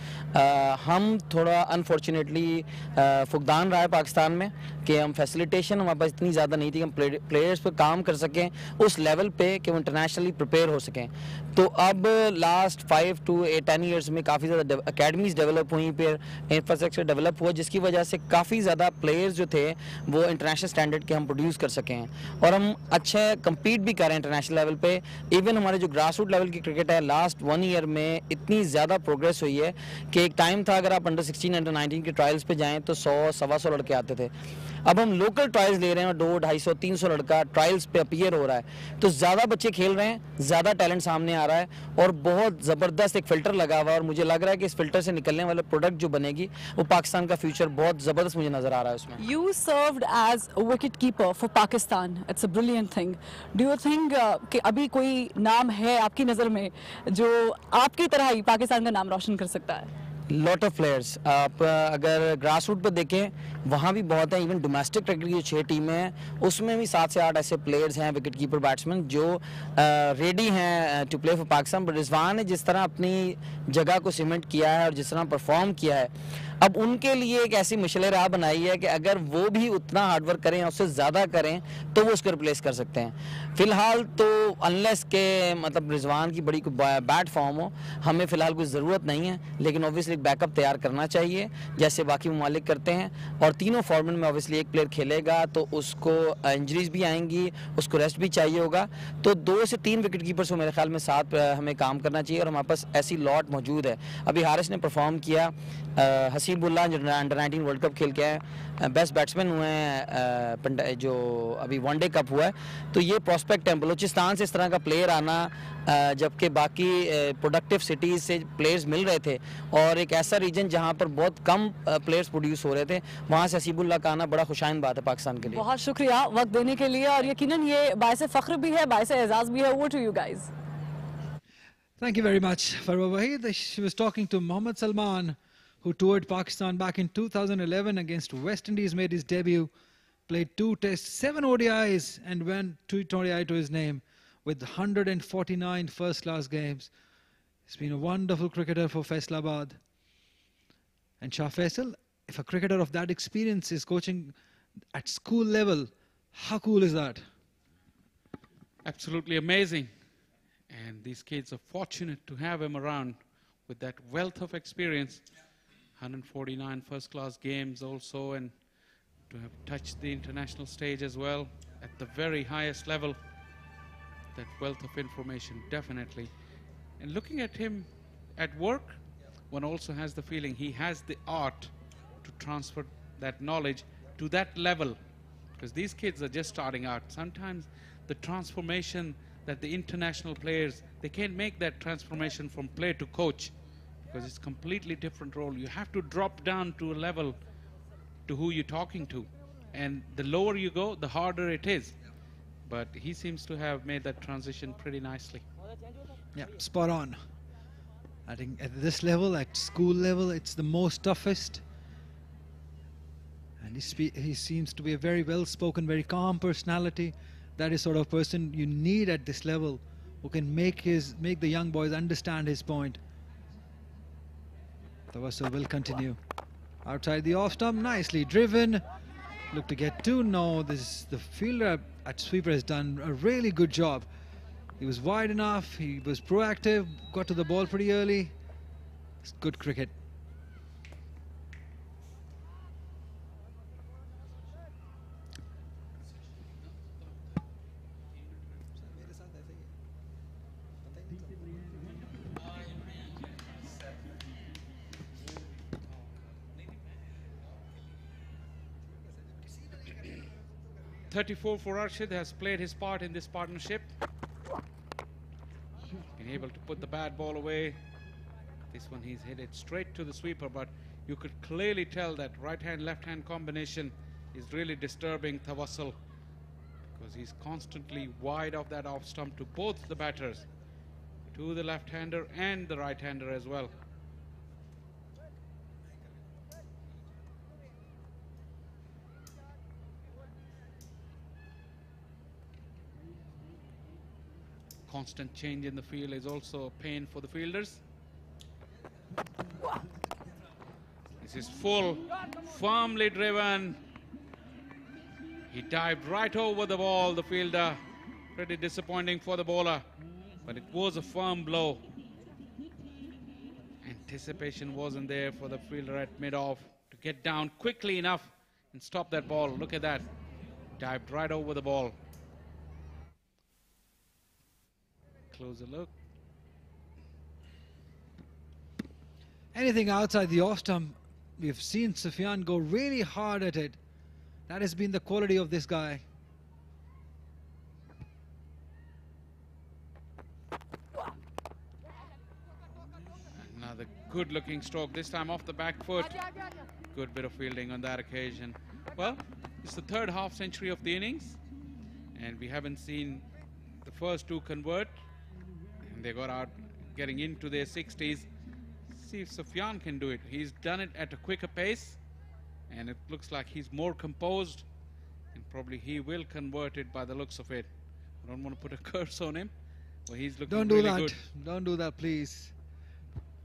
हम थोड़ा अनफॉर्चुनेटली फुकदान रहा है पाकिस्तान में कि हम फैसिलिटेशन हमारे पास इतनी ज़्यादा नहीं थी कि हम प्लेयर्स पर काम कर सकें उस लेवल पे कि वो इंटरनेशनली प्रिपेयर हो सकें तो अब लास्ट 5 to 10 ईयर्स में काफ़ी ज़्यादा अकेडमीज़ डेवलप हुई फिर इंफ्रास्ट्रक्चर डेवलप हुआ जिसकी वजह से काफ़ी ज़्यादा प्लेयर्स जो थे वो इंटरनेशनल स्टैंडर्ड के हम प्रोड्यूस कर सकें और हम अच्छे कम्पीट भी करें इंटरनेशनल लेवल पे इवन हमारे जो ग्रास रूट लेवल की क्रिकेट है लास्ट 1 ईयर में इतनी ज़्यादा प्रोग्रेस हुई है कि एक टाइम था अगर आप अंडर 16 अंडर 19 के ट्रायल्स पे जाएं तो 100-125 लड़के आते थे अब हम लोकल ट्रायल्स ले रहे हैं और 200-250-300 लड़का ट्रायल्स पे अपीयर हो रहा है तो ज़्यादा बच्चे खेल रहे हैं ज़्यादा टैलेंट सामने आ रहा है और बहुत ज़बरदस्त एक फ़िल्टर लगा हुआ है और मुझे लग रहा है कि इस फिल्टर से निकलने वाला प्रोडक्ट जो बनेगी वो पाकिस्तान का फ्यूचर बहुत ज़बरदस्त मुझे नज़र आ रहा है उसमें you served as wicket keeper for Pakistan it's a brilliant thing do you think कि अभी कोई नाम है आपकी नज़र में जो आपकी तरह ही पाकिस्तान का नाम रोशन कर सकता है लॉट ऑफ प्लेयर्स आप अगर ग्रास रूट पर देखें वहाँ भी बहुत है इवन डोमेस्टिक क्रिकेट की जो 6 टीमें हैं उसमें भी 7 से 8 ऐसे प्लेयर्स हैं विकेट कीपर बैट्समैन जो रेडी हैं to play for Pakistan but Rizwan ने जिस तरह अपनी जगह को सीमेंट किया है और जिस तरह परफॉर्म किया है अब उनके लिए एक ऐसी मशले राह बनाई है कि अगर वो भी उतना हार्डवर्क करें या उससे ज़्यादा करें तो वो उसको रिप्लेस कर सकते हैं। फ़िलहाल तो अनलेस के मतलब रिजवान की बड़ी बैड फॉर्म हो, हमें फ़िलहाल कोई ज़रूरत नहीं है, लेकिन ऑब्वियसली एक बैकअप तैयार करना चाहिए जैसे बाकी ममालिक करते हैं। और तीनों फॉर्मेट में ऑब्वियसली एक प्लेयर खेलेगा तो उसको इंजरीज भी आएंगी, उसको रेस्ट भी चाहिए होगा। तो 2 से 3 विकेट कीपर्स को मेरे ख्याल में साथ हमें काम करना चाहिए और हमारे पास ऐसी लॉट मौजूद है। अभी हारिस ने परफॉर्म किया, हसीबुल्ला जो अंडर 19 वर्ल्ड कप खेल के आए, बेस्ट बैट्समैन हुए हैं जो अभी वनडे कप हुआ है। तो ये प्रॉस्पेक्ट है बलूचिस्तान से इस तरह का प्लेयर आना, जबकि बाकी प्रोडक्टिव सिटीज़ से प्लेयर्स मिल रहे थे और एक ऐसा रीजन जहाँ पर बहुत कम प्लेयर्स प्रोड्यूस हो रहे थे, वहाँ से हसीबुल्ला का आना बड़ा खुशाइन बात है पाकिस्तान के लिए। बहुत शुक्रिया वक्त देने के लिए, और यकीनन ये बायस फ़ख्र भी है, बायस एजाज़ भी है। Over to you guys. Thank you very much, Farwa Waheed. She was talking to Mohammad Salman, who toured Pakistan back in 2011 against West Indies, made his debut, played 2 tests, 7 ODIs, and went 2 ODI to his name with 149 first-class games. He's been a wonderful cricketer for Faisalabad. And Shah Faisal, if a cricketer of that experience is coaching at school level, how cool is that? Absolutely amazing. And these kids are fortunate to have him around with that wealth of experience. 149 first-class games also, and to have touched the international stage as well at the very highest level. That wealth of information, definitely. And looking at him at work, one also has the feeling he has the art to transfer that knowledge to that level. Because these kids are just starting out. Sometimes the transformation that the international players, they can't make that transformation from player to coach, because it's completely different role. You have to drop down to a level to who you're talking to. And the lower you go, the harder it is. But he seems to have made that transition pretty nicely. Yeah, spot on. I think at this level, at school level, it's the most toughest. And he seems to be a very well-spoken, very calm personality. That is sort of person you need at this level, who can make the young boys understand his point. Tawasul will continue. Outside the off stump, nicely driven. Look to get 2. No, the fielder at sweeper has done a really good job. He was wide enough, he was proactive, got to the ball pretty early. It's good cricket. .34 for Arshid has played his part in this partnership. Been able to put the bad ball away. This one he's hit it straight to the sweeper, but you could clearly tell that right-hand, left-hand combination is really disturbing Tawasul, because he's constantly wide of that off stump to both the batters, to the left-hander and the right-hander as well. Constant change in the field is also a pain for the fielders. This is full, firmly driven. He dived right over the ball, the fielder. Pretty disappointing for the bowler, but it was a firm blow. Anticipation wasn't there for the fielder at mid-off to get down quickly enough and stop that ball. Look at that. Dived right over the ball. Closer look. Anything outside the off stump, we've seen Sufyan go really hard at it. That has been the quality of this guy. Another good looking stroke, this time off the back foot. Good bit of fielding on that occasion. Well, it's the 3rd half century of the innings, and we haven't seen the first 2 convert. They got out getting into their 60s. See if Sufyan can do it. He's done it at a quicker pace, and it looks like he's more composed, and probably he will convert it by the looks of it. I don't want to put a curse on him, but he's looking Don't do really that. good. Don't do that, please.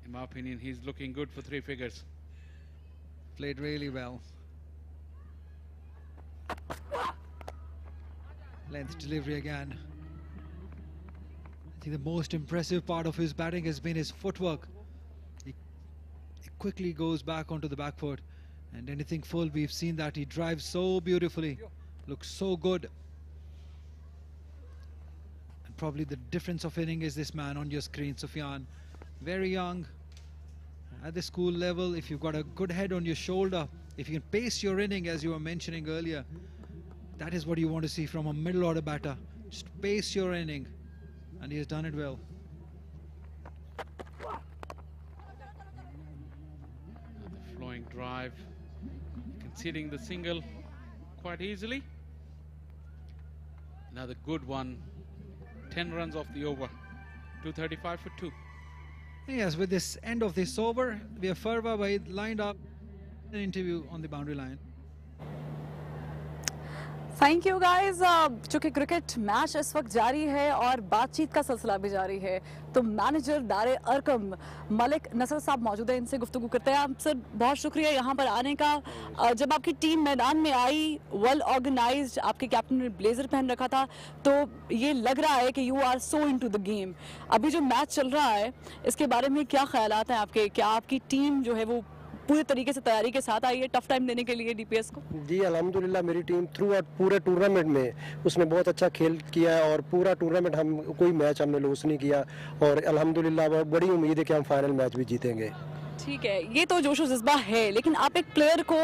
In my opinion, he's looking good for 3 figures. Played really well. Length delivery again. I think the most impressive part of his batting has been his footwork. He quickly goes back onto the back foot, and anything full, we've seen that he drives so beautifully, looks so good. And probably the difference of inning is this man on your screen, Sufyan. Very young, at the school level. If you've got a good head on your shoulder, if you can pace your inning as you were mentioning earlier, that is what you want to see from a middle order batter. Just pace your inning, and he has done it well. The flowing drive, conceding the single quite easily. Another good one, 10 runs off the over, 235 for 2. Yes, with this end of this over, we have Farwa Waheed lined up an interview on the boundary line. Thank you guys. चूंकि cricket match इस वक्त जारी है और बातचीत का सिलसिला भी जारी है, तो मैनेजर दारे अरकम मलिक नसर साहब मौजूद है, इनसे गुफ्तगू करते हैं। आप सर बहुत शुक्रिया यहाँ पर आने का। जब आपकी टीम मैदान में आई, वेल ऑर्गेनाइज्ड, आपके कैप्टन ने ब्लेजर पहन रखा था, तो ये लग रहा है कि you are so into the game. अभी जो मैच चल रहा है, इसके बारे में क्या ख्यालात हैं आपके? क्या आपकी टीम जो है वो पूरे तरीके से तैयारी के साथ आई है टफ टाइम देने के लिए डीपीएस को? जी अल्हम्दुलिल्लाह, मेरी टीम थ्रू आउट पूरे टूर्नामेंट में उसने बहुत अच्छा खेल किया है और पूरा टूर्नामेंट हम कोई मैच हमने लूज नहीं किया और अल्हम्दुलिल्लाह बड़ी उम्मीद है कि हम फाइनल मैच भी जीतेंगे। ठीक है, ये तो जोश और जज्बा है, लेकिन आप एक प्लेयर को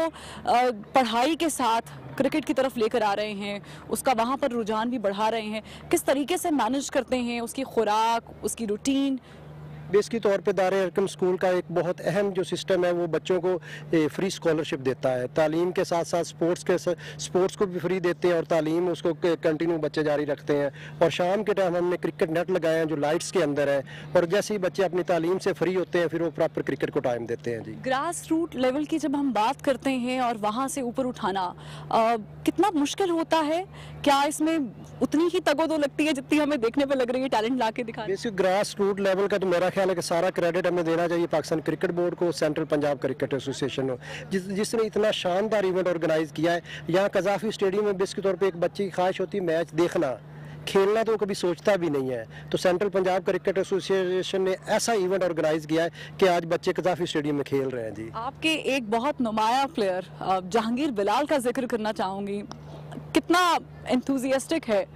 पढ़ाई के साथ क्रिकेट की तरफ लेकर आ रहे हैं, उसका वहाँ पर रुझान भी बढ़ा रहे हैं, किस तरीके से मैनेज करते हैं उसकी खुराक, उसकी रूटीन? बेसिक तौर पे दारे अरकम स्कूल का एक बहुत अहम जो सिस्टम है, वो बच्चों को फ्री स्कॉलरशिप देता है। तालीम के साथ साथ स्पोर्ट्स को भी फ्री देते हैं और तालीम उसको कंटिन्यू बच्चे जारी रखते हैं। और शाम के टाइम हमने क्रिकेट नेट लगाए हैं जो लाइट्स के अंदर है, और जैसे ही बच्चे अपनी तालीम से फ्री होते हैं फिर वो प्रॉपर क्रिकेट को टाइम देते हैं। जी, ग्रास रूट लेवल की जब हम बात करते हैं और वहाँ से ऊपर उठाना कितना मुश्किल होता है? क्या इसमें उतनी ही तगोदो लगती है जितनी हमें देखने पे लग रही है टैलेंट ला के दिखाने? बेसिक ग्रास रूट लेवल का तो मेरा ख्याल है कि सारा क्रेडिट हमें देना चाहिए पाकिस्तान क्रिकेट बोर्ड को, सेंट्रल पंजाब क्रिकेट एसोसिएशन को, जिसने इतना शानदार इवेंट ऑर्गेनाइज किया है। यहाँ कजाफी स्टेडियम में बेसिक तौर पे एक बच्चे की ख्वाहिश होती है मैच देखना, खेलना तो कभी सोचता भी नहीं है, तो सेंट्रल पंजाब क्रिकेट एसोसिएशन ने ऐसा इवेंट ऑर्गेनाइज किया है कि आज बच्चे कजाफी स्टेडियम में खेल रहे हैं। जी, आपके एक बहुत नुमाया प्लेयर जहांगीर बिलाल का जिक्र करना चाहूँगी, कितना एंथुजियास्टिक है?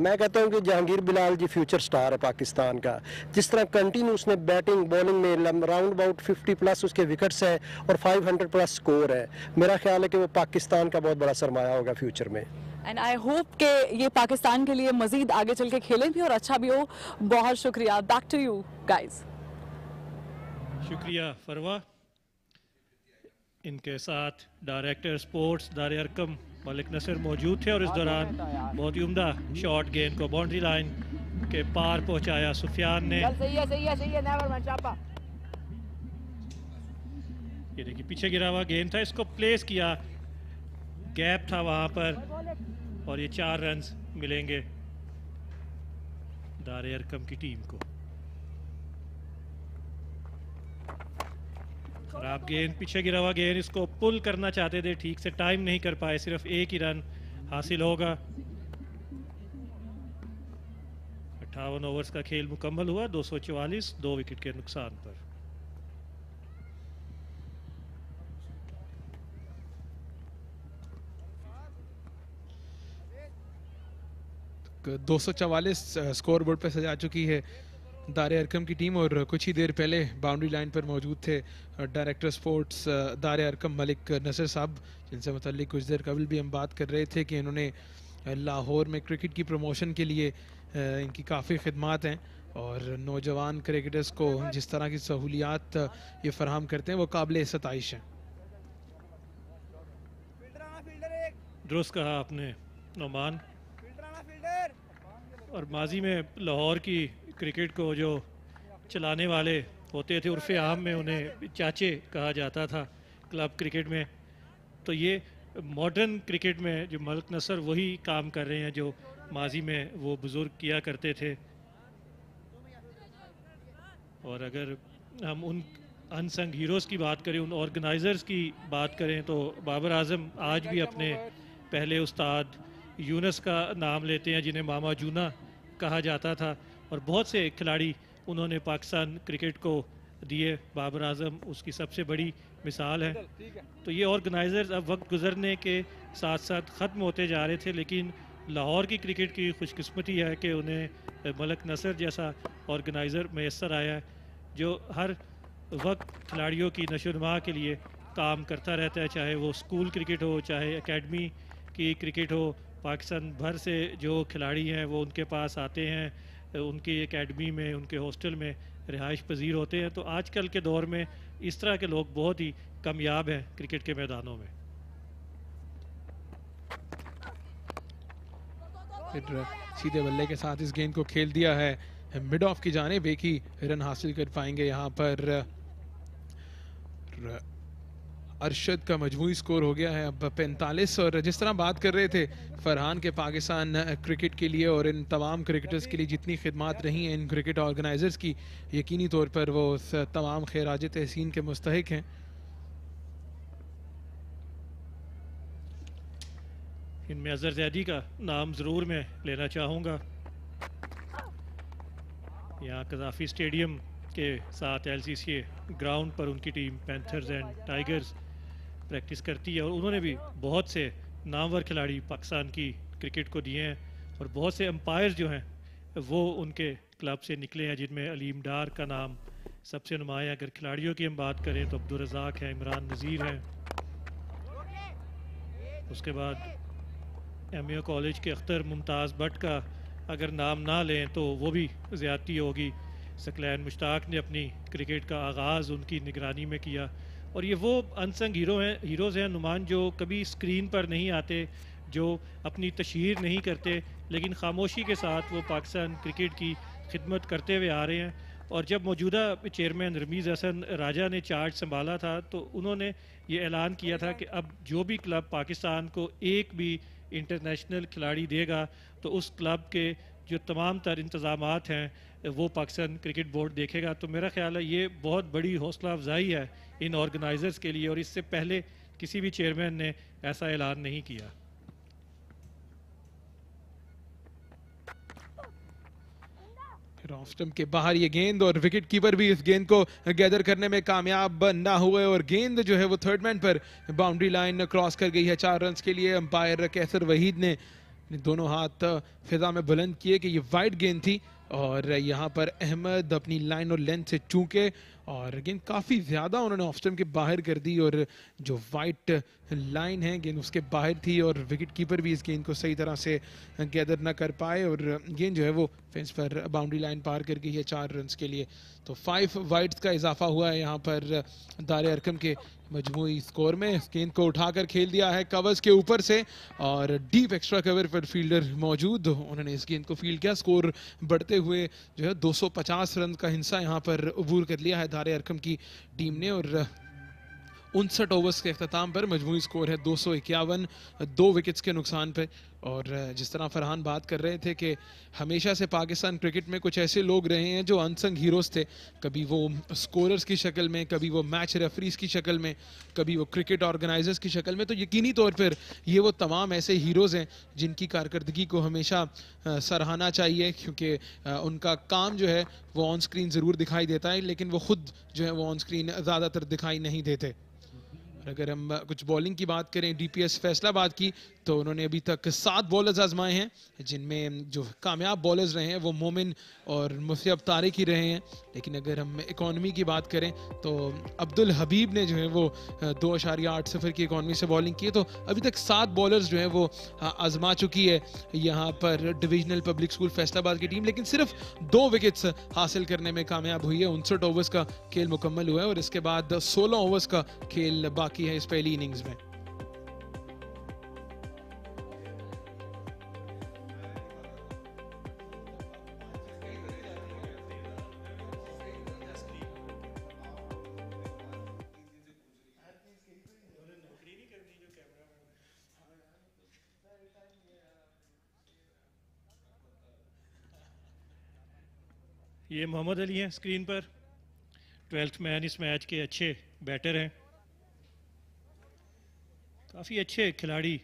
मैं कहता हूं कि जहांगीर बिलाल जी फ्यूचर स्टार है पाकिस्तान का। जिस तरह कंटिन्यू उसने बैटिंग बॉलिंग में राउंड अबाउट 50 प्लस उसके विकेट्स हैं और 500 प्लस स्कोर है, मेरा ख्याल है कि वो पाकिस्तान का बहुत बड़ा सरमाया होगा फ्यूचर में। एंड आई होप कि ये पाकिस्तान के लिए मजीद आगे चल के खेलें भी और अच्छा भी हो। बहुत शुक्रिया। Back to you guys. शुक्रिया फरवा। इनके साथ डायरेक्टर स्पोर्ट्स दारे अरकम मलिक नसर मौजूद थे और इस दौरान बहुत ही उम्दा शॉट गेंद को बाउंड्री लाइन के पार पहुंचाया सुफियान ने। ये देखिए पीछे गिरा हुआ गेंद था, इसको प्लेस किया, गैप था वहां पर और ये 4 रन्स मिलेंगे दारे अरकम की टीम को। खराब गेंद, पीछे गिरा हुआ गेंद, इसको पुल करना चाहते थे, ठीक से टाइम नहीं कर पाए, सिर्फ एक ही रन हासिल होगा। 58 ओवर्स का खेल मुकम्मल हुआ, 244, 2 विकेट के नुकसान पर। तो 244 स्कोर बोर्ड पे सजा चुकी है दारे अरकम की टीम, और कुछ ही देर पहले बाउंड्री लाइन पर मौजूद थे डायरेक्टर स्पोर्ट्स दारे अरकम मलिक नसर साहब, जिनसे मुतल्लिक कुछ देर कबल भी हम बात कर रहे थे कि इन्होंने लाहौर में क्रिकेट की प्रमोशन के लिए इनकी काफ़ी खिदमात हैं और नौजवान क्रिकेटर्स को जिस तरह की सहूलियात ये फराहम करते हैं वो काबिल सताइश हैं। दुरुस्त कहा आपने नोमान। और माजी में लाहौर की क्रिकेट को जो चलाने वाले होते थे, उर्फ़े आम में उन्हें चाचे कहा जाता था क्लब क्रिकेट में, तो ये मॉडर्न क्रिकेट में जो मलिक नसर वही काम कर रहे हैं जो माजी में वो बुज़ुर्ग किया करते थे। और अगर हम उन अनसंग हीरोज़ की बात करें, उन ऑर्गेनाइज़र्स की बात करें, तो बाबर आज़म आज भी अपने पहले उस्ताद यूनस का नाम लेते हैं, जिन्हें मामा जूना कहा जाता था, और बहुत से खिलाड़ी उन्होंने पाकिस्तान क्रिकेट को दिए। बाबर आज़म उसकी सबसे बड़ी मिसाल है। तो ये ऑर्गेनाइज़र्स अब वक्त गुजरने के साथ साथ ख़त्म होते जा रहे थे, लेकिन लाहौर की क्रिकेट की खुशकिस्मती है कि उन्हें मलक नसर जैसा ऑर्गेनाइज़र मैसर आया है, जो हर वक्त खिलाड़ियों की नशोनुमा के लिए काम करता रहता है, चाहे वो स्कूल क्रिकेट हो, चाहे एकेडमी की क्रिकेट हो। पाकिस्तान भर से जो खिलाड़ी हैं वो उनके पास आते हैं, उनकी एकेडमी में, उनके हॉस्टल में रिहाइश पजीर होते हैं। तो आजकल के दौर में इस तरह के लोग बहुत ही कामयाब हैं क्रिकेट के मैदानों में। फिर सीधे बल्ले के साथ इस गेंद को खेल दिया है मिड ऑफ की जानिब। एक ही रन हासिल कर पाएंगे यहाँ पर। अरशद का मजमूई स्कोर हो गया है अब 45। और जिस तरह बात कर रहे थे फरहान के पाकिस्तान क्रिकेट के लिए और इन तमाम क्रिकेटर्स के लिए जितनी खिदमात रही हैं इन क्रिकेट ऑर्गेनाइजर्स की, यकीनी तौर पर वो तमाम खैराज तहसीन के मुस्तहिक हैं। इनमें अजहर जैदी का नाम ज़रूर मैं लेना चाहूँगा। यहाँ कज़ाफ़ी स्टेडियम के साथ LCCA ग्राउंड पर उनकी team panthers and tigers practice करती है, और उन्होंने भी बहुत से नामवर खिलाड़ी पाकिस्तान की क्रिकेट को दिए हैं, और बहुत से अंपायर जो हैं वो उनके क्लब से निकले हैं, जिनमें अलीम डार का नाम सबसे नुमाया। अगर खिलाड़ियों की हम बात करें तो अब्दुल रज़ाक हैं, इमरान नज़ीर हैं। उसके बाद MAO कॉलेज के अख्तर मुमताज़ भट्ट का अगर नाम ना लें तो वो भी ज़्यादती होगी। सकलैन मुश्ताक ने अपनी क्रिकेट का आगाज़ उनकी निगरानी में किया, और ये वो अनसंग हीरोज़ हैं नुमान, जो कभी स्क्रीन पर नहीं आते, जो अपनी तशहीर नहीं करते, लेकिन खामोशी के साथ वो पाकिस्तान क्रिकेट की खिदमत करते हुए आ रहे हैं। और जब मौजूदा चेयरमैन रमीज़ हसन राजा ने चार्ज संभाला था तो उन्होंने ये ऐलान किया था कि अब जो भी क्लब पाकिस्तान को एक भी इंटरनेशनल खिलाड़ी देगा तो उस क्लब के जो तमाम तर इंतज़ामात हैं वो पाकिस्तान क्रिकेट बोर्ड देखेगा। तो मेरा ख्याल है ये बहुत बड़ी हौसला अफजाई है इन ऑर्गेनाइज़र्स के लिए, और इससे पहले किसी भी चेयरमैन ने ऐसा ऐलान नहीं किया। ऑफ स्टंप के बाहर ये गेंद, और विकेट कीपर भी इस गेंद को गैदर करने में कामयाब ना हुए, और गेंद जो है वो थर्ड मैन पर बाउंड्री लाइन क्रॉस कर गई है 4 रन के लिए। अंपायर कैसर वहीद ने दोनों हाथ फिजा में बुलंद किए कि ये वाइड गेंद थी, और यहाँ पर अहमद अपनी लाइन और लेंथ से चूके, और गेंद काफ़ी ज़्यादा उन्होंने ऑफ स्टंप के बाहर कर दी, और जो वाइट लाइन है गेंद उसके बाहर थी, और विकेट कीपर भी इस गेंद को सही तरह से गैदर ना कर पाए, और गेंद जो है वो फेंस पर बाउंड्री लाइन पार कर गई है 4 रन के लिए। तो 5 वाइड्स का इजाफा हुआ है यहाँ पर दारे अरकम के मजमूई स्कोर में। इस गेंद को उठाकर खेल दिया है कवर्स के ऊपर से, और डीप एक्स्ट्रा कवर पर फील्डर मौजूद, उन्होंने इस गेंद को फील्ड किया। स्कोर बढ़ते हुए जो है 250 रन का हिस्सा यहाँ पर अबूर कर लिया है दारे अरकम की टीम ने, और 59 ओवर्स के अख्ताम पर मजमूई स्कोर है 251, 2 विकेट्स के नुकसान पे। और जिस तरह फरहान बात कर रहे थे कि हमेशा से पाकिस्तान क्रिकेट में कुछ ऐसे लोग रहे हैं जो अनसंग हीरोज़ थे, कभी वो स्कोरर्स की शक्ल में, कभी वो मैच रेफरीज की शक्ल में, कभी वो क्रिकेट ऑर्गेनाइजर्स की शक्ल में। तो यकीनी तौर पर ये वो तमाम ऐसे हीरोज़ हैं जिनकी कारकर्दगी को हमेशा सराहना चाहिए, क्योंकि उनका काम जो है वो ऑन स्क्रीन ज़रूर दिखाई देता है, लेकिन वो ख़ुद जो है वो ऑन स्क्रीन ज़्यादातर दिखाई नहीं देते। अगर हम कुछ बॉलिंग की बात करें DPS फैसलाबाद की, तो उन्होंने अभी तक 7 बॉलर्स आजमाए हैं, जिनमें जो कामयाब बॉलर्स रहे हैं वो मोमिन और मुसैब तारिक ही रहे हैं। लेकिन अगर हम इकॉनमी की बात करें तो अब्दुल हबीब ने जो है वो 2.80 की इकॉनमी से बॉलिंग की है। तो अभी तक 7 बॉलर्स जो है वो आजमा चुकी है यहाँ पर डिविजनल पब्लिक स्कूल फैसलाबाद की टीम, लेकिन सिर्फ 2 विकेट्स हासिल करने में कामयाब हुई है। 59 ओवर्स का खेल मुकम्मल हुआ है, और इसके बाद 16 ओवर्स का खेल बाकी है इस पहली इनिंग्स में। ये मोहम्मद अली हैं स्क्रीन पर, 12th मैन इस मैच के अच्छे बैटर हैं। काफ़ी अच्छे खिलाड़ी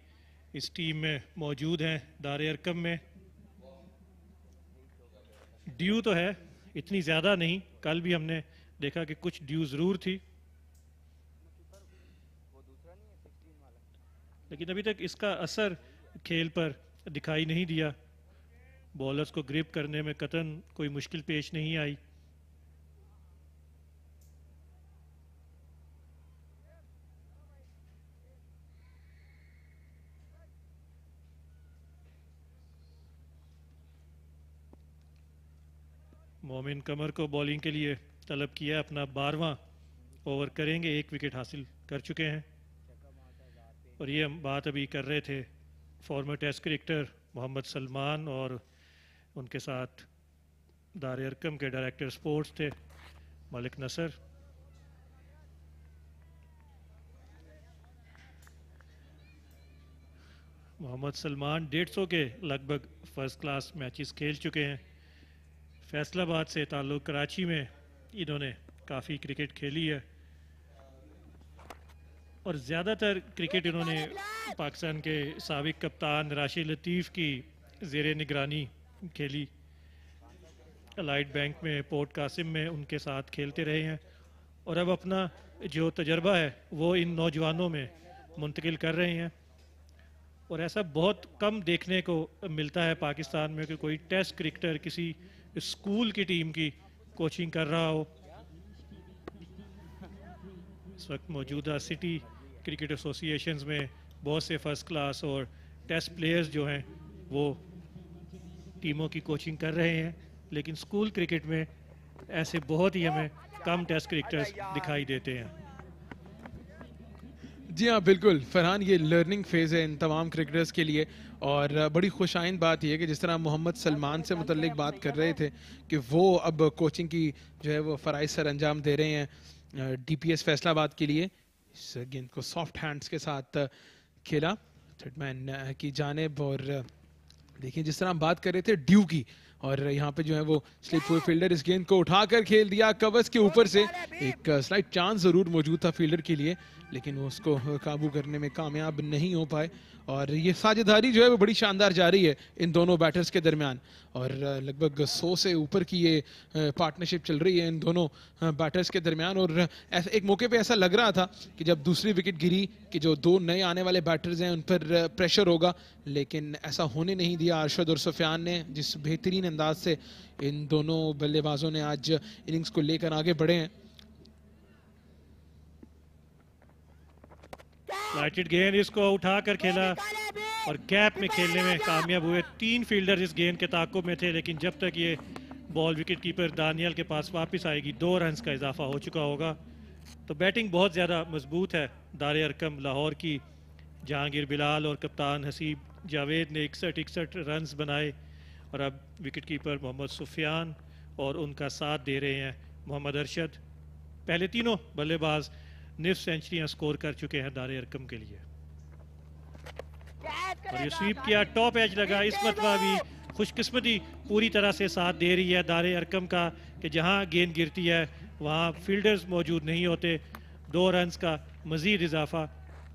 इस टीम में मौजूद हैं दार अरकम में। ड्यू तो है, इतनी ज़्यादा नहीं, कल भी हमने देखा कि कुछ ड्यू ज़रूर थी, लेकिन अभी तक इसका असर खेल पर दिखाई नहीं दिया। बॉलर्स को ग्रिप करने में कतन कोई मुश्किल पेश नहीं आई। मोमिन कमर को बॉलिंग के लिए तलब किया, अपना 12वां ओवर करेंगे, 1 विकेट हासिल कर चुके हैं। और ये हम बात अभी कर रहे थे former test cricketer Mohammad Salman और उनके साथ दार अरकम के डायरेक्टर स्पोर्ट्स थे मलिक नसर। मोहम्मद सलमान 150 के लगभग फर्स्ट क्लास मैचेस खेल चुके हैं। फैसलाबाद से ताल्लुक़ कराची में इन्होंने काफ़ी क्रिकेट खेली है और ज़्यादातर क्रिकेट इन्होंने पाकिस्तान के साबिक कप्तान राशिद लतीफ़ की ज़ेरे निगरानी खेली। अलाइड बैंक में, पोर्ट कासिम में उनके साथ खेलते रहे हैं और अब अपना जो तजर्बा है वो इन नौजवानों में मुंतकिल कर रहे हैं। और ऐसा बहुत कम देखने को मिलता है पाकिस्तान में कि कोई टेस्ट क्रिकेटर किसी स्कूल की टीम की कोचिंग कर रहा हो। इस वक्त मौजूदा सिटी क्रिकेट एसोसिएशंस में बहुत से फर्स्ट क्लास और टेस्ट प्लेयर्स जो हैं वो टीमों की कोचिंग कर रहे हैं, लेकिन स्कूल क्रिकेट में ऐसे बहुत ही हमें कम टेस्ट क्रिकेटर्स दिखाई देते हैं। जी हाँ बिल्कुल फरहान, ये लर्निंग फेज़ है इन तमाम क्रिकेटर्स के लिए। और बड़ी खुशाइंद बात यह है कि जिस तरह मोहम्मद सलमान से मुतल्लिक बात कर रहे थे कि वो अब कोचिंग की जो है वो फ़राइज़ सर अंजाम दे रहे हैं DPS फैसलाबाद के लिए। इस गेंद को सॉफ्ट हैंड्स के साथ खेला थर्डमैन की जानिब। और देखिए जिस तरह हम बात कर रहे थे ड्यू की, और यहाँ पे जो है वो स्लिप हुए फील्डर इस गेंद को उठाकर खेल दिया कवर्स के ऊपर से। एक स्लाइट चांस ज़रूर मौजूद था फील्डर के लिए, लेकिन वो उसको काबू करने में कामयाब नहीं हो पाए। और ये साझेदारी जो है वो बड़ी शानदार जारी है इन दोनों बैटर्स के दरमियान, और लगभग 100 से ऊपर की ये पार्टनरशिप चल रही है इन दोनों बैटर्स के दरमियान। और ऐसा एक मौके पे ऐसा लग रहा था कि जब दूसरी विकेट गिरी कि जो 2 नए आने वाले बैटर्स हैं उन पर प्रेशर होगा, लेकिन ऐसा होने नहीं दिया अरशद और सुफियान ने। जिस बेहतरीन अंदाज से इन दोनों बल्लेबाजों ने आज इनिंग्स को लेकर आगे बढ़े हैं। लाइटेड गेंद, इसको उठाकर खेला और गैप में खेलने में कामयाब हुए। 3 फील्डर इस गेंद के ताक़ुब में थे, लेकिन जब तक ये बॉल विकेट कीपर दानियल के पास वापस आएगी 2 रन्स का इजाफा हो चुका होगा। तो बैटिंग बहुत ज़्यादा मजबूत है दार अरकम लाहौर की। जहांगीर बिलाल और कप्तान हसीब जावेद ने 61 रन्स बनाए और अब विकेट कीपर मोहम्मद सुफियान और उनका साथ दे रहे हैं मोहम्मद अरशद। पहले तीनों बल्लेबाज निफ्ट सेंचुरियां स्कोर कर चुके हैं दार अरकम के लिए। और ये स्वीप किया, टॉप एज लगा। इस मरतबा भी खुशकिस्मती पूरी तरह से साथ दे रही है दार अरकम का कि जहां गेंद गिरती है वहां फील्डर्स मौजूद नहीं होते। 2 रन्स का मजीद इजाफा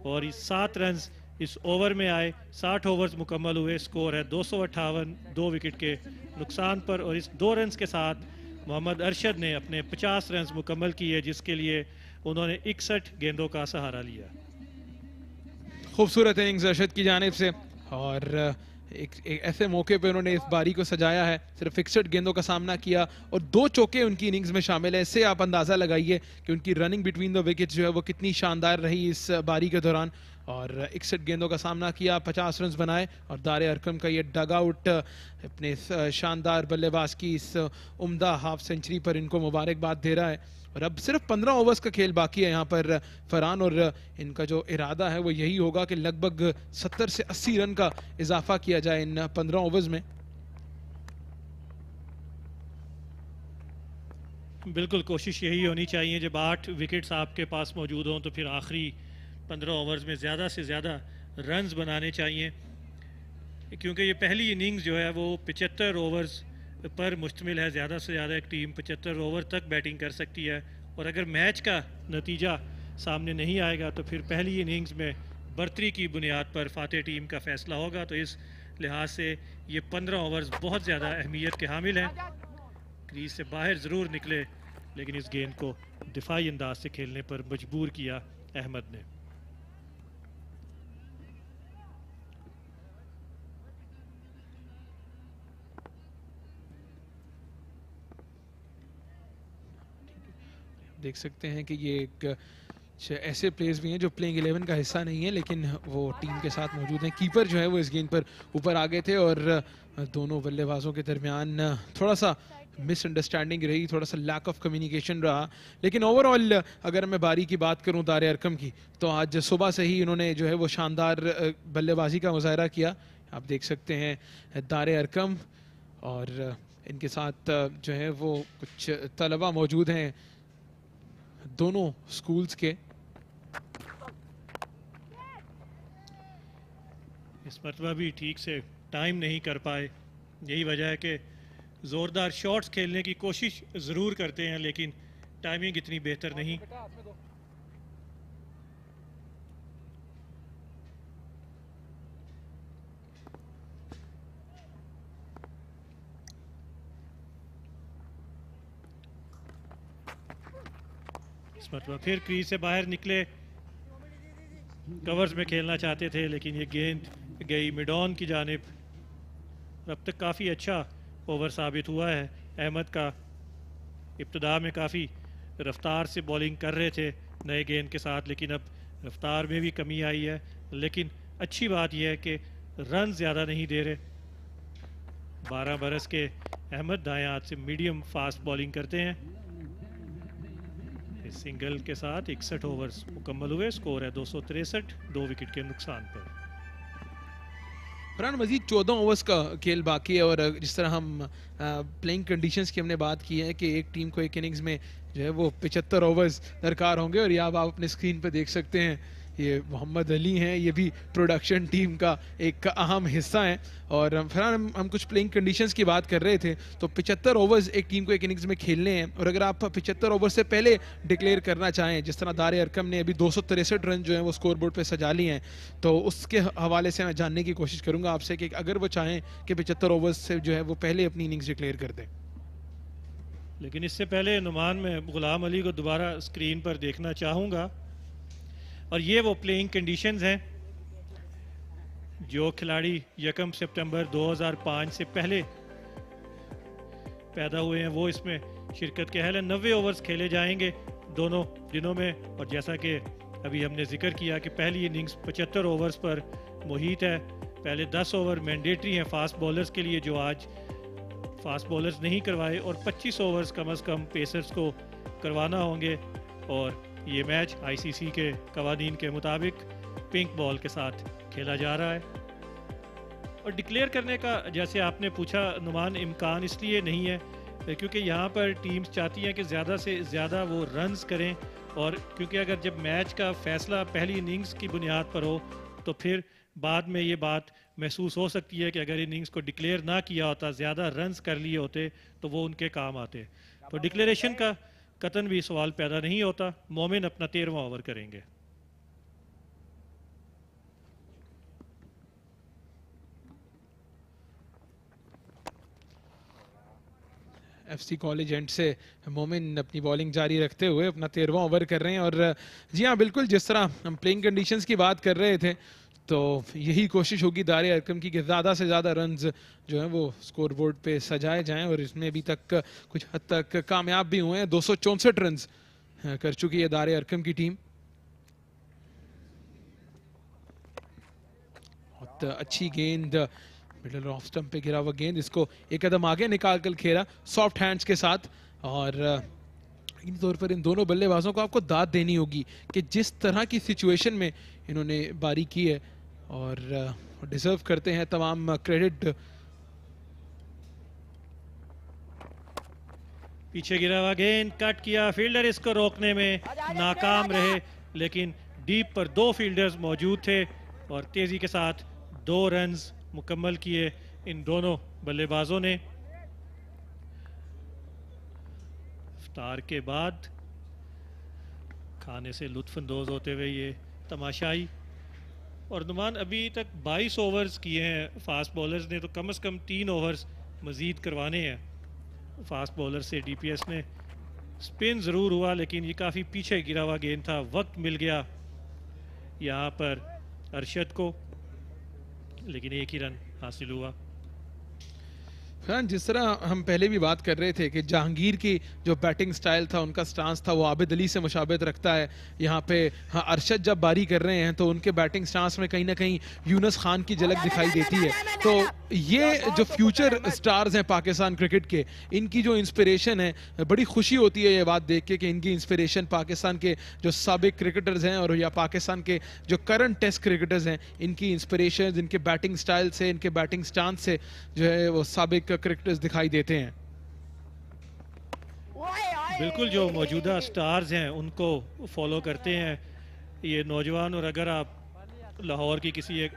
और 7 रन्स इस ओवर में आए। 60 ओवर्स मुकम्मल हुए, स्कोर है 258 2 विकेट के नुकसान पर। और इस 2 रन्स के साथ मोहम्मद अरशद ने अपने 50 रन्स मुकम्मल किए, जिसके लिए उन्होंने 61 गेंदों का सहारा लिया। खूबसूरत इनिंग्स अरशद की जानिब से, और एक ऐसे मौके पे उन्होंने इस बारी को सजाया है। सिर्फ 61 गेंदों का सामना किया और 2 चौके उनकी इनिंग्स में शामिल है। इससे आप अंदाज़ा लगाइए कि उनकी रनिंग बिटवीन द विकेट्स जो है वो कितनी शानदार रही इस बारी के दौरान। और 61 गेंदों का सामना किया, 50 रन बनाए, और दार अरकम का ये डग आउट अपने शानदार बल्लेबाज की इस उम्दा हाफ सेंचुरी पर इनको मुबारकबाद दे रहा है। और अब सिर्फ 15 ओवर्स का खेल बाकी है यहाँ पर फरहान, और इनका जो इरादा है वो यही होगा कि लगभग 70 से 80 रन का इजाफा किया जाए इन 15 ओवर्स में। बिल्कुल कोशिश यही होनी चाहिए, जब 8 विकेट्स आपके पास मौजूद हों तो फिर आखिरी 15 ओवर्स में ज़्यादा से ज़्यादा रन्स बनाने चाहिए, क्योंकि ये पहली इनिंग्स जो है वो 75 ओवर्स पर मुश्तमिल है। ज़्यादा से ज़्यादा एक टीम 75 ओवर तक बैटिंग कर सकती है और अगर मैच का नतीजा सामने नहीं आएगा तो फिर पहली इनिंग्स में बर्तरी की बुनियाद पर फातेह टीम का फैसला होगा। तो इस लिहाज से ये 15 ओवर्स बहुत ज़्यादा अहमियत के हामिल हैं। क्रीज से बाहर ज़रूर निकले लेकिन इस गेंद को दिफाई अंदाज से खेलने पर मजबूर किया अहमद ने। देख सकते हैं कि ये एक ऐसे प्लेयर्स भी हैं जो प्लेइंग 11 का हिस्सा नहीं है लेकिन वो टीम के साथ मौजूद हैं। कीपर जो है वो इस गेंद पर ऊपर आ गए थे और दोनों बल्लेबाजों के दरमियान थोड़ा सा मिसअंडरस्टैंडिंग रही, थोड़ा सा लैक ऑफ कम्युनिकेशन रहा। लेकिन ओवरऑल अगर मैं बारी की बात करूं दारे अरकम की, तो आज सुबह से ही इन्होंने जो है वो शानदार बल्लेबाजी का मुजाहरा किया। आप देख सकते हैं दारे अरकम और इनके साथ जो है वो कुछ तलबा मौजूद हैं दोनों स्कूल्स के। इस मरतबा भी ठीक से टाइम नहीं कर पाए, यही वजह है कि ज़ोरदार शॉट्स खेलने की कोशिश ज़रूर करते हैं लेकिन टाइमिंग इतनी बेहतर नहीं। इस मरतबा फिर क्रीज से बाहर निकले, कवर्स में खेलना चाहते थे लेकिन ये गेंद गई मिड ऑन की जानिब। अब तक काफ़ी अच्छा ओवर साबित हुआ है अहमद का। इब्तिदा में काफ़ी रफ्तार से बॉलिंग कर रहे थे नए गेंद के साथ लेकिन अब रफ्तार में भी कमी आई है। लेकिन अच्छी बात यह है कि रन ज़्यादा नहीं दे रहे। 12 बरस के अहमद दाएं हाथ से मीडियम फास्ट बॉलिंग करते हैं। इस सिंगल के साथ 61 ओवर्स मुकम्मल हुए। स्कोर है 263, 2 विकेट के नुकसान पर। फरहान मजीद 14 ओवर्स का खेल बाकी है और जिस तरह हम प्लेइंग कंडीशंस की हमने बात की है कि एक टीम को एक इनिंग्स में जो है वो 75 ओवर्स दरकार होंगे और ये आप अपने स्क्रीन पर देख सकते हैं ये मोहम्मद अली हैं, ये भी प्रोडक्शन टीम का एक अहम हिस्सा है। और फरहान हम कुछ प्लेइंग कंडीशंस की बात कर रहे थे तो 75 ओवर्स एक टीम को एक इनिंग्स में खेलने हैं और अगर आप 75 ओवर से पहले डिक्लेयर करना चाहें, जिस तरह दारे अरकम ने अभी 263 रन जो है वो स्कोर बोर्ड पर सजा लिए हैं, तो उसके हवाले से मैं जानने की कोशिश करूँगा आपसे कि अगर वो चाहें कि 75 ओवर्स से जो है वो पहले अपनी इनिंग्स डिक्लेयर कर दें। लेकिन इससे पहले नुमान में गुलाम अली को दोबारा स्क्रीन पर देखना चाहूँगा और ये वो प्लेइंग कंडीशंस हैं जो खिलाड़ी 1 सितंबर 2005 से पहले पैदा हुए हैं वो इसमें शिरकत के अहल हैं। 90 ओवर्स खेले जाएंगे दोनों दिनों में और जैसा कि अभी हमने जिक्र किया कि पहली इनिंग्स 75 ओवर्स पर मुहित है। पहले 10 ओवर मैंडेटरी हैं फास्ट बॉलर्स के लिए जो आज फास्ट बॉलर्स नहीं करवाए और 25 ओवर्स कम से कम पेसर्स को करवाना होंगे। और ये मैच आईसीसी के कवानीन के मुताबिक पिंक बॉल के साथ खेला जा रहा है। और डिक्लेयर करने का जैसे आपने पूछा नुमान, इम्कान इसलिए नहीं है क्योंकि यहाँ पर टीम्स चाहती हैं कि ज़्यादा से ज़्यादा वो रन्स करें और क्योंकि अगर जब मैच का फैसला पहली इनिंग्स की बुनियाद पर हो तो फिर बाद में ये बात महसूस हो सकती है कि अगर इनिंग्स को डिक्लेयर ना किया होता, ज़्यादा रन्स कर लिए होते तो वो उनके काम आते। तो डिक्लेरेशन का कतन भी सवाल पैदा नहीं होता। मोमिन अपना 13वां ओवर करेंगे। एफसी कॉलेज एंड से मोमिन अपनी बॉलिंग जारी रखते हुए अपना 13वां ओवर कर रहे हैं। और जी हाँ, बिल्कुल जिस तरह हम प्लेइंग कंडीशंस की बात कर रहे थे तो यही कोशिश होगी दारे अरकम की कि ज़्यादा से ज़्यादा रन्स जो है वो स्कोर बोर्ड पे सजाए जाएं और इसमें अभी तक कुछ हद तक कामयाब भी हुए हैं। 264 रन्स कर चुकी है दारे अरकम की टीम। बहुत अच्छी गेंद मिडल ऑफ स्टंप पे गिरा हुआ गेंद, इसको एक कदम आगे निकाल कर खेला सॉफ्ट हैंड्स के साथ। और इन तौर पर इन दोनों बल्लेबाजों को आपको दाद देनी होगी कि जिस तरह की सिचुएशन में इन्होंने बारी की है और डिजर्व करते हैं तमाम क्रेडिट। पीछे गिरा हुआ गेंद कट किया, फील्डर इसको रोकने में नाकाम रहे लेकिन डीप पर 2 फील्डर्स मौजूद थे और तेजी के साथ 2 रन्स मुकम्मल किए इन दोनों बल्लेबाजों ने। इफ्तार के बाद खाने से लुत्फानंदोज़ होते हुए ये तमाशाई। और नुमान अभी तक 22 ओवर्स किए हैं फास्ट बॉलर्स ने, तो कम से कम 3 ओवर्स मज़ीद करवाने हैं फास्ट बॉलर से डीपीएस ने। स्पिन ज़रूर हुआ लेकिन ये काफ़ी पीछे गिरा हुआ गेंद था, वक्त मिल गया यहाँ पर अरशद को, लेकिन एक ही रन हासिल हुआ। हाँ, जिस तरह हम पहले भी बात कर रहे थे कि जहांगीर की जो बैटिंग स्टाइल था, उनका स्टांस था, वो आबिद अली से मुशाबहत रखता है। यहाँ पे हाँ, अरशद जब बारी कर रहे हैं तो उनके बैटिंग स्टांस में कहीं ना कहीं यूनुस खान की झलक दिखाई देती है। तो ये जो फ्यूचर स्टार्स हैं पाकिस्तान क्रिकेट के, इनकी जो इंस्पिरेशन है, बड़ी खुशी होती है ये बात देख के कि इनकी इंस्पिरेशन पाकिस्तान के जो साबिक क्रिकेटर्स हैं और या पाकिस्तान के जो करंट टेस्ट क्रिकेटर्स हैं, इनकी इंस्पिरेशन इनके बैटिंग स्टाइल से, इनके बैटिंग स्टांस से जो है वो साबिक क्रिकेटर्स दिखाई देते हैं। बिल्कुल, जो मौजूदा स्टार्स हैं उनको फॉलो करते हैं ये नौजवान। और अगर आप लाहौर की किसी एक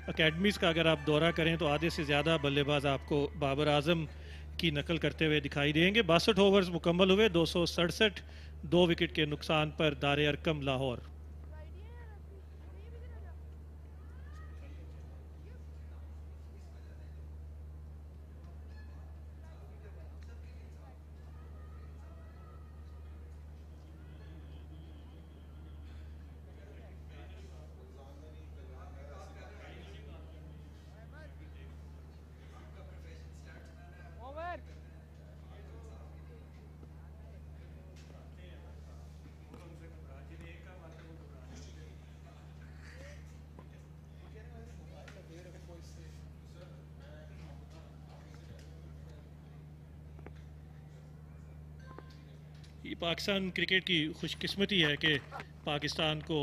अकेडमीज़ का अगर आप दौरा करें तो आधे से ज़्यादा बल्लेबाज आपको बाबर आजम की नकल करते हुए दिखाई देंगे। 62 ओवर्स मुकम्मल हुए, 267, 2 विकेट के नुकसान पर दारे अरकम लाहौर। ये पाकिस्तान क्रिकेट की खुशकिस्मती है कि पाकिस्तान को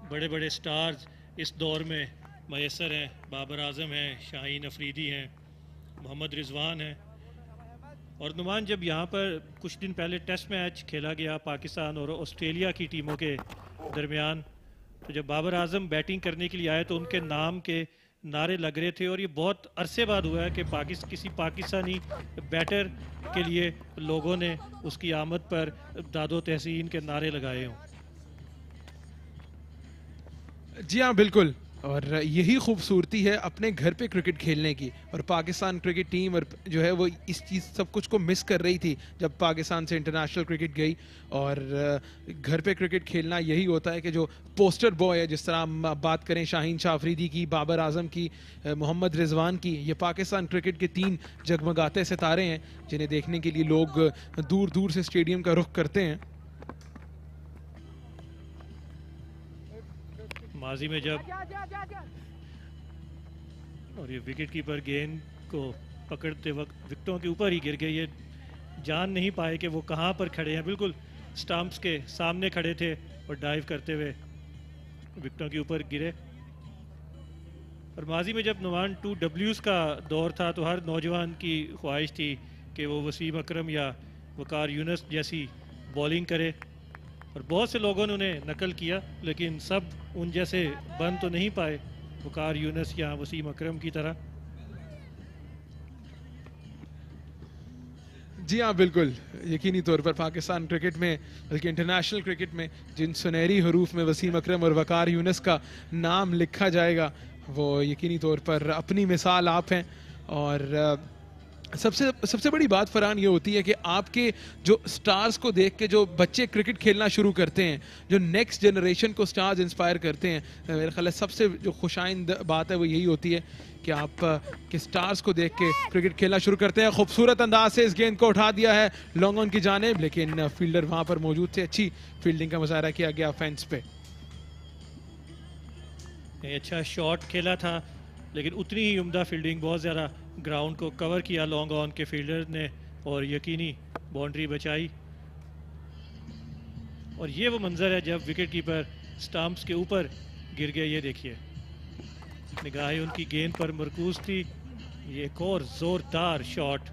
बड़े बड़े स्टार्स इस दौर में मैसर हैं। बाबर आजम हैं, शाहीन अफरीदी हैं, मोहम्मद रिजवान हैं। और नुमान, जब यहाँ पर कुछ दिन पहले टेस्ट मैच खेला गया पाकिस्तान और ऑस्ट्रेलिया की टीमों के दरमियान, तो जब बाबर आजम बैटिंग करने के लिए आए तो उनके नाम के नारे लग रहे थे। और ये बहुत अरसे बाद हुआ है कि किसी पाकिस्तानी बैटर के लिए लोगों ने उसकी आमद पर दादो तहसीन के नारे लगाए हों। जी हाँ, बिल्कुल। और यही खूबसूरती है अपने घर पे क्रिकेट खेलने की। और पाकिस्तान क्रिकेट टीम और जो है वो इस चीज़ सब कुछ को मिस कर रही थी जब पाकिस्तान से इंटरनेशनल क्रिकेट गई। और घर पे क्रिकेट खेलना यही होता है कि जो पोस्टर बॉय है, जिस तरह हम बात करें शाहीन शाह अफरीदी की, बाबर आजम की, मोहम्मद रिजवान की, ये पाकिस्तान क्रिकेट के 3 जगमगाते सितारे हैं जिन्हें देखने के लिए लोग दूर दूर से स्टेडियम का रुख करते हैं। माजी में जब और ये विकेट कीपर गेंद को पकड़ते वक्त विकेटों के ऊपर ही गिर गए, ये जान नहीं पाए कि वो कहाँ पर खड़े हैं। बिल्कुल स्टंप्स के सामने खड़े थे और डाइव करते हुए विकेटों के ऊपर गिरे। और माजी में जब नुमान 2Ws का दौर था तो हर नौजवान की ख्वाहिश थी कि वो वसीम अकरम या वकार यूनुस जैसी बॉलिंग करे। और बहुत से लोगों ने उन्हें नकल किया, लेकिन सब उन जैसे बन तो नहीं पाए वकार यूनुस या वसीम अकरम की तरह। जी हाँ, बिल्कुल। यकीनी तौर पर पाकिस्तान क्रिकेट में, बल्कि इंटरनेशनल क्रिकेट में जिन सुनहरी हरूफ में वसीम अकरम और वकार यूनुस का नाम लिखा जाएगा, वो यकीनी तौर पर अपनी मिसाल आप हैं। और सबसे बड़ी बात फरहान ये होती है कि आपके जो स्टार्स को देख के जो बच्चे क्रिकेट खेलना शुरू करते हैं, जो नेक्स्ट जनरेशन को स्टार्स इंस्पायर करते हैं, मेरे ख्याल है सबसे जो खुशाइंद बात है वो यही होती है कि आप के स्टार्स को देख के क्रिकेट खेलना शुरू करते हैं। खूबसूरत अंदाज से इस गेंद को उठा दिया है लॉन्ग ऑन की जानिब, लेकिन फील्डर वहाँ पर मौजूद थे। अच्छी फील्डिंग का मुजाहरा किया गया फेंस पे। अच्छा शॉट खेला था, लेकिन उतनी ही उम्दा फील्डिंग, बहुत ज़्यादा ग्राउंड को कवर किया लॉन्ग ऑन के फील्डर ने और यकीनी बाउंड्री बचाई। और ये वो मंजर है जब विकेट कीपर स्टंप्स के ऊपर गिर गया। ये देखिए, निगाहें उनकी गेंद पर मरकूज थी। ये एक और ज़ोरदार शॉट।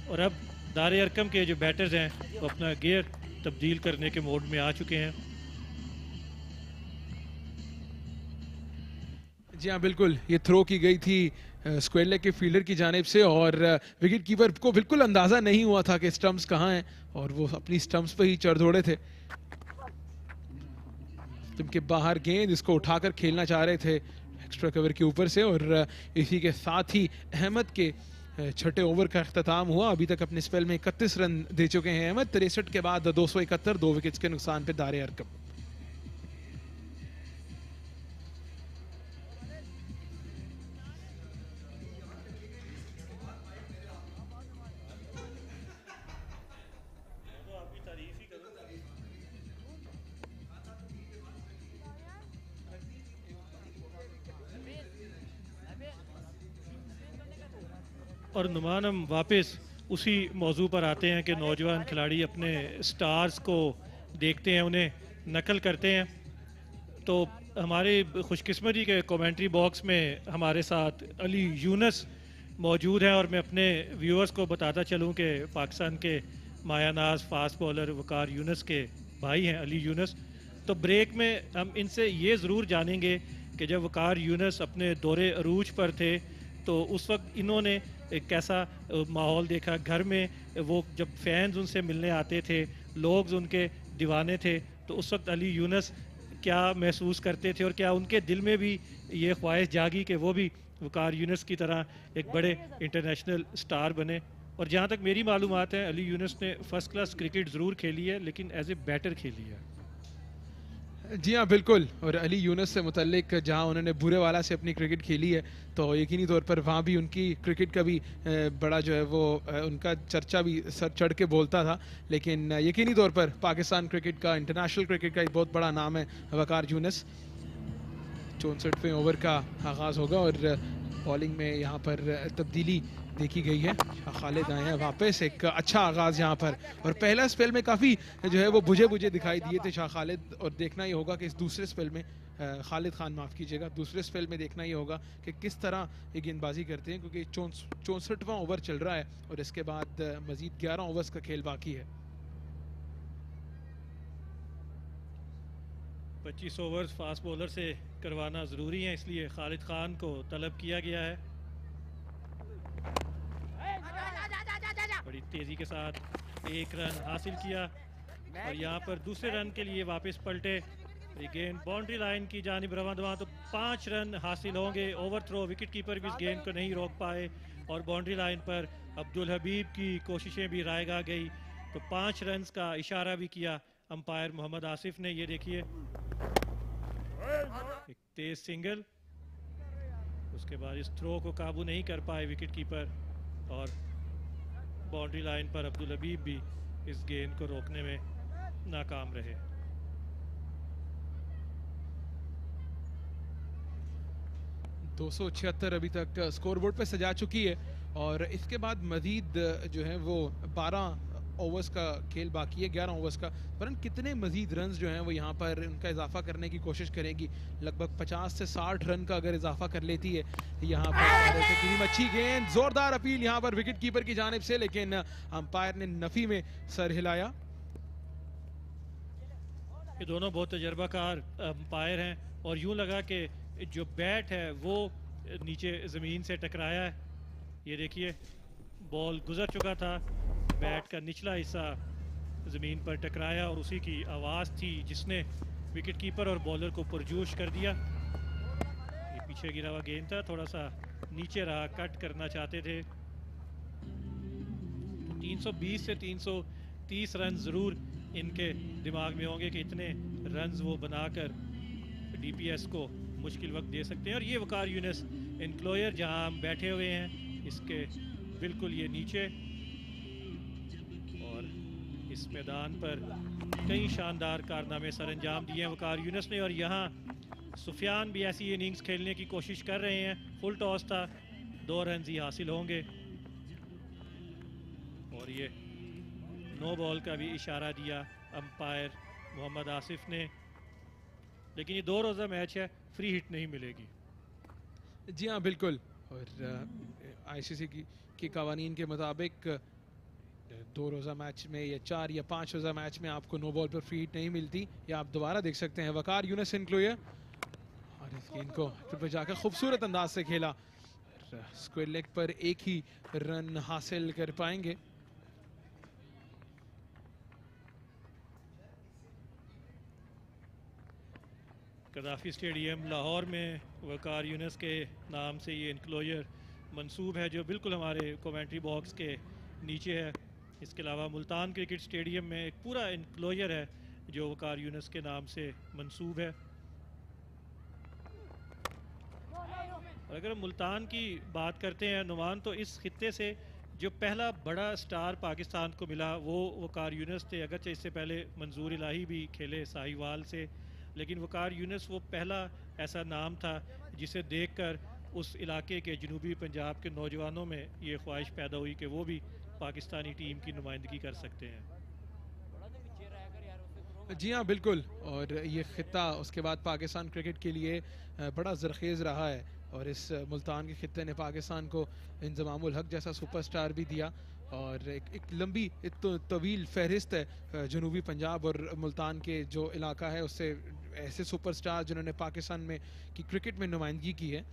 और अब दारे अरकम के जो बैटर्स हैं वो अपना गियर तब्दील करने के मोड में आ चुके हैं। जी हाँ, बिल्कुल। ये थ्रो की गई थी स्क्वायर लेग के फील्डर की जानिब से और विकेट कीपर को बिल्कुल अंदाज़ा नहीं हुआ था कि स्टंप्स कहाँ हैं और वो अपनी स्टंप्स पे ही चढ़ दौड़े थे। टीम के बाहर गेंद, इसको उठाकर खेलना चाह रहे थे एक्स्ट्रा कवर के ऊपर से, और इसी के साथ ही अहमद के छठे ओवर का अख्ताम हुआ। अभी तक अपने स्पेल में 31 रन दे चुके हैं अहमद। 63 के बाद 271, 2 विकेट्स के नुकसान पे दारे अरकम। और नुमान हम वापस उसी मौजू पर आते हैं कि नौजवान खिलाड़ी अपने स्टार्स को देखते हैं, उन्हें नकल करते हैं। तो हमारे खुशकिस्मती के कमेंट्री बॉक्स में हमारे साथ अली यूनुस मौजूद हैं, और मैं अपने व्यूअर्स को बताता चलूं कि पाकिस्तान के मायानाज फास्ट बॉलर वकार यूनुस के भाई हैं अली यूनुस। तो ब्रेक में हम इनसे ये ज़रूर जानेंगे कि जब वकार यूनुस अपने दौरे अरूज पर थे तो उस वक्त इन्होंने एक कैसा माहौल देखा घर में, वो जब फैंस उनसे मिलने आते थे, लोग उनके दीवाने थे, तो उस वक्त अली यूनुस क्या महसूस करते थे और क्या उनके दिल में भी ये ख्वाहिश जागी कि वो भी वकार यूनुस की तरह एक बड़े इंटरनेशनल स्टार बने। और जहाँ तक मेरी मालूमात है अली यूनुस ने फर्स्ट क्लास क्रिकेट ज़रूर खेली है, लेकिन एज ए बैटर खेली है। जी हाँ बिल्कुल, और अली यूनुस से मुतल्लिक जहाँ उन्होंने बुरे वाला से अपनी क्रिकेट खेली है तो यकीनी तौर पर वहाँ भी उनकी क्रिकेट का भी बड़ा जो है वो उनका चर्चा भी सर चढ़ के बोलता था। लेकिन यकीनी तौर पर पाकिस्तान क्रिकेट का, इंटरनेशनल क्रिकेट का एक बहुत बड़ा नाम है वकार यूनुस। 64वें ओवर का आगाज़ होगा और बॉलिंग में यहाँ पर तब्दीली देखी गई है। खालिद आए हैं वापस, एक अच्छा आगाज़ यहाँ पर, और पहला स्पेल में काफ़ी जो है वो बुझे बुझे दिखाई दिए थे शाह खालिद, और देखना ये होगा कि इस दूसरे स्पेल में खालिद खान माफ़ कीजिएगा, दूसरे स्पेल में देखना ये होगा कि किस तरह ये गेंदबाजी करते हैं, क्योंकि 64वां ओवर चल रहा है और इसके बाद मज़ीद 11 ओवर्स का खेल बाकी है। 25 ओवर्स फास्ट बॉलर से करवाना ज़रूरी है, इसलिए खालिद खान को तलब किया गया है। बड़ी तेज़ी के साथ 1 रन हासिल किया और यहाँ पर दूसरे रन के लिए वापस पलटे। गेंद बाउंड्री लाइन की जानिब रवां दवा, तो 5 रन हासिल होंगे। ओवर थ्रो, विकेट कीपर भी इस गेंद को नहीं रोक पाए और बाउंड्री लाइन पर अब्दुल हबीब की कोशिशें भी रायगा गई, तो 5 रन का इशारा भी किया अंपायर मोहम्मद आसिफ ने। ये देखिए एक तेज सिंगल, उसके बाद इस थ्रो को काबू नहीं कर पाए विकेट कीपर, और बाउंड्री लाइन पर अब्दुल हबीब भी इस गेंद को रोकने में नाकाम रहे। $276 अभी तक स्कोरबोर्ड पे सजा चुकी है, और इसके बाद मजीद जो है वो 12 ओवर्स का खेल बाकी है, 11 ओवर्स का। परंतु कितने मजीद रन्स जो हैं वो यहाँ पर उनका इजाफा करने की कोशिश करेंगी। लगभग 50 से 60 रन का अगर इजाफा कर लेती है यहाँ पर। कितनी अच्छी गेंद, जोरदार अपील यहाँ पर विकेट कीपर की जानिब से, लेकिन अंपायर ने नफी में सर हिलाया। ये दोनों बहुत तजर्बाकार अंपायर हैं, और यूं लगा कि जो बैट है वो नीचे ज़मीन से टकराया है। ये देखिए बॉल गुजर चुका था, बैट का निचला हिस्सा ज़मीन पर टकराया और उसी की आवाज़ थी जिसने विकेट कीपर और बॉलर को पुरजोश कर दिया। ये पीछे गिरा हुआ गेंद था, थोड़ा सा नीचे रहा, कट करना चाहते थे। 320 से 330 रन ज़रूर इनके दिमाग में होंगे कि इतने रन्स वो बनाकर डीपीएस को मुश्किल वक्त दे सकते हैं। और ये वकार यूनुस इनक्लोयर जहां हम बैठे हुए हैं, इसके बिल्कुल ये नीचे, और इस मैदान पर कई शानदार कारनामे सर अंजाम दिए हैं वकार यूनुस ने। और यहाँ सुफियान भी ऐसी इनिंग्स खेलने की कोशिश कर रहे हैं। फुल टॉस था, 2 रन ही हासिल होंगे, और ये नो बॉल का भी इशारा दिया अंपायर मोहम्मद आसिफ ने। लेकिन ये 2 रोज़ा मैच है, फ्री हिट नहीं मिलेगी। जी हाँ बिल्कुल, और आईसीसी की कवानीन के मुताबिक 2 रोज़ा मैच में या 4 या 5 रोज़ा मैच में आपको नो बॉल पर फ्री हिट नहीं मिलती। या आप दोबारा देख सकते हैं वकार यूनुस इनक्लोयर, और इस गेंद को पर जाकर खूबसूरत अंदाज से खेला। स्क्वायर लेग पर एक ही रन हासिल कर पाएंगे। कदाफ़ी स्टेडियम लाहौर में वकार यूनुस के नाम से ये इनक्लोजर मंसूब है, जो बिल्कुल हमारे कमेंट्री बॉक्स के नीचे है। इसके अलावा मुल्तान क्रिकेट स्टेडियम में एक पूरा इनक्लोजर है जो वकार यूनुस के नाम से मंसूब है। और अगर मुल्तान की बात करते हैं नुमान, तो इस खित्ते से जो पहला बड़ा स्टार पाकिस्तान को मिला वो वकार यूनुस थे। अगरचे इससे पहले मंजूर इलाही भी खेले साहिवाल से, लेकिन वकार यूनुस वो पहला ऐसा नाम था जिसे देखकर उस इलाके के जनूबी पंजाब के नौजवानों में ये ख्वाहिश पैदा हुई कि वो भी पाकिस्तानी टीम की नुमाइंदगी कर सकते हैं। जी हाँ बिल्कुल, और ये ख़ित्ता उसके बाद पाकिस्तान क्रिकेट के लिए बड़ा ज़रखेज़ रहा है, और इस मुल्तान के ख़ित्ते ने पाकिस्तान को इंज़मामुल हक जैसा सुपरस्टार भी दिया, और एक लंबी तवील फहरिस्त है जनूबी पंजाब और मुल्तान के जो इलाका है उससे ऐसे सुपरस्टार जिन्होंने पाकिस्तान में की क्रिकेट में नुमाइंदगी की है।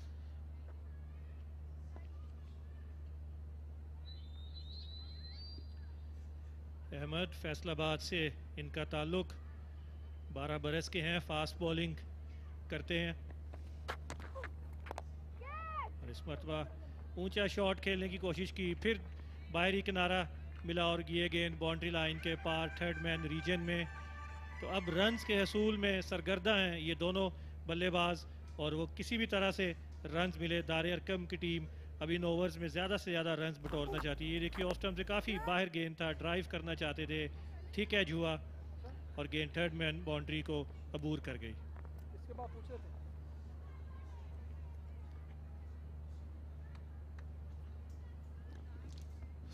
अहमद फैसलाबाद से इनका ताल्लुक, 12 बरस के हैं, फास्ट बॉलिंग करते हैं और इस मरतबा ऊंचा शॉट खेलने की कोशिश की, फिर बाहरी किनारा मिला और ये गेंद बाउंड्री लाइन के पार थर्ड मैन रीजन में। तो अब रन्स के हसूल में सरगर्दा हैं ये दोनों बल्लेबाज, और वो किसी भी तरह से रन्स मिले। दार अरकम की टीम अब इन ओवर्स में ज़्यादा से ज़्यादा रन्स बटोरना चाहती है। ये देखिए ऑफ स्टंप से काफ़ी बाहर गेंद था, ड्राइव करना चाहते थे, ठीक है हुआ और गेंद थर्ड मैन बाउंड्री को अबूर कर गई। इसके बाद पूछ रहे थे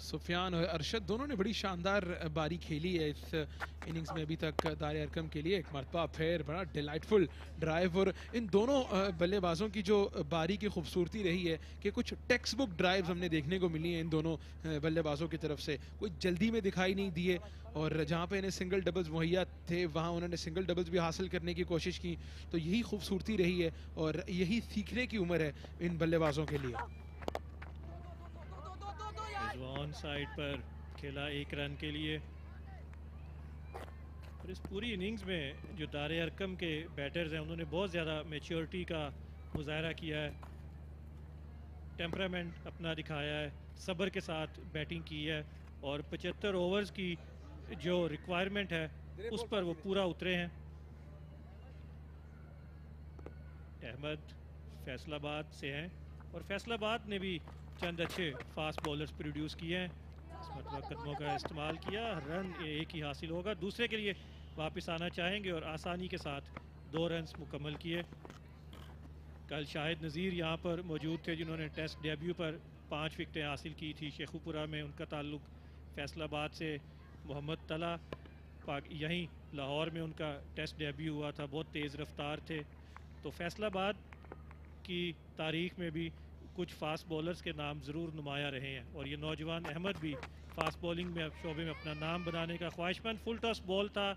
सुफियान और अरशद दोनों ने बड़ी शानदार बारी खेली है इस इनिंग्स में अभी तक दार अरकम के लिए। एक मरतबा फिर बड़ा डिलाइटफुल ड्राइव, और इन दोनों बल्लेबाजों की जो बारी की खूबसूरती रही है कि कुछ टेक्स्ट बुक ड्राइव्स हमने देखने को मिली हैं इन दोनों बल्लेबाजों की तरफ से। कोई जल्दी में दिखाई नहीं दिए, और जहाँ पे इन्हें सिंगल डबल्स मुहैया थे वहाँ उन्होंने सिंगल डबल्स भी हासिल करने की कोशिश की। तो यही खूबसूरती रही है और यही सीखने की उम्र है इन बल्लेबाजों के लिए। ऑन साइड पर खेला 1 रन के लिए, और इस पूरी इनिंग्स में जो दार अरकम के बैटर्स हैं उन्होंने बहुत ज़्यादा मैच्योरिटी का मुजाहरा किया है, टेम्परामेंट अपना दिखाया है, सब्र के साथ बैटिंग की है, और 75 ओवर्स की जो रिक्वायरमेंट है उस पर वो पूरा उतरे हैं। अहमद फैसलाबाद से हैं और फैसलाबाद ने भी चंद अच्छे फास्ट बॉलर्स प्रोड्यूस किए हैं। इस मतलब कदमों का इस्तेमाल किया, रन एक ही हासिल होगा, दूसरे के लिए वापस आना चाहेंगे और आसानी के साथ 2 रन्स मुकम्मल किए। कल शाहिद नज़ीर यहाँ पर मौजूद थे जिन्होंने टेस्ट डेब्यू पर 5 विकेटें हासिल की थी। शेखुपुरा में उनका ताल्लुक फैसलाबाद से। मोहम्मद तला यहीं लाहौर में उनका टेस्ट डेब्यू हुआ था, बहुत तेज़ रफ्तार थे। तो फैसलाबाद की तारीख में भी कुछ फास्ट बॉलर्स के नाम ज़रूर नुमाया रहे हैं, और ये नौजवान अहमद भी फास्ट बॉलिंग में शोबे में अपना नाम बनाने का ख्वाहिशमंद। फुल टॉस बॉल था,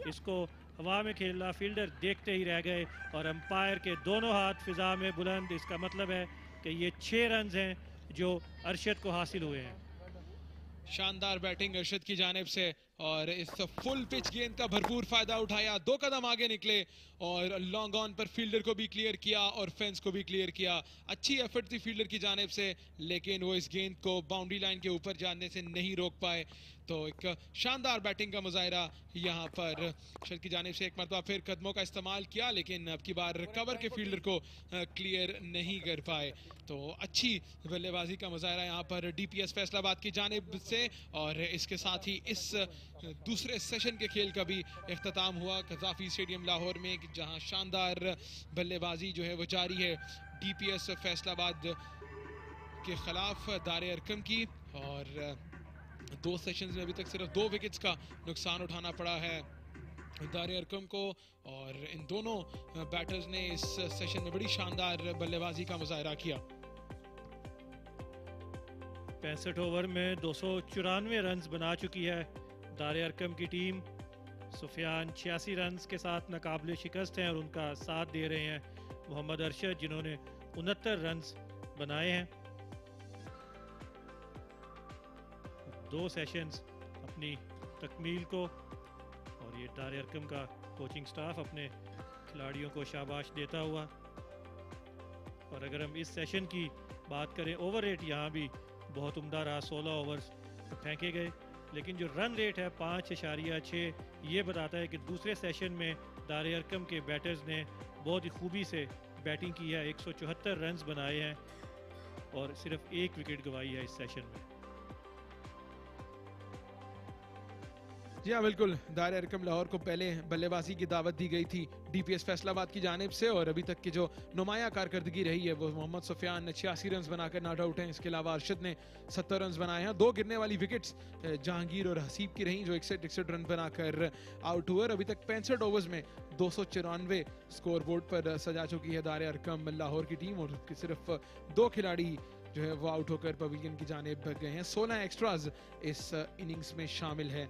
इसको हवा में खेला, फील्डर देखते ही रह गए और अंपायर के दोनों हाथ फिजा में बुलंद। इसका मतलब है कि ये 6 रन हैं जो अरशद को हासिल हुए हैं। शानदार बैटिंग अरशद की जानिब से, और इस फुल पिच गेंद का भरपूर फायदा उठाया, 2 कदम आगे निकले और लॉन्ग ऑन पर फील्डर को भी क्लियर किया और फेंस को भी क्लियर किया। अच्छी एफर्ट थी फील्डर की जानिब से, लेकिन वो इस गेंद को बाउंड्री लाइन के ऊपर जाने से नहीं रोक पाए। तो एक शानदार बैटिंग का मुजाहरा यहाँ पर अरशद की जानिब से। एक मरतबा फिर कदमों का इस्तेमाल किया, लेकिन अब की बार कवर के फील्डर को क्लियर नहीं कर पाए। तो अच्छी बल्लेबाजी का मुजाहरा यहाँ पर DPS फैसलाबाद की जानिब से, और इसके साथ ही इस दूसरे सेशन के खेल का भी इख्तिताम हुआ कज़ाफी स्टेडियम लाहौर में, जहां शानदार बल्लेबाजी जो है वो जारी है DPS फैसलाबाद के खिलाफ दार अरकम की। और 2 सेशंस में अभी तक सिर्फ 2 विकेट्स का नुकसान उठाना पड़ा है दार अरकम को, और इन दोनों बैटर्स ने इस सेशन में बड़ी शानदार बल्लेबाजी का मुजाहरा किया। 65 ओवर में 294 रन्स बना चुकी है दार अरकम की टीम। सुफियान 86 रन्स के साथ नाकाबिले शिकस्त हैं और उनका साथ दे रहे हैं मोहम्मद अरशद जिन्होंने 69 रन्स बनाए हैं। 2 सेशंस अपनी तकमील को, और ये दार अरकम का कोचिंग स्टाफ अपने खिलाड़ियों को शाबाश देता हुआ। और अगर हम इस सेशन की बात करें, ओवर रेट यहाँ भी बहुत उम्दा रहा, 16 ओवर्स फेंके गए, लेकिन जो रन रेट है 5.6, ये बताता है कि दूसरे सेशन में दार अरकम के बैटर्स ने बहुत ही खूबी से बैटिंग की है, 174 रन्स बनाए हैं और सिर्फ 1 विकेट गंवाई है इस सेशन में। जी हाँ बिल्कुल, दार अरकम लाहौर को पहले बल्लेबाजी की दावत दी गई थी डीपीएस फैसलाबाद की जानिब से, और अभी तक की जो नुमाया कारकर्दगी रही है वो मोहम्मद सुफियान ने 86 रन बनाकर नॉट आउट हैं। इसके अलावा अरशद ने 70 रन बनाए हैं। 2 गिरने वाली विकेट्स जहांगीर और हसीब की रहीं जो 61 रन बनाकर आउट हुए। अभी तक 65 ओवर्स में 294 स्कोर बोर्ड पर सजा चुकी है दार अरकम लाहौर की टीम, और सिर्फ 2 खिलाड़ी जो है वो आउट होकर पवेलियन की जानिब गए हैं। 16 एक्स्ट्राज इस इनिंग्स में शामिल है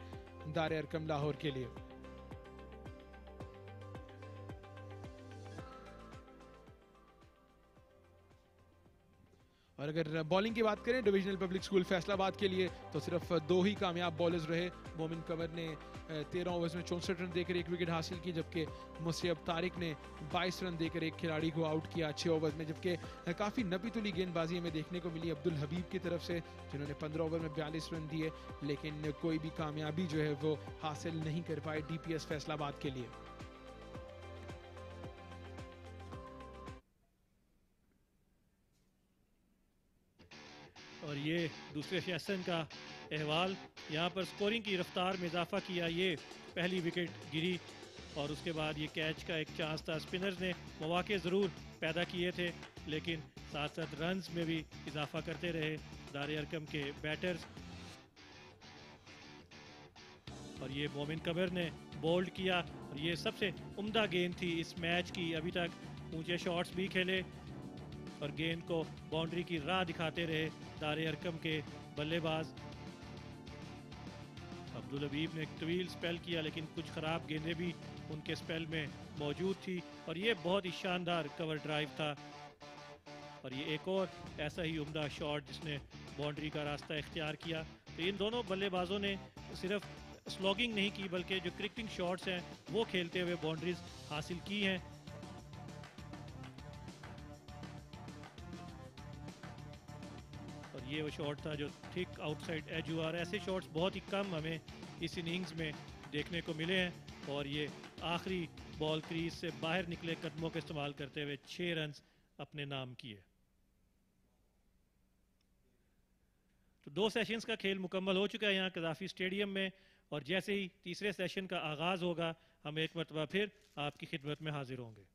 दार अरकम लाहौर के लिए। और अगर बॉलिंग की बात करें डिविजनल पब्लिक स्कूल फैसलाबाद के लिए तो सिर्फ 2 ही कामयाब बॉलर्स रहे। मोमिन कमर ने 13 ओवर्स में 64 रन देकर 1 विकेट हासिल की, जबकि मुसैब तारिक ने 22 रन देकर एक खिलाड़ी को आउट किया 6 ओवर्स में। जबकि काफ़ी नपी तुली गेंदबाजी हमें देखने को मिली अब्दुल हबीब की तरफ से, जिन्होंने 15 ओवर में 42 रन दिए, लेकिन कोई भी कामयाबी जो है वो हासिल नहीं कर पाए डीपीएस फैसलाबाद के लिए। और ये दूसरे सेशन का अहवाल, यहाँ पर स्कोरिंग की रफ्तार में इजाफा किया, ये पहली विकेट गिरी और उसके बाद ये कैच का एक चांस था। स्पिनर्स ने मौके ज़रूर पैदा किए थे, लेकिन साथ साथ रन्स में भी इजाफा करते रहे दार अरकम के बैटर्स। और ये मोमिन कमर ने बोल्ड किया और ये सबसे उम्दा गेंद थी इस मैच की। अभी तक ऊंचे शॉट्स भी खेले और गेंद को बाउंड्री की राह दिखाते रहे दार अरकम के बल्लेबाज। अब्दुल हबीब ने एक तवील स्पेल किया, लेकिन कुछ ख़राब गेंदें भी उनके स्पेल में मौजूद थी और ये बहुत ही शानदार कवर ड्राइव था। और ये एक और ऐसा ही उम्दा शॉट जिसने बाउंड्री का रास्ता इख्तियार किया। तो इन दोनों बल्लेबाजों ने सिर्फ स्लॉगिंग नहीं की, बल्कि जो क्रिकेटिंग शॉट्स हैं वो खेलते हुए बाउंड्रीज हासिल की हैं। और ये वो शॉट था जो ठीक आउटसाइड एज हुआ, और ऐसे शॉट्स बहुत ही कम हमें इस इनिंग्स में देखने को मिले हैं। और ये आखिरी बॉल क्रीज से बाहर निकले कदमों का इस्तेमाल करते हुए 6 रन अपने नाम किए। तो 2 सेशंस का खेल मुकम्मल हो चुका है यहाँ कज़ाफ़ी स्टेडियम में, और जैसे ही तीसरे सेशन का आगाज़ होगा हम एक मरतबा फिर आपकी खिदमत में हाजिर होंगे।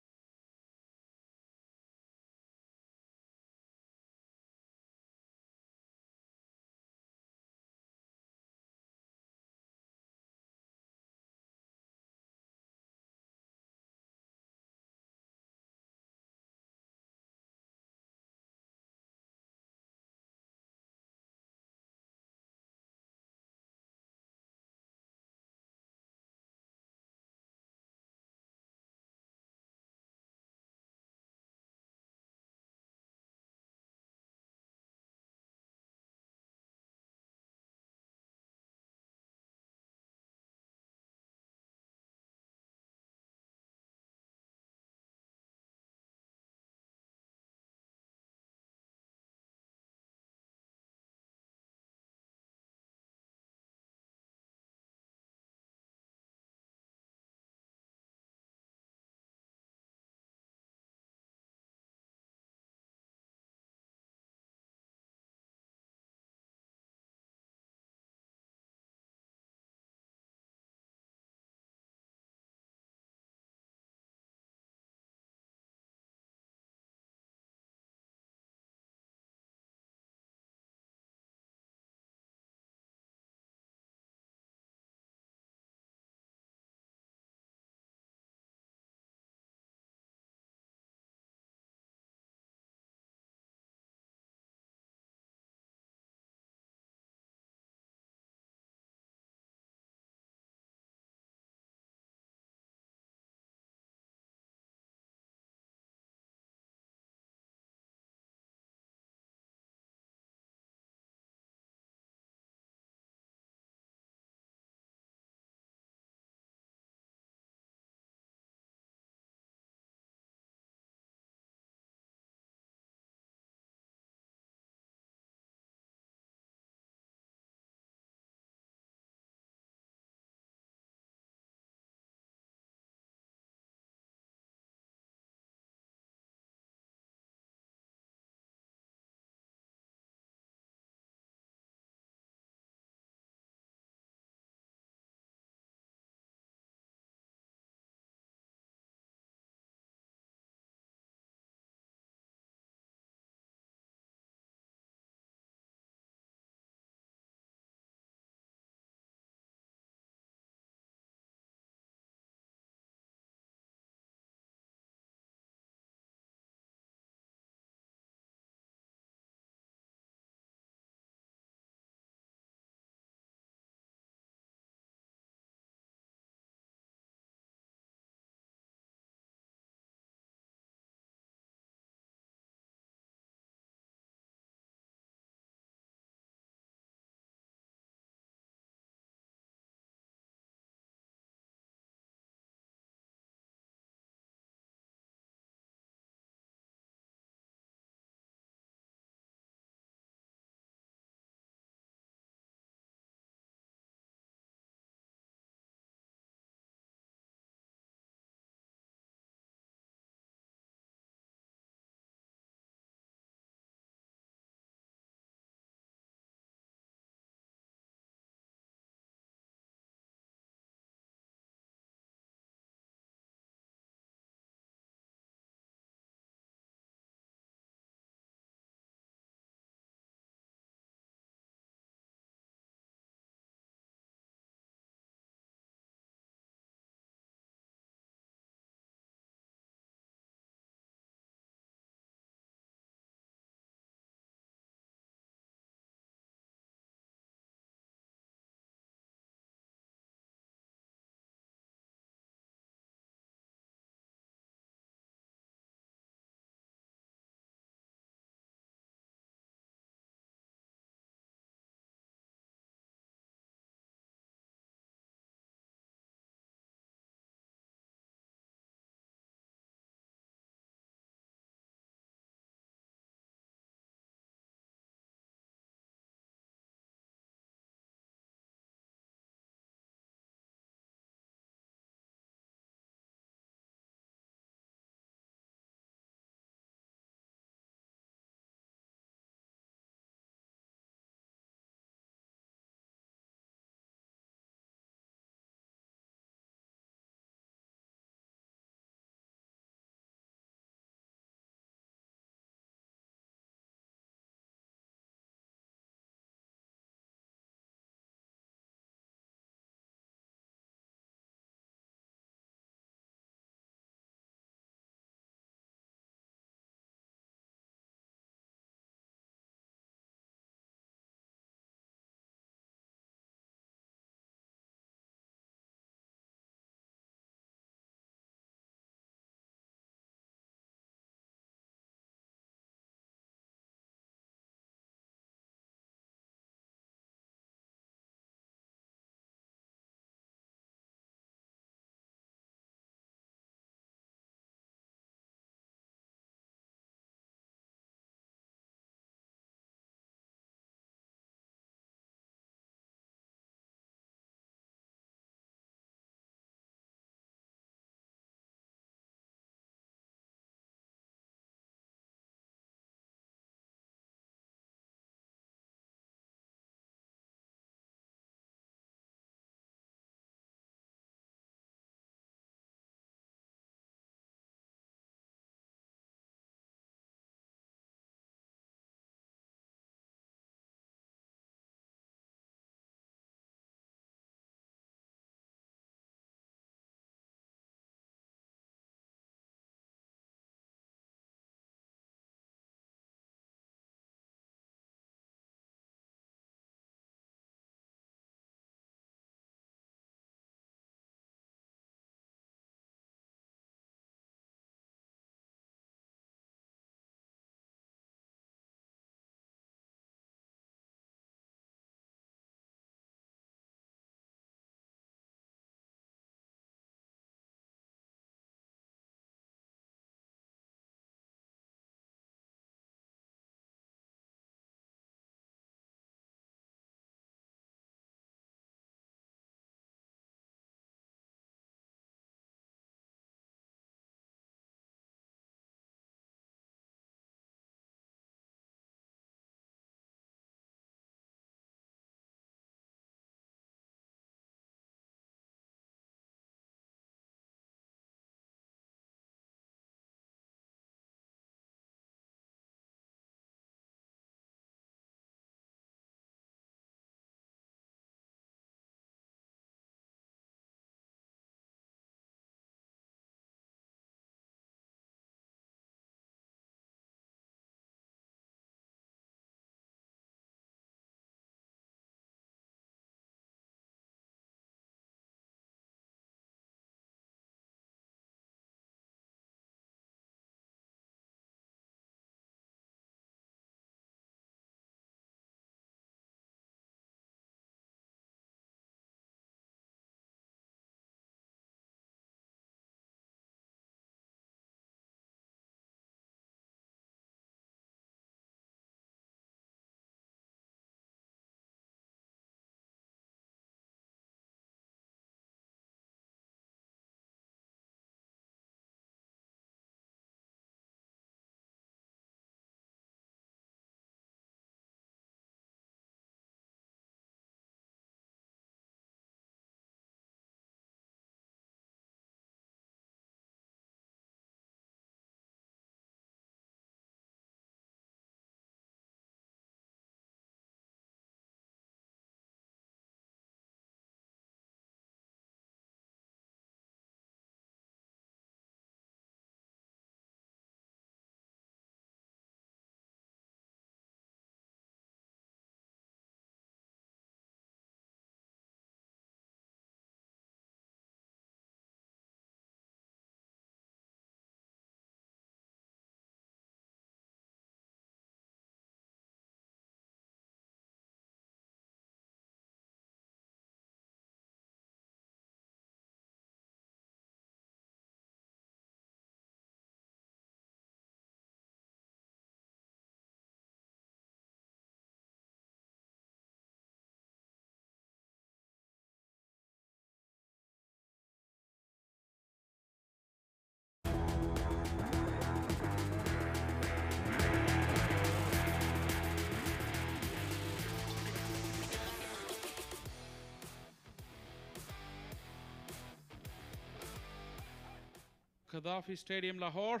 Gaddafi Stadium, Lahore.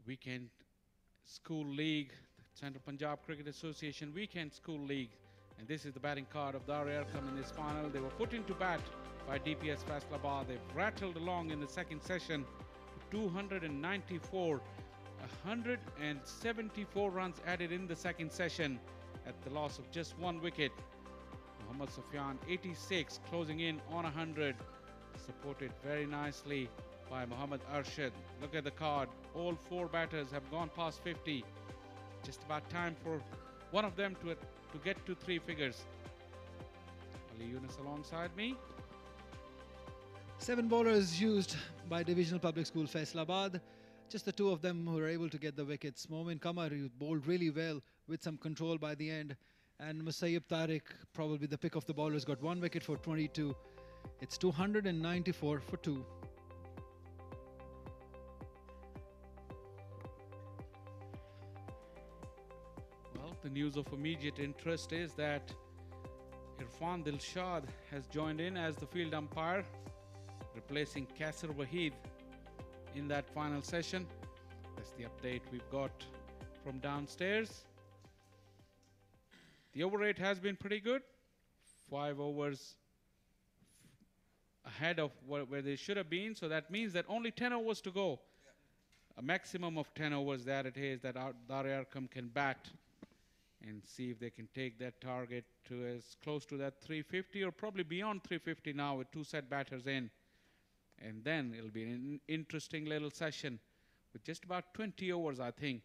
Weekend School League, Central Punjab Cricket Association Weekend School League. And this is the batting card of Dar Arqam in this final. They were put into bat by DPS Faisalabad. They've rattled along in the second session. 294, 174 runs added in the second session at the loss of just one wicket. Mohammad Sufyan 86, closing in on 100, supported very nicely by Mohammad Arshad. Look at the card, all four batters have gone past 50. Just about time for one of them to get to three figures. Ali Yunus alongside me. 7 bowlers used by Divisional Public School Faisalabad. Just the two of them who were able to get the wickets. Momin Qamar, who bowled really well with some control by the end. And Musayyib Tariq, probably the pick of the bowlers, got 1 wicket for 22. It's 294 for 2. Well, the news of immediate interest is that Irfan Dilshad has joined in as the field umpire, replacing Kasser Waheed in that final session. That's the update we've got from downstairs. The over rate has been pretty good. 5 overs ahead of where they should have been. So that means that only 10 overs to go. A maximum of 10 overs that it is that Dar Arqam can bat and see if they can take that target to as close to that 350 or probably beyond 350 now with 2 set batters in. And then it'll be an interesting little session with just about 20 overs, I think,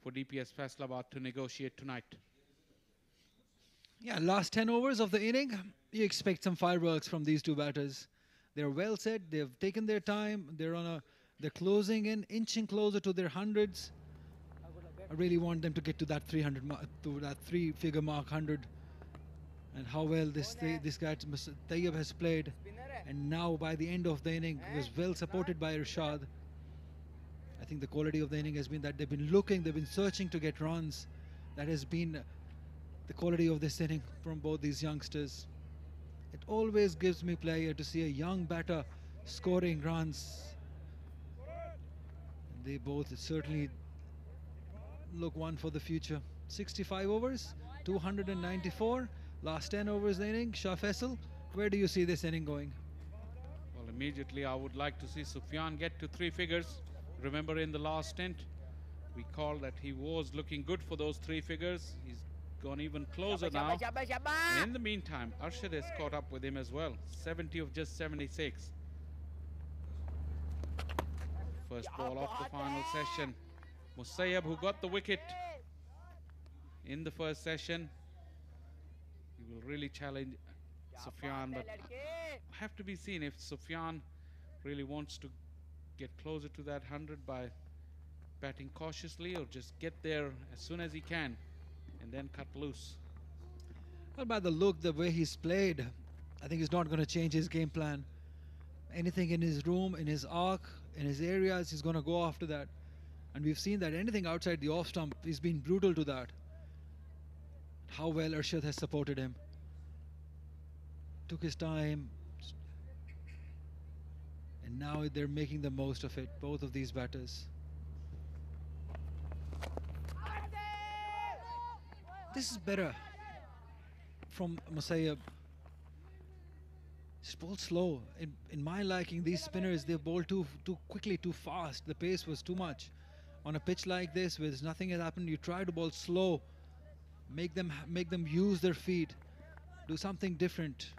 for DPS Faisalabad to negotiate tonight. Yeah, last 10 overs of the inning, you expect some fireworks from these two batters. They're well set, they've taken their time, they're closing in, inching closer to their hundreds. I really want them to get to that 300 to that 3-figure mark, 100. And how well this guy Tayyab has played. And now by the end of the inning was well supported by Irshad. I think the quality of the inning has been that they've been searching to get runs. That has been the quality of this inning from both these youngsters. It always gives me pleasure to see a young batter scoring runs. They both certainly look one for the future. 65 overs, 294. Last 10 overs the inning. Shah Faisal, where do you see this inning going? Well, immediately I would like to see Sufyan get to 3 figures. Remember in the last stint, we called that he was looking good for those 3 figures. He's gone even closer now. And in the meantime, Arshad has caught up with him as well. 70 of just 76. First ball of the final session. Musayyab, who got the wicket in the first session. He will really challenge Sufyan, but have to be seen if Sufyan really wants to get closer to that 100 by batting cautiously or just get there as soon as he can and then cut loose. Well, by the look, the way he's played, I think he's not going to change his game plan. Anything in his room, in his arc, in his areas, he's going to go after that. And we've seen that anything outside the off stump, he's been brutal to that. How well Arshad has supported him. Took his time. And now they're making the most of it, both of these batters. This is better from Musayyab. Just bowled slow. In my liking, these spinners, they bowl too quickly, too fast. The pace was too much. On a pitch like this, where nothing has happened, you try to bowl slow. Make them use their feet. Do something different.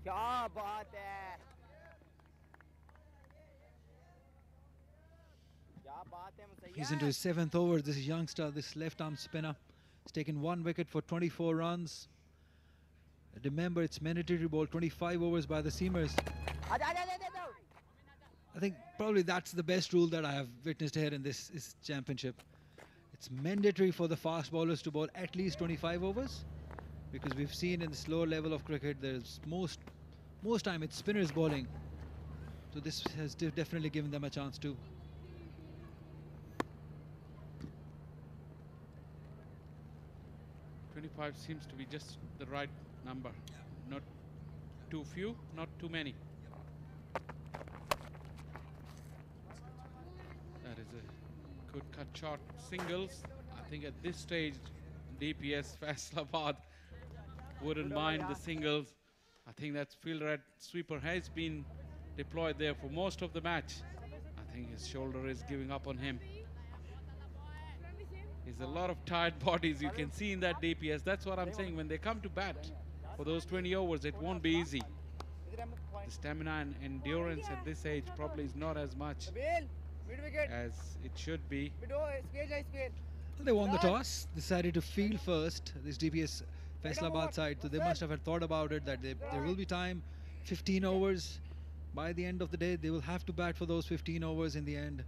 क्या बात है He's into his 7th over. This youngster, this left-arm spinner, has taken 1 wicket for 24 runs. Remember, it's mandatory to bowl 25 overs by the seamers. I think probably that's the best rule that I have witnessed here in this championship. It's mandatory for the fast bowlers to bowl at least 25 overs, because we've seen in this lower level of cricket, there's most time it's spinners bowling. So this has definitely given them a chance too. .25 seems to be just the right number. Not too few, not too many. That is a good cut shot. Singles. I think at this stage, DPS Faisalabad wouldn't mind the singles. I think that fielder at sweeper has been deployed there for most of the match. I think his shoulder is giving up on him. There's a lot of tired bodies you can see in that DPS. That's what I'm saying. When they come to bat for those 20 overs, it won't be easy. The stamina and endurance at this age probably is not as much as it should be. They won the toss, decided to field first, this DPS Faisalabad side. So they must have had thought about it, that there will be time, 15 overs. By the end of the day, they will have to bat for those 15 overs in the end.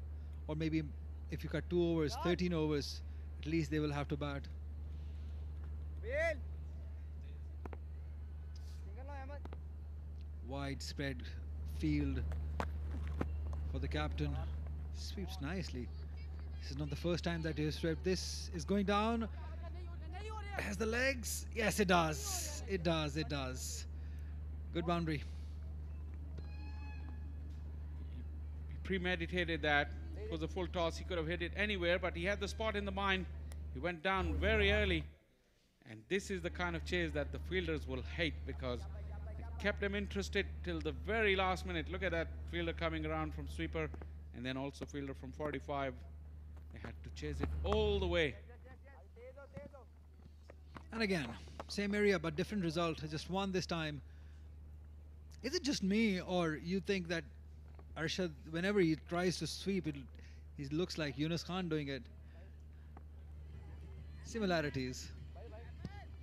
Or maybe if you cut 2 overs, 13 overs, at least they will have to bat. Widespread field for the captain. Sweeps nicely. This is not the first time that he has swept. This is going down. Has the legs? Yes, it does. It does. It does. Good boundary. He premeditated that. It was a full toss. He could have hit it anywhere, but he had the spot in the mind. He went down very early. And this is the kind of chase that the fielders will hate, because it kept them interested till the very last minute. Look at that fielder coming around from sweeper, and then also fielder from 45. They had to chase it all the way. And again, same area but different result. Just one this time. Is it just me, or you think that Arshad, whenever he tries to sweep, he looks like Yunus Khan doing it? Similarities.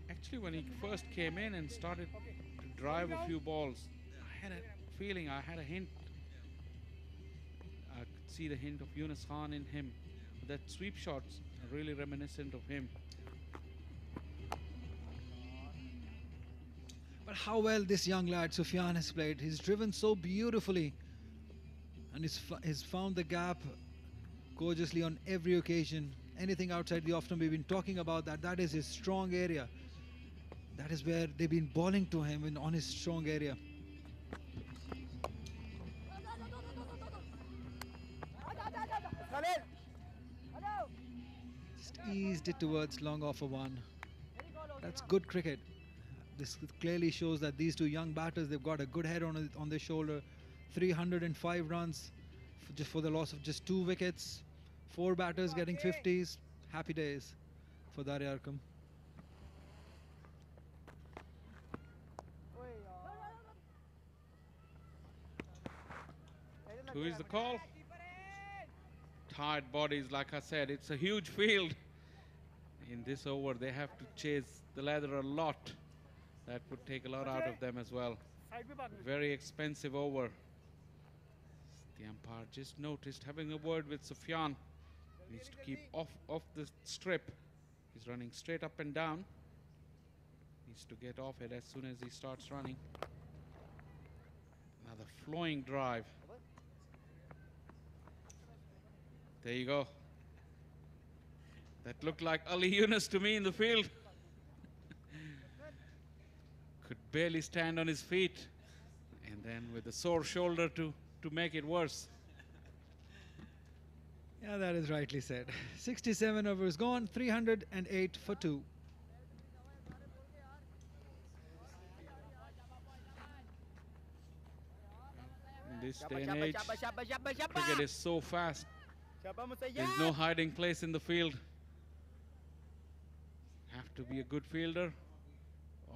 Actually, when he first came in and started to drive a few balls, I had a feeling, I had a hint. I could see the hint of Yunus Khan in him. That sweep shots are really reminiscent of him. But how well this young lad Sufyan has played. He's driven so beautifully, and he's found the gap gorgeously on every occasion. Anything outside the off-stump, we've been talking about that. That is his strong area. That is where they've been bowling to him, on his strong area. Just eased it towards long off for one. That's good cricket. This clearly shows that these two young batters, they've got a good head on their shoulder. 305 runs just for the loss of just 2 wickets. 4 batters getting 50s. Happy days for Arqam. Who is the call? Tired bodies, like I said, it's a huge field. In this over, they have to chase the ladder a lot. That would take a lot out of them as well. Very expensive over. The umpire just noticed, having a word with Sufyan. Needs to keep off the strip. He's running straight up and down. Needs to get off it as soon as he starts running. Another flowing drive. There you go. That looked like Ali Yunus to me in the field. Could barely stand on his feet. And then with a sore shoulder to make it worse. Yeah, that is rightly said. 67 overs gone, 308 for 2. In this day and age, cricket is so fast. There's no hiding place in the field. Have to be a good fielder,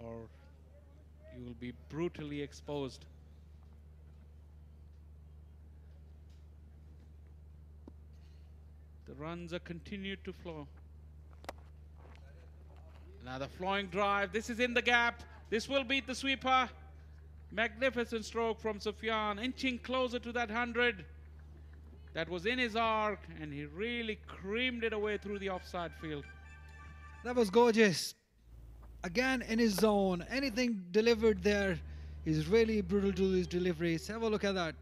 or you will be brutally exposed. The runs are continued to flow. Another flowing drive. This is in the gap. This will beat the sweeper. Magnificent stroke from Sufyan, inching closer to that 100. That was in his arc, and he really creamed it away through the offside field. That was gorgeous. Again in his zone. Anything delivered there is really brutal to his deliveries. Have a look at that.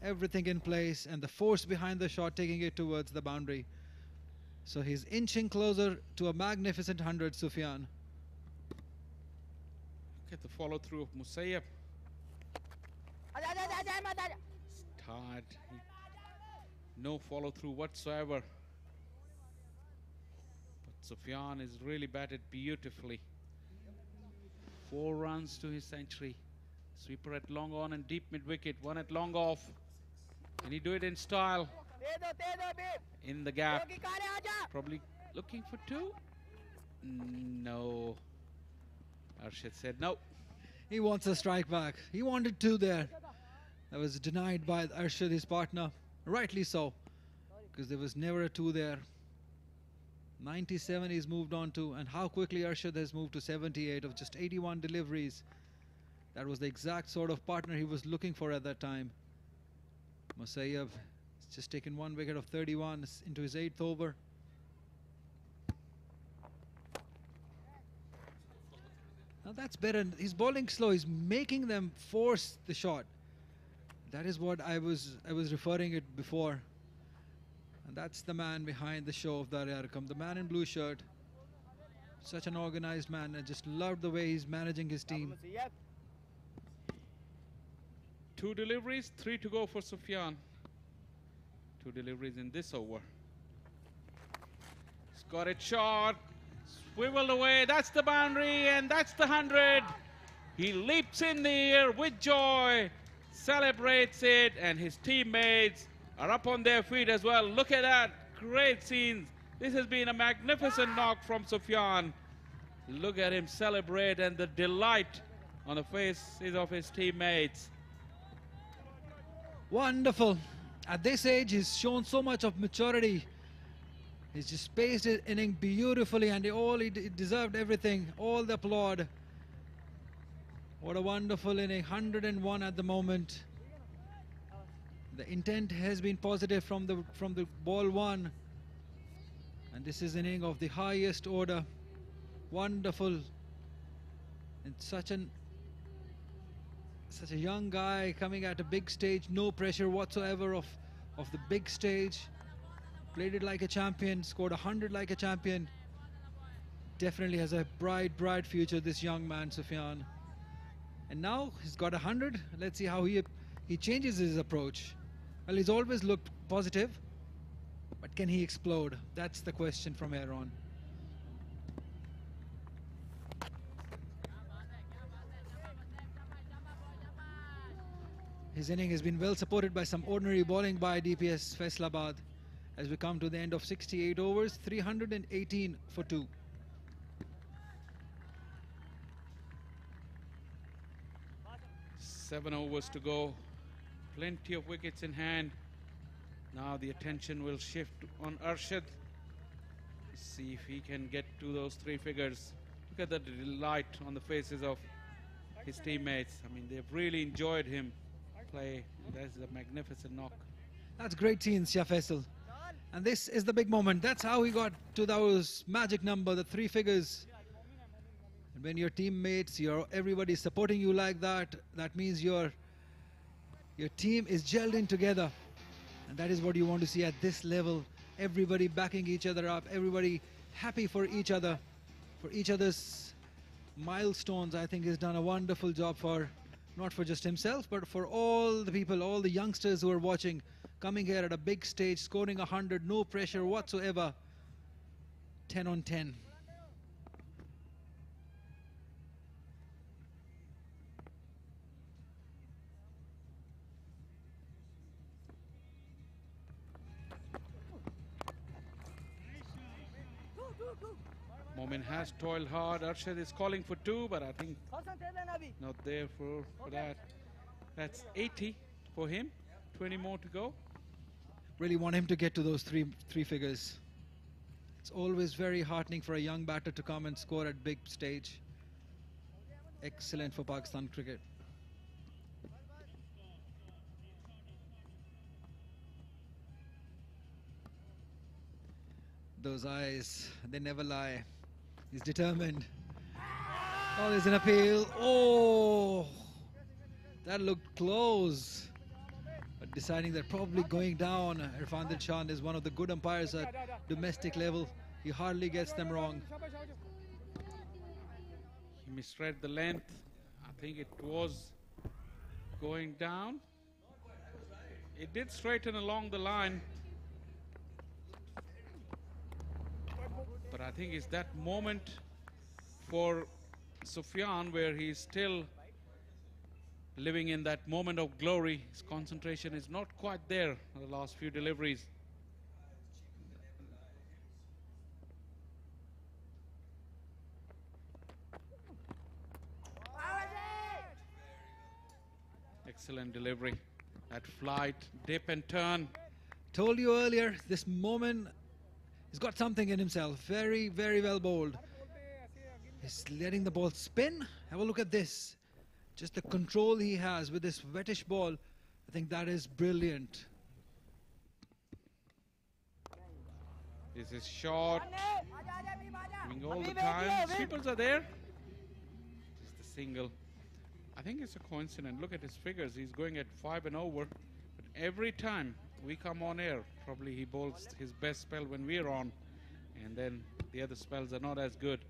everything in place, and the force behind the shot taking it towards the boundary. So he's inching closer to a magnificent 100, Sufyan. Look at the follow through of Musayyab. Start. No follow through whatsoever. But Sufyan is really batted beautifully. 4 runs to his century. Sweeper at long on and deep mid wicket. 1 at long off. Can he do it in style? In the gap. Probably looking for 2. No. Arshad said no. He wants a strike back. He wanted 2 there. That was denied by Arshad, his partner. Rightly so, because there was never a 2 there. 97 he's moved on to, and how quickly Arshad has moved to 78 of just 81 deliveries. That was the exact sort of partner he was looking for at that time. Musayyab has just taken 1 wicket of 31 into his 8th over. Now that's better. He's bowling slow. He's making them force the shot. That is what I was referring it before. And that's the man behind the show of Dar Arqam, the man in blue shirt. Such an organized man. I just love the way he's managing his team. 2 deliveries, 3 to go for Sufyan. 2 deliveries in this over. He's got it short. Swiveled away. That's the boundary, and that's the 100. He leaps in the air with joy, celebrates it, and his teammates are up on their feet as well. Look at that. Great scenes. This has been a magnificent knock from Sufyan. Look at him celebrate, and the delight on the faces of his teammates. Wonderful. At this age, he's shown so much of maturity. He's just paced his inning beautifully, and he deserved everything, all the applaud. What a wonderful inning, 101 at the moment. The intent has been positive from the ball 1, and this is an inning of the highest order. Wonderful, and such a young guy coming at a big stage, no pressure whatsoever of the big stage. Played it like a champion, scored 100 like a champion. Definitely has a bright future, this young man, Sufyan. And now he's got 100. Let's see how he changes his approach. Well, he's always looked positive, but can he explode? That's the question from here on. His inning has been well supported by some ordinary bowling by DPS Faisalabad as we come to the end of 68 overs, 318 for 2. Seven overs to go. Plenty of wickets in hand. Now the attention will shift on Arshad. See if he can get to those 3 figures. Look at the delight on the faces of his teammates. I mean, they've really enjoyed him play. That's a magnificent knock. That's great scenes, Shah Faisal. And this is the big moment. That's how he got to those magic number, the 3 figures. And when your teammates, everybody supporting you like that, that means your team is gelled in together. And that is what you want to see at this level. Everybody backing each other up, everybody happy for each other, for each other's milestones. I think he's done a wonderful job for, not for just himself, but for all the people, all the youngsters who are watching, coming here at a big stage, scoring 100, no pressure whatsoever. 10 on 10. Momin has toiled hard. Arshad is calling for 2, but I think not there for that. That's 80 for him. 20 more to go. Really want him to get to those three figures. It's always very heartening for a young batter to come and score at big stage. Excellent for Pakistan cricket. Those eyes, they never lie. He's determined. Oh, there's an appeal. Oh, that looked close. But deciding that probably going down. Irfan Dilshan is one of the good umpires at domestic level. He hardly gets them wrong. He misread the length. I think it was going down. It did straighten along the line. But I think it's that moment for Sufyan where he's still living in that moment of glory. His concentration is not quite there in the last few deliveries. Excellent delivery. That flight, dip and turn. Told you earlier, this moment, he's got something in himself. Very, very well bowled. He's letting the ball spin. Have a look at this. Just the control he has with this wettish ball. I think that is brilliant. This is short. Doing all the time. Sweepers are there. Just a single. I think it's a coincidence. Look at his figures. He's going at 5 and over. But every time we come on air, probably he bowls his best spell when we're on. And then the other spells are not as good.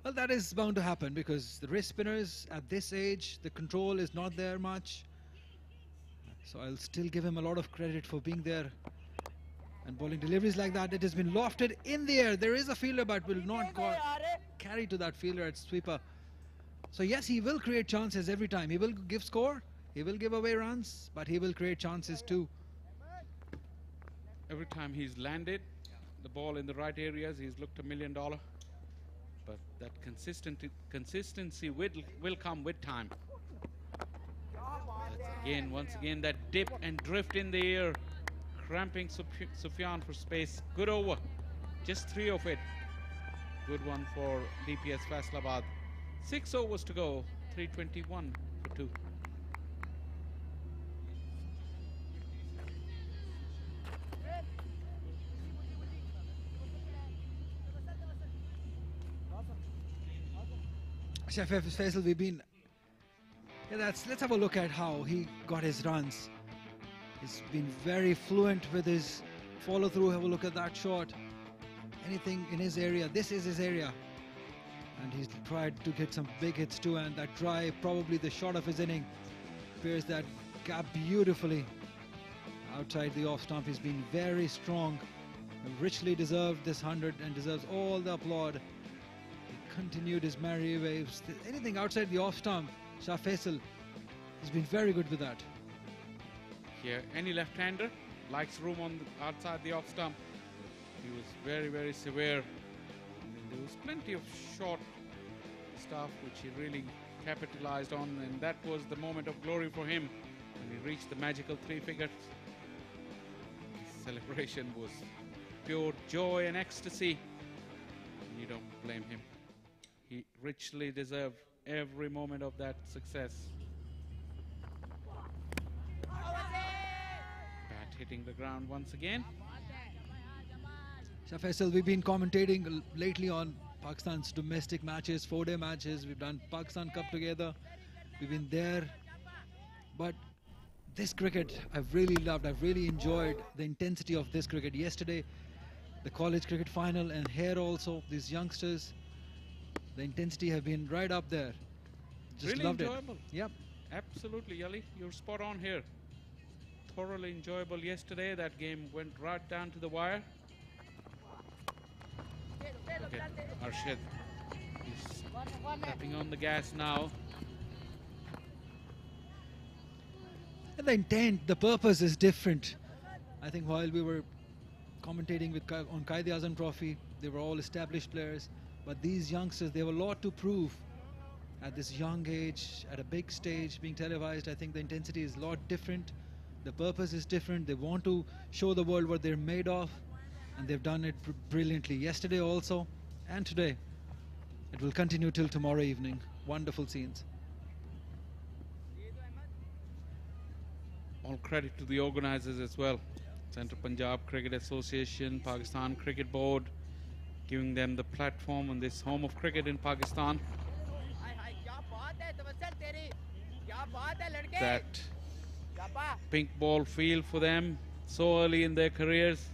Well, that is bound to happen because the wrist spinners at this age, the control is not there much. So I'll still give him a lot of credit for being there and bowling deliveries like that. It has been lofted in the air. There is a fielder but will not go carry to that fielder at sweeper. So yes, he will create chances every time. He will give score, he will give away runs, but he will create chances too. Every time he's landed the ball in the right areas, he's looked $1 million. But that consistency will come with time. Once again, that dip and drift in the air, cramping Sufyan for space. Good over, just 3 of it. Good one for DPS Faisalabad. 6 overs to go, 321 for 2. Chef Faisal, we've been... let's have a look at how he got his runs. He's been very fluent with his follow-through. Have a look at that shot. Anything in his area, this is his area. And he's tried to get some big hits too, and that try, probably the shot of his inning, clears that gap beautifully. Outside the off stump, he's been very strong. Richly deserved this 100 and deserves all the applaud. He continued his merry waves. Anything outside the off stump, Shah Faisal has been very good with that. Here, any left-hander likes room on the outside the off stump. He was very, very severe. There was plenty of short stuff which he really capitalized on, and that was the moment of glory for him when he reached the magical 3 figures. His celebration was pure joy and ecstasy. You don't blame him. He richly deserved every moment of that success. Bat hitting the ground once again. Shah Faisal, we've been commentating lately on Pakistan's domestic matches, 4-day matches. We've done Pakistan Cup together. We've been there. But this cricket, I've really loved. I've really enjoyed the intensity of this cricket. Yesterday, the college cricket final, and here also, these youngsters, the intensity have been right up there. Just really loved enjoyable. it. Yep. Absolutely, Yali. You're spot on here. Thoroughly enjoyable yesterday. That game went right down to the wire. Look at Arshad. He's tapping on the gas now. And the intent, the purpose is different. I think while we were commentating on Quaid-e-Azam Trophy, they were all established players. But these youngsters, they have a lot to prove at this young age, at a big stage being televised. I think the intensity is a lot different. The purpose is different. They want to show the world what they're made of, and they've done it brilliantly yesterday also and today. It will continue till tomorrow evening. Wonderful scenes. All credit to the organizers as well. Central Punjab Cricket Association, Pakistan Cricket Board, giving them the platform on this home of cricket in Pakistan. That Pink ball feel for them so early in their careers.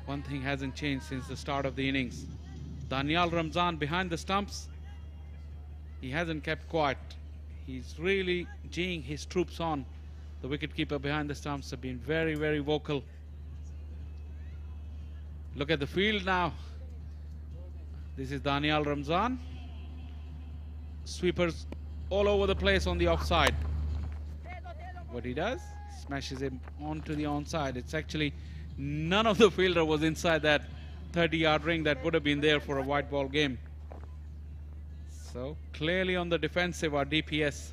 One thing hasn't changed since the start of the innings. Danial Ramzan behind the stumps. He hasn't kept quiet. He's really geeing his troops on. The wicketkeeper behind the stumps have been very, very vocal. Look at the field now. This is Danial Ramzan. Sweepers all over the place on the offside. What he does, smashes him onto the onside. It's actually none of the fielder was inside that 30-yard ring that would have been there for a white ball game. So clearly on the defensive are DPS.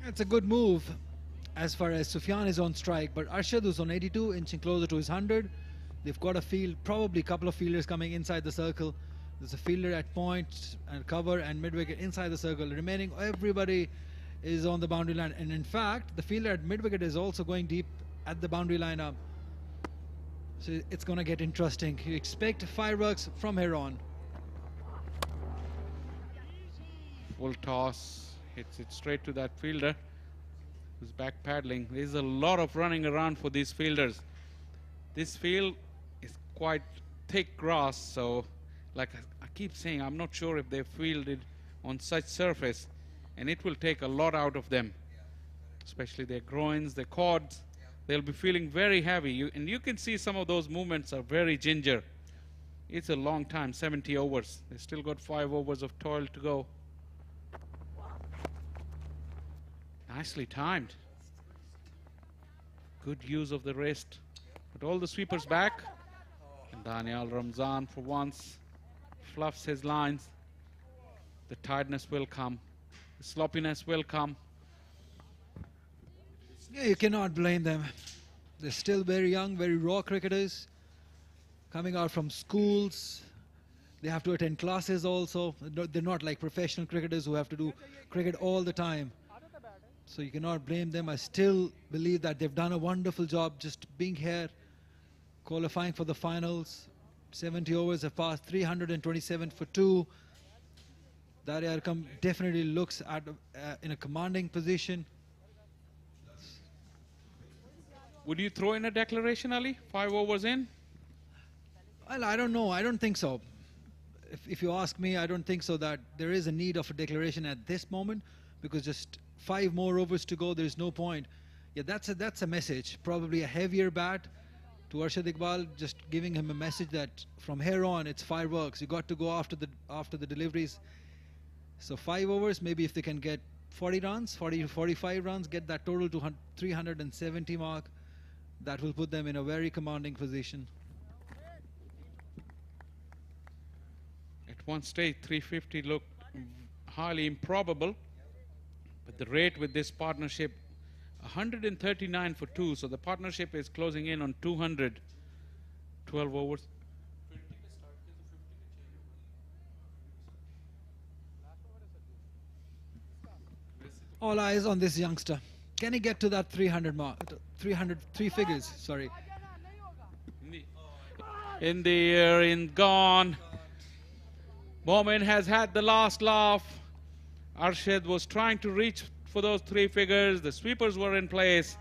It's a good move as far as Sufyan is on strike, but Arshad is on 82, inching closer to his 100. They've got a field, probably a couple of fielders coming inside the circle. There's a fielder at point and cover and mid-wicket inside the circle. Remaining, everybody is on the boundary line. And in fact, the fielder at mid-wicket is also going deep at the boundary line up. So it's going to get interesting. You expect fireworks from here on. Full toss, hits it straight to that fielder who's back paddling. There's a lot of running around for these fielders. This field is quite thick grass, so like I keep saying, I'm not sure if they fielded on such surface, and it will take a lot out of them, especially their groins, their quads. They'll be feeling very heavy, and you can see some of those movements are very ginger. It's a long time, 70 overs. They still got 5 overs of toil to go. Nicely timed. Good use of the wrist. But all the sweepers back. And Danial Ramzan for once fluffs his lines. The tiredness will come. The sloppiness will come. Yeah, you cannot blame them. They're still very young, very raw cricketers. Coming out from schools. They have to attend classes also. They're not like professional cricketers who have to do cricket all the time. So you cannot blame them. I still believe that they've done a wonderful job just being here, qualifying for the finals. 70 overs have passed, 327 for 2. Darya Arqam definitely looks at in a commanding position. Would you throw in a declaration, Ali? 5 overs in? Well, I don't know. I don't think so. If you ask me, I don't think so that there is a need of a declaration at this moment, because just 5 more overs to go, there's no point. Yeah, that's a message. Probably a heavier bat to Arshad Iqbal, just giving him a message that from here on it's fireworks. You got to go after the deliveries. So 5 overs, maybe if they can get 40 runs, 40 to 45 runs, get that total to 370 mark, that will put them in a very commanding position. At one stage, 350 looked highly improbable. But the rate with this partnership, 139 for 2, so the partnership is closing in on 200. 12 overs. All eyes on this youngster. Can he get to that 300 mark? 303 figures, sorry. In the air, in gone. Momin has had the last laugh. Arshad was trying to reach for those 3 figures. The sweepers were in place.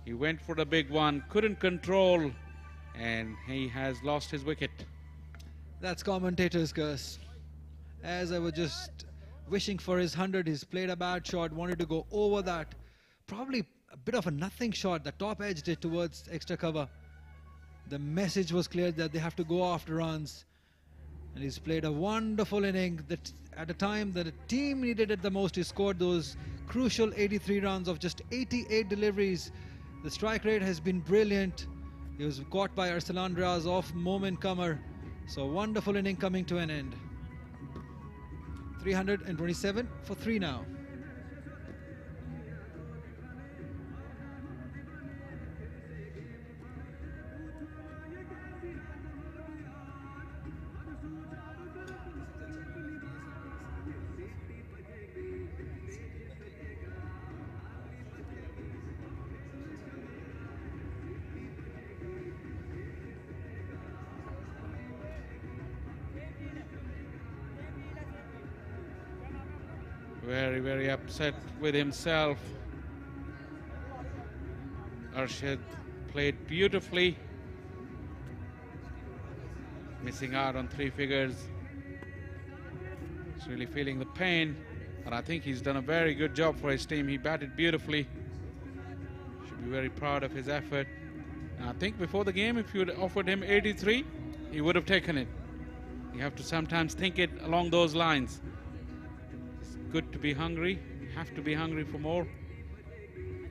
He went for the big one, couldn't control, and he has lost his wicket. That's commentator's curse. As I was just wishing for his 100, he's played a bad shot, wanted to go over that. Probably a bit of a nothing shot. The top edged it towards extra cover. The message was clear that they have to go after runs. And he's played a wonderful inning that at a time that the team needed it the most. He scored those crucial 83 runs of just 88 deliveries. The strike rate has been brilliant. He was caught by Arsalan Riaz off moment comer. So wonderful inning coming to an end. 327 for 3 now. Very, very upset with himself. Arshad played beautifully. Missing out on 3 figures. He's really feeling the pain. And I think he's done a very good job for his team. He batted beautifully. Should be very proud of his effort. And I think before the game, if you had offered him 83, he would have taken it. You have to sometimes think it along those lines. It's good to be hungry. You have to be hungry for more.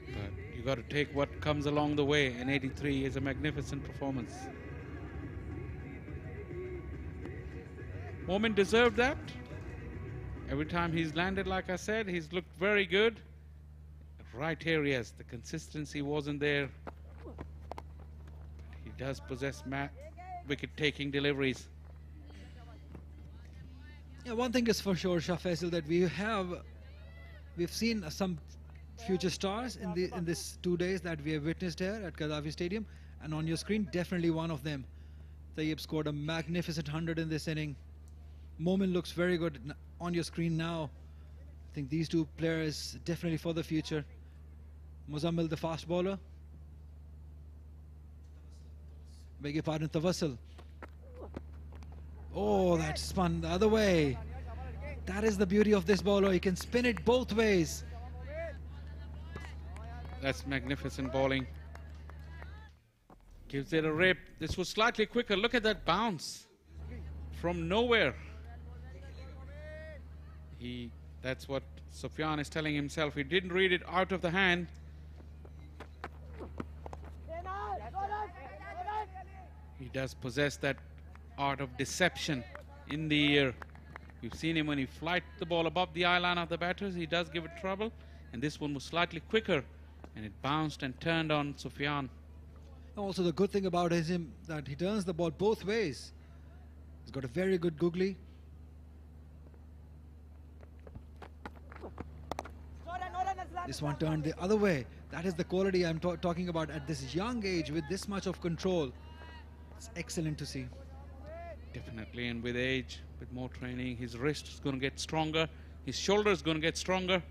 But you got to take what comes along the way. And 83 is a magnificent performance. Momin deserved that. Every time he's landed, like I said, he's looked very good. Right here, yes, the consistency wasn't there. He does possess wicket-taking deliveries. Yeah, one thing is for sure, Shah Faisal, that we've seen some future stars in this 2 days that we have witnessed here at Gaddafi Stadium, and on your screen, definitely one of them. Tayyib scored a magnificent 100 in this inning. Momin looks very good on your screen now. I think these two players definitely for the future. Muzammil, the fast bowler. Beg your pardon, Tawassul. Oh, that spun the other way. That is the beauty of this bowler. He can spin it both ways. That's magnificent bowling. Gives it a rip. This was slightly quicker. Look at that bounce from nowhere. That's what Sufyan is telling himself. He didn't read it out of the hand. He does possess that art of deception in the air. We've seen him when he flight the ball above the eye line of the batters. He does give it trouble. And this one was slightly quicker. And it bounced and turned on Sufyan. Also, the good thing about him that he turns the ball both ways. He's got a very good googly. This one turned the other way. That is the quality I'm talking about at this young age with this much of control. It's excellent to see. Definitely, and with age, with more training, his wrist is going to get stronger. His shoulder is going to get stronger.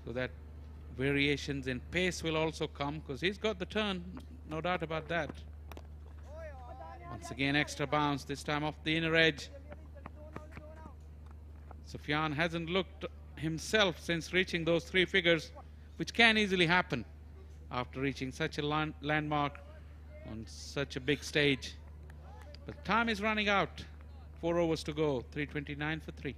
So that variations in pace will also come because he's got the turn, no doubt about that. Once again, extra bounce, this time off the inner edge. Sufyan hasn't looked himself since reaching those 3 figures, which can easily happen after reaching such a landmark on such a big stage. But time is running out. 4 overs to go, 329 for 3.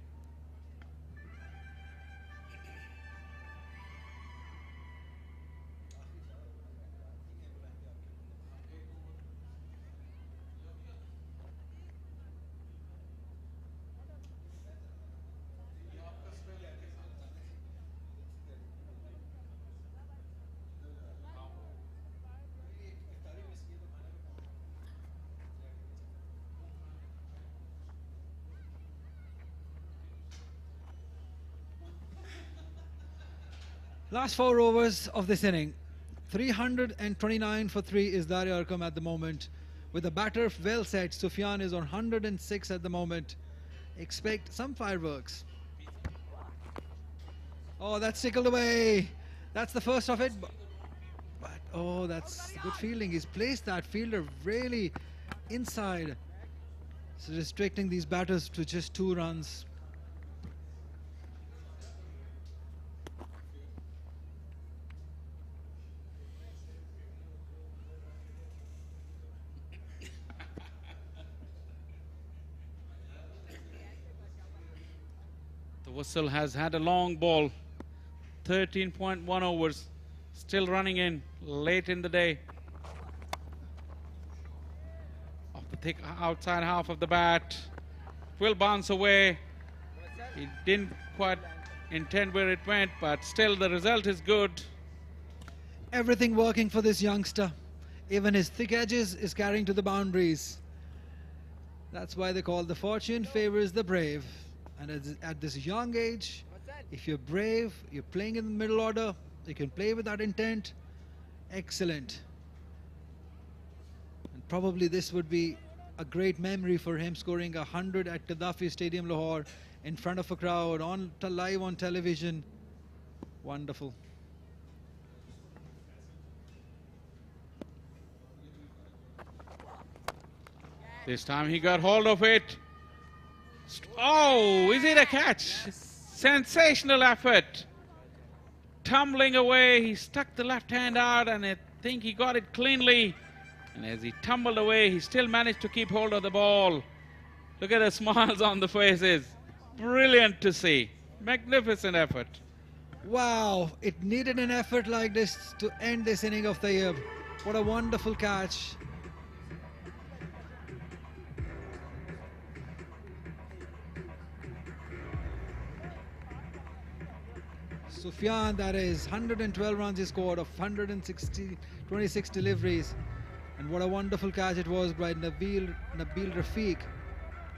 Last 4 overs of this inning. 329 for 3 is Daria Arqam at the moment. With the batter well set, Sufyan is on 106 at the moment. Expect some fireworks. Oh, that's tickled away. That's the first of it. But oh, that's good fielding. He's placed that fielder really inside. So restricting these batters to just 2 runs. Whistle has had a long ball, 13.1 overs, still running in late in the day. Off the thick outside half of the bat, will bounce away. He didn't quite intend where it went, but still the result is good. Everything working for this youngster. Even his thick edges is carrying to the boundaries. That's why they call the fortune favors the brave. And at this young age, if you're brave, you're playing in the middle order, you can play with that intent. Excellent. And probably this would be a great memory for him, scoring 100 at Gaddafi Stadium, Lahore in front of a crowd, live on television. Wonderful. This time he got hold of it. Oh, is it a catch? Sensational effort. Tumbling away, he stuck the left hand out and I think he got it cleanly. And as he tumbled away, he still managed to keep hold of the ball. Look at the smiles on the faces. Brilliant to see. Magnificent effort. Wow, it needed an effort like this to end this inning of the year. What a wonderful catch. Sufyan, that is 112 runs he scored of 26 deliveries. And what a wonderful catch it was by Nabil Rafiq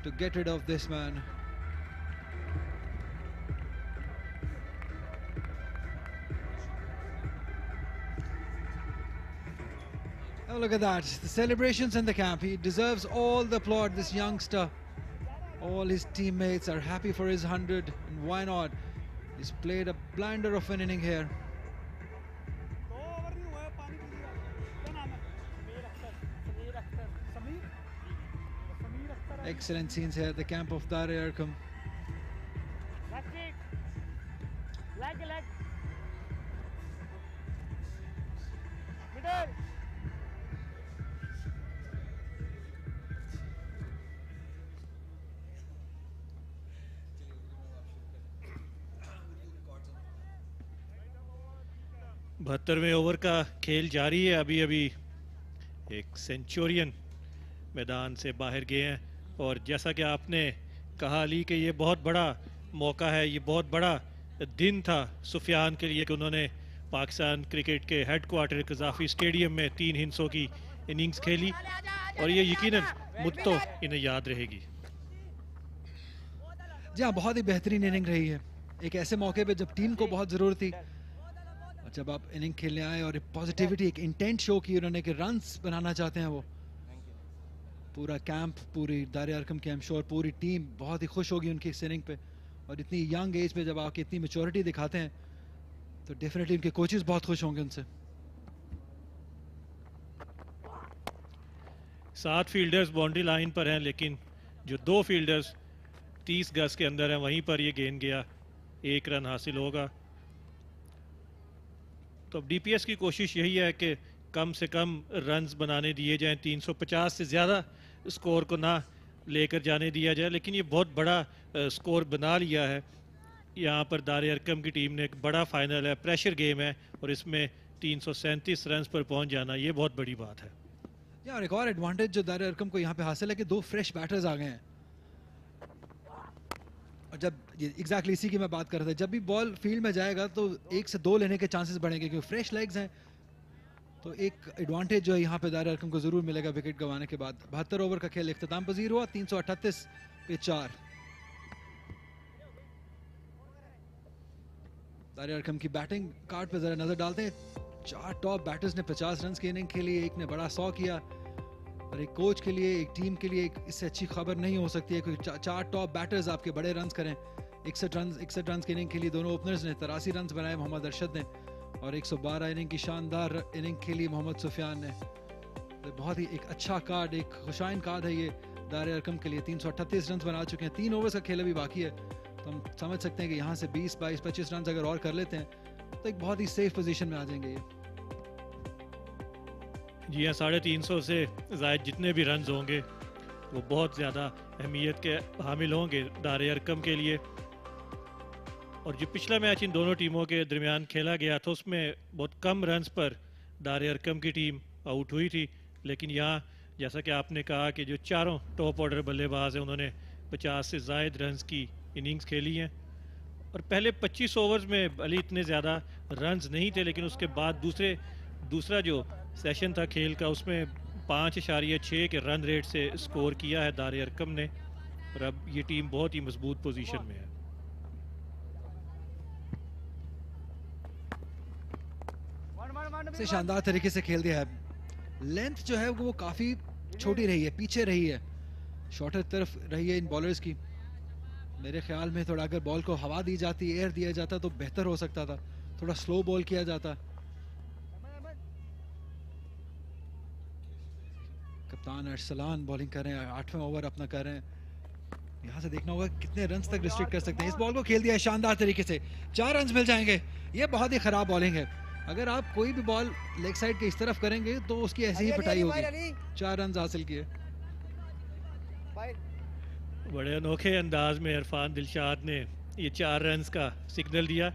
to get rid of this man. Oh, look at that. The celebrations in the camp. He deserves all the applaud, this youngster. All his teammates are happy for his 100, and why not? He's played a blinder of an inning here. Excellent scenes here at the camp of Dar Arqam. बहत्तरवें over का खेल जारी है। अभी अभी एक Centurion मैदान से बाहर गए हैं और जैसा कि आपने कहा अली कि ये बहुत बड़ा मौका है, ये बहुत बड़ा दिन था सुफियान के लिए कि उन्होंने पाकिस्तान क्रिकेट के हेडक्वार्टर कज़ाफ़ी स्टेडियम में 3 हिस्सों की इनिंग्स खेली और ये यकीनन मुझको इन्हें याद रहेगी। जी हाँ, बहुत ही बेहतरीन इनिंग रही है। एक ऐसे मौके पे जब टीम को बहुत ज़रूरत थी और जब आप इनिंग खेलने आए और पॉजिटिविटी, एक इंटेंट शो की उन्होंने कि रन्स बनाना चाहते हैं वो। पूरा कैंप, पूरी दार अरकम की, आई एम श्योर पूरी टीम बहुत ही खुश होगी उनकी इस इनिंग पे। और इतनी यंग एज पे जब आके इतनी मैच्योरिटी दिखाते हैं तो डेफिनेटली उनके कोचेस बहुत खुश होंगे उनसे। 7 फील्डर्स बाउंड्री लाइन पर हैं लेकिन जो 2 फील्डर्स 30 गज के अंदर हैं वहीं पर ये गेंद गया, 1 रन हासिल होगा। तो अब डीपीएस की कोशिश यही है कि कम से कम रन्स बनाने दिए जाएं, 350 से ज़्यादा स्कोर को ना लेकर जाने दिया जाए, लेकिन ये बहुत बड़ा स्कोर बना लिया है। यहाँ पर दार अरकम की टीम ने एक बड़ा फाइनल है, प्रेशर गेम है और इसमें 337 रन्स पर पहुँच जाना ये बहुत बड़ी बात है। और एक और एडवांटेज जो दार अरकम को यहाँ पे हासिल है कि 2 फ्रेश बैटर्स आ गए हैं। और जब एग्जैक्टली इसी की मैं बात कर रहा था, जब भी बॉल फील्ड में जाएगा तो 1 से 2 लेने के चांसेस बढ़ेंगे क्योंकि फ्रेश लेग्स हैं। तो एक एडवांटेज जो है यहाँ पे दार अरकम को जरूर मिलेगा विकेट गंवाने के बाद। 72 ओवर का खेल इख्तिताम पजीर हुआ, 338 पे 4। दार अरकम की बैटिंग कार्ड पे जरा नजर डालते हैं। 4 टॉप बैटर्स ने 50 रन की इनिंग खेली, एक ने बड़ा 100 किया और एक कोच के लिए, एक टीम के लिए इससे अच्छी खबर नहीं हो सकती है कि 4 टॉप बैटर्स आपके बड़े रन करें। 61 रन की इनिंग खेली दोनों ओपनर्स ने, 83 रन बनाए मोहम्मद अरशद ने और 112 इनिंग की शानदार इनिंग खेली मोहम्मद सुफियान ने। तो बहुत ही एक अच्छा कार्ड, एक खुशाइन कार्ड है ये दार अरकम के लिए। 338 रन बना चुके हैं, 3 ओवर्स का खेल अभी बाकी है। तो हम समझ सकते हैं कि यहाँ से 20, 22, 25 रन अगर और कर लेते हैं तो एक बहुत ही सेफ पोजीशन में आ जाएंगे ये। जी हाँ, 350 से ज़ायद जितने भी रन्स होंगे वो बहुत ज़्यादा अहमियत के हामिल होंगे दार अरकम के लिए। और जो पिछला मैच इन दोनों टीमों के दरमियान खेला गया था उसमें बहुत कम रन्स पर दार अरकम की टीम आउट हुई थी, लेकिन यहाँ जैसा कि आपने कहा कि जो 4 टॉप ऑर्डर बल्लेबाज हैं उन्होंने 50 से ज़ायद रन्स की इनिंग्स खेली हैं। और पहले 25 ओवर्स में भले इतने ज़्यादा रन्स नहीं थे लेकिन उसके बाद दूसरा जो सेशन था खेल का उसमें 5.6 के रन रेट से स्कोर किया है दार अरकम ने और अब ये टीम बहुत ही मजबूत पोजीशन में है। से शानदार तरीके से खेल दिया है। लेंथ जो है वो काफ़ी छोटी रही है, पीछे रही है, शॉर्टर तरफ रही है इन बॉलर्स की। मेरे ख्याल में थोड़ा अगर बॉल को हवा दी जाती, एयर दिया जाता तो बेहतर हो सकता था, थोड़ा स्लो बॉल किया जाता। कप्तान अरसलान बॉलिंग कर रहे हैं, 8वें ओवर अपना कर रहे हैं। यहाँ से देखना होगा कितने रन्स तक रिस्ट्रिक्ट कर सकते हैं। इस बॉल को खेल दिया है शानदार तरीके से, 4 रन्स मिल जाएंगे। ये बहुत ही खराब बॉलिंग है। अगर आप कोई भी बॉल लेग साइड के इस तरफ करेंगे तो उसकी ऐसी ही पिटाई होगी। 4 रन्स हासिल किए। बड़े अनोखे अंदाज में इरफान दिलशाद ने ये 4 रन्स का सिग्नल दिया,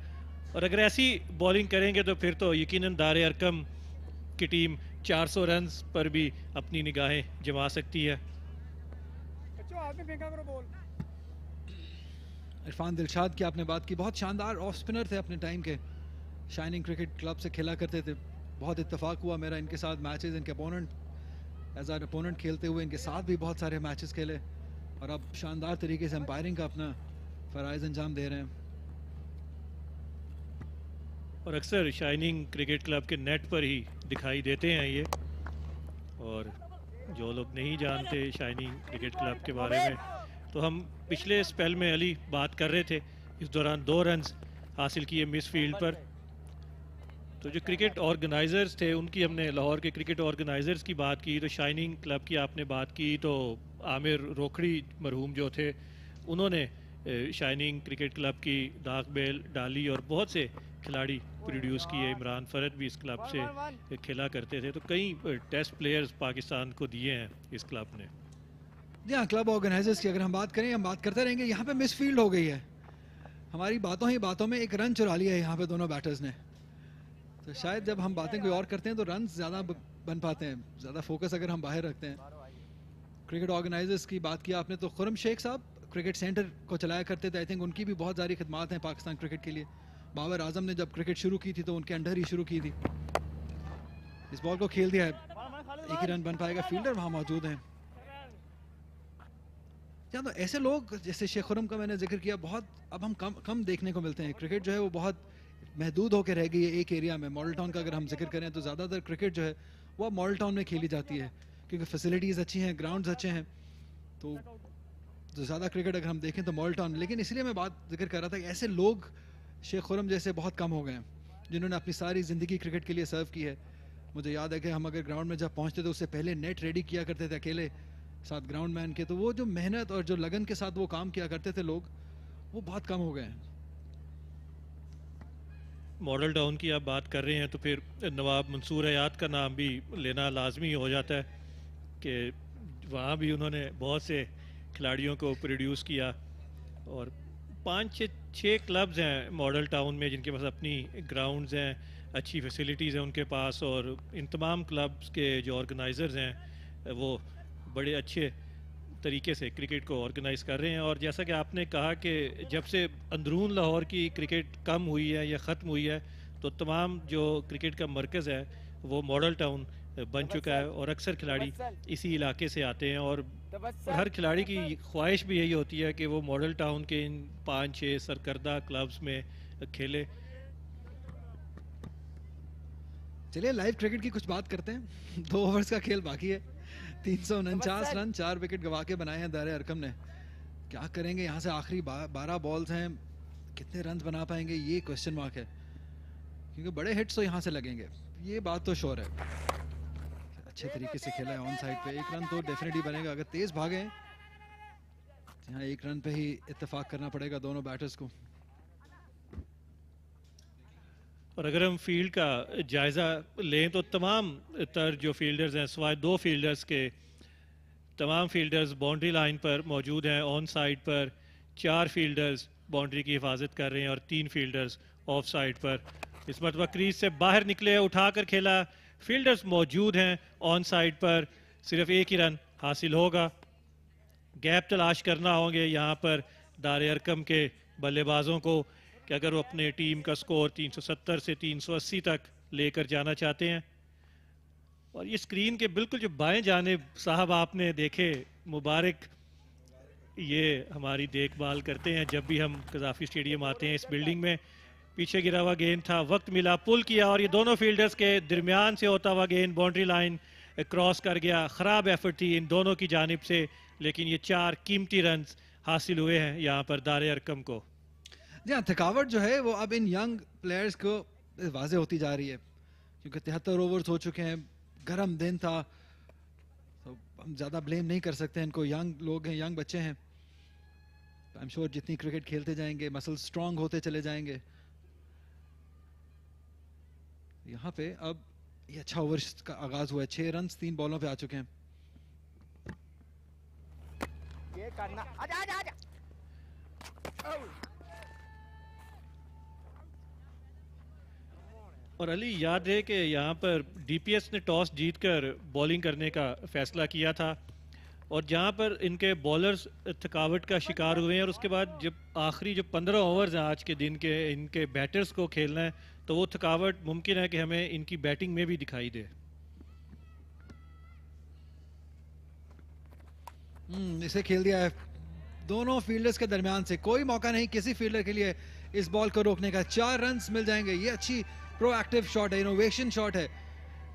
और अगर ऐसी बॉलिंग करेंगे तो फिर तो यकीनन दारे अरकम की टीम 400 रन्स पर भी अपनी निगाहें जमा सकती है। इरफान दिलशाद की आपने बात की, बहुत शानदार ऑफ स्पिनर थे अपने टाइम के, शाइनिंग क्रिकेट क्लब से खेला करते थे। बहुत इत्तेफाक हुआ मेरा इनके साथ मैचेस, इनके अपोनेंट एज एन अपोनेंट खेलते हुए इनके साथ भी बहुत सारे मैचेस खेले, और अब शानदार तरीके से एम्पायरिंग का अपना फ़राइज़ अंजाम दे रहे हैं। और अक्सर शाइनिंग क्रिकेट क्लब के नेट पर ही दिखाई देते हैं ये, और जो लोग नहीं जानते शाइनिंग क्रिकेट क्लब के बारे में, तो हम पिछले स्पेल में अली बात कर रहे थे, इस दौरान 2 रन्स हासिल किए मिस फील्ड पर। तो जो क्रिकेट ऑर्गेनाइजर्स थे उनकी हमने, लाहौर के क्रिकेट ऑर्गेनाइजर्स की बात की, तो शाइनिंग क्लब की आपने बात की, तो आमिर रोखड़ी मरहूम जो थे उन्होंने शाइनिंग क्रिकेट क्लब की दाग बेल डाली और बहुत से खिलाड़ी प्रोड्यूस किए। इमरान फरद भी इस क्लब से खेला करते थे, तो कई टेस्ट प्लेयर्स पाकिस्तान को दिए हैं इस क्लब ने। जी हाँ, क्लब ऑर्गेनाइजर्स की अगर हम बात करें, हम बात करते रहेंगे। यहाँ पे मिस फील्ड हो गई है, हमारी बातों ही बातों में 1 रन चुरा लिया है यहाँ पे दोनों बैटर्स ने। तो शायद जब हम बातें कोई और करते हैं तो रन ज़्यादा बन पाते हैं, ज़्यादा फोकस अगर हम बाहर रखते हैं। क्रिकेट ऑर्गेनाइजर्स की बात की आपने, तो खुरम शेख साहब क्रिकेट सेंटर को चलाया करते थे। आई थिंक उनकी भी बहुत सारी खिदमात हैं पाकिस्तान क्रिकेट के लिए। बाबर आजम ने जब क्रिकेट शुरू की थी तो उनके अंडर ही शुरू की थी। इस बॉल को खेल दिया है, 1 ही रन बन पाएगा, फील्डर वहाँ मौजूद हैं। या तो ऐसे लोग जैसे शेख खुरम का मैंने जिक्र किया, बहुत अब हम कम देखने को मिलते हैं। क्रिकेट जो है वो बहुत महदूद होकर रह गई है एक एरिया में। मॉडल टाउन का अगर हम जिक्र करें तो ज़्यादातर क्रिकेट जो है वो मॉडल टाउन में खेली जाती है, क्योंकि फैसिलिटीज़ अच्छी हैं, ग्राउंड्स अच्छे हैं। तो ज़्यादा क्रिकेट अगर हम देखें तो मॉडल टाउन में। लेकिन इसलिए मैं बात जिक्र कर रहा था कि ऐसे लोग शेख खुरम जैसे बहुत कम हो गए हैं, जिन्होंने अपनी सारी ज़िंदगी क्रिकेट के लिए सर्व की है। मुझे याद है कि हम अगर ग्राउंड में जब पहुँचते थे उससे पहले नेट रेडी किया करते थे अकेले साथ ग्राउंड मैन के। तो वो जो मेहनत और जो लगन के साथ वो काम किया करते थे लोग, वो बहुत कम हो गए हैं। मॉडल टाउन की आप बात कर रहे हैं तो फिर नवाब मंसूर हयात का नाम भी लेना लाजमी हो जाता है कि वहाँ भी उन्होंने बहुत से खिलाड़ियों को प्रोड्यूस किया, और 5-6 क्लब्स हैं मॉडल टाउन में जिनके पास अपनी ग्राउंड्स हैं, अच्छी फैसिलिटीज़ हैं उनके पास, और इन तमाम क्लब्स के जो ऑर्गेनाइजर्स हैं वो बड़े अच्छे तरीके से क्रिकेट को ऑर्गेनाइज़ कर रहे हैं। और जैसा कि आपने कहा कि जब से अंदरून लाहौर की क्रिकेट कम हुई है या ख़त्म हुई है, तो तमाम जो क्रिकेट का मरकज़ है वो मॉडल टाउन बन चुका है, और अक्सर खिलाड़ी इसी इलाके से आते हैं। और हर खिलाड़ी की ख्वाहिश भी यही होती है कि वो मॉडल टाउन के इन 5-6 सरकर्दा क्लब्स में खेले। चलिए लाइव क्रिकेट की कुछ बात करते हैं। 2 ओवर्स का खेल बाकी है, 349 रन 4 विकेट गवा के बनाए हैं दारे अरकम ने। क्या करेंगे यहाँ से, आखिरी 12 बॉल्स हैं, कितने रन बना पाएंगे ये क्वेश्चन मार्क है, क्योंकि बड़े हिट्स तो यहाँ से लगेंगे, ये बात तो श्योर है। अच्छे तरीके से खेला है ऑन साइड पे, 1 रन तो डेफिनेटली बनेगा अगर तेज भागे। यहाँ 1 रन पे ही इत्तेफाक करना पड़ेगा दोनों बैटर्स को। और अगर हम फील्ड का जायज़ा लें तो तमाम तर जो फील्डर्स हैं सिवाय 2 फील्डर्स के, तमाम फील्डर्स बाउंड्री लाइन पर मौजूद हैं। ऑन साइड पर 4 फील्डर्स बाउंड्री की हिफाजत कर रहे हैं और 3 फील्डर्स ऑफ साइड पर। इस मरतबा क्रीज से बाहर निकले, उठाकर खेला, फील्डर्स मौजूद हैं ऑन साइड पर, सिर्फ 1 ही रन हासिल होगा। गैप तलाश करना होंगे यहाँ पर दारे अरकम के बल्लेबाजों को कि अगर वो अपने टीम का स्कोर 370 से 380 तक लेकर जाना चाहते हैं। और ये स्क्रीन के बिल्कुल जो बाएं जानिब साहब आपने देखे, मुबारक, ये हमारी देखभाल करते हैं जब भी हम कज़ाफ़ी स्टेडियम आते हैं। इस बिल्डिंग में पीछे गिरा हुआ गेंद था, वक्त मिला, पुल किया, और ये दोनों फील्डर्स के दरमियान से होता हुआ गेंद बाउंड्री लाइन क्रॉस कर गया। ख़राब एफर्ट थी इन दोनों की जानिब से, लेकिन ये 4 कीमती रन हासिल हुए हैं यहाँ पर दारे अरकम को। जी हाँ, थकावट जो है वो अब इन यंग प्लेयर्स को वाजे होती जा रही है, क्योंकि 73 ओवर्स हो चुके हैं, गर्म दिन था, तो हम ज़्यादा ब्लेम नहीं कर सकते इनको। यंग लोग हैं, यंग बच्चे हैं, आई एम श्योर जितनी क्रिकेट खेलते जाएंगे मसल स्ट्रांग होते चले जाएंगे। यहाँ पे अब ये अच्छा ओवर का आगाज हुआ है, 6 रन 3 बॉलों पे आ चुके हैं। ये करना, आजा आजा आजा। और अली याद है कि यहाँ पर डीपीएस ने टॉस जीतकर बॉलिंग करने का फैसला किया था, और जहाँ पर इनके बॉलर्स थकावट का शिकार हुए हैं, और उसके बाद जब आखिरी जो 15 ओवर्स हैं आज के दिन के, इनके बैटर्स को खेलना है, तो वो थकावट मुमकिन है कि हमें इनकी बैटिंग में भी दिखाई दे। इसे खेल दिया है दोनों फील्डर्स के दरमियान से, कोई मौका नहीं किसी फील्डर के लिए इस बॉल को रोकने का। 4 रन मिल जाएंगे। ये अच्छी प्रोएक्टिव शॉट है, इनोवेशन शॉट है।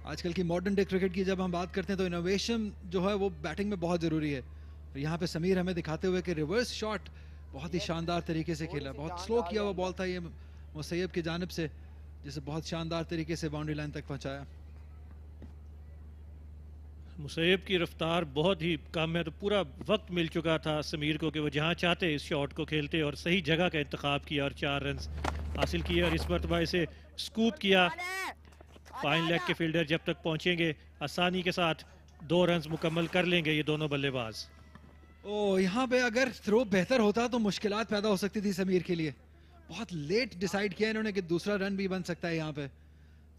आजकल की मॉडर्न डे क्रिकेट की जब हम बात करते हैं तो इनोवेशन जो है वो बैटिंग में बहुत ज़रूरी है। और यहाँ पे समीर हमें दिखाते हुए कि रिवर्स शॉट बहुत ही शानदार तरीके से खेला, बहुत स्लो किया हुआ बॉल था ये मुसैयब की जानिब से, जिसे बहुत शानदार तरीके से बाउंड्री लाइन तक पहुँचाया। मुसैयब की रफ्तार बहुत ही कम है, तो पूरा वक्त मिल चुका था समीर को कि वो जहाँ चाहते इस शॉट को खेलते, और सही जगह का इंतखाब किया और 4 रन हासिल किए। और इस मरतबा इसे स्कूप किया। फाइन लेग के फील्डर जब तक पहुंचेंगे आसानी के साथ 2 रन मुकम्मल कर लेंगे ये दोनों बल्लेबाज। ओ, यहाँ पे अगर थ्रो बेहतर होता तो मुश्किलात पैदा हो सकती थी समीर के लिए। बहुत लेट डिसाइड किया इन्होंने कि दूसरा रन भी बन सकता है। यहाँ पे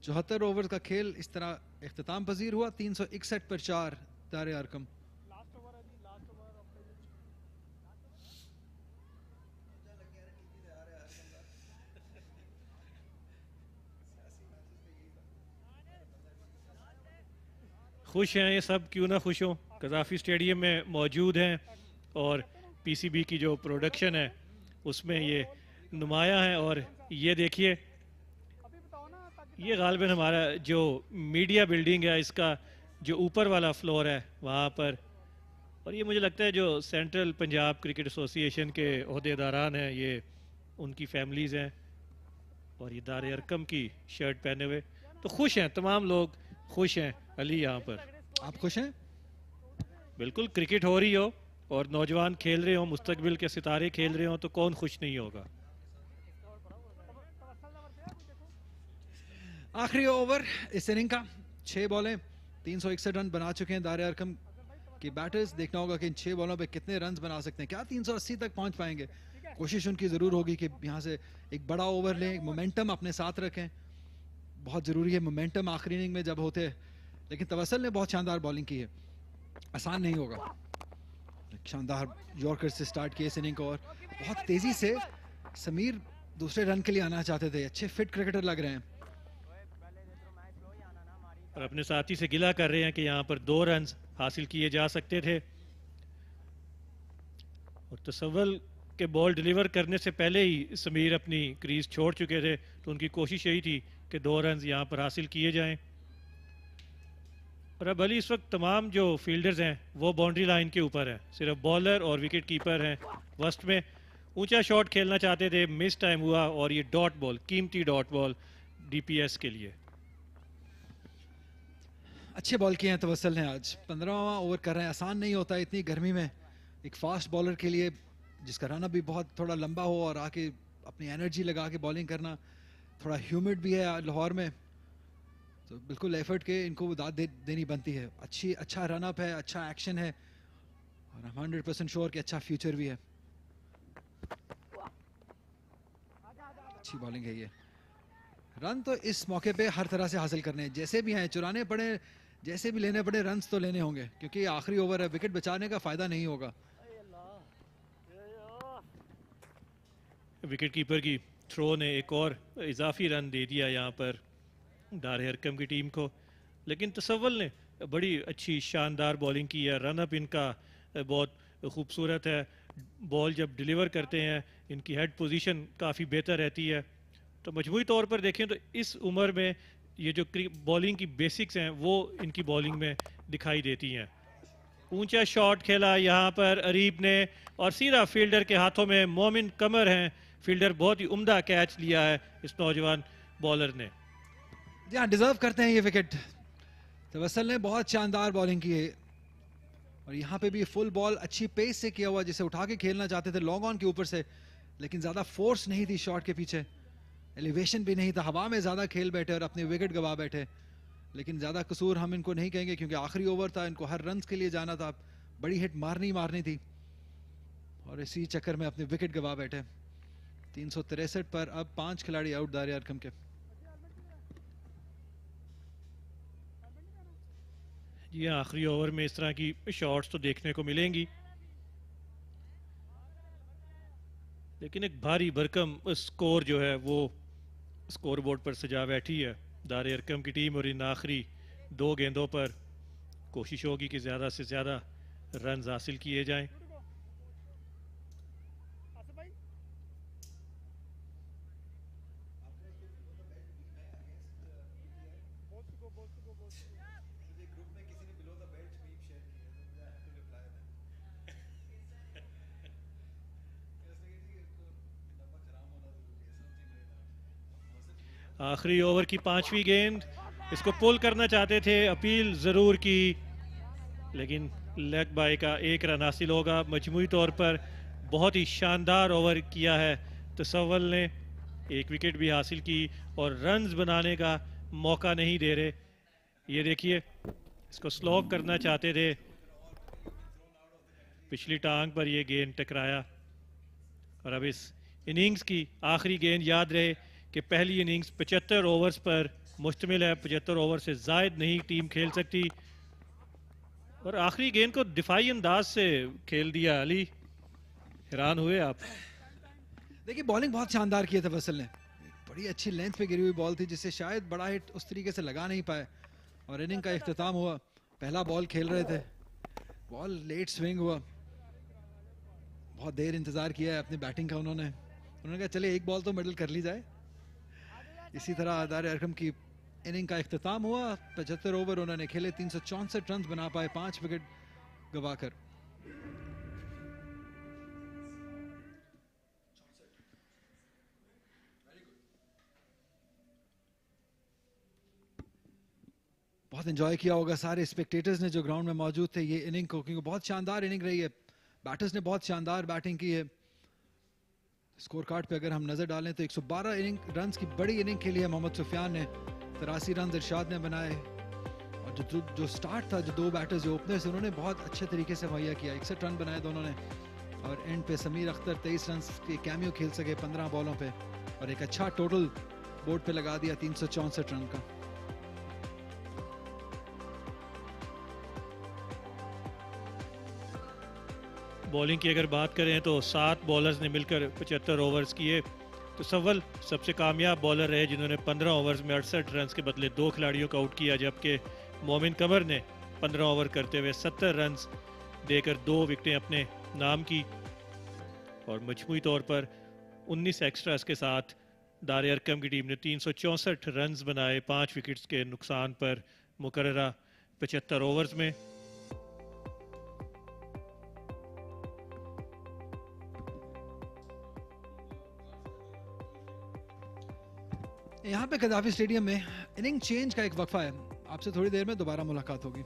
74 ओवर का खेल इस तरह इख्तिताम पजीर हुआ। 361 पर 4 दारे अरकम। खुश हैं ये सब, क्यों ना खुश हों। कज़ाफ़ी स्टेडियम में मौजूद हैं और पीसीबी की जो प्रोडक्शन है उसमें ये नुमाया है। और ये देखिए, ये गालिबन हमारा जो मीडिया बिल्डिंग है, इसका जो ऊपर वाला फ्लोर है वहाँ पर। और ये मुझे लगता है जो सेंट्रल पंजाब क्रिकेट एसोसिएशन के ओहदेदारान हैं, ये उनकी फैमिलीज़ हैं। और ये दारे अरकम की शर्ट पहने हुए, तो खुश हैं, तमाम लोग खुश हैं। अली, यहाँ पर आप खुश हैं? बिल्कुल। क्रिकेट हो रही हो और नौजवान खेल रहे हो, मुस्तकबिल के सितारे खेल रहे हो, तो कौन खुश नहीं होगा। आखिरी ओवर इस इनिंग का, 6 बॉलें 361 रन बना चुके हैं दारे अरकम की बैटर्स। देखना होगा कि इन 6 बॉलों पे कितने रन बना सकते हैं। क्या 380 तक पहुंच पाएंगे? कोशिश उनकी ज़रूर होगी कि यहाँ से एक बड़ा ओवर लें, मोमेंटम अपने साथ रखें। बहुत ज़रूरी है मोमेंटम आखिरी इनिंग में जब होते हैं। लेकिन तवसल ने बहुत शानदार बॉलिंग की है, आसान नहीं होगा। शानदार यॉर्कर से स्टार्ट किया इस इनिंग को, और बहुत तेज़ी से समीर दूसरे रन के लिए आना चाहते थे। अच्छे फिट क्रिकेटर लग रहे हैं और अपने साथी से गिला कर रहे हैं कि यहाँ पर 2 रन हासिल किए जा सकते थे। और तसव्वुल के बॉल डिलीवर करने से पहले ही समीर अपनी क्रीज छोड़ चुके थे, तो उनकी कोशिश यही थी कि 2 रन यहाँ पर हासिल किए जाएं। और अब अली, इस वक्त तमाम जो फील्डर्स हैं वो बाउंड्री लाइन के ऊपर हैं, सिर्फ बॉलर और विकेट कीपर हैं वस्ट में। ऊंचा शॉट खेलना चाहते थे, मिस टाइम हुआ, और ये डॉट बॉल, कीमती डॉट बॉल डीपीएस के लिए। अच्छे बॉल किए हैं तवसल ने आज। 15वां ओवर कर रहे हैं, आसान नहीं होता इतनी गर्मी में एक फास्ट बॉलर के लिए, जिसका रन भी बहुत थोड़ा लंबा हो और आके अपनी एनर्जी लगा के बॉलिंग करना। थोड़ा ह्यूमिड भी है लाहौर में, तो बिल्कुल एफर्ट के इनको दाद देनी बनती है। अच्छा रन अप है, अच्छा एक्शन है, और 100% श्योर कि अच्छा फ्यूचर भी है। अच्छी बॉलिंग है ये। रन तो इस मौके पे हर तरह से हासिल करने हैं, जैसे भी हैं, चुराने पड़े, जैसे भी लेने पड़े, रन तो लेने होंगे, क्योंकि ये आखिरी ओवर है। विकेट बचाने का फायदा नहीं होगा। विकेट कीपर की थ्रो ने एक और इजाफी रन दे दिया यहाँ पर दारे अरकम की टीम को। लेकिन तसव्वुल ने बड़ी अच्छी शानदार बॉलिंग की है। रन अप इनका बहुत खूबसूरत है। बॉल जब डिलीवर करते हैं इनकी हेड पोजीशन काफ़ी बेहतर रहती है। तो मजमूई तौर पर देखें तो इस उम्र में ये जो बॉलिंग की बेसिक्स हैं वो इनकी बॉलिंग में दिखाई देती हैं। ऊंचा शॉट खेला यहाँ पर अरीब ने और सीधा फील्डर के हाथों में मोमिन कमर हैं। फील्डर बहुत ही उम्दा कैच लिया है इस नौजवान बॉलर ने। जी हाँ, डिजर्व करते हैं ये विकेट। तवस्सल ने बहुत शानदार बॉलिंग की है और यहाँ पे भी फुल बॉल अच्छी पेस से किया हुआ, जिसे उठा के खेलना चाहते थे लॉन्ग ऑन के ऊपर से, लेकिन ज़्यादा फोर्स नहीं थी शॉट के पीछे, एलिवेशन भी नहीं था, हवा में ज़्यादा खेल बैठे और अपने विकेट गवा बैठे। लेकिन ज़्यादा कसूर हम इनको नहीं कहेंगे क्योंकि आखिरी ओवर था, इनको हर रन के लिए जाना था, बड़ी हिट मारनी थी और इसी चक्कर में अपने विकेट गवा बैठे। 363 पर अब 5 खिलाड़ी आउट दारे अरकम के। जी आखिरी ओवर में इस तरह की शॉट्स तो देखने को मिलेंगी, लेकिन एक भारी भरकम स्कोर जो है वो स्कोर बोर्ड पर सजा बैठी है दारे अरकम की टीम। और इन आखिरी 2 गेंदों पर कोशिश होगी कि ज़्यादा से ज़्यादा रन हासिल किए जाएं। आखिरी ओवर की 5वीं गेंद, इसको पुल करना चाहते थे, अपील ज़रूर की, लेकिन लेग बाय का 1 रन हासिल होगा। मजमूई तौर पर बहुत ही शानदार ओवर किया है तसव्वल ने, 1 विकेट भी हासिल की और रन्स बनाने का मौका नहीं दे रहे। ये देखिए, इसको स्लॉग करना चाहते थे, पिछली टांग पर ये गेंद टकराया। और अब इस इनिंग्स की आखिरी गेंद, याद रहे कि पहली इनिंग्स 75 ओवर्स पर मुश्तमिल है, 75 ओवर से ज़ायद नहीं टीम खेल सकती। और आखिरी गेंद को दिफाई अंदाज से खेल दिया। अली, हैरान हुए आप? देखिए बॉलिंग बहुत शानदार की है तवस्सल ने, बड़ी अच्छी लेंथ पे गिरी हुई बॉल थी जिससे शायद बड़ा हिट उस तरीके से लगा नहीं पाए और इनिंग का इख्तिताम हुआ। पहला बॉल खेल रहे थे, बॉल लेट स्विंग हुआ, बहुत देर इंतजार किया है अपनी बैटिंग का उन्होंने कहा चले एक बॉल तो मिडल कर ली जाए। इसी तरह दारे अरकम की इनिंग का इख्तिताम हुआ। 75 ओवर उन्होंने खेले, 364 रन बना पाए 5 विकेट गवाकर। बहुत एंजॉय किया होगा सारे स्पेक्टेटर्स ने जो ग्राउंड में मौजूद थे ये इनिंग को, क्योंकि बहुत शानदार इनिंग रही है। बैटर्स ने बहुत शानदार बैटिंग की है। स्कोर कार्ड पे अगर हम नजर डालें तो 112 रन की बड़ी इनिंग खेली है मोहम्मद सुफियान ने, 83 रन इरशाद ने बनाए और जो स्टार्ट था, जो 2 बैटर्स जो ओपनर्स उन्होंने बहुत अच्छे तरीके से मुहैया किया, 61 रन बनाए दोनों ने। और एंड पे समीर अख्तर 23 रन के कैमियो खेल सके 15 बॉलों पे और एक अच्छा टोटल बोर्ड पे लगा दिया 364 रन का। बॉलिंग की अगर बात करें तो 7 बॉलर्स ने मिलकर 75 ओवर्स किए। तो सव्वल सबसे कामयाब बॉलर रहे जिन्होंने 15 ओवर्स में 68 रन के बदले 2 खिलाड़ियों को आउट किया, जबकि मोमिन कमर ने 15 ओवर करते हुए 70 रन देकर 2 विकेटें अपने नाम की और मजमूई तौर पर 19 एक्स्ट्रास के साथ दारे अरकम की टीम ने 364 रन बनाए 5 विकेट्स के नुकसान पर मुकर्ररा 75 ओवर्स में। यहाँ पे कदाफी स्टेडियम में इनिंग चेंज का एक वक्फा है, आपसे थोड़ी देर में दोबारा मुलाकात होगी।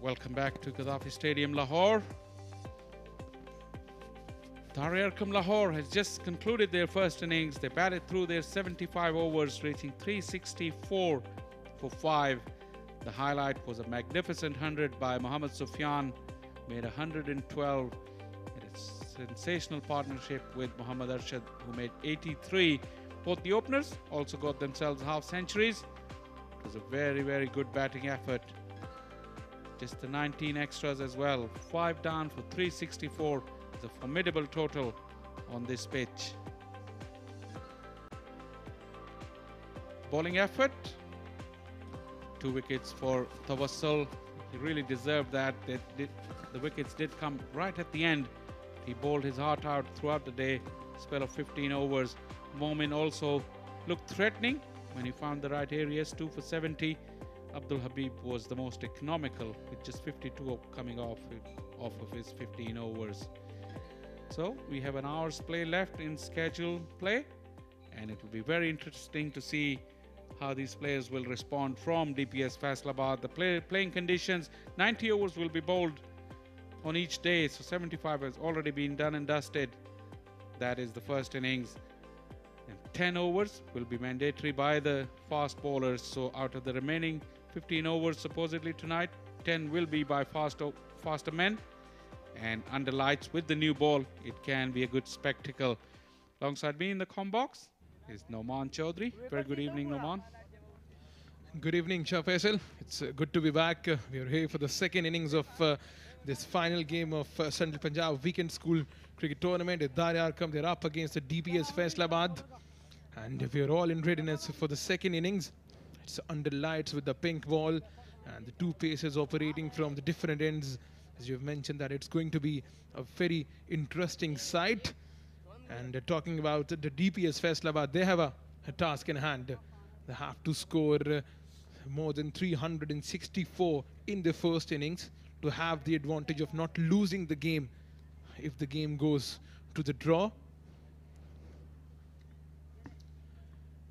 Welcome back to Gaddafi Stadium, Lahore. Arqam Lahore has just concluded their first innings. They batted through their 75 overs, reaching 364 for 5. The highlight was a magnificent 100 by Mohammad Sufyan, made 112. A sensational partnership with Mohammad Arshad, who made 83. Both the openers also got themselves half centuries. It was a very, very good batting effort. Just the 19 extras as well. 5 down for 364 is a formidable total on this pitch. Bowling effort. 2 wickets for Tawassul. He really deserved that. The wickets did come right at the end. He bowled his heart out throughout the day. Spell of 15 overs. Momin also looked threatening when he found the right areas. 2 for 70. Abdul Habib was the most economical with just 52 coming off of his 15 overs. So we have an hour's play left in scheduled play, and it will be very interesting to see how these players will respond from DPS Faisalabad. The playing conditions, 90 overs will be bowled on each day, so 75 has already been done and dusted. That is the first innings. And 10 overs will be mandatory by the fast bowlers. So out of the remaining 15 overs supposedly tonight, 10 will be by faster men. And under lights with the new ball, it can be a good spectacle. Alongside me in the comm box is Noman Chaudhry. Very good evening, Noman. Good evening, Shah Faisal. It's good to be back. We are here for the second innings of this final game of Central Punjab Weekend School Cricket Tournament at Arqam. They're up against the DPS Faisalabad. And we are all in readiness for the second innings. It's under lights with the pink ball and the 2 paces operating from the different ends. As you've mentioned, that it's going to be a very interesting sight. And talking about the DPS Faisalabad, they have a task in hand. They have to score more than 364 in the first innings to have the advantage of not losing the game if the game goes to the draw.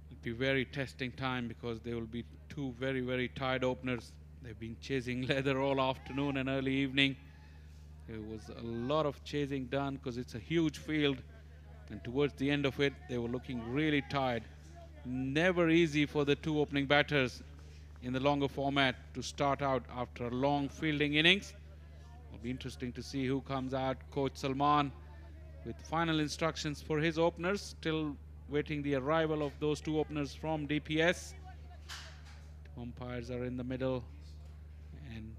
It'll be very testing time because there will be 2 very, very tired openers. They've been chasing leather all afternoon and early evening. There was a lot of chasing done because it's a huge field, and towards the end of it they were looking really tired. Never easy for the 2 opening batters in the longer format to start out after a long fielding innings. It'll be interesting to see who comes out. Coach Salman with final instructions for his openers, still waiting the arrival of those 2 openers from DPS. Umpires are in the middle, and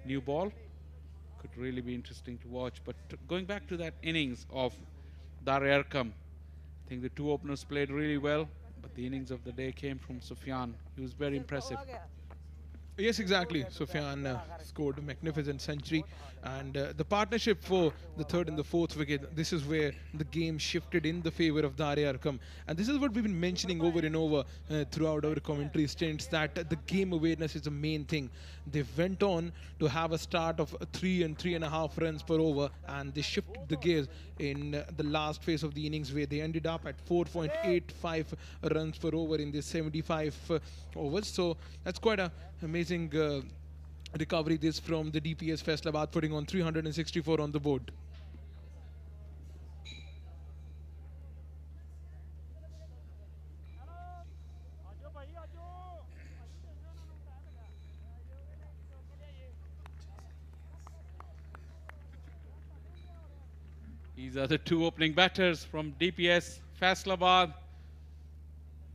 new ball could really be interesting to watch. But going back to that innings of Arqam, I think the 2 openers played really well, but the innings of the day came from Sufyan. He was very impressive. Yes, exactly. Sufyan scored a magnificent century, and the partnership for the 3rd and the 4th wicket, this is where the game shifted in the favor of Arqam. And this is what we've been mentioning over and over throughout our commentary stints, that the game awareness is the main thing. They went on to have a start of 3 and 3.5 runs per over, and they shifted the gears in the last phase of the innings, where they ended up at 4.85 runs per over in the 75 overs. So that's quite an amazing recovery this from the DPS Faisalabad, putting on 364 on the board. These are the 2 opening batters from DPS Faisalabad.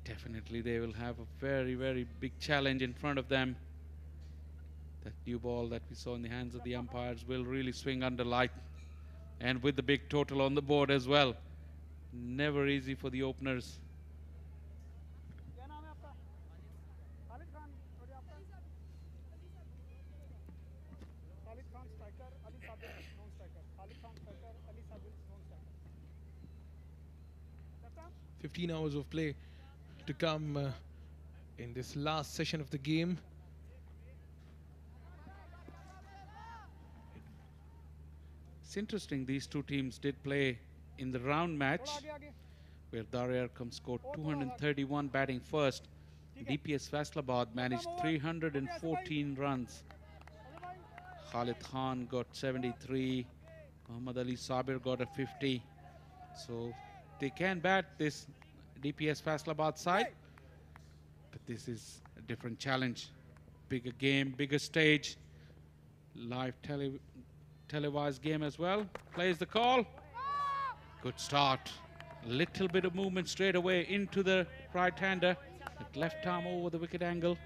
Definitely they will have a very, very big challenge in front of them. That new ball that we saw in the hands of the umpires will really swing under light, and with the big total on the board as well. Never easy for the openers. – 15 hours of play to come in this last session of the game. It's interesting, these 2 teams did play in the round match where Arqam scored 231 batting first. DPS Faisalabad managed 314 runs. Khalid Khan got 73. Muhammad Ali Sabir got a 50. So they can bat this DPS Faisalabad side. But this is a different challenge. Bigger game, bigger stage. Live televised game as well. Plays the call. Good start. A little bit of movement straight away into the right-hander. Left arm over the wicket angle.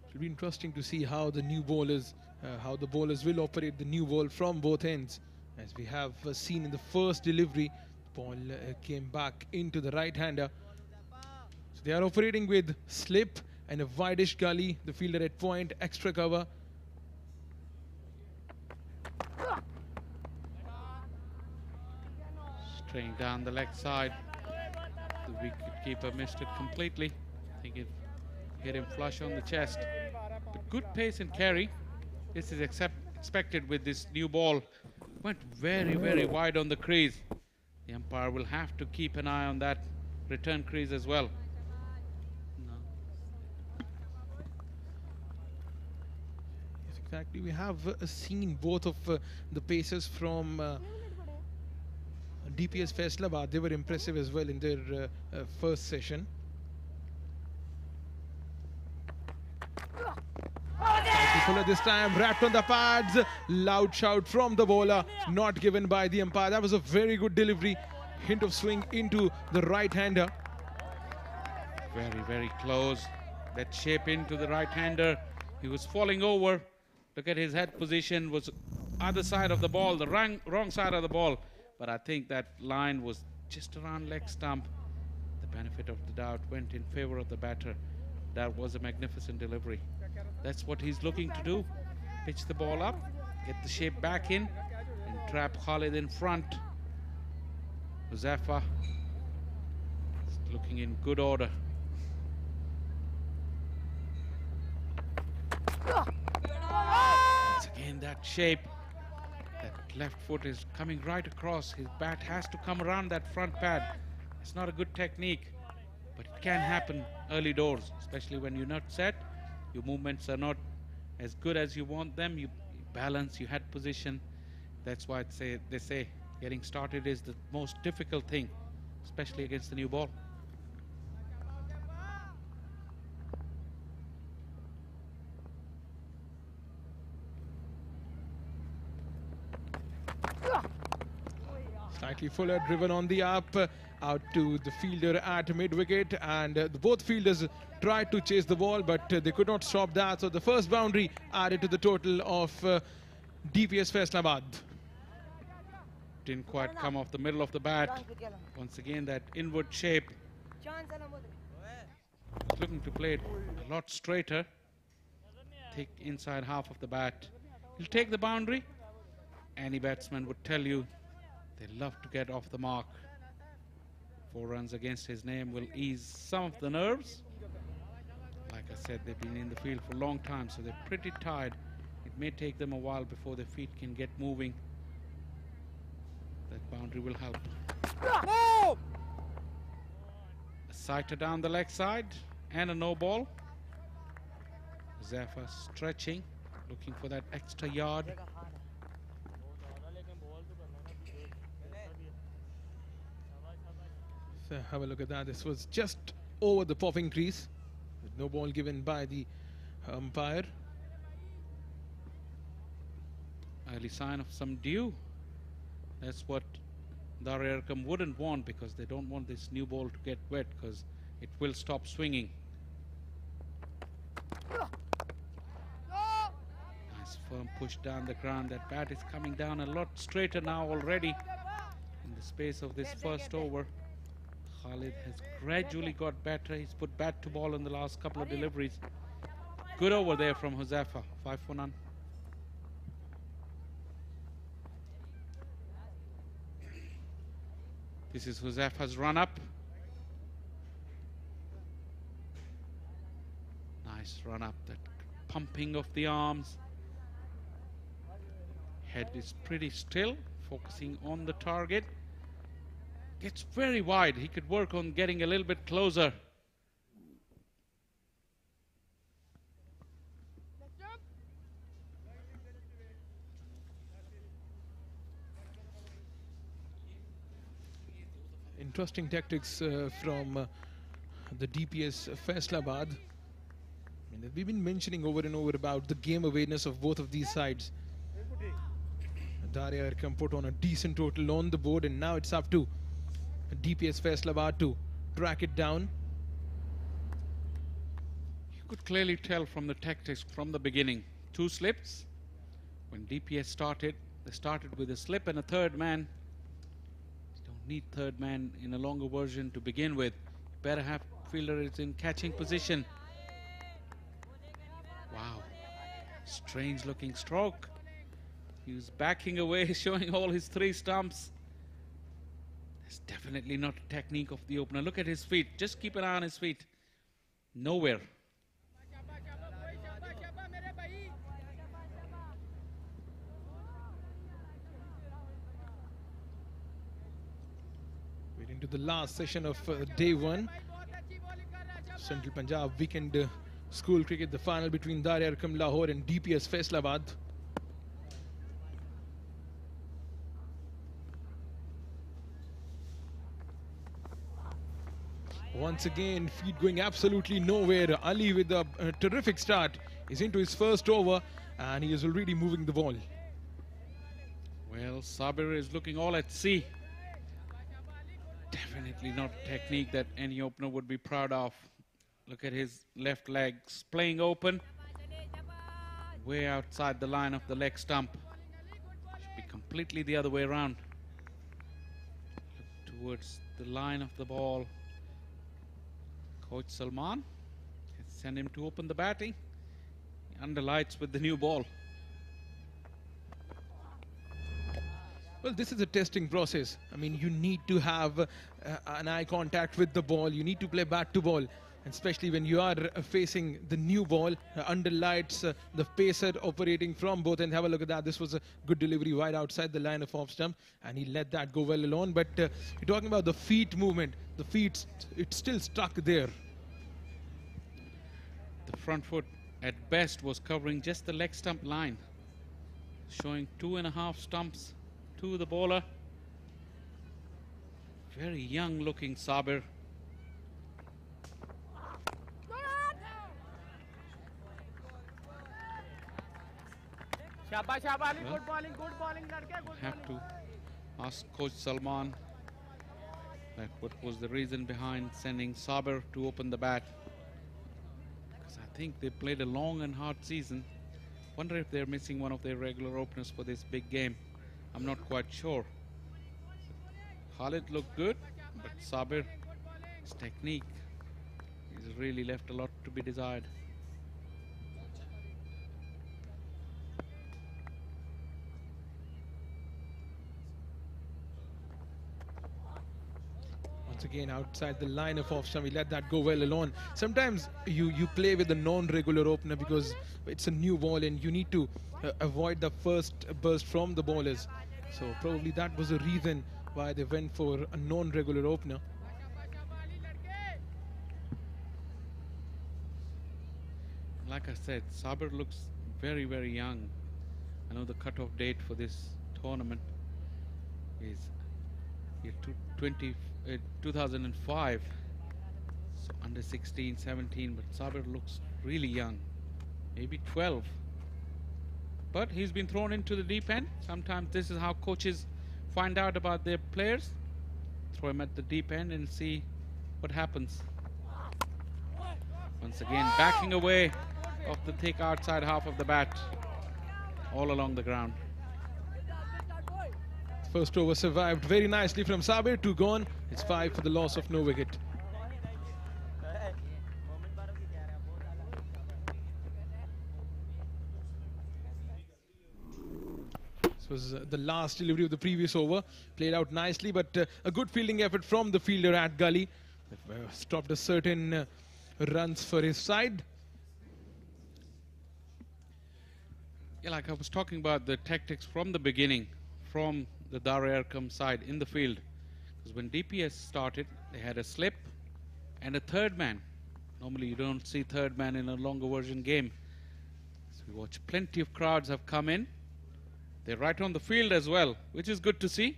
It'll be interesting to see how the new bowlers, how the bowlers will operate the new ball from both ends. As we have seen in the first delivery, the ball came back into the right-hander. So they are operating with slip and a wideish gully. The fielder at point, extra cover. Straying down the leg side. The wicket-keeper missed it completely. I think it hit him flush on the chest. But good pace and carry. This is expected with this new ball. Went very, very wide on the crease. The umpire will have to keep an eye on that return crease as well. Yes, exactly. We have seen both of the paces from DPS Faisalabad. They were impressive as well in their first session. Fuller this time wrapped on the pads. Loud shout from the bowler, not given by the umpire. That was a very good delivery. Hint of swing into the right-hander. Very, very close. That shape into the right-hander. He was falling over. Look at his head position. Was other side of the ball, the wrong side of the ball. But I think that line was just around leg stump. The benefit of the doubt went in favor of the batter. That was a magnificent delivery. That's what he's looking to do. Pitch the ball up, get the shape back in, and trap Khalid in front. Huzafa looking in good order. Once again, that shape. That left foot is coming right across. His bat has to come around that front pad. It's not a good technique, but it can happen early doors, especially when you're not set. Your movements are not as good as you want them. You balance, you head position. That's why they say getting started is the most difficult thing, especially against the new ball. Slightly Fuller driven on the up, out to the fielder at mid-wicket, and both fielders tried to chase the ball, but they could not stop that. So the first boundary added to the total of DPS Faisalabad. Didn't quite come off the middle of the bat. Once again, that inward shape. Looking to play it a lot straighter. Thick inside half of the bat. He'll take the boundary. Any batsman would tell you they love to get off the mark. 4 runs against his name will ease some of the nerves. Like I said, they've been in the field for a long time, so they're pretty tired. It may take them a while before their feet can get moving. That boundary will help. A sighter down the leg side and a no ball. Zafar stretching, looking for that extra yard. So have a look at that. This was just over the popping crease. No ball given by the umpire. Early sign of some dew. That's what Arqam wouldn't want, because they don't want this new ball to get wet, because it will stop swinging. Nice firm push down the ground. That bat is coming down a lot straighter now already in the space of this first over. Khalid has gradually got better. He's put bat to ball in the last couple of deliveries. Good over there from Huzafa. 5 for none. This is Huzafa's run up. Nice run up. That pumping of the arms. Head is pretty still, focusing on the target. Gets very wide. He could work on getting a little bit closer. Interesting tactics from the DPS Faisalabad. I mean, we've been mentioning over and over about the game awareness of both of these sides. Daria Arqam put on a decent total on the board, and now it's up to DPS Faisalabad to track it down. You could clearly tell from the tactics from the beginning. 2 slips. When DPS started, they started with a slip and a third man. You don't need third man in a longer version to begin with. You better have fielder is in catching position. Wow, strange looking stroke. He was backing away, showing all his 3 stumps. It's definitely not a technique of the opener. Look at his feet. Just keep an eye on his feet. Nowhere. We're into the last session of day 1. Central Punjab weekend school cricket, the final between Daria Arqam Lahore and DPS Faisalabad. Once again, feet going absolutely nowhere. Ali with a terrific start. He's into his first over and he is already moving the ball. Well, Sabir is looking all at sea. Definitely not a technique that any opener would be proud of. Look at his left legs playing open. Way outside the line of the leg stump. Should be completely the other way around. Look towards the line of the ball. Coach Salman has sent him to open the batting. Under lights with the new ball. Well, this is a testing process. I mean, you need to have an eye contact with the ball. You need to play bat to ball. And especially when you are facing the new ball, under lights, the pacer operating from both. And have a look at that. This was a good delivery wide outside the line of off stump. And he let that go well alone. But you're talking about the feet movement. The feet, it's still stuck there. The front foot at best was covering just the leg stump line. Showing 2.5 stumps to the bowler. Very young looking Sabir. Well, have to ask Coach Salman that what was the reason behind sending Sabir to open the bat. Because I think they played a long and hard season. Wonder if they're missing one of their regular openers for this big game. I'm not quite sure. Khalid looked good, but Sabir, his technique, he's really left a lot to be desired. Once again, outside the line of off stump, we let that go well alone. Sometimes you play with a non-regular opener because it's a new ball and you need to avoid the first burst from the bowlers. So probably that was the reason why they went for a non-regular opener. Like I said, Sabir looks very, very young. I know the cutoff date for this tournament is 2005. So under 16, 17, but Sabir looks really young. Maybe 12. But he's been thrown into the deep end. Sometimes this is how coaches find out about their players. Throw him at the deep end and see what happens. Once again, backing away of the thick outside half of the bat, all along the ground. First over survived very nicely from Sabir. 2 gone. It's 5 for the loss of no wicket. This was the last delivery of the previous over. Played out nicely, but a good fielding effort from the fielder at gully. Stopped a certain runs for his side. Yeah, like I was talking about the tactics from the beginning, from the Daria Arqam side in the field. Because when DPS started, they had a slip and a third man. Normally you don't see third man in a longer version game. So we watch plenty of crowds have come in. They're right on the field as well, which is good to see.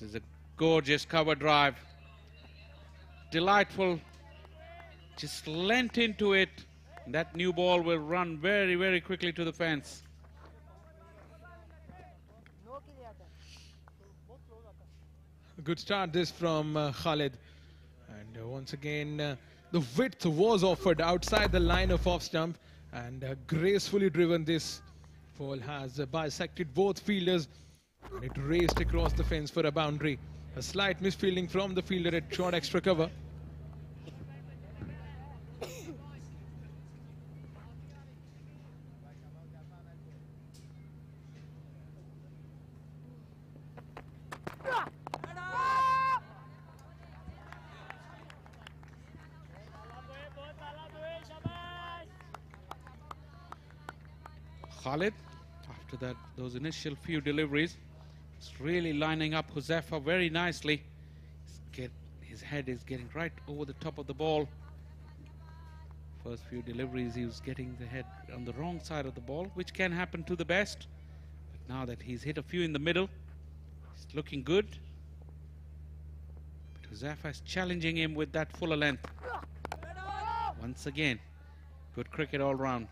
This is a gorgeous cover drive. Delightful. Just lent into it. That new ball will run very, very quickly to the fence. A good start this from Khalid. And once again, the width was offered outside the line of off stump. And gracefully driven, this ball has bisected both fielders. And it raced across the fence for a boundary. A slight misfielding from the fielder at short extra cover. Khalid, after that, those initial few deliveries, is really lining up Huzaifa very nicely. His head is getting right over the top of the ball. First few deliveries, he was getting the head on the wrong side of the ball, which can happen to the best. But now that he's hit a few in the middle, he's looking good. But Huzaifa is challenging him with that fuller length. Once again, good cricket all round.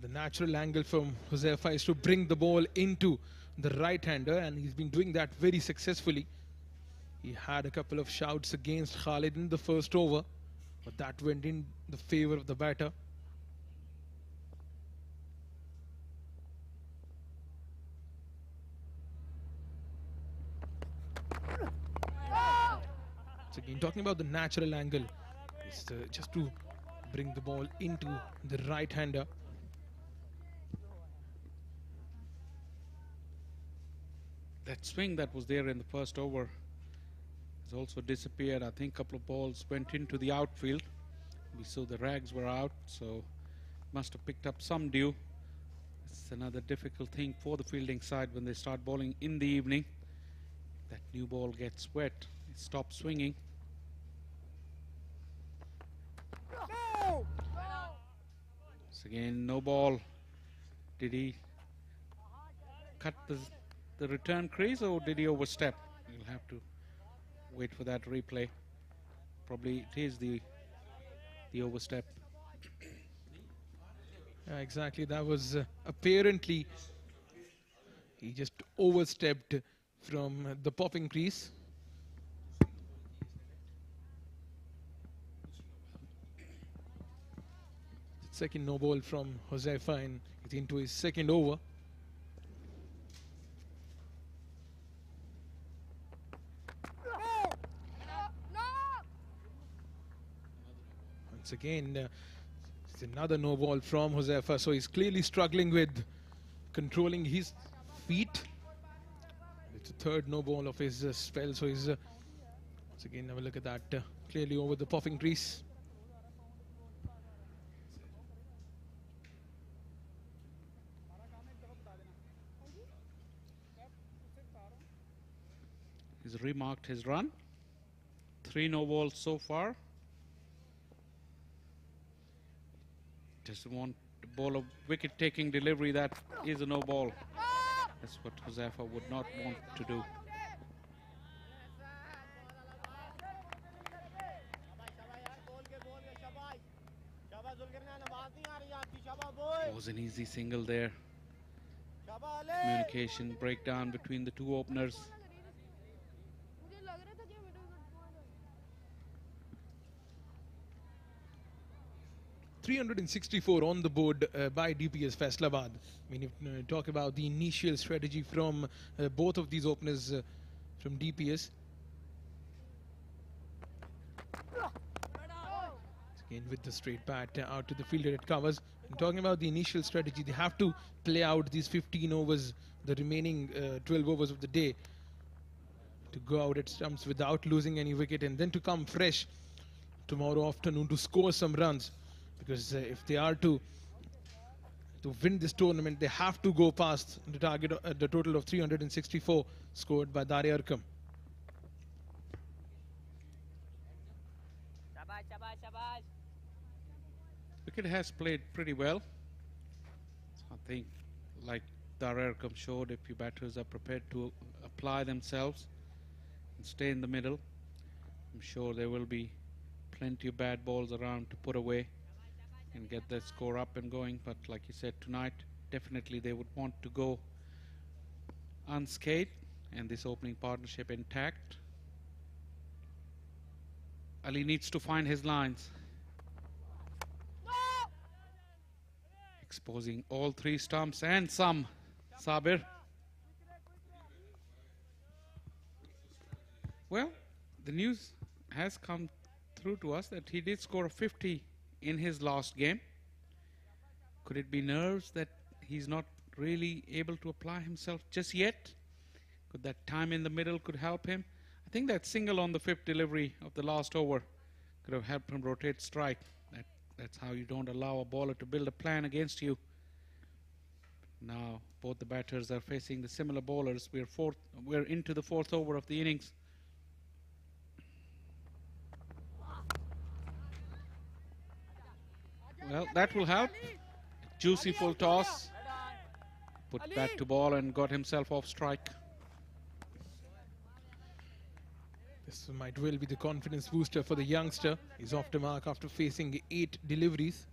The natural angle from Huzaifa is to bring the ball into the right-hander, and he's been doing that very successfully. He had a couple of shouts against Khalid in the first over, but that went in the favor of the batter. So again, talking about the natural angle, it's just to bring the ball into the right-hander. That swing that was there in the first over has also disappeared. I think a couple of balls went into the outfield. We saw the rags were out, so must have picked up some dew. It's another difficult thing for the fielding side when they start bowling in the evening. That new ball gets wet, it stops swinging. So again, no ball. Did he cut the return crease, or did he overstep? We'll have to wait for that replay. Probably it is the overstep. Yeah, exactly. That was apparently he just overstepped from the popping crease. Second no ball from Huzaifa, and he's into his second over. Once again, it's another no ball from Huzaifa, so he's clearly struggling with controlling his feet. It's the third no ball of his spell, so he's once again, have a look at that, clearly over the puffing crease. He's remarked his run. 3 no balls so far. Doesn't want to bowl a wicket-taking delivery. That is a no ball. That's what Huzaifa would not want to do. Was an easy single there. Communication breakdown between the two openers. 364 on the board by DPS Faisalabad. I mean, if you talk about the initial strategy from both of these openers from DPS. Again with the straight bat out to the fielder, it covers. And talking about the initial strategy, they have to play out these 15 overs, the remaining 12 overs of the day, to go out at stumps without losing any wicket, and then to come fresh tomorrow afternoon to score some runs. Because if they are to win this tournament, they have to go past the target, the total of 364 scored by Arqam. Wicket has played pretty well. I think, like Arqam showed, if your batters are prepared to apply themselves and stay in the middle, I'm sure there will be plenty of bad balls around to put away and get that score up and going. But like you said, tonight definitely they would want to go unscathed and this opening partnership intact. Ali needs to find his lines, exposing all three stumps and some. Sabir. Well, the news has come through to us that he did score a 50 in his last game. Could it be nerves that he's not really able to apply himself just yet? Could that time in the middle could help him? I think that single on the fifth delivery of the last over could have helped him rotate strike. That's how you don't allow a bowler to build a plan against you. Now both the batters are facing the similar bowlers. We're into the fourth over of the innings. Well, that will help. Juicy full toss. Put bat to ball and got himself off strike. This might well be the confidence booster for the youngster. He's off the mark after facing 8 deliveries.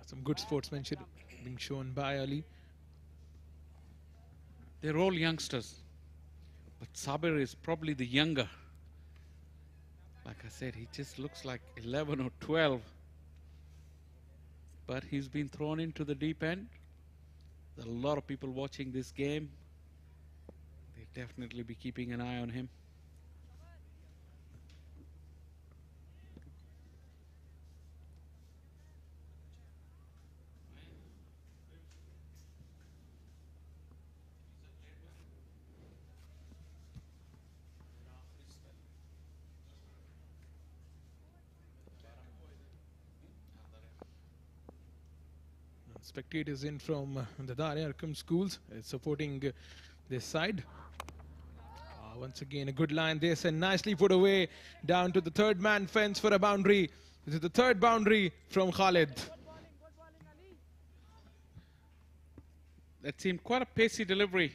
Some good sportsmanship being shown by Ali. They're all youngsters, but Sabir is probably the younger. Like I said, he just looks like 11 or 12. But he's been thrown into the deep end. There are a lot of people watching this game. They'll definitely be keeping an eye on him. Spectators in from the Arqam schools supporting this side. Once again, a good line this and nicely put away down to the third man fence for a boundary. This is the third boundary from Khalid. That seemed quite a pacey delivery.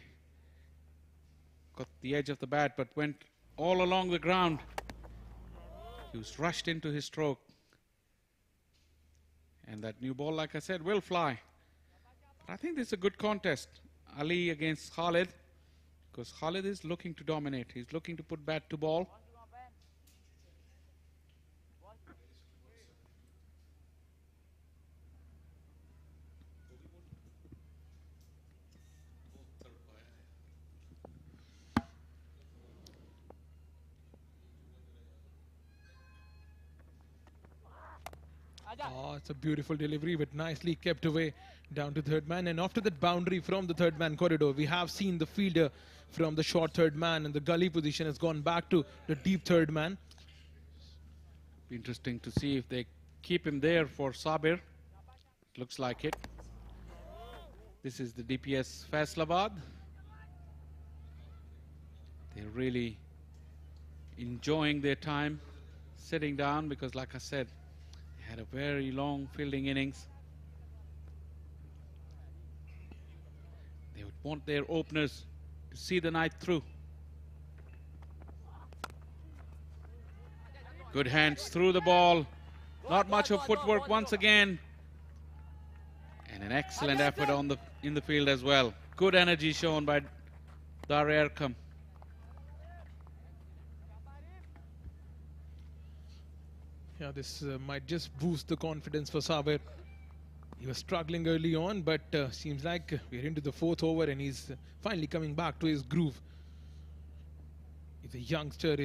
Got the edge of the bat, but went all along the ground. He was rushed into his stroke. And that new ball, like I said, will fly. But I think this is a good contest. Ali against Khalid. Because Khalid is looking to dominate. He's looking to put bat to ball. Oh, it's a beautiful delivery, but nicely kept away down to third man. And after that boundary from the third man corridor, we have seen the fielder from the short third man, and the gully position has gone back to the deep third man. Be interesting to see if they keep him there for Sabir. Looks like it. This is the DPS Faisalabad. They're really enjoying their time sitting down because, like I said, had a very long fielding innings. They would want their openers to see the night through. Good hands through the ball. Not much of footwork once again. And an excellent effort in the field as well. Good energy shown by Arqam. Yeah, this might just boost the confidence for Sabir. He was struggling early on, but seems like we're into the fourth over and he's finally coming back to his groove. He's a youngster,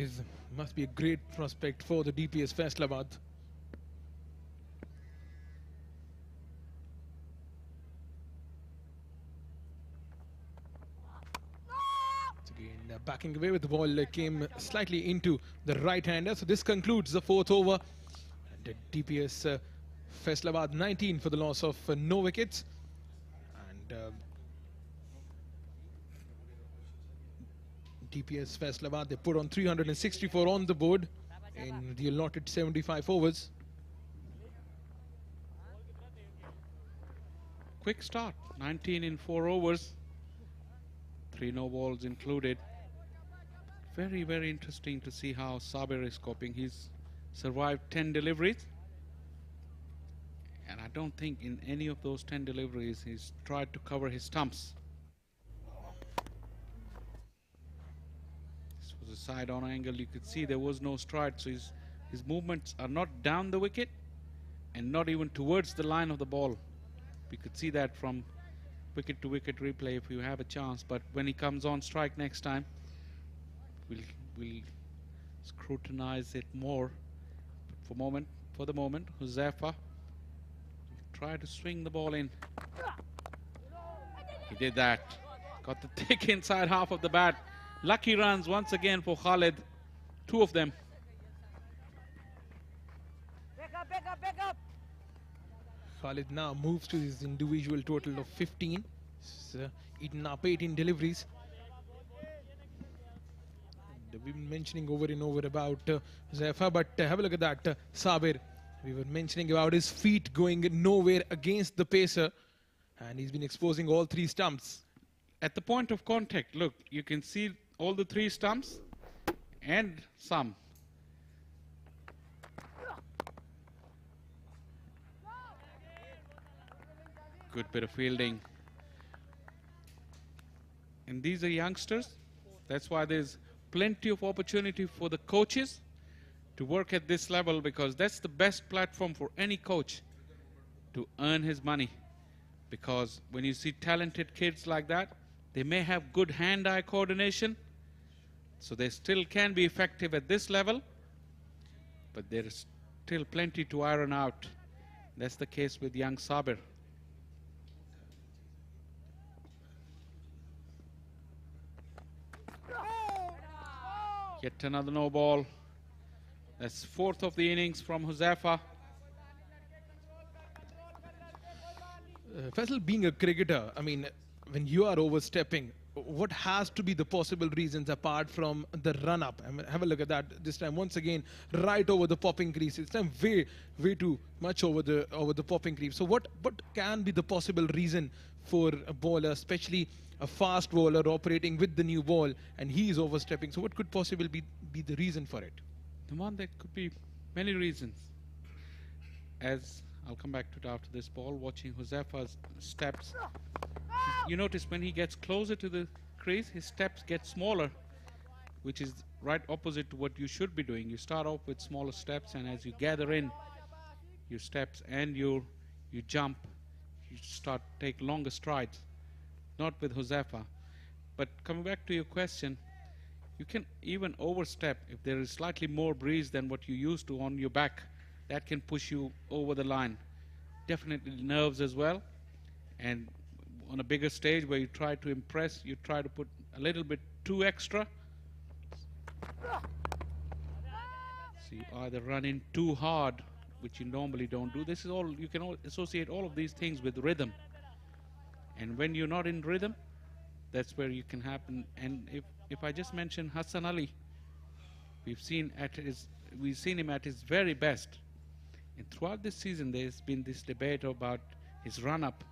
must be a great prospect for the DPS Faisalabad. Again, backing away with the ball came slightly into the right-hander. So this concludes the fourth over. And DPS Faisalabad 19 for the loss of no wickets. And DPS Faisalabad, they put on 364 on the board in the allotted 75 overs. quick start. 19 in 4 overs. 3 no balls included. Very, very interesting to see how Sabir is coping. He's survived 10 deliveries. And I don't think in any of those 10 deliveries he's tried to cover his stumps. This was a side-on angle. You could see there was no stride. So his movements are not down the wicket and not even towards the line of the ball. We could see that from wicket to wicket replay if you have a chance. But when he comes on strike next time, we'll scrutinize it more. But for the moment, Huzaifa try to swing the ball in. He did that. Got the thick inside half of the bat. Lucky runs once again for Khalid. 2 of them. Pick up. Khalid now moves to his individual total of 15. He's eaten up 18 deliveries. And we've been mentioning over and over about Huzaifa, but have a look at that. Sabir. We were mentioning about his feet going nowhere against the pacer, and he's been exposing all 3 stumps. At the point of contact, look, you can see all the 3 stumps and some. Good bit of fielding. And these are youngsters. That's why there's plenty of opportunity for the coaches to work at this level, because that's the best platform for any coach to earn his money. Because when you see talented kids like that, they may have good hand-eye coordination, so they still can be effective at this level, but there is still plenty to iron out. That's the case with young Sabir. Yet another no ball. That's 4th of the innings from Huzaifa. Faisal, being a cricketer, I mean, when you are overstepping, what has to be the possible reasons apart from the run-up? I mean, have a look at that this time. Once again, right over the popping crease. This time way too much over the popping crease. So what can be the possible reason for a bowler, especially a fast bowler operating with the new ball, and he is overstepping? So what could possibly be the reason for it? Numan, there could be many reasons. As I'll come back to it after this ball, watching Huzaifa's steps. You notice when he gets closer to the crease, his steps get smaller, which is right opposite to what you should be doing. You start off with smaller steps, and as you gather in your steps and you jump, you start to take longer strides. Not with Huzaifa. But coming back to your question, you can even overstep if there is slightly more breeze than what you used to on your back. That can push you over the line. Definitely nerves as well. And on a bigger stage where you try to impress, you try to put a little bit too extra. So you either run in too hard, which you normally don't do. This is all, you can associate all of these things with rhythm. And when you're not in rhythm, that's where you can happen. And if I just mention Hassan Ali, we've seen him at his very best. And throughout this season, there's been this debate about his run-up.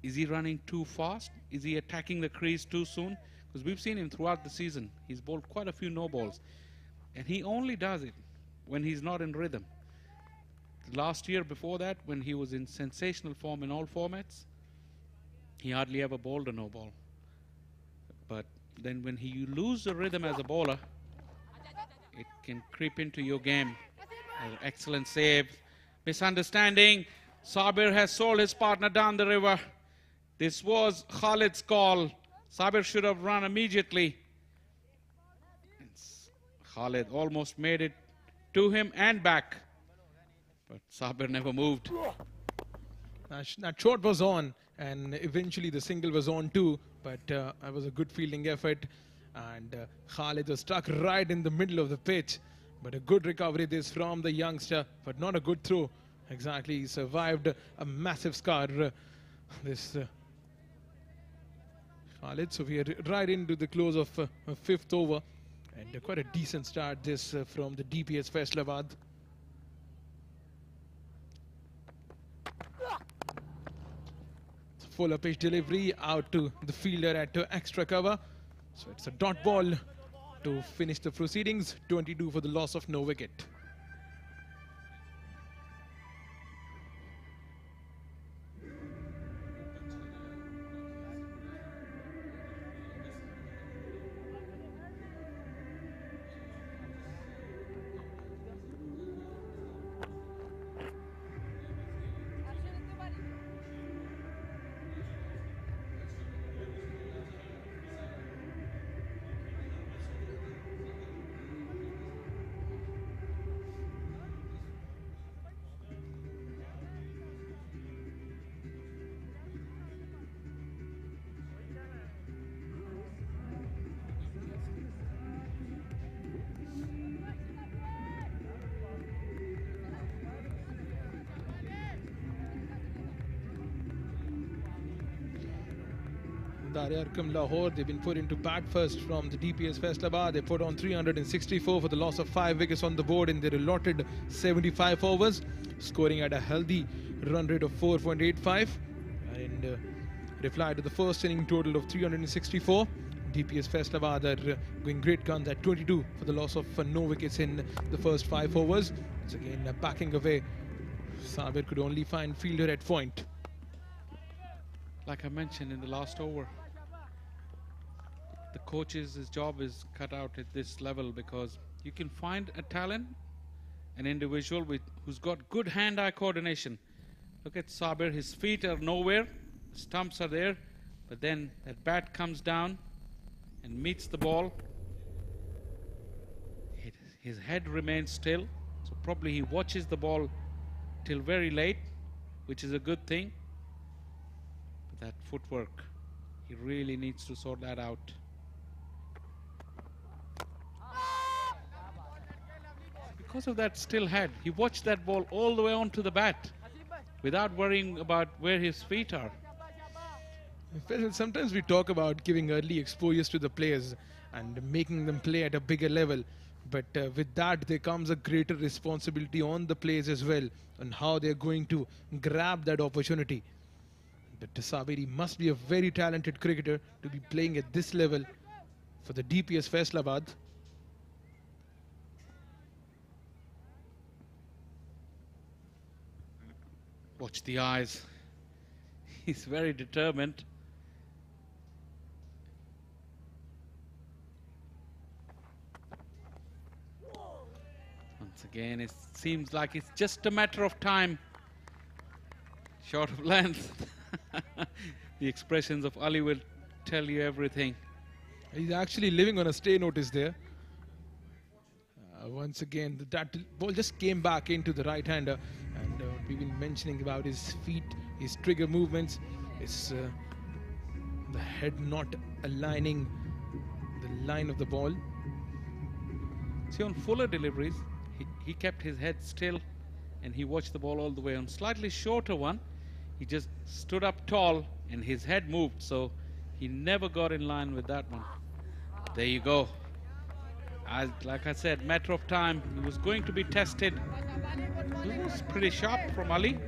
Is he running too fast? Is he attacking the crease too soon? Because we've seen him throughout the season. He's bowled quite a few no-balls. And he only does it when he's not in rhythm. Last year before that, when he was in sensational form in all formats, he hardly ever bowled a no-ball. But then when you lose the rhythm as a bowler, it can creep into your game. Excellent save. Misunderstanding. Sabir has sold his partner down the river. This was Khalid's call. Sabir should have run immediately. Khalid almost made it to him and back. But Sabir never moved. That shot was on, and eventually the single was on too, but it was a good fielding effort, and Khalid was stuck right in the middle of the pitch. But a good recovery this from the youngster, but not a good throw. Exactly, he survived a massive scar. This Khalid. So we are right into the close of 5th over, and quite a decent start this from the DPS Faisalabad. fuller pitch delivery out to the fielder at extra cover. So it's a dot ball to finish the proceedings. 22 for the loss of no wicket. Arqam Lahore, they've been put into bat first from the DPS Faisalabad. They put on 364 for the loss of 5 wickets on the board in their allotted 75 overs, scoring at a healthy run rate of 4.85 and reply to the first inning total of 364. DPS Faisalabad are going great guns at 22 for the loss of no wickets in the first 5 overs. It's again backing away. Sabir could only find fielder at point. Like I mentioned in the last over, the coach's job is cut out at this level, because you can find a talent, an individual who's got good hand-eye coordination. Look at Sabir, his feet are nowhere, stumps are there, but then that bat comes down and meets the ball. His head remains still, so probably he watches the ball till very late, which is a good thing. But that footwork, he really needs to sort that out. Because of that still head, he watched that ball all the way onto the bat without worrying about where his feet are. Sometimes we talk about giving early exposures to the players and making them play at a bigger level, but with that there comes a greater responsibility on the players as well, on how they're going to grab that opportunity. But Sabiri must be a very talented cricketer to be playing at this level for the DPS Faisalabad. Watch the eyes. He's very determined. Once again, it seems like it's just a matter of time. Short of length. The expressions of Ali will tell you everything. He's actually living on a stay notice there. Once again, that ball just came back into the right-hander, and we've been mentioning about his feet, his trigger movements, his the head not aligning the line of the ball. See, on fuller deliveries, he kept his head still and he watched the ball all the way. On slightly shorter one, he just stood up tall and his head moved, so he never got in line with that one. There you go. Like I said, matter of time. He was going to be tested. It was pretty sharp from Ali.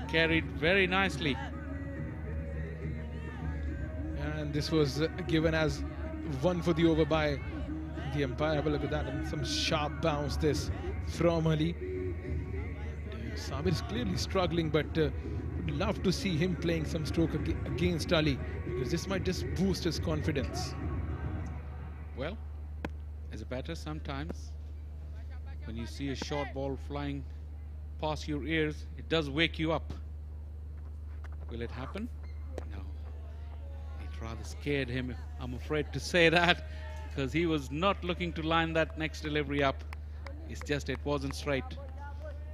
Carried very nicely. And this was given as one for the over by the umpire. Have a look at that. And some sharp bounce this from Ali. Sabir is clearly struggling, but would love to see him playing some stroke against Ali, because this might just boost his confidence. Well, as a batter, sometimes when you see a short ball flying past your ears, it does wake you up. Will it happen? No. It rather scared him, I'm afraid to say that, because he was not looking to line that next delivery up. It's just it wasn't straight.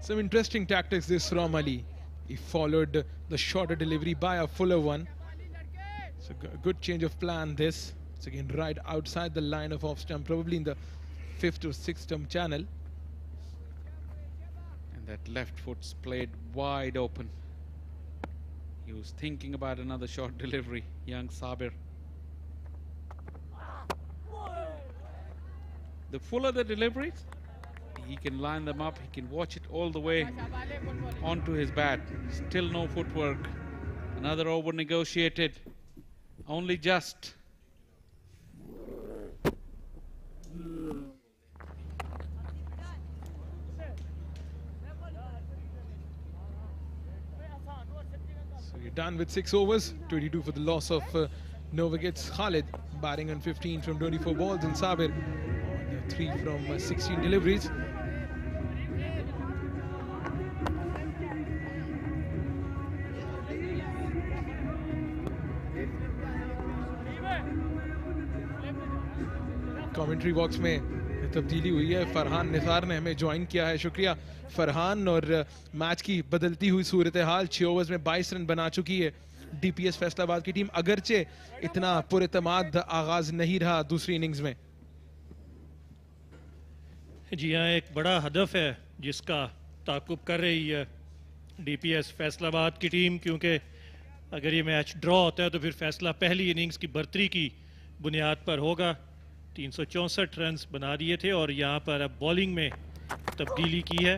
Some interesting tactics this from Ali. He followed the shorter delivery by a fuller one. So a good change of plan this. It's again right outside the line of off stump, probably in the 5th or 6th stump channel. And that left foot's played wide open. He was thinking about another short delivery, young Sabir. The fuller the deliveries, he can line them up, he can watch it all the way onto his bat. Still no footwork. Another over negotiated. Only just. So you're done with 6 overs. 22 for the loss of no wickets. Khalid batting on 15 from 24 balls, and Sabir on 3 from 16 deliveries. Commentary box में तब्दीली हुई है। फरहान निसार ने हमें join किया है, शुक्रिया फरहान। और मैच की बदलती हुई सूरत हाल, 6 ओवर्स में 22 रन बना चुकी है डीपीएस फैसलाबाद की टीम, अगरचे इतना पुरएतमाद आगाज नहीं रहा दूसरी इनिंग्स में। जी हाँ, एक बड़ा हदफ है जिसका ताकुब कर रही है डीपीएस फैसलाबाद की टीम, क्योंकि अगर ये मैच ड्रॉ होता है तो फिर फैसला पहली इनिंग्स की बर्तरी की बुनियाद पर होगा। 364 रन बना दिए थे और यहाँ पर अब बॉलिंग में तब्दीली की है।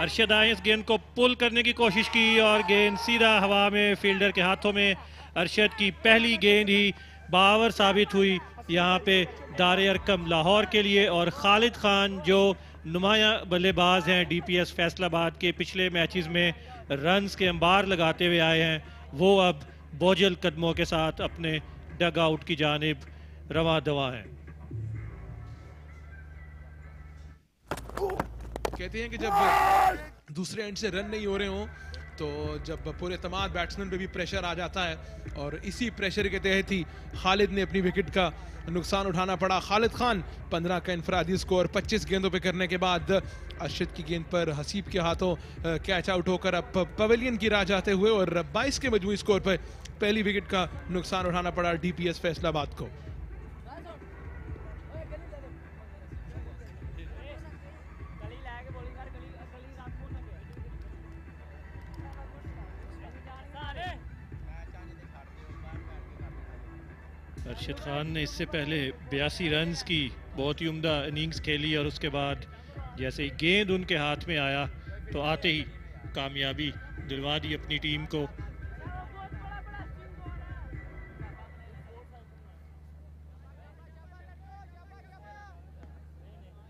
अरशद आए इस गेंद को पुल करने की कोशिश की और गेंद सीधा हवा में फील्डर के हाथों में। अरशद की पहली गेंद ही बावर साबित हुई यहाँ पे दारे अरकम लाहौर के लिए। और खालिद खान जो नुमाया बल्लेबाज हैं डीपीएस फैसलाबाद के, पिछले मैचेस में रन्स के अंबार लगाते हुए आए हैं, वो अब बोझल कदमों के साथ अपने डग आउट की जानिब रवा दवा हैं। कहते हैं कि जब दूसरे एंड से रन नहीं हो रहे हों तो जब पूरे तमाम बैट्समैन पे भी प्रेशर आ जाता है, और इसी प्रेशर के तहत ही खालिद ने अपनी विकेट का नुकसान उठाना पड़ा। खालिद खान 15 का इनफरादी स्कोर 25 गेंदों पे करने के बाद अरशद की गेंद पर हसीब के हाथों कैच आउट होकर अब पवेलियन की राह जाते हुए, और 22 के मजमूई स्कोर पर पहली विकेट का नुकसान उठाना पड़ा डीपीएस फैसलाबाद को। अरशद खान ने इससे पहले 82 रन्स की बहुत ही उम्दा इनिंग्स खेली और उसके बाद जैसे ही गेंद उनके हाथ में आया तो आते ही कामयाबी दिलवा दी अपनी टीम को।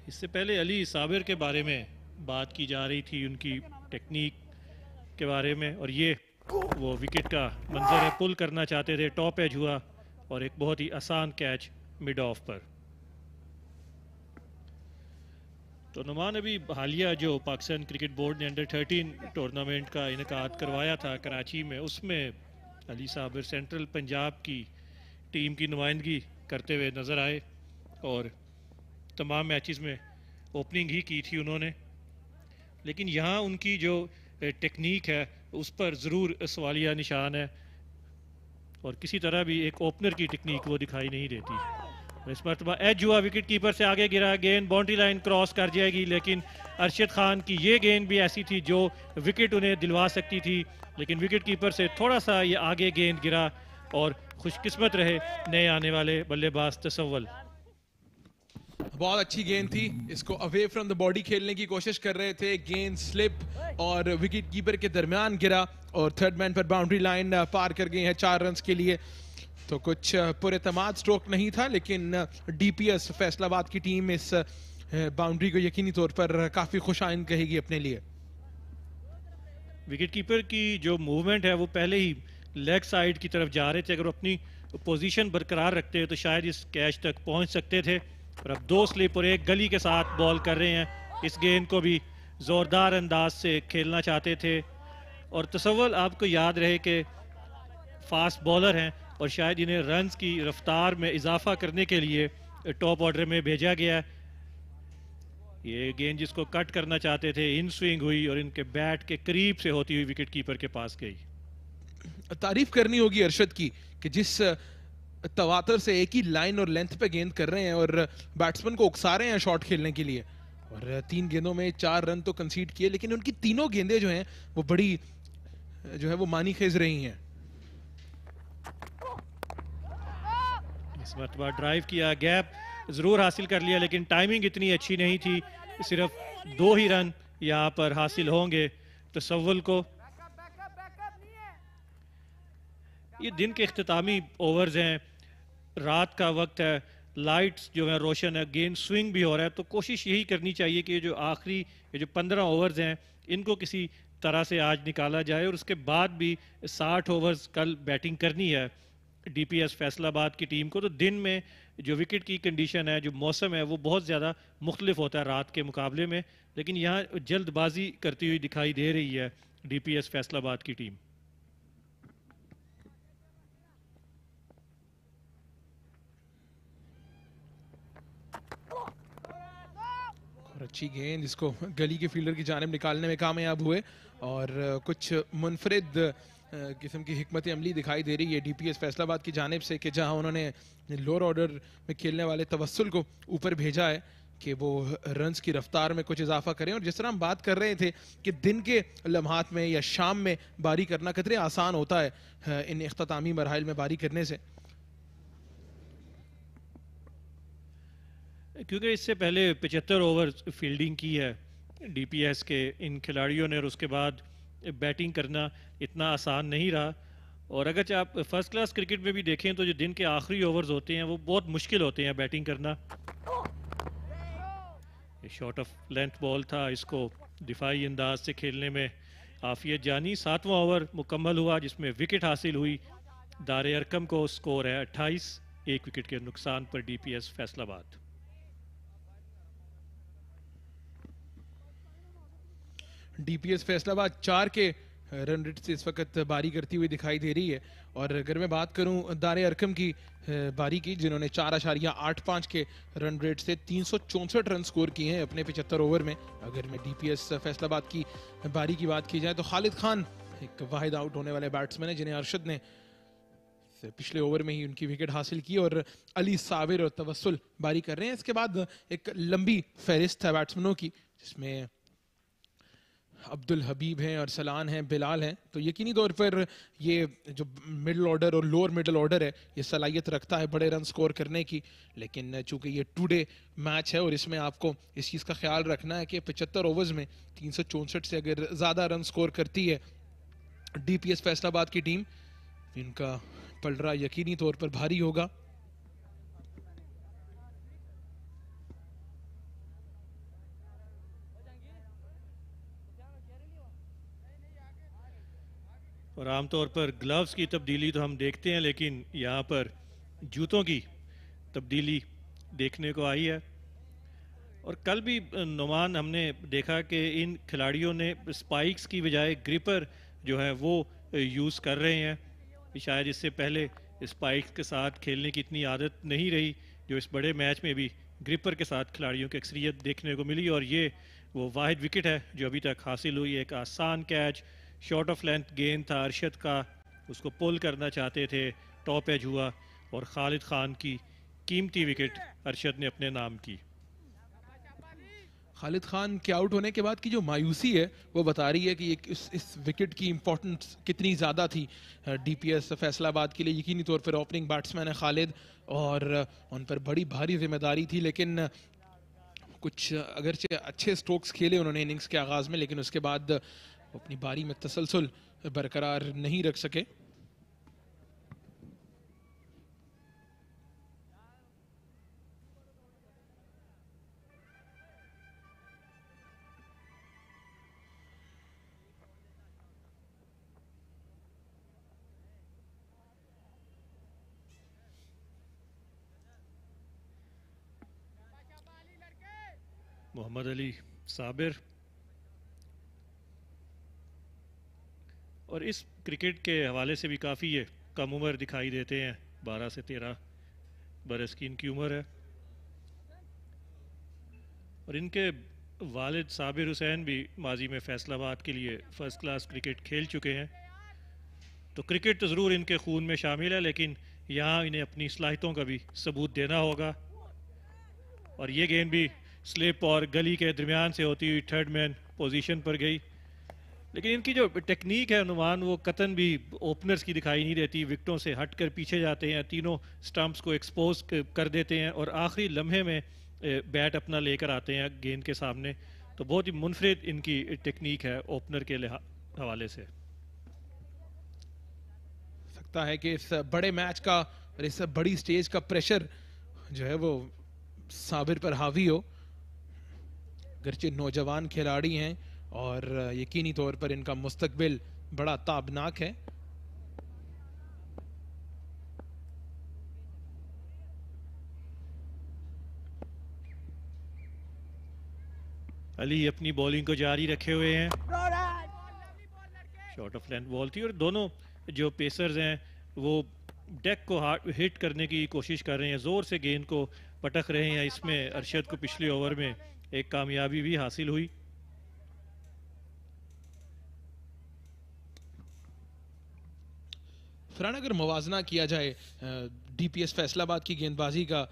इससे पहले अली साबिर के बारे में बात की जा रही थी, उनकी टेक्निक के बारे में, और ये वो विकेट का मंजर है। पुल करना चाहते थे, टॉप एज हुआ और एक बहुत ही आसान कैच मिड ऑफ पर। तो नुमान, अभी हालिया जो पाकिस्तान क्रिकेट बोर्ड ने अंडर 13 टूर्नामेंट का इनेकाद करवाया था कराची में, उसमें अली साबिर सेंट्रल पंजाब की टीम की नुमाइंदगी करते हुए नज़र आए और तमाम मैचेस में ओपनिंग ही की थी उन्होंने। लेकिन यहाँ उनकी जो टेक्निक है उस पर ज़रूर सवालिया निशान है और किसी तरह भी एक ओपनर की टेक्निक वो दिखाई नहीं देती। इस मरतबा एज हुआ, विकेट कीपर से आगे गिरा, गेंद बाउंड्री लाइन क्रॉस कर जाएगी, लेकिन अरशद खान की ये गेंद भी ऐसी थी जो विकेट उन्हें दिलवा सकती थी, लेकिन विकेट कीपर से थोड़ा सा ये आगे गेंद गिरा और खुशकिस्मत रहे नए आने वाले बल्लेबाज तसव्वल। बहुत अच्छी गेंद थी, इसको अवे फ्रॉम द बॉडी खेलने की कोशिश कर रहे थे, गेंद स्लिप और विकेट कीपर के दरमियान गिरा और थर्ड मैन पर बाउंड्री लाइन पार कर गई है 4 रन के लिए। तो कुछ पुरएतमाद स्ट्रोक नहीं था, लेकिन डीपीएस फैसलाबाद की टीम इस बाउंड्री को यकीनी तौर पर काफी खुशाइन कहेगी अपने लिए। विकेट कीपर की जो मूवमेंट है वो पहले ही लेग साइड की तरफ जा रहे थे, अगर वो अपनी पोजीशन बरकरार रखते तो शायद इस कैच तक पहुंच सकते थे। और अब 2 स्लिप और 1 गली के साथ बॉल कर रहे हैं। इस गेंद को भी जोरदार अंदाज से खेलना चाहते थे और तसव्वुल आपको याद रहे कि फास्ट बॉलर हैं और शायद इन्हें रन्स की रफ्तार में इजाफा करने के लिए टॉप ऑर्डर में भेजा गया है। ये गेंद जिसको कट करना चाहते थे इन स्विंग हुई और इनके बैट के करीब से होती हुई विकेट कीपर के पास गई। तारीफ करनी होगी अरशद की कि जिस तवातर से एक ही लाइन और लेंथ पे गेंद कर रहे हैं और बैट्समैन को उकसा रहे हैं शॉट खेलने के लिए, और 3 गेंदों में 4 रन तो कंसीड किए, लेकिन उनकी तीनों गेंदें जो हैं वो बड़ी जो है वो मानी खेज रही हैं। इस मरतबा ड्राइव किया, गैप जरूर हासिल कर लिया, लेकिन टाइमिंग इतनी अच्छी नहीं थी। सिर्फ 2 ही रन यहाँ पर हासिल होंगे तसव्वुल को। ये दिन के इख्तितामी ओवर्स हैं, रात का वक्त है, लाइट्स जो है रोशन है, गेंद स्विंग भी हो रहा है, तो कोशिश यही करनी चाहिए कि जो आखिरी ये जो 15 ओवर्स हैं इनको किसी तरह से आज निकाला जाए और उसके बाद भी 60 ओवर्स कल बैटिंग करनी है डीपीएस फैसलाबाद की टीम को। तो दिन में जो विकेट की कंडीशन है, जो मौसम है, वो बहुत ज़्यादा मुख्तलिफ होता है रात के मुकाबले में, लेकिन यहाँ जल्दबाजी करती हुई दिखाई दे रही है डीपीएस फैसलाबाद की टीम। अच्छी गेंद जिसको गली के फील्डर की जानिब निकालने में कामयाब हुए और कुछ मुनफरिद किस्म की हिकमत अमली दिखाई दे रही है डीपीएस फैसलाबाद की जानिब से कि जहां उन्होंने लोअर ऑर्डर में खेलने वाले तवस्सुल को ऊपर भेजा है कि वो रन्स की रफ्तार में कुछ इजाफा करें। और जिस तरह हम बात कर रहे थे कि दिन के लम्हात में या शाम में बारी करना कितने आसान होता है इन इख्तितामी मरहल में बारी करने से, क्योंकि इससे पहले 75 ओवर फील्डिंग की है डीपीएस के इन खिलाड़ियों ने और उसके बाद बैटिंग करना इतना आसान नहीं रहा। और अगर आप फर्स्ट क्लास क्रिकेट में भी देखें तो जो दिन के आखिरी ओवर्स होते हैं वो बहुत मुश्किल होते हैं बैटिंग करना। शॉर्ट ऑफ लेंथ बॉल था, इसको दिफाई अंदाज से खेलने में आफियत जानी। 7वां ओवर मुकम्मल हुआ जिसमें विकेट हासिल हुई दारे अरकम को। स्कोर है 28, 1 विकेट के नुकसान पर डीपीएस फैसलाबाद। डीपीएस फैसलाबाद 4 के रन रेट से इस वक्त बारी करती हुई दिखाई दे रही है। और अगर मैं बात करूं दारे अरकम की बारी की, जिन्होंने 4.85 के रन रेट से 364 रन स्कोर किए हैं अपने 75 ओवर में। अगर मैं डीपीएस फैसलाबाद की बारी की बात की जाए तो खालिद खान एक वाहिद आउट होने वाले बैट्समैन है जिन्हें अरशद ने पिछले ओवर में ही उनकी विकेट हासिल की और अली साबिर और तवस्सुल बारी कर रहे हैं। इसके बाद एक लंबी फहरिस्त है बैट्समैनों की जिसमें अब्दुल हबीब हैं, और सलान हैं, बिलाल हैं। तो यकीनी तौर पर ये जो मिडिल ऑर्डर और लोअर मिडिल ऑर्डर है ये सलाहियत रखता है बड़े रन स्कोर करने की। लेकिन चूंकि ये 2 डे मैच है और इसमें आपको इस चीज़ का ख्याल रखना है कि 75 ओवर्स में 364 से अगर ज़्यादा रन स्कोर करती है डीपीएस फैसलाबाद की टीम, इनका पलड़ा यकीनी तौर पर भारी होगा। और आमतौर पर ग्लव्स की तब्दीली तो हम देखते हैं, लेकिन यहाँ पर जूतों की तब्दीली देखने को आई है। और कल भी नुमान हमने देखा कि इन खिलाड़ियों ने स्पाइक्स की बजाय ग्रिपर जो है वो यूज़ कर रहे हैं। शायद इससे पहले स्पाइक्स के साथ खेलने की इतनी आदत नहीं रही जो इस बड़े मैच में भी ग्रिपर के साथ खिलाड़ियों की अक्सरियत देखने को मिली। और ये वो वाहिद विकेट है जो अभी तक हासिल हुई। एक आसान कैच, शॉर्ट ऑफ लेंथ गेंद था अरशद का, उसको पुल करना चाहते थे, टॉप एज हुआ और खालिद खान की कीमती विकेट अरशद ने अपने नाम की। खालिद खान के आउट होने के बाद की जो मायूसी है वो बता रही है कि इस विकेट की इंपॉर्टेंस कितनी ज़्यादा थी डीपीएस फैसलाबाद के लिए। यकीनी तौर पर ओपनिंग बैट्समैन है खालिद और उन पर बड़ी भारी जिम्मेदारी थी, लेकिन कुछ अगरचे अच्छे स्ट्रोक्स खेले उन्होंने इनिंग्स के आगाज़ में, लेकिन उसके बाद अपनी बारी में तसलसल बरकरार नहीं रख सके। मोहम्मद अली साबिर। और इस क्रिकेट के हवाले से भी काफ़ी ये कम उम्र दिखाई देते हैं, 12 से 13 बरस की इनकी उम्र है। और इनके वालिद साबिर हुसैन भी माजी में फैसलाबाद के लिए फ़र्स्ट क्लास क्रिकेट खेल चुके हैं। तो क्रिकेट तो ज़रूर इनके खून में शामिल है, लेकिन यहाँ इन्हें अपनी सलाहियतों का भी सबूत देना होगा। और ये गेंद भी स्लिप और गली के दरमियान से होती हुई थर्ड मैन पोजीशन पर गई। लेकिन इनकी जो टेक्निक है अनुमान वो कतन भी ओपनर्स की दिखाई नहीं देती। विकेटों से हटकर पीछे जाते हैं, तीनों स्टंप्स को एक्सपोज कर देते हैं और आखिरी लम्हे में बैट अपना लेकर आते हैं गेंद के सामने। तो बहुत ही मुनफरिद इनकी टेक्निक है ओपनर के हवाले से। लगता है कि इस बड़े मैच का और इस बड़ी स्टेज का प्रेशर जो है वो साबिर पर हावी हो। गर्चे नौजवान खिलाड़ी हैं और यकीनी तौर पर इनका मुस्तकबिल बड़ा ताबनाक है। अली अपनी बॉलिंग को जारी रखे हुए हैं। शॉर्ट ऑफ लेंथ बॉल थी और दोनों जो पेसर्स हैं वो डेक को हिट करने की कोशिश कर रहे हैं, जोर से गेंद को पटक रहे हैं। इसमें अरशद को पिछले ओवर में एक कामयाबी भी हासिल हुई। फरहान, अगर मुवाजना किया जाए डीपीएस फैसलाबाद की गेंदबाजी का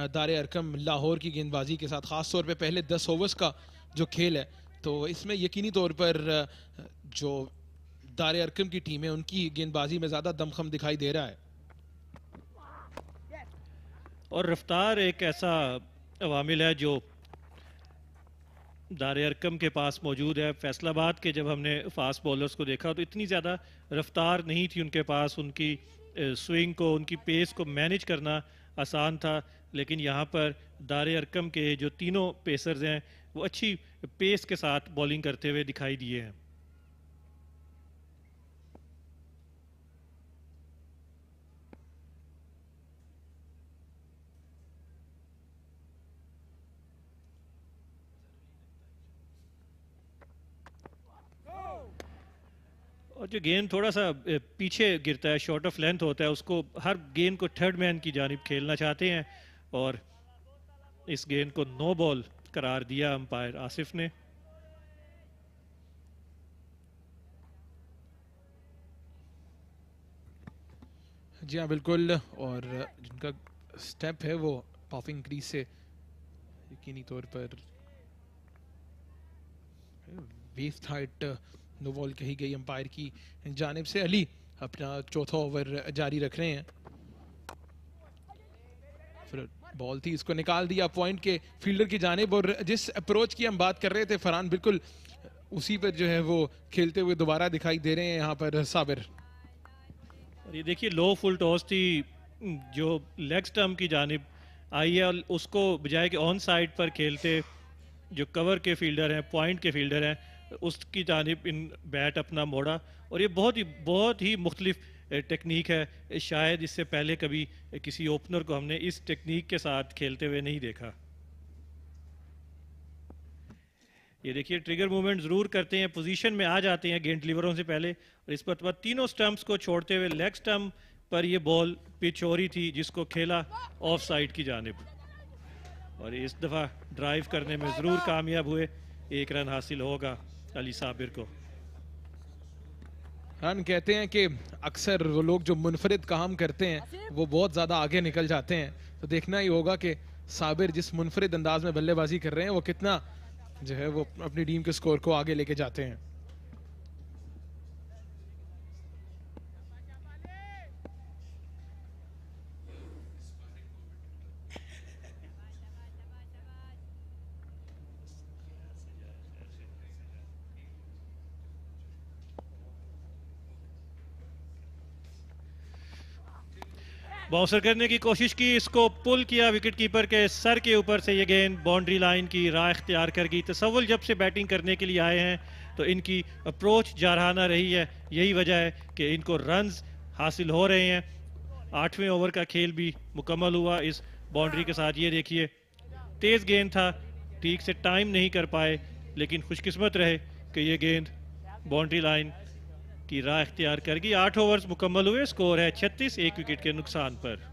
दारे अरकम लाहौर की गेंदबाजी के साथ, खास तौर पे पहले 10 ओवर्स का जो खेल है, तो इसमें यकीनी तौर पर जो दारे अरकम की टीम है उनकी गेंदबाजी में ज्यादा दमखम दिखाई दे रहा है। और रफ्तार एक ऐसा अवामिल है जो दारे अरकम के पास मौजूद है। फैसलाबाद के जब हमने फास्ट बॉलर्स को देखा तो इतनी ज़्यादा रफ्तार नहीं थी उनके पास, उनकी स्विंग को, उनकी पेस को मैनेज करना आसान था। लेकिन यहाँ पर दारे अरकम के जो तीनों पेसर्स हैं वो अच्छी पेस के साथ बॉलिंग करते हुए दिखाई दिए हैं। और जो गेंद थोड़ा सा पीछे गिरता है, शॉर्ट ऑफ लेंथ होता है, उसको हर गेंद को थर्ड मैन की जानिब खेलना चाहते हैं और इस गेंद को नो बॉल करार दिया अंपायर आसिफ ने। जी हाँ, बिल्कुल। और जिनका स्टेप है वो पॉपिंग क्रीज से यकीनी तौर पर वेस्ट हाइट नो बॉल कही गई अंपायर की जानिब से। अली अपना चौथा ओवर जारी रख रहे हैं। फिर बॉल थी, इसको निकाल दिया पॉइंट के फील्डर की जानिब। और जिस अप्रोच की हम बात कर रहे थे फरहान, बिल्कुल उसी पर जो है वो खेलते हुए दोबारा दिखाई दे रहे हैं यहाँ पर साबिर। और ये देखिए लो फुल टॉस थी जो लेग स्टंप की जानिब आई है, और उसको बजाय कि ऑन साइड पर खेलते जो कवर के फील्डर हैं, पॉइंट के फील्डर हैं, उसकी जानिब इन बैट अपना मोड़ा। और ये बहुत ही मुख्तलिफ टेक्निक है। शायद इससे पहले कभी किसी ओपनर को हमने इस टेक्निक के साथ खेलते हुए नहीं देखा। ये देखिए ट्रिगर मूवमेंट ज़रूर करते हैं, पोजीशन में आ जाते हैं गेंद डिलीवरों से पहले। और इस पर तीनों स्टंप्स को छोड़ते हुए लेग स्टंप पर ये बॉल पिच हो रही थी जिसको खेला ऑफ साइड की जानिब। और इस दफ़ा ड्राइव करने में ज़रूर कामयाब हुए। 1 रन हासिल होगा अली साबिर को। हम कहते हैं कि अक्सर वो लोग जो मुनफरिद काम करते हैं वो बहुत ज़्यादा आगे निकल जाते हैं। तो देखना ही होगा कि साबिर जिस मुनफरिद अंदाज में बल्लेबाजी कर रहे हैं वो कितना जो है वो अपनी टीम के स्कोर को आगे लेके जाते हैं। बाउंसर करने की कोशिश की, इसको पुल किया विकेट कीपर के सर के ऊपर से। ये गेंद बाउंड्री लाइन की राह इख्तियार कर गई। तसव्वुल जब से बैटिंग करने के लिए आए हैं तो इनकी अप्रोच जारहाना रही है। यही वजह है कि इनको रन्स हासिल हो रहे हैं। 8वें ओवर का खेल भी मुकम्मल हुआ इस बाउंड्री के साथ। ये देखिए तेज़ गेंद था, ठीक से टाइम नहीं कर पाए, लेकिन खुशकिस्मत रहे कि ये गेंद बाउंड्री लाइन की राह इख्तियार कर गई। 8 ओवर्स मुकम्मल हुए, स्कोर है 36, 1 विकेट के नुकसान पर।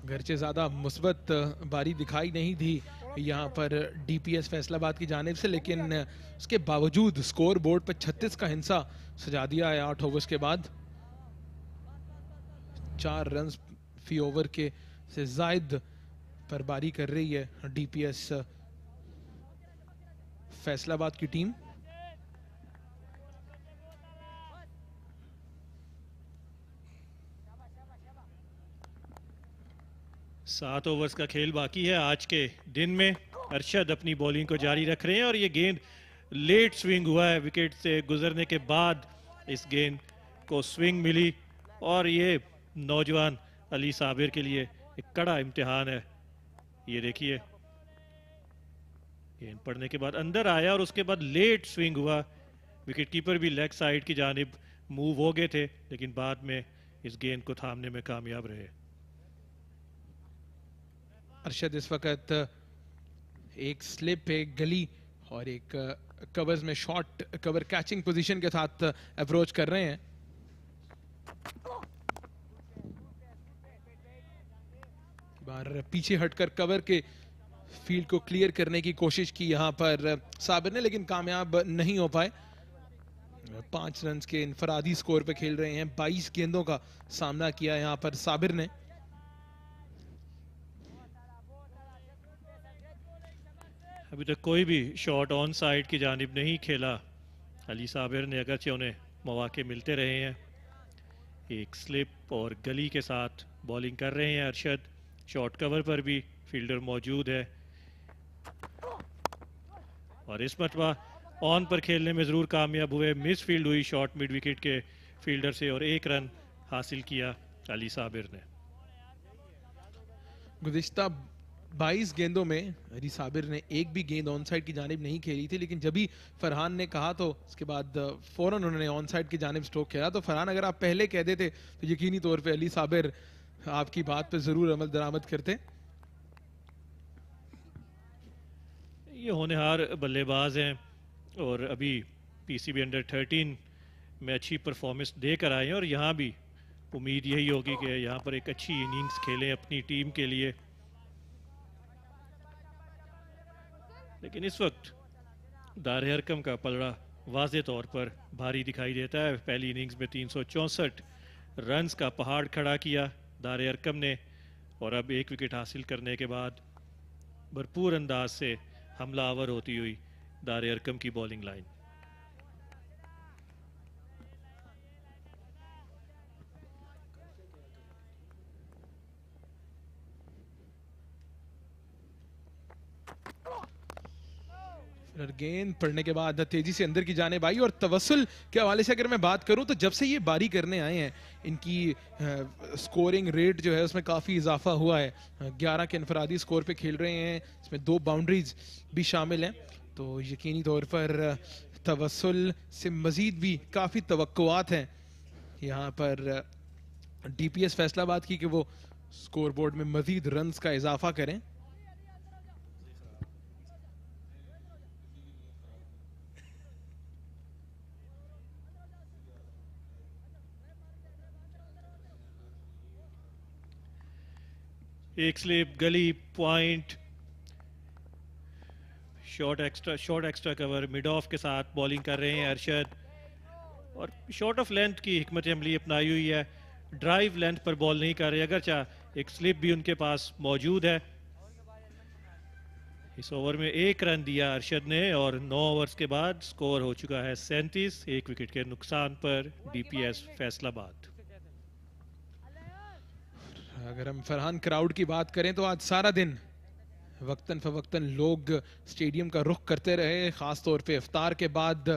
घरचे ज़्यादा मुस्बत बारी दिखाई नहीं दी यहाँ पर डीपीएस फैसलाबाद की जानिब से, लेकिन उसके बावजूद स्कोर बोर्ड पर 36 का हिंसा सजा दिया है 8 ओवर्स के बाद। 4 रन फी ओवर के से जायद पर बारी कर रही है डीपीएस फैसलाबाद की टीम। 7 ओवर्स का खेल बाकी है आज के दिन में। अरशद अपनी बॉलिंग को जारी रख रहे हैं और ये गेंद लेट स्विंग हुआ है, विकेट से गुजरने के बाद इस गेंद को स्विंग मिली और ये नौजवान अली साबिर के लिए एक कड़ा इम्तिहान है। ये देखिए गेंद पड़ने के बाद अंदर आया और उसके बाद लेट स्विंग हुआ। विकेट कीपर भी लेग साइड की जानिब मूव हो गए थे, लेकिन बाद में इस गेंद को थामने में कामयाब रहे। अरशद इस वक्त एक स्लिप, एक गली और एक कवर्स में शॉर्ट कवर कैचिंग पोजीशन के साथ अप्रोच कर रहे हैं। बार पीछे हटकर कवर के फील्ड को क्लियर करने की कोशिश की यहां पर साबिर ने, लेकिन कामयाब नहीं हो पाए। 5 रन के इनफरादी स्कोर पे खेल रहे हैं। 22 गेंदों का सामना किया यहां पर साबिर ने। अभी तक कोई भी शॉट ऑन साइड की जानिब नहीं खेला अली साबिर ने, अगरचे उन्हें मौके मिलते रहे हैं। एक स्लिप और गली के साथ बॉलिंग कर रहे हैं अरशद। शॉर्ट कवर पर भी फील्डर मौजूद है और इस मरतबा ऑन पर खेलने में ज़रूर कामयाब हुए। मिस फील्ड हुई शॉट मिड विकेट के फील्डर से और 1 रन हासिल किया अली साबिर ने। गुज़िश्ता 22 गेंदों में अली साबिर ने एक भी गेंद ऑन साइड की जानिब नहीं खेली थी, लेकिन जब भी फरहान ने कहा तो उसके बाद फौरन उन्होंने ऑन साइड की जानिब स्ट्रोक खेला। तो फरहान, अगर आप पहले कह देते तो यकीनी तौर पे अली साबिर आपकी बात पे ज़रूर अमल दरामद करते। ये होनहार बल्लेबाज हैं और अभी पीसीबी अंडर 13 में अच्छी परफॉर्मेंस देकर आए हैं और यहाँ भी उम्मीद यही होगी कि यहाँ पर एक अच्छी इनिंग्स खेलें अपनी टीम के लिए। लेकिन इस वक्त दार अरकम का पलड़ा वाज़े तौर पर भारी दिखाई देता है। पहली इनिंग्स में 364 रन्स का पहाड़ खड़ा किया दार अरकम ने और अब 1 विकेट हासिल करने के बाद भरपूर अंदाज से हमलावर होती हुई दार अरकम की बॉलिंग लाइन। गेंद पड़ने के बाद तेजी से अंदर की जाने आई और तवस्सुल के हवाले से अगर मैं बात करूं तो जब से ये बारी करने आए हैं इनकी स्कोरिंग रेट जो है उसमें काफ़ी इजाफा हुआ है। 11 के इनफरादी स्कोर पे खेल रहे हैं, इसमें 2 बाउंड्रीज भी शामिल हैं। तो यकीनी तौर पर तवस्सुल से मज़ीद भी काफ़ी तवक्कुआत हैं यहाँ पर डीपीएस फैसलाबाद की कि वो स्कोर बोर्ड में मज़ीद रन्स का इजाफा करें। एक स्लिप, गली, point, short extra cover, mid of के साथ बॉलिंग कर रहे हैं अरशद और शॉर्ट ऑफ लेंथ की हिकमत अमली अपनाई हुई है। ड्राइव लेंथ पर बॉल नहीं कर रहे, अगरचा एक स्लिप भी उनके पास मौजूद है। इस ओवर में 1 रन दिया अरशद ने और 9 ओवर्स के बाद स्कोर हो चुका है 37, 1 विकेट के नुकसान पर डीपीएस फैसलाबाद। अगर हम फरहान क्राउड की बात करें तो आज सारा दिन वक्तन फवक्तन लोग स्टेडियम का रुख करते रहे। ख़ास तौर पे इफ्तार के बाद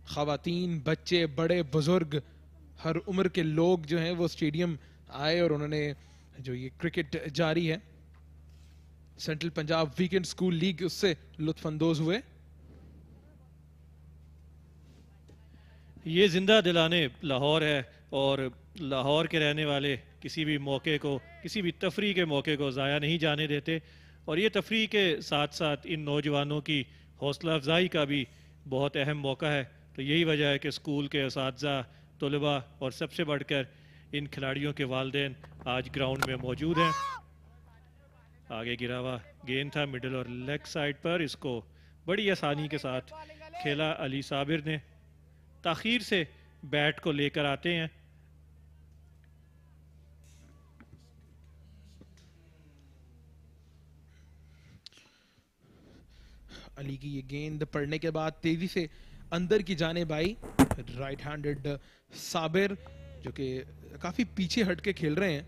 ख़वातीन, बच्चे, बड़े, बुजुर्ग, हर उम्र के लोग जो हैं वो स्टेडियम आए और उन्होंने जो ये क्रिकेट जारी है central Punjab weekend school league उससे लुत्फानंदोज हुए। ये जिंदा दिलाने लाहौर है और लाहौर के रहने वाले किसी भी मौके को, किसी भी तफरीह के मौके को ज़ाया नहीं जाने देते और ये तफरीह के साथ साथ इन नौजवानों की हौसला अफजाई का भी बहुत अहम मौका है। तो यही वजह है कि स्कूल के असातिज़ा, तलबा और सबसे बढ़कर इन खिलाड़ियों के वालिदैन आज ग्राउंड में मौजूद हैं। आगे गिरा हुआ गेंद था मिडल और लेग साइड पर, इसको बड़ी आसानी के साथ खेला अली साबिर ने। ताखीर से बैट को लेकर आते हैं। अली की ये गेंद पड़ने के बाद तेजी से अंदर की जानिब आई। राइट हैंडेड साबिर जो कि काफी पीछे हट के खेल रहे हैं।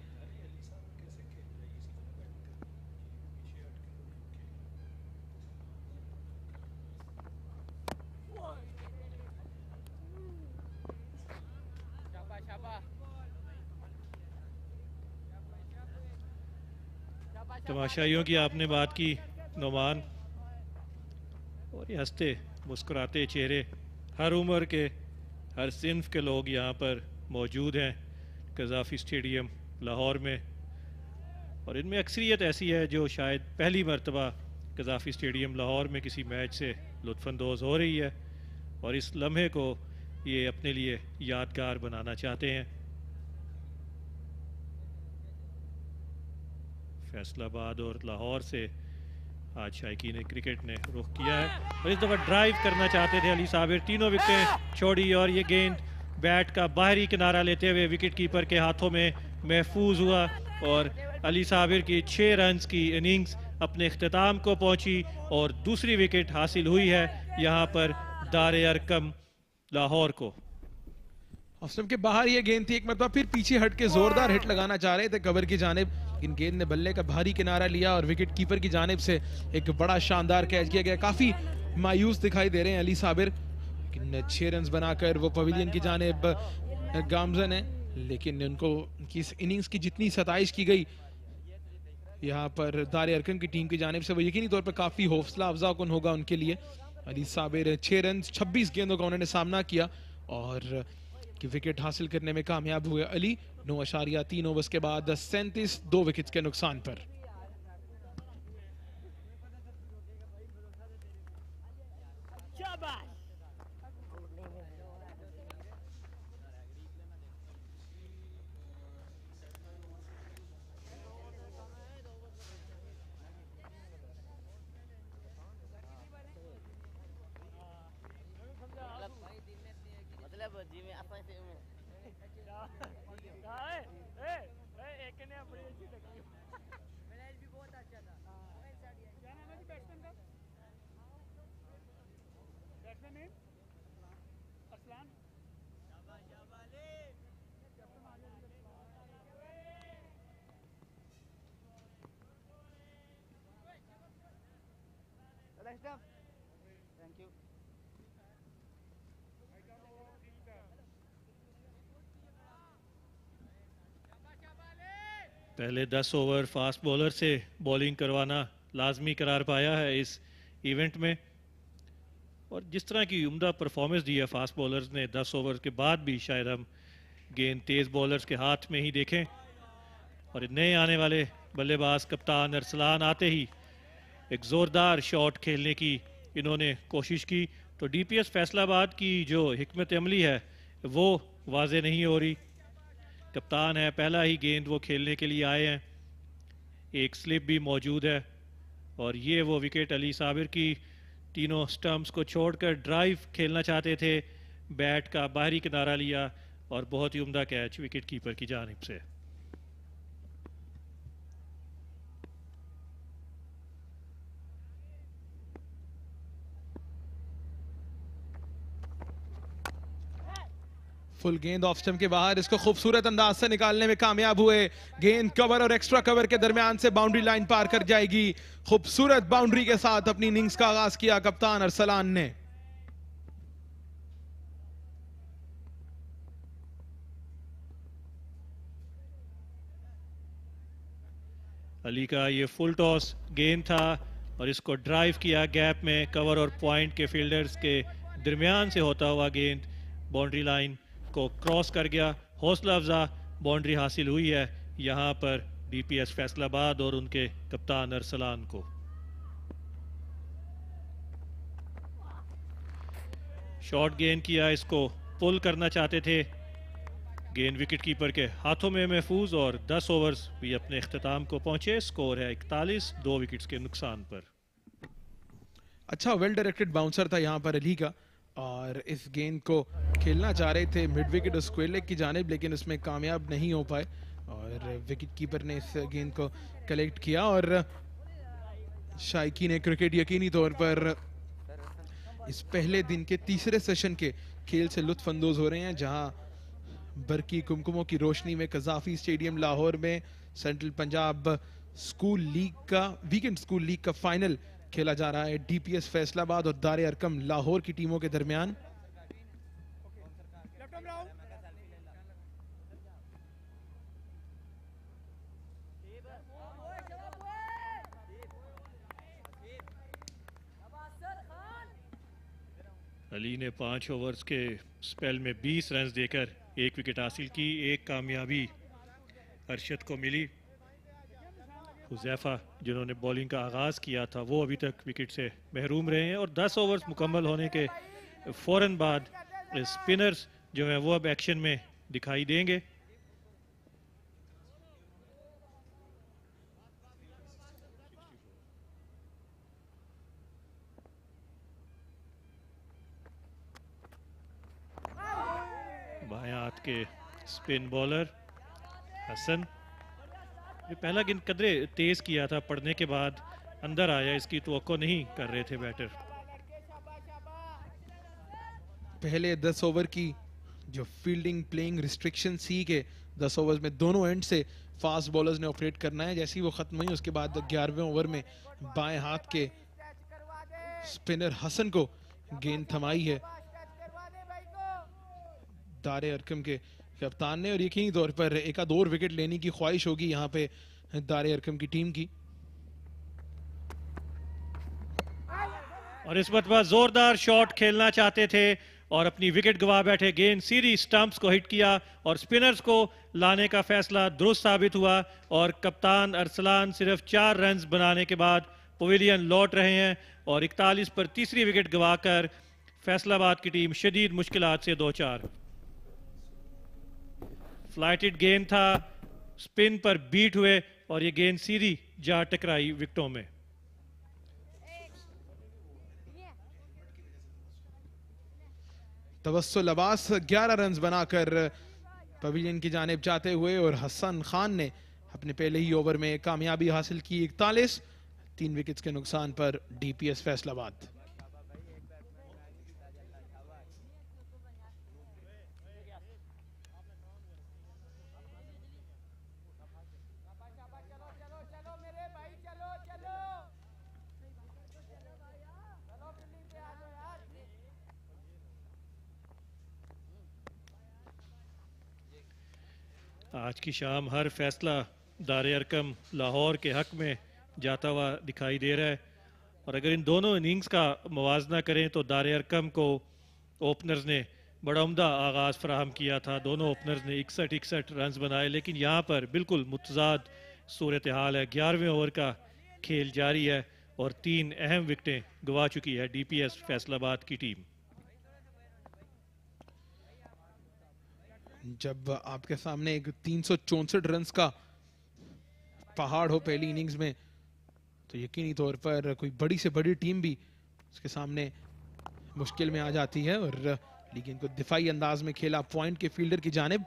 तमाशाइयों की आपने बात की नुमान, और ये हंसते मुस्कुराते चेहरे, हर उम्र के हर सिन्फ के लोग यहाँ पर मौजूद हैं कज़ाफ़ी स्टेडियम लाहौर में। और इनमें अक्सरियत ऐसी है जो शायद पहली मरतबा कज़ाफ़ी स्टेडियम लाहौर में किसी मैच से लुत्फ़अंदोज़ हो रही है और इस लम्हे को ये अपने लिए यादगार बनाना चाहते हैं। फैसलाबाद और लाहौर से आज शायकीन क्रिकेट ने रुख किया है और इस दफ़ा ड्राइव करना चाहते थे अली साबिर, तीनों विकेटें छोड़ी और ये गेंद बैट का बाहरी किनारा लेते हुए विकेट कीपर के हाथों में महफूज हुआ और अली साबिर की 6 रन्स की इनिंग्स अपने अख्ताम को पहुंची और दूसरी विकेट हासिल हुई है यहाँ पर दारे अरकम लाहौर को। ऑफ स्टंप के बाहर ये गेंद थी, एक मतलब फिर पीछे हट के जोरदार हिट लगाना चाह रहे थे कवर की जानिब, लेकिन गेंद ने बल्ले का भारी किनारा लिया और विकेट कीपर की जानिब से एक बड़ा शानदार कैच किया गया। काफी मायूस दिखाई दे रहे हैं अली साबिर, लेकिन 6 रन बनाकर वो पवेलियन की जानिब गामजन है, लेकिन उनको इस इनिंग्स की जितनी सताइश की गई यहाँ पर दारे अरकम की टीम की जानिब से, वो यकीनी तौर पर काफी हौसला अफजा कौन होगा उनके लिए। अली साबिर 6 रन 26 गेंदों का उन्होंने सामना किया और कि विकेट हासिल करने में कामयाब हुए अली। 9.3 ओवर्स के बाद 37 2 विकेट्स के नुकसान पर। Thank you. पहले 10 ओवर फास्ट बॉलर से बॉलिंग करवाना लाजमी करार पाया है इस इवेंट में और जिस तरह की उम्दा परफॉर्मेंस दी है फास्ट बॉलर्स ने 10 ओवर के बाद भी शायद हम गेंद तेज़ बॉलर्स के हाथ में ही देखें। और नए आने वाले बल्लेबाज कप्तान अरसलान आते ही एक ज़ोरदार शॉट खेलने की इन्होंने कोशिश की, तो डीपीएस फैसलाबाद की जो हिकमत अमली है वो वाज़े नहीं हो रही। कप्तान है, पहला ही गेंद वो खेलने के लिए आए हैं, एक स्लिप भी मौजूद है और ये वो विकेट अली साबिर की, तीनों स्टंप्स को छोड़कर ड्राइव खेलना चाहते थे, बैट का बाहरी किनारा लिया और बहुत ही उम्दा कैच विकेट कीपर की जानिब से। फुल गेंद ऑफ स्टंप के बाहर, इसको खूबसूरत अंदाज से निकालने में कामयाब हुए। गेंद कवर और एक्स्ट्रा कवर के दरमियान से बाउंड्री लाइन पार कर जाएगी। खूबसूरत बाउंड्री के साथ अपनी इनिंग्स का आगाज किया कप्तान अरसलान ने। अली का ये फुल टॉस गेंद था और इसको ड्राइव किया गैप में, कवर और पॉइंट के फील्डर्स के दरमियान से होता हुआ गेंद बाउंड्री लाइन को क्रॉस कर गया। हौसला अफजा बाउंड्री हासिल हुई है यहाँ पर डीपीएस फैसलाबाद और उनके कप्तान अरसलान को। शॉर्ट गेंद किया, इसको पुल करना चाहते थे, गेंद विकेट कीपर के हाथों में महफूज और 10 ओवर्स भी अपने इख्तिताम को पहुंचे। स्कोर है 41 2 विकेट्स के नुकसान पर। अच्छा वेल डायरेक्टेड बाउंसर था यहाँ पर अली का और इस गेंद को खेलना चाह रहे थे मिड विकेट और स्क्वायर लेग की जानिब, लेकिन उसमें कामयाब नहीं हो पाए और विकेट कीपर ने इस गेंद को कलेक्ट किया और शायकीन क्रिकेट यकीनी तौर पर इस पहले दिन के तीसरे सेशन के खेल से लुत्फ अंदोज हो रहे हैं, जहां बरकी कुमकुमों की रोशनी में कज़ाफ़ी स्टेडियम लाहौर में सेंट्रल पंजाब स्कूल लीग का वीकेंड स्कूल लीग का फाइनल खेला जा रहा है डीपीएस फैसलाबाद और दारे अरकम लाहौर की टीमों के दरमियान। अली ने 5 ओवर्स के स्पेल में 20 रन देकर 1 विकेट हासिल की। एक कामयाबी अरशद को मिली। हुज़ैफा जिन्होंने बॉलिंग का आगाज़ किया था वो अभी तक विकेट से महरूम रहे हैं। और 10 ओवर्स मुकम्मल होने के फ़ौरन बाद स्पिनर्स जो हैं वो अब एक्शन में दिखाई देंगे। बाएं हाथ के स्पिन बॉलर हसन, ये पहला गेंद कदरे तेज किया था, पड़ने के बाद अंदर आया, इसकी तवक्को नहीं कर रहे थे बैटर। पहले 10 ओवर की जो फील्डिंग प्लेइंग रिस्ट्रिक्शन सी के 10 ओवर्स में दोनों एंड से फास्ट बॉलर्स ने ऑपरेट करना है। जैसे ही वो खत्म हुई उसके बाद 11वें ओवर में बाएं हाथ के स्पिनर हसन को गेंद थमाई है दारे अरकम के कप्तान ने, और यकीनी तौर पर एक आध और विकेट लेने की ख्वाहिश होगी यहाँ पे दारे अरकम की टीम की। और इस मरतबा जोरदार शॉट खेलना चाहते थे और अपनी विकेट गवा बैठे। गेंद सीधी स्टंप्स को हिट किया और स्पिनर्स को लाने का फैसला दुरुस्त साबित हुआ और कप्तान अरसलान सिर्फ 4 रन बनाने के बाद पवेलियन लौट रहे हैं और 41 पर तीसरी विकेट गवाकर फैसलाबाद की टीम शदीद मुश्किलात से 2-4। फ्लाइटेड गेंद था, स्पिन पर बीट हुए और ये गेंद सीधी जा टकराई विकेटों में। तवस्सुल अब्बास 11 रन बनाकर पवेलियन की जानिब जाते हुए और हसन खान ने अपने पहले ही ओवर में कामयाबी हासिल की। 41 3 विकेट्स के नुकसान पर डीपीएस फैसलाबाद। आज की शाम हर फैसला दारे अरकम लाहौर के हक में जाता हुआ दिखाई दे रहा है। और अगर इन दोनों इनिंग्स का मुवाजना करें तो दारे अरकम को ओपनर्स ने बड़ा उम्दा आगाज़ फराहम किया था। दोनों ओपनर्स ने 61 रन बनाए, लेकिन यहाँ पर बिल्कुल मुतजाद सूरत हाल है। 11वें ओवर का खेल जारी है और 3 अहम विकेटें गवा चुकी है डीपीएस फैसलाबाद की टीम। जब आपके सामने एक 364 रन का पहाड़ हो पहली इनिंग्स में तो यकीनी तौर पर कोई बड़ी से बड़ी टीम भी उसके सामने मुश्किल में आ जाती है। और लेकिन को दिफाई अंदाज में खेला पॉइंट के फील्डर की जानिब।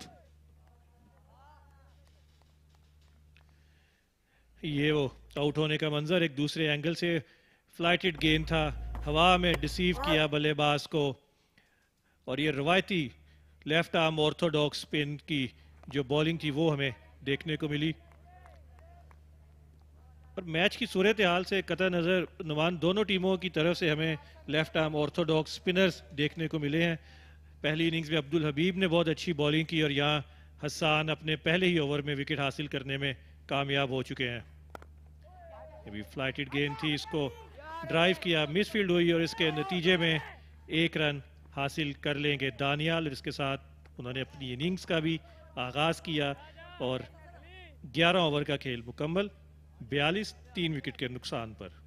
ये वो आउट होने का मंजर एक दूसरे एंगल से, फ्लाइटेड गेंद था, हवा में डिसीव किया बल्लेबाज को और ये रवायती लेफ्ट आर्म ऑर्थोडॉक्स स्पिन की जो बॉलिंग थी वो हमें देखने को मिली। और मैच की सूरत हाल से कतई नज़र नुमान दोनों टीमों की तरफ से हमें लेफ्ट आर्म ऑर्थोडॉक्स स्पिनर्स देखने को मिले हैं। पहली इनिंग्स में अब्दुल हबीब ने बहुत अच्छी बॉलिंग की और यहाँ हसन अपने पहले ही ओवर में विकेट हासिल करने में कामयाब हो चुके हैं। अभी फ्लाइटेड गेंद थी, इसको ड्राइव किया, मिसफील्ड हुई और इसके नतीजे में 1 रन हासिल कर लेंगे दानियाल। इसके साथ उन्होंने अपनी इनिंग्स का भी आगाज़ किया और 11 ओवर का खेल मुकम्मल, 42 3 विकेट के नुकसान पर।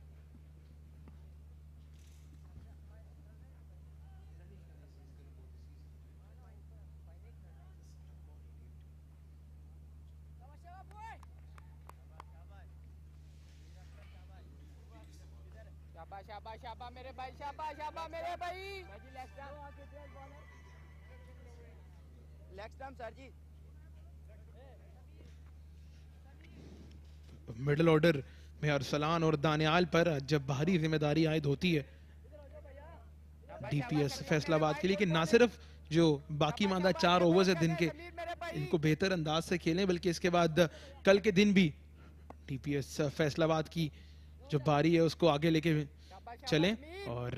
शाबाश शाबाश मेरे भाई, शाबाश शाबाश मेरे भाई। लेग स्टंप सर जी। मिडिल ऑर्डर में अरसलान और दानियाल पर जब भारी जिम्मेदारी आयद होती है डीपीएस फैसलाबाद के लिए कि ना सिर्फ जो बाकी मांदा 4 ओवर्स है दिन के इनको बेहतर अंदाज से खेलें, बल्कि इसके बाद कल के दिन भी डीपीएस फैसलाबाद की जो बारी है उसको आगे लेके चलें। और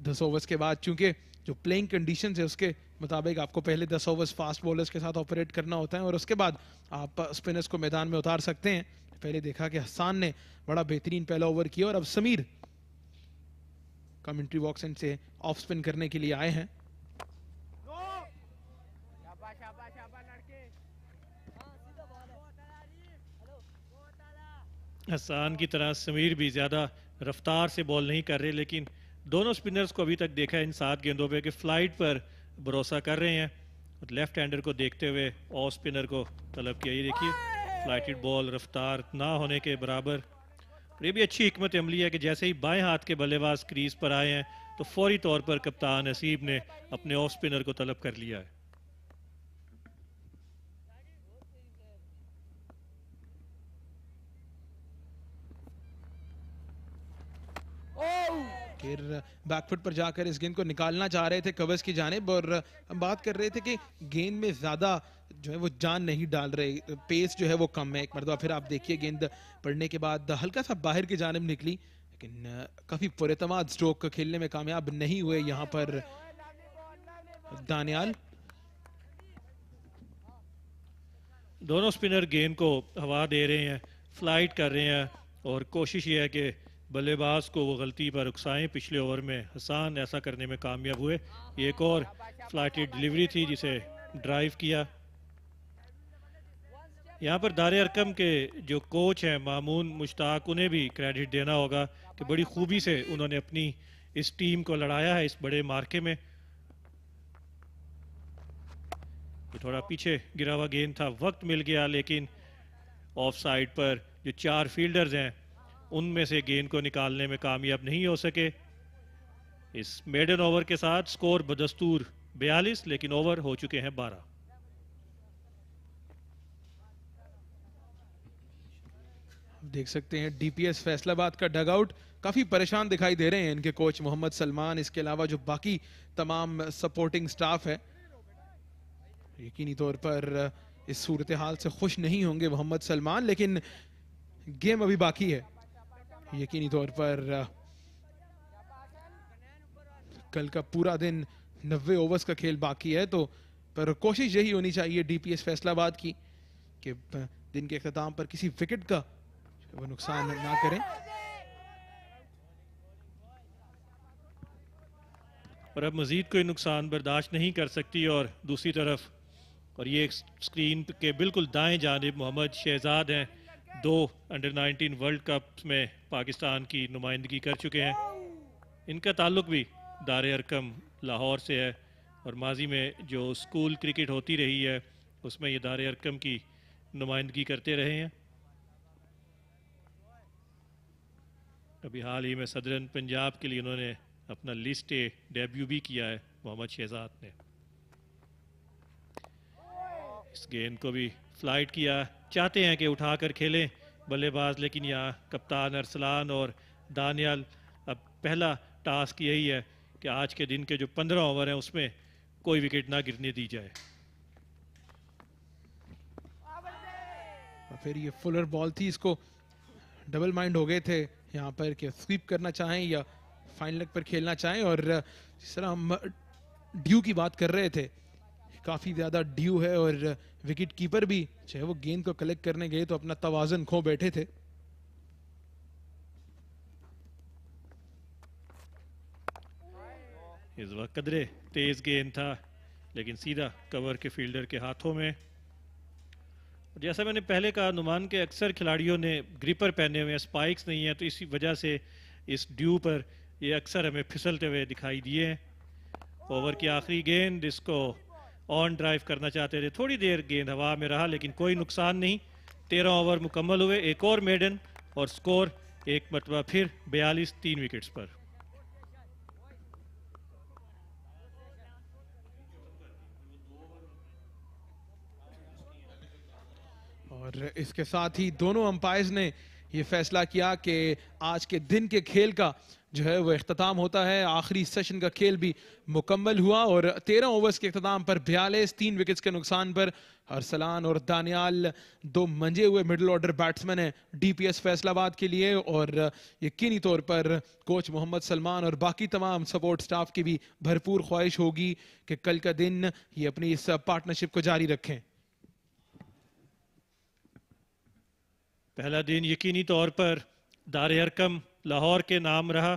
10 ओवर्स के बाद चूंकि जो प्लेइंग कंडीशंस है उसके मुताबिक आपको पहले 10 ओवर्स फास्ट बॉलर्स के साथ ऑपरेट करना होता है और उसके बाद आप स्पिनर्स को मैदान में उतार सकते हैं। पहले देखा कि हसन ने बड़ा बेहतरीन पहला ओवर किया और अब समीर कमेंट्री बॉक्स से ऑफ स्पिन करने के लिए आए हैं। हसन की तरह समीर भी ज़्यादा रफ्तार से बॉल नहीं कर रहे, लेकिन दोनों स्पिनर्स को अभी तक देखा है इन 7 गेंदों पे कि फ्लाइट पर भरोसा कर रहे हैं। लेफ्ट हैंडर को देखते हुए ऑफ स्पिनर को तलब किया। ये देखिए फ्लाइटेड बॉल रफ्तार ना होने के बराबर। ये भी अच्छी हिकमत अमली है कि जैसे ही बाएं हाथ के बल्लेबाज क्रीज पर आए हैं तो फौरी तौर पर कप्तान नसीब ने अपने ऑफ स्पिनर को तलब कर लिया है। फिर बैकफुट पर जाकर इस गेंद को निकालना चाह रहे थे कवर्स की जानिब, और हम बात कर रहे थे कि गेंद में ज़्यादा जो है वो जान नहीं डाल रहे, पेस जो है वो कम है। एक मरतबा फिर आप देखिए गेंद पड़ने के बाद हल्का सा बाहर की जानिब निकली, लेकिन काफ़ी पुरएतमाद स्ट्रोक खेलने में कामयाब नहीं हुए यहाँ पर दानियाल। दोनों स्पिनर गेंद को हवा दे रहे हैं, फ्लाइट कर रहे हैं, और कोशिश ये है कि बल्लेबाज को वो गलती पर उकसाएं। पिछले ओवर में हसन ऐसा करने में कामयाब हुए। ये एक और फ्लाइटेड डिलीवरी थी जिसे ड्राइव किया। यहाँ पर दारे अरकम के जो कोच हैं मामून मुश्ताक, उन्हें भी क्रेडिट देना होगा कि बड़ी खूबी से उन्होंने अपनी इस टीम को लड़ाया है इस बड़े मार्के में। ये थोड़ा पीछे गिरा हुआ गेंद था, वक्त मिल गया, लेकिन ऑफ साइड पर जो 4 फील्डर्स हैं उनमें से गेंद को निकालने में कामयाब नहीं हो सके। इस मेडन ओवर के साथ स्कोर बदस्तूर 42, लेकिन ओवर हो चुके हैं 12। देख सकते हैं डीपीएस फैसलाबाद का डगआउट काफी परेशान दिखाई दे रहे हैं इनके कोच मोहम्मद सलमान, इसके अलावा जो बाकी तमाम सपोर्टिंग स्टाफ है। यकीनी तौर पर इस सूरत हाल से खुश नहीं होंगे मोहम्मद सलमान, लेकिन गेम अभी बाकी है। यकीनी तौर पर कल का पूरा दिन 90 ओवर्स का खेल बाकी है, तो पर कोशिश यही होनी चाहिए डीपीएस फैसलाबाद की कि दिन के अख्ताम पर किसी विकेट का वो नुकसान ना करें। और अब मजीद कोई नुकसान बर्दाश्त नहीं कर सकती। और दूसरी तरफ, और ये स्क्रीन के बिल्कुल दाएं जानिब मोहम्मद शहजाद हैं, 2 अंडर-19 वर्ल्ड कप में पाकिस्तान की नुमाइंदगी कर चुके हैं। इनका ताल्लुक भी दारे अरकम लाहौर से है, और माजी में जो स्कूल क्रिकेट होती रही है उसमें ये दारे अरकम की नुमाइंदगी करते रहे हैं। अभी हाल ही में सदरन पंजाब के लिए उन्होंने अपना लिस्ट ए डेब्यू भी किया है मोहम्मद शहजाद ने। इस गेंद को भी फ्लाइट किया, चाहते हैं कि उठाकर खेलें बल्लेबाज, लेकिन यहाँ कप्तान अरसलान और दानियाल, अब पहला टास्क यही है कि आज के दिन के जो 15 ओवर हैं उसमें कोई विकेट ना गिरने दी जाए। और फिर ये फुलर बॉल थी, इसको डबल माइंड हो गए थे यहाँ पर कि स्वीप करना चाहें या फाइन लेग पर खेलना चाहें। और जिस तरह हम ड्यू की बात कर रहे थे, काफ़ी ज़्यादा ड्यू है, और विकेट कीपर भी चाहे वो गेंद को कलेक्ट करने गए तो अपना तवाज़ुन खो बैठे थे। इस वक्त कदरे तेज गेंद था, लेकिन सीधा कवर के फील्डर के हाथों में। जैसा मैंने पहले कहा, नुमान के अक्सर खिलाड़ियों ने ग्रिपर पहने हुए हैं, स्पाइक्स नहीं है, तो इसी वजह से इस ड्यू पर ये अक्सर हमें फिसलते हुए दिखाई दिए हैं। ओवर की आखिरी गेंद, इसको ऑन ड्राइव करना चाहते थे, थोड़ी देर गेंद हवा में रहा, लेकिन कोई नुकसान नहीं। 13 ओवर मुकम्मल हुए, एक और मेडन, और स्कोर एक मरतबा फिर 42, 3 विकेट्स पर। और इसके साथ ही दोनों अंपायर्स ने ये फैसला किया कि आज के दिन के खेल का जो है वो इख्तिताम होता है। आखिरी सेशन का खेल भी मुकम्मल हुआ, और 13 ओवर्स के इख्तिताम पर 42, 3 विकेट्स के नुकसान पर अरसलान और दानियाल 2 मंजे हुए मिडिल ऑर्डर बैट्समैन हैं डीपीएस फैसलाबाद के लिए। और यकीनी तौर पर कोच मोहम्मद सलमान और बाकी तमाम सपोर्ट स्टाफ की भी भरपूर ख्वाहिश होगी कि कल का दिन ये अपनी इस पार्टनरशिप को जारी रखें। पहला दिन यकीनी तौर पर दारे अरकम लाहौर के नाम रहा।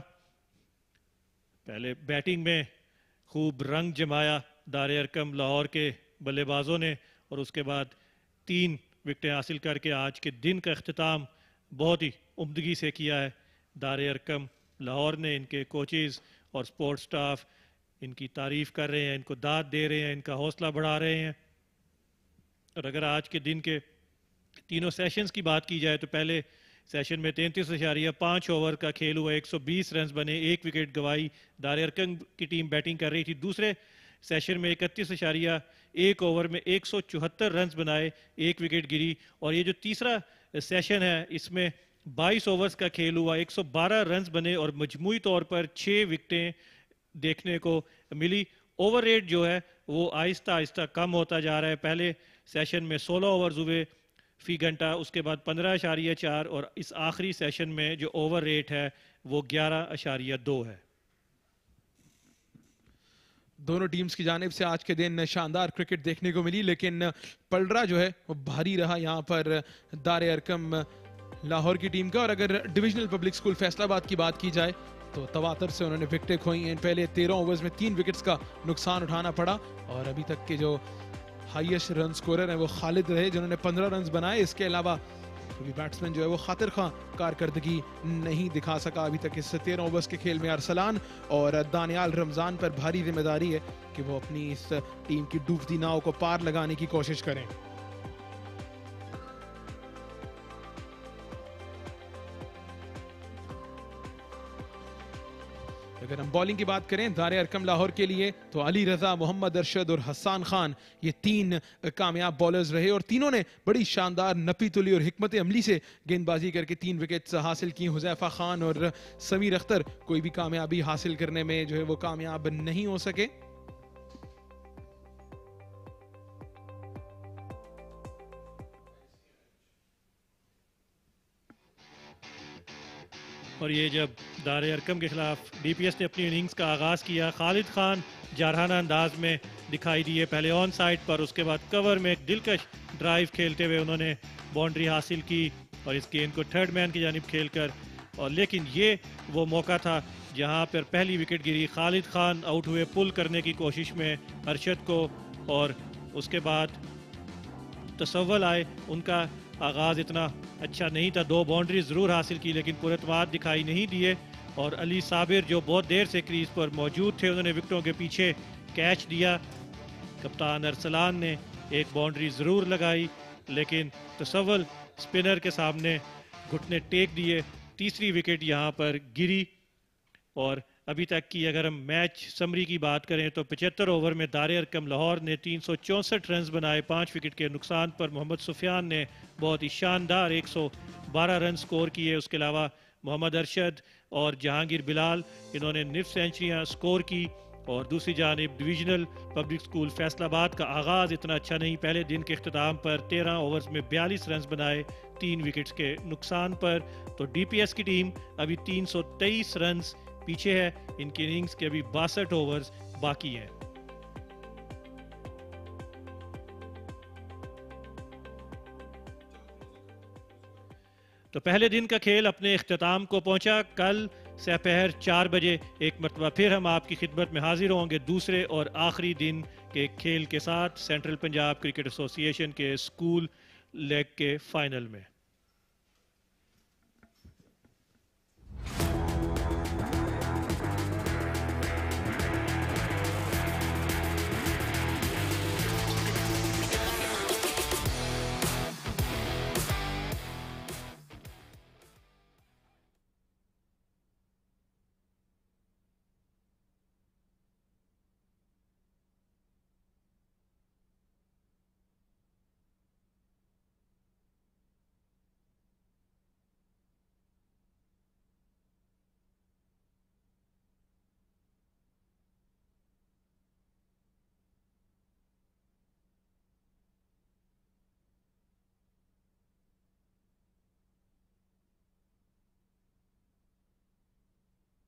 पहले बैटिंग में खूब रंग जमाया दारे अरकम लाहौर के बल्लेबाजों ने और उसके बाद 3 विकेटें हासिल करके आज के दिन का अख्तिताम बहुत ही उम्दगी से किया है दारे अरकम लाहौर ने। इनके कोचेज़ और स्पोर्ट स्टाफ इनकी तारीफ़ कर रहे हैं, इनको दाद दे रहे हैं, इनका हौसला बढ़ा रहे हैं। और अगर आज के दिन के तीनों सेशंस की बात की जाए तो पहले सेशन में 33.5 ओवर का खेल हुआ, 120 रन बने, 1 विकेट गवाई। दारे अरकम की टीम बैटिंग कर रही थी। दूसरे सेशन में 31.1 ओवर में 174 रन बनाए, 1 विकेट गिरी। और ये जो तीसरा सेशन है इसमें 22 ओवर्स का खेल हुआ, 112 रन बने और मजमूई तौर पर 6 विकेटें देखने को मिली। ओवर रेट जो है वो आहिस्ता आहिस्ता कम होता जा रहा है। पहले सेशन में 16 ओवर्स हुए फी घंटा, उसके बाद 15.4 और इस आखिरी सेशन में जो ओवर रेट है वो 11.2 है। दोनों टीम्स की जानिब से आज के दिन शानदार क्रिकेट देखने को मिली, लेकिन पलड़ा जो है वो भारी रहा यहाँ पर दारे अरकम लाहौर की टीम का। और अगर डिविजनल पब्लिक स्कूल फैसलाबाद की बात की जाए तो तवातर से उन्होंने विकेटें खोई हैं। पहले 13 ओवर्स में 3 विकेट्स का नुकसान उठाना पड़ा और अभी तक के जो हाईएस्ट रन स्कोरर हैं वो खालिद रहे जिन्होंने 15 रन बनाए। इसके अलावा बैट्समैन जो है वो खातिर खां कारकर्दगी नहीं दिखा सका अभी तक इस 13 ओवर्स के खेल में। अरसलान और दानियाल रमजान पर भारी जिम्मेदारी है कि वो अपनी इस टीम की डूबती नाव को पार लगाने की कोशिश करें। अगर हम बॉलिंग की बात करें दारे अरकम लाहौर के लिए तो अली रजा, मोहम्मद अरशद और हसन खान ये 3 कामयाब बॉलर्स रहे और तीनों ने बड़ी शानदार नपी तुली और हिकमत अमली से गेंदबाजी करके 3 विकेट्स हासिल की। हुज़ैफा खान और समीर अख्तर कोई भी कामयाबी हासिल करने में जो है वो कामयाब नहीं हो सके। और ये जब दारे अरकम के खिलाफ डीपीएस ने अपनी इनिंग्स का आगाज़ किया, खालिद खान जारहाना अंदाज में दिखाई दिए। पहले ऑन साइड पर, उसके बाद कवर में एक दिलकश ड्राइव खेलते हुए उन्होंने बाउंड्री हासिल की और इस गेंद को थर्ड मैन की जानिब खेलकर। और लेकिन ये वो मौका था जहां पर पहली विकेट गिरी। खालिद खान आउट हुए पुल करने की कोशिश में अरशद को और उसके बाद तसव्वुल आए। उनका आगाज़ इतना अच्छा नहीं था, 2 बाउंड्री ज़रूर हासिल की लेकिन पुरअतमाद दिखाई नहीं दिए। और अली साबिर जो बहुत देर से क्रीज पर मौजूद थे उन्होंने विकेटों के पीछे कैच दिया। कप्तान अरसलान ने एक बाउंड्री ज़रूर लगाई लेकिन तसव्वुल स्पिनर के सामने घुटने टेक दिए। तीसरी विकेट यहाँ पर गिरी। और अभी तक की अगर हम मैच समरी की बात करें तो 75 ओवर में दारे अरकम लाहौर ने 364 रन बनाए, 5 विकेट के नुकसान पर। मोहम्मद सुफियान ने बहुत ही शानदार 112 रन स्कोर किए। उसके अलावा मोहम्मद अरशद और जहांगीर बिलाल इन्होंने निफ सेंचुरियाँ स्कोर की। और दूसरी जानिब डिविजनल पब्लिक स्कूल फैसलाबाद का आगाज़ इतना अच्छा नहीं। पहले दिन के अख्तिताम पर 13 ओवर्स में 42 रन बनाए, 3 विकेट्स के नुकसान पर। तो डीपीएस की टीम अभी 323 रन पीछे है। इनकी इनिंग्स के अभी 62 ओवर्स बाकी हैं। तो पहले दिन का खेल अपने इख्तिताम को पहुंचा। कल सपहर 4 बजे एक मरतबा फिर हम आपकी खिदमत में हाजिर होंगे दूसरे और आखिरी दिन के खेल के साथ, सेंट्रल पंजाब क्रिकेट एसोसिएशन के स्कूल लेग के फाइनल में।